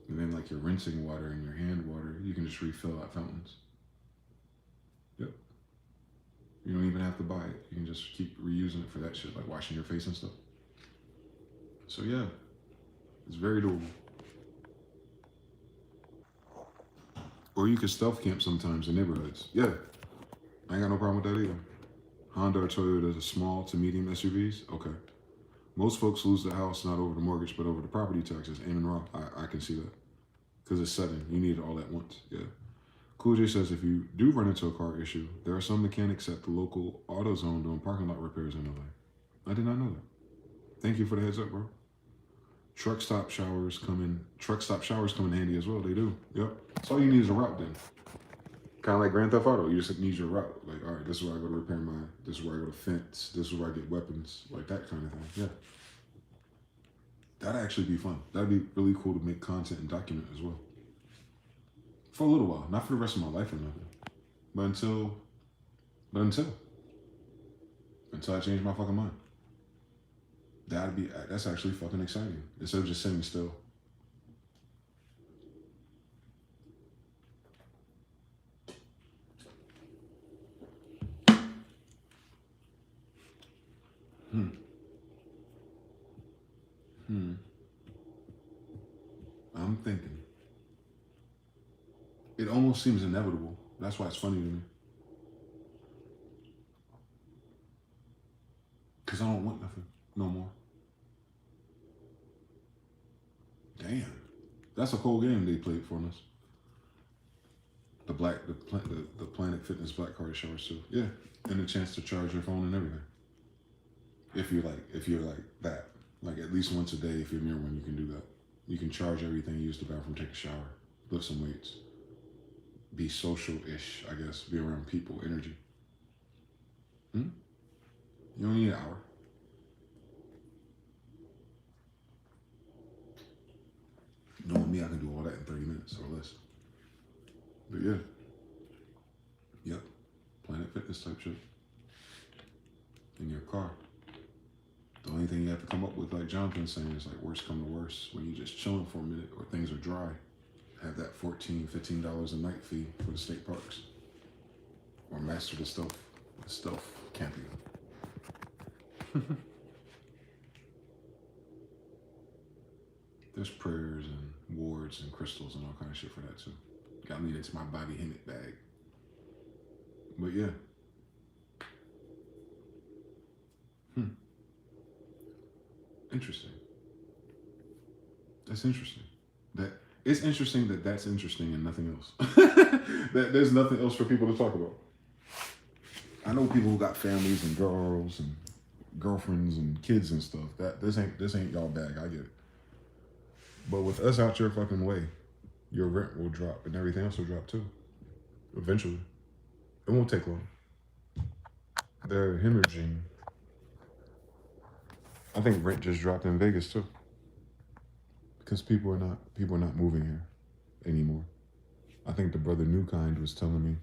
And then like your rinsing water and your hand water, you can just refill at fountains. Yep. You don't even have to buy it. You can just keep reusing it for that shit, like washing your face and stuff. So yeah, it's very doable. Or you can stealth camp sometimes in neighborhoods. Yeah, I ain't got no problem with that either. Honda or Toyota is small to medium SUVs. Okay. Most folks lose the house not over the mortgage, but over the property taxes. Amen, Rob. I can see that. Because it's sudden. You need it all at once. Yeah. Cool J says, if you do run into a car issue, there are some mechanics at the local AutoZone doing parking lot repairs in LA. I did not know that. Thank you for the heads up, bro. Truck stop showers come in handy as well. They do. Yep. So all you need is a route then. Kind of like Grand Theft Auto. You just need your route. Like, all right, this is where I go to repair this is where I go to fence. This is where I get weapons. Like that kind of thing. Yeah. That'd actually be fun. That'd be really cool to make content and document as well. For a little while. Not for the rest of my life or nothing. But until I change my fucking mind. That's actually fucking exciting. Instead of just sitting still. I'm thinking. It almost seems inevitable. That's why it's funny to me. Because I don't want nothing no more. Damn. That's a cold game they played for us. The Planet Fitness Black Card showers too. Yeah. And a chance to charge your phone and everything. If you're like that. Like at least once a day, if you're near one, you can do that. You can charge everything, use the bathroom, take a shower, lift some weights. be social-ish, I guess. Be around people, energy. You don't need an hour. Knowing me, I can do all that in 30 minutes or less. But yeah. Yep. Planet Fitness type shit. In your car. The only thing you have to come up with, like Jonathan's saying, is like worst come to worst. When you're just chilling for a minute or things are dry, have that $14, $15 a night fee for the state parks. Or master the stealth camping. There's prayers and wards and crystals and all kind of shit for that too. Got me into my Bobby Hemmett bag. But yeah. Interesting. That's interesting. It's interesting that that's interesting and nothing else. That there's nothing else for people to talk about. I know people who got families and girls and girlfriends and kids and stuff. That this ain't y'all bag. I get it. But with us out your fucking way, your rent will drop and everything else will drop too. Eventually. It won't take long. They're hemorrhaging. I think rent just dropped in Vegas too. Because people are not moving here anymore. I think the brother Newkind was telling me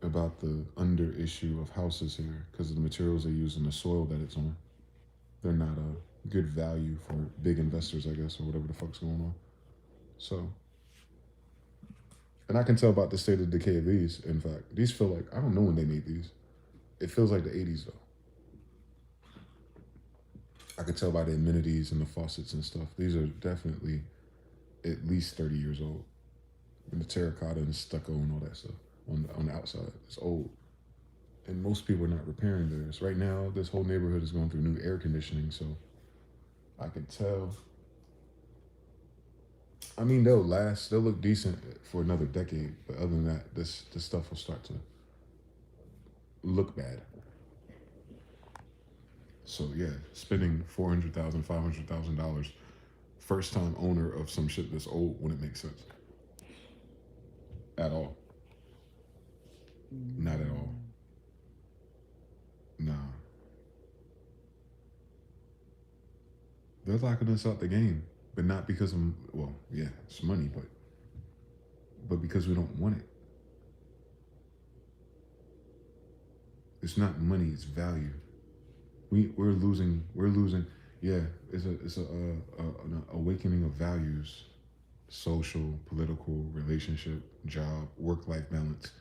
about the under issue of houses here because of the materials they use and the soil that it's on. They're not a good value for big investors, I guess, or whatever the fuck's going on. So, and I can tell about the state of decay of these. In fact, these feel like, I don't know when they made these. It feels like the 80s though. I could tell by the amenities and the faucets and stuff. These are definitely at least 30 years old. And the terracotta and the stucco and all that stuff on the outside. It's old. And most people are not repairing theirs. Right now, this whole neighborhood is going through new air conditioning, so I can tell. I mean, they'll look decent for another decade, but other than that, this stuff will start to look bad. So yeah, spending $400,000, $500,000, first time owner of some shit that's old wouldn't make sense. At all. Not at all. Nah. They're locking us out the game, but not because of, well, yeah, it's money, but because we don't want it. It's not money, it's value. We're losing. Yeah, it's an awakening of values, social, political, relationship, job, work-life balance.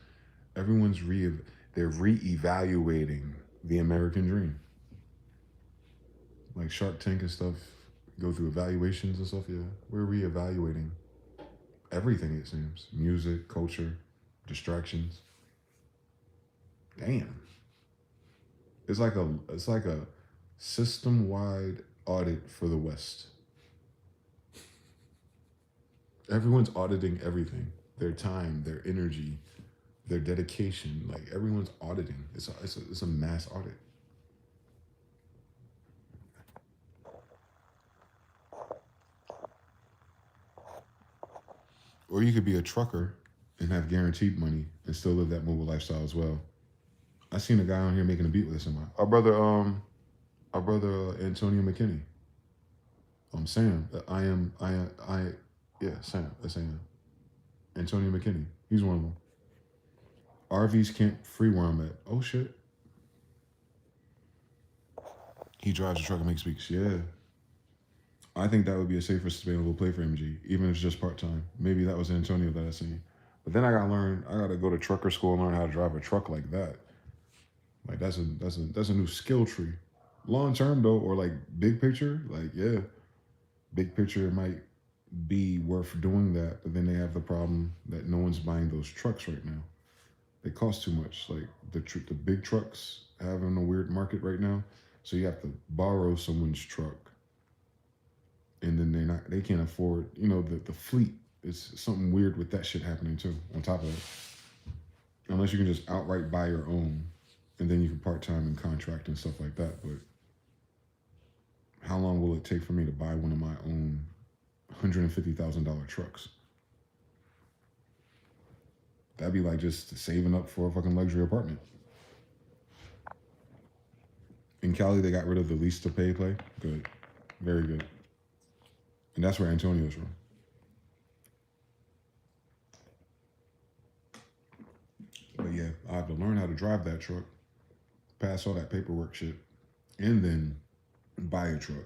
Everyone's they're reevaluating the American dream. Like Shark Tank and stuff, go through evaluations and stuff. Yeah, we're reevaluating everything. It seems music, culture, distractions. Damn. It's like a system-wide audit for the West. Everyone's auditing everything. Their time, their energy, their dedication. Like everyone's auditing. It's a mass audit. Or you could be a trucker and have guaranteed money and still live that mobile lifestyle as well. I seen a guy on here making a beat with somebody. Our brother Antonio McKinney. Sam. Sam. That's Sam. Antonio McKinney. He's one of them. RVs can't free where I'm at. Oh shit. He drives a truck and makes beats. Yeah. I think that would be a safer, sustainable play for MG, even if it's just part-time. Maybe that was Antonio that I seen. But then I gotta go to trucker school and learn how to drive a truck like that. Like that's a new skill tree. Long term though, or like big picture, like yeah, big picture it might be worth doing that, but then they have the problem that no one's buying those trucks right now. They cost too much. Like the big trucks having a weird market right now, so you have to borrow someone's truck, and then they can't afford. The fleet. It's something weird with that shit happening too. On top of it, unless you can just outright buy your own. And then you can part-time and contract and stuff like that. But how long will it take for me to buy one of my own $150,000 trucks? That'd be like just saving up for a fucking luxury apartment. In Cali, they got rid of the lease to pay play. Good. Very good. And that's where Antonio's from. But yeah, I have to learn how to drive that truck, pass all that paperwork shit, and then buy a truck.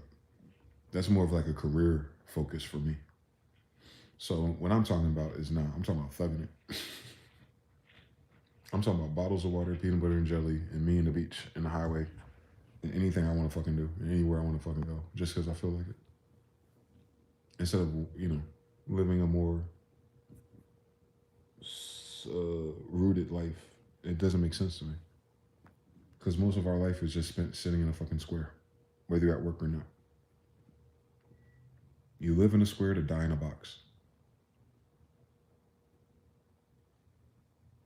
That's more of like a career focus for me. So what I'm talking about is not, I'm talking about thugging it. I'm talking about bottles of water, peanut butter and jelly, and me and the beach and the highway, and anything I want to fucking do, and anywhere I want to fucking go, just because I feel like it. Instead of, you know, living a more rooted life, it doesn't make sense to me. Because most of our life is just spent sitting in a fucking square, whether you're at work or not. You live in a square to die in a box.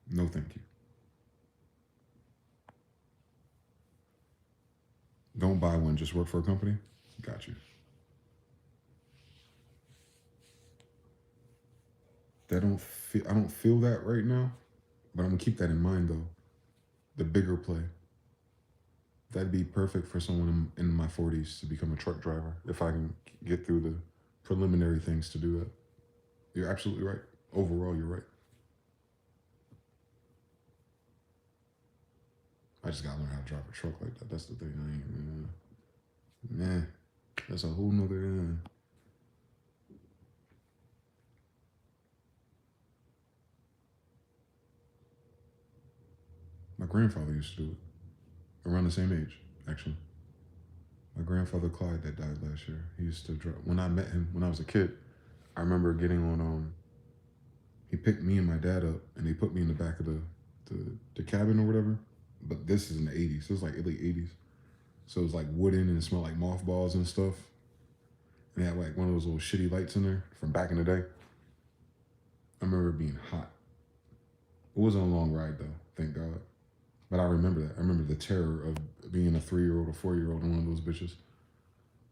No, thank you. Don't buy one, just work for a company. Got you. I don't feel that right now, but I'm gonna keep that in mind though. The bigger play. That'd be perfect for someone in my 40s to become a truck driver if I can get through the preliminary things to do that. You're absolutely right. Overall, you're right. I just gotta learn how to drive a truck like that. That's the thing. That's a whole nother. My grandfather used to do it around the same age, actually. My grandfather Clyde that died last year. He used to drive. When I met him when I was a kid, I remember getting on. He picked me and my dad up, and they put me in the back of the cabin or whatever. But this is in the 80s. It was like late 80s. So it was like wooden and it smelled like mothballs and stuff. And they had like one of those little shitty lights in there from back in the day. I remember it being hot. It wasn't a long ride though, thank God. But I remember that. I remember the terror of being a 3-year-old or 4-year-old in one of those bitches.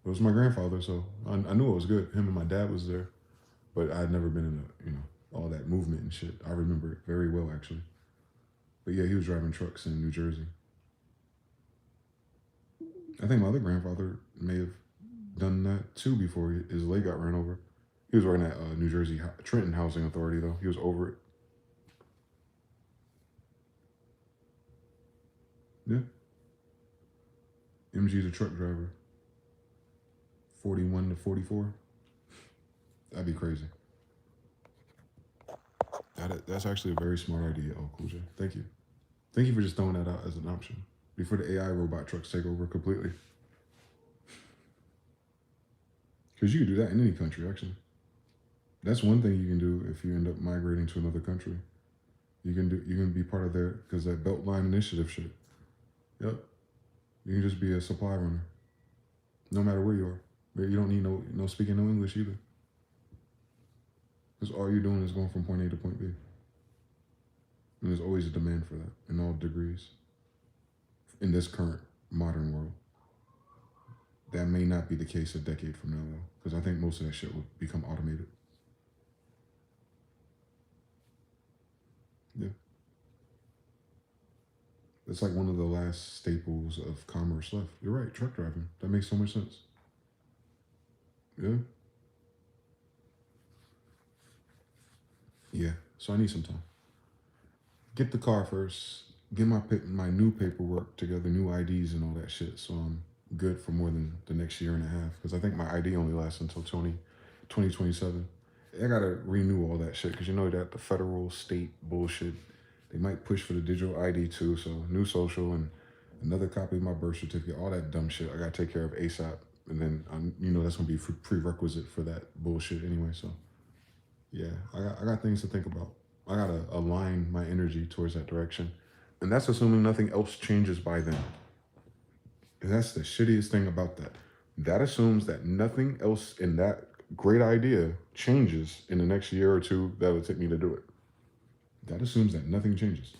It was my grandfather, so I knew it was good. Him and my dad was there. But I had never been in all that movement and shit. I remember it very well, actually. But yeah, he was driving trucks in New Jersey. I think my other grandfather may have done that too before his leg got ran over. He was working at New Jersey Trenton Housing Authority though. He was over it. Yeah. MG's a truck driver. 41 to 44. That'd be crazy. That's actually a very smart idea, Oh Cool J. Thank you. Thank you for just throwing that out as an option before the AI robot trucks take over completely. Because you can do that in any country, actually. That's one thing you can do if you end up migrating to another country. You can be part of their, because that Beltline Initiative shit. Yep. You can just be a supply runner. No matter where you are. You don't need no speaking no English either. Because all you're doing is going from point A to point B. And there's always a demand for that in all degrees. In this current modern world. That may not be the case a decade from now, though. Because I think most of that shit will become automated. Yeah. It's like one of the last staples of commerce left. You're right, truck driving. That makes so much sense. Yeah. Yeah, so I need some time. Get the car first. Get my new paperwork together, new IDs and all that shit. So I'm good for more than the next year and a half. Because I think my ID only lasts until 2027. I gotta renew all that shit. Because you know that the federal, state bullshit, they might push for the digital ID too. So new social and another copy of my birth certificate, all that dumb shit I gotta take care of ASAP. And then, that's gonna be prerequisite for that bullshit anyway. So yeah, I got things to think about. I gotta align my energy towards that direction. And that's assuming nothing else changes by then. And that's the shittiest thing about that. That assumes that nothing else in that great idea changes in the next year or two that would take me to do it. That assumes that nothing changes.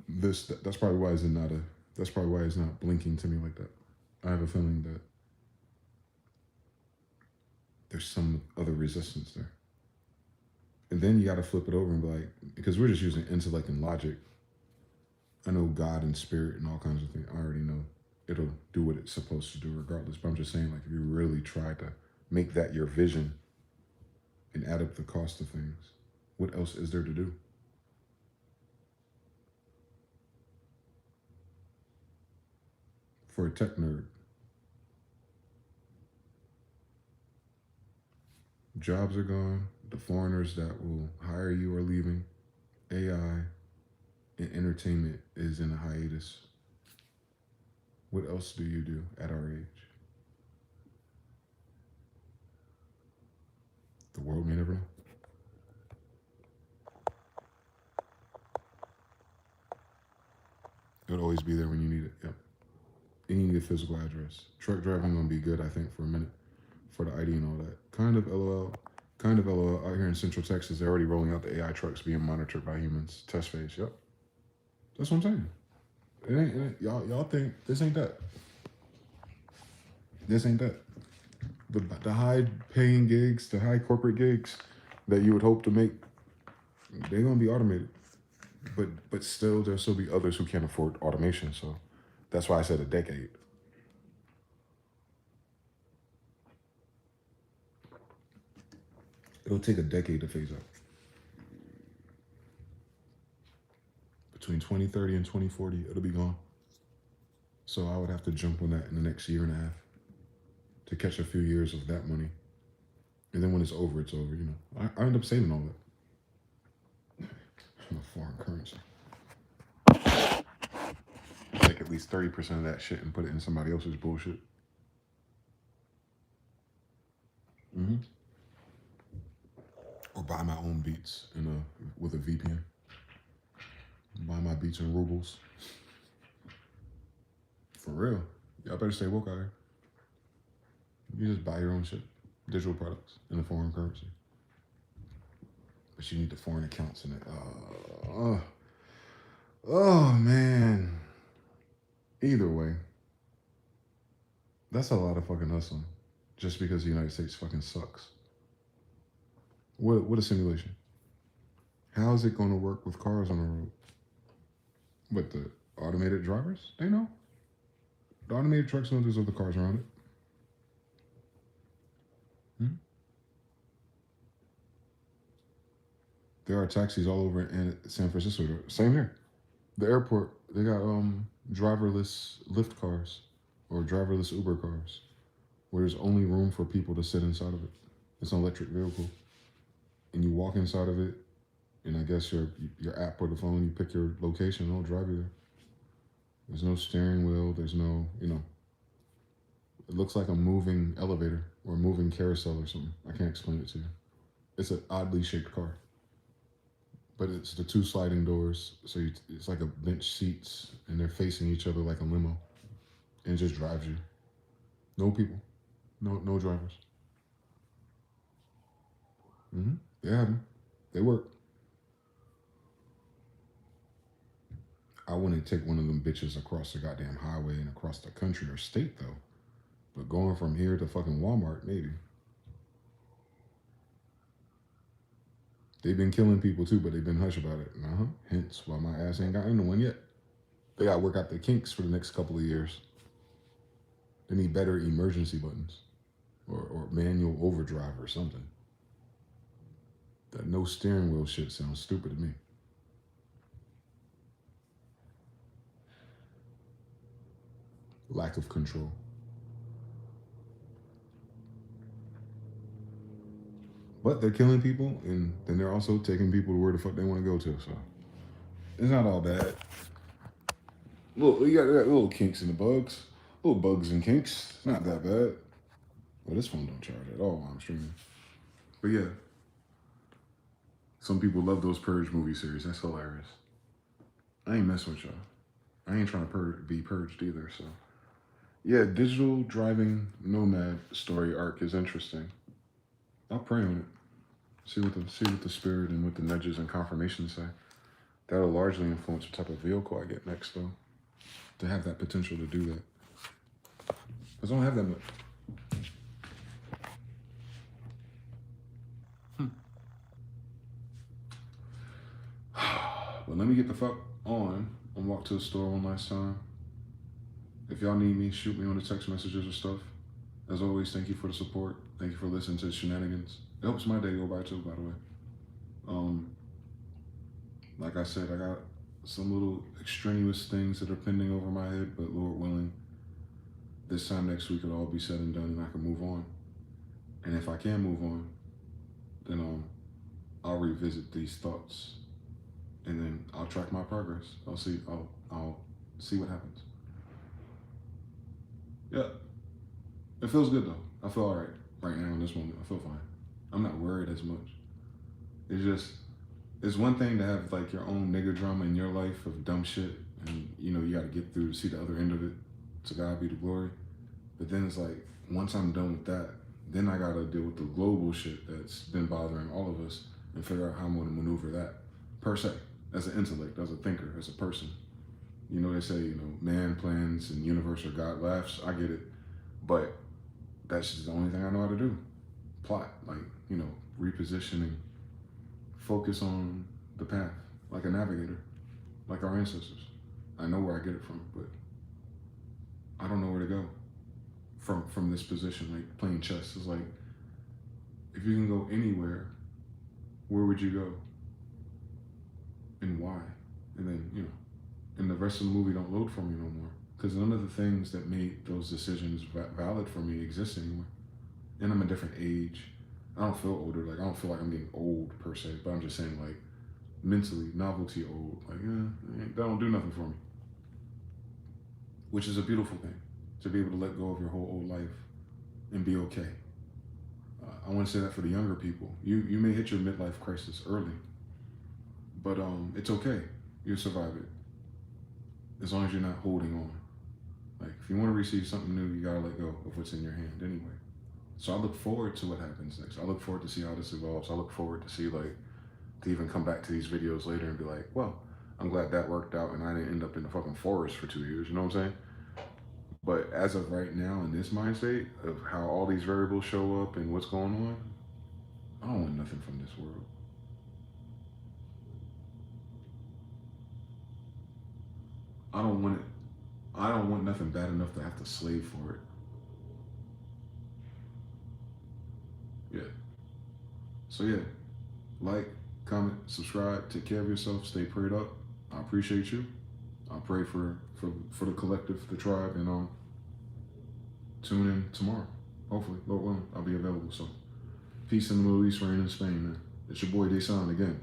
That's probably why it's not blinking to me like that. I have a feeling that there's some other resistance there. And then you got to flip it over and be like, because we're just using intellect and logic. I know God and spirit and all kinds of things. I already know it'll do what it's supposed to do regardless. But I'm just saying, like, if you really try to make that your vision and add up the cost of things, what else is there to do? For a tech nerd, jobs are gone. The foreigners that will hire you are leaving. AI and entertainment is in a hiatus. What else do you do at our age? The world may never know. It'll always be there when you need it. Yep. And you need a physical address. Truck driving gonna be good, I think, for a minute, for the ID and all that. Kind of LOL. Out here in Central Texas, they're already rolling out the AI trucks being monitored by humans. Test phase. Yep. That's what I'm saying. It ain't y'all think this ain't that. This ain't that. The high paying gigs, the high corporate gigs that you would hope to make, they're gonna be automated. But still, there'll still be others who can't afford automation. So that's why I said a decade. It'll take a decade to phase out. Between 2030 and 2040, it'll be gone. So I would have to jump on that in the next year and a half to catch a few years of that money. And then when it's over, you know. I end up saving all that. Foreign currency. Take at least 30% of that shit and put it in somebody else's bullshit. Mm-hmm. Or buy my own beats with a VPN. Buy my beats in rubles. For real. Y'all better stay woke out here. You just buy your own shit. Digital products in a foreign currency. But you need the foreign accounts in it. Oh man. Either way. That's a lot of fucking hustling. Just because the United States fucking sucks. What a simulation. How is it going to work with cars on the road? But the automated drivers, they know. The automated trucks know there's other cars around it. There are taxis all over in San Francisco. Same here. The airport, they got driverless Lyft cars or driverless Uber cars where there's only room for people to sit inside of it. It's an electric vehicle. And you walk inside of it, and I guess your app or the phone, you pick your location, it'll drive you there. There's no steering wheel, there's no, it looks like a moving elevator or a moving carousel or something. I can't explain it to you. It's an oddly shaped car. But it's the 2 sliding doors, so it's like a bench seats, and they're facing each other like a limo, and it just drives you. No people, no drivers. They have them. They work. I wouldn't take one of them bitches across the goddamn highway and across the country or state though. But going from here to fucking Walmart, maybe. They've been killing people too, but they've been hush about it. Hence why my ass ain't got into one yet. They gotta work out the kinks for the next couple of years. They need better emergency buttons or manual overdrive or something. That no steering wheel shit sounds stupid to me. Lack of control. But they're killing people, and then they're also taking people to where the fuck they want to go to, so it's not all bad. Look, you got little kinks in the bugs. Little bugs and kinks. It's not that bad. Well, this phone don't charge at all while I'm streaming. But yeah. Some people love those Purge movie series. That's hilarious. I ain't messing with y'all. I ain't trying to be purged either, so. Yeah, digital driving nomad story arc is interesting. I'll pray on it. See what the spirit and what the nudges and confirmations say. That'll largely influence what type of vehicle I get next, though. To have that potential to do that. Because I don't have that much. But let me get the fuck on and walk to the store one last time. If y'all need me, shoot me on the text messages or stuff. As always, thank you for the support. Thank you for listening to the shenanigans. It helps my day go by too, by the way. Like I said, I got some little extraneous things that are pending over my head, but Lord willing, this time next week it'll all be said and done and I can move on. And if I can move on, then I'll revisit these thoughts and then I'll track my progress. I'll see what happens. Yeah. It feels good though. I feel all right now in this moment. I feel fine. I'm not worried as much. It's one thing to have like your own nigga drama in your life of dumb shit and you gotta get through to see the other end of it. To God be the glory. But then it's like, once I'm done with that, then I gotta deal with the global shit that's been bothering all of us and figure out how I'm gonna maneuver that, per se, as an intellect, as a thinker, as a person. They say, man plans and universe or God laughs. I get it. But that's just the only thing I know how to do. Plot, repositioning, focus on the path, like a navigator, like our ancestors. I know where I get it from, but I don't know where to go from this position, like playing chess. It's like, if you can go anywhere, where would you go? And why? And then, and the rest of the movie don't load for me no more. Because none of the things that made those decisions valid for me exist anymore. And I'm a different age. I don't feel older. Like, I don't feel like I'm getting old per se, but I'm just saying, like, mentally, novelty old. Like, that don't do nothing for me. Which is a beautiful thing, to be able to let go of your whole old life and be okay. I want to say that for the younger people. You may hit your midlife crisis early, but it's okay. You'll survive it. As long as you're not holding on. Like, if you want to receive something new, you gotta let go of what's in your hand anyway. So I look forward to what happens next. I look forward to see how this evolves. I look forward to see, to even come back to these videos later and be like, well, I'm glad that worked out and I didn't end up in the fucking forest for 2 years, you know what I'm saying? But as of right now, in this mind state of how all these variables show up and what's going on, I don't want nothing from this world. I don't want it. I don't want nothing bad enough to have to slave for it. Yeah. So yeah, like, comment, subscribe, take care of yourself, stay prayed up. I appreciate you. I pray for the collective, the tribe, and tune in tomorrow. Hopefully, Lord willing, I'll be available. So, peace in the Middle East, rain in Spain, man. It's your boy Desan again.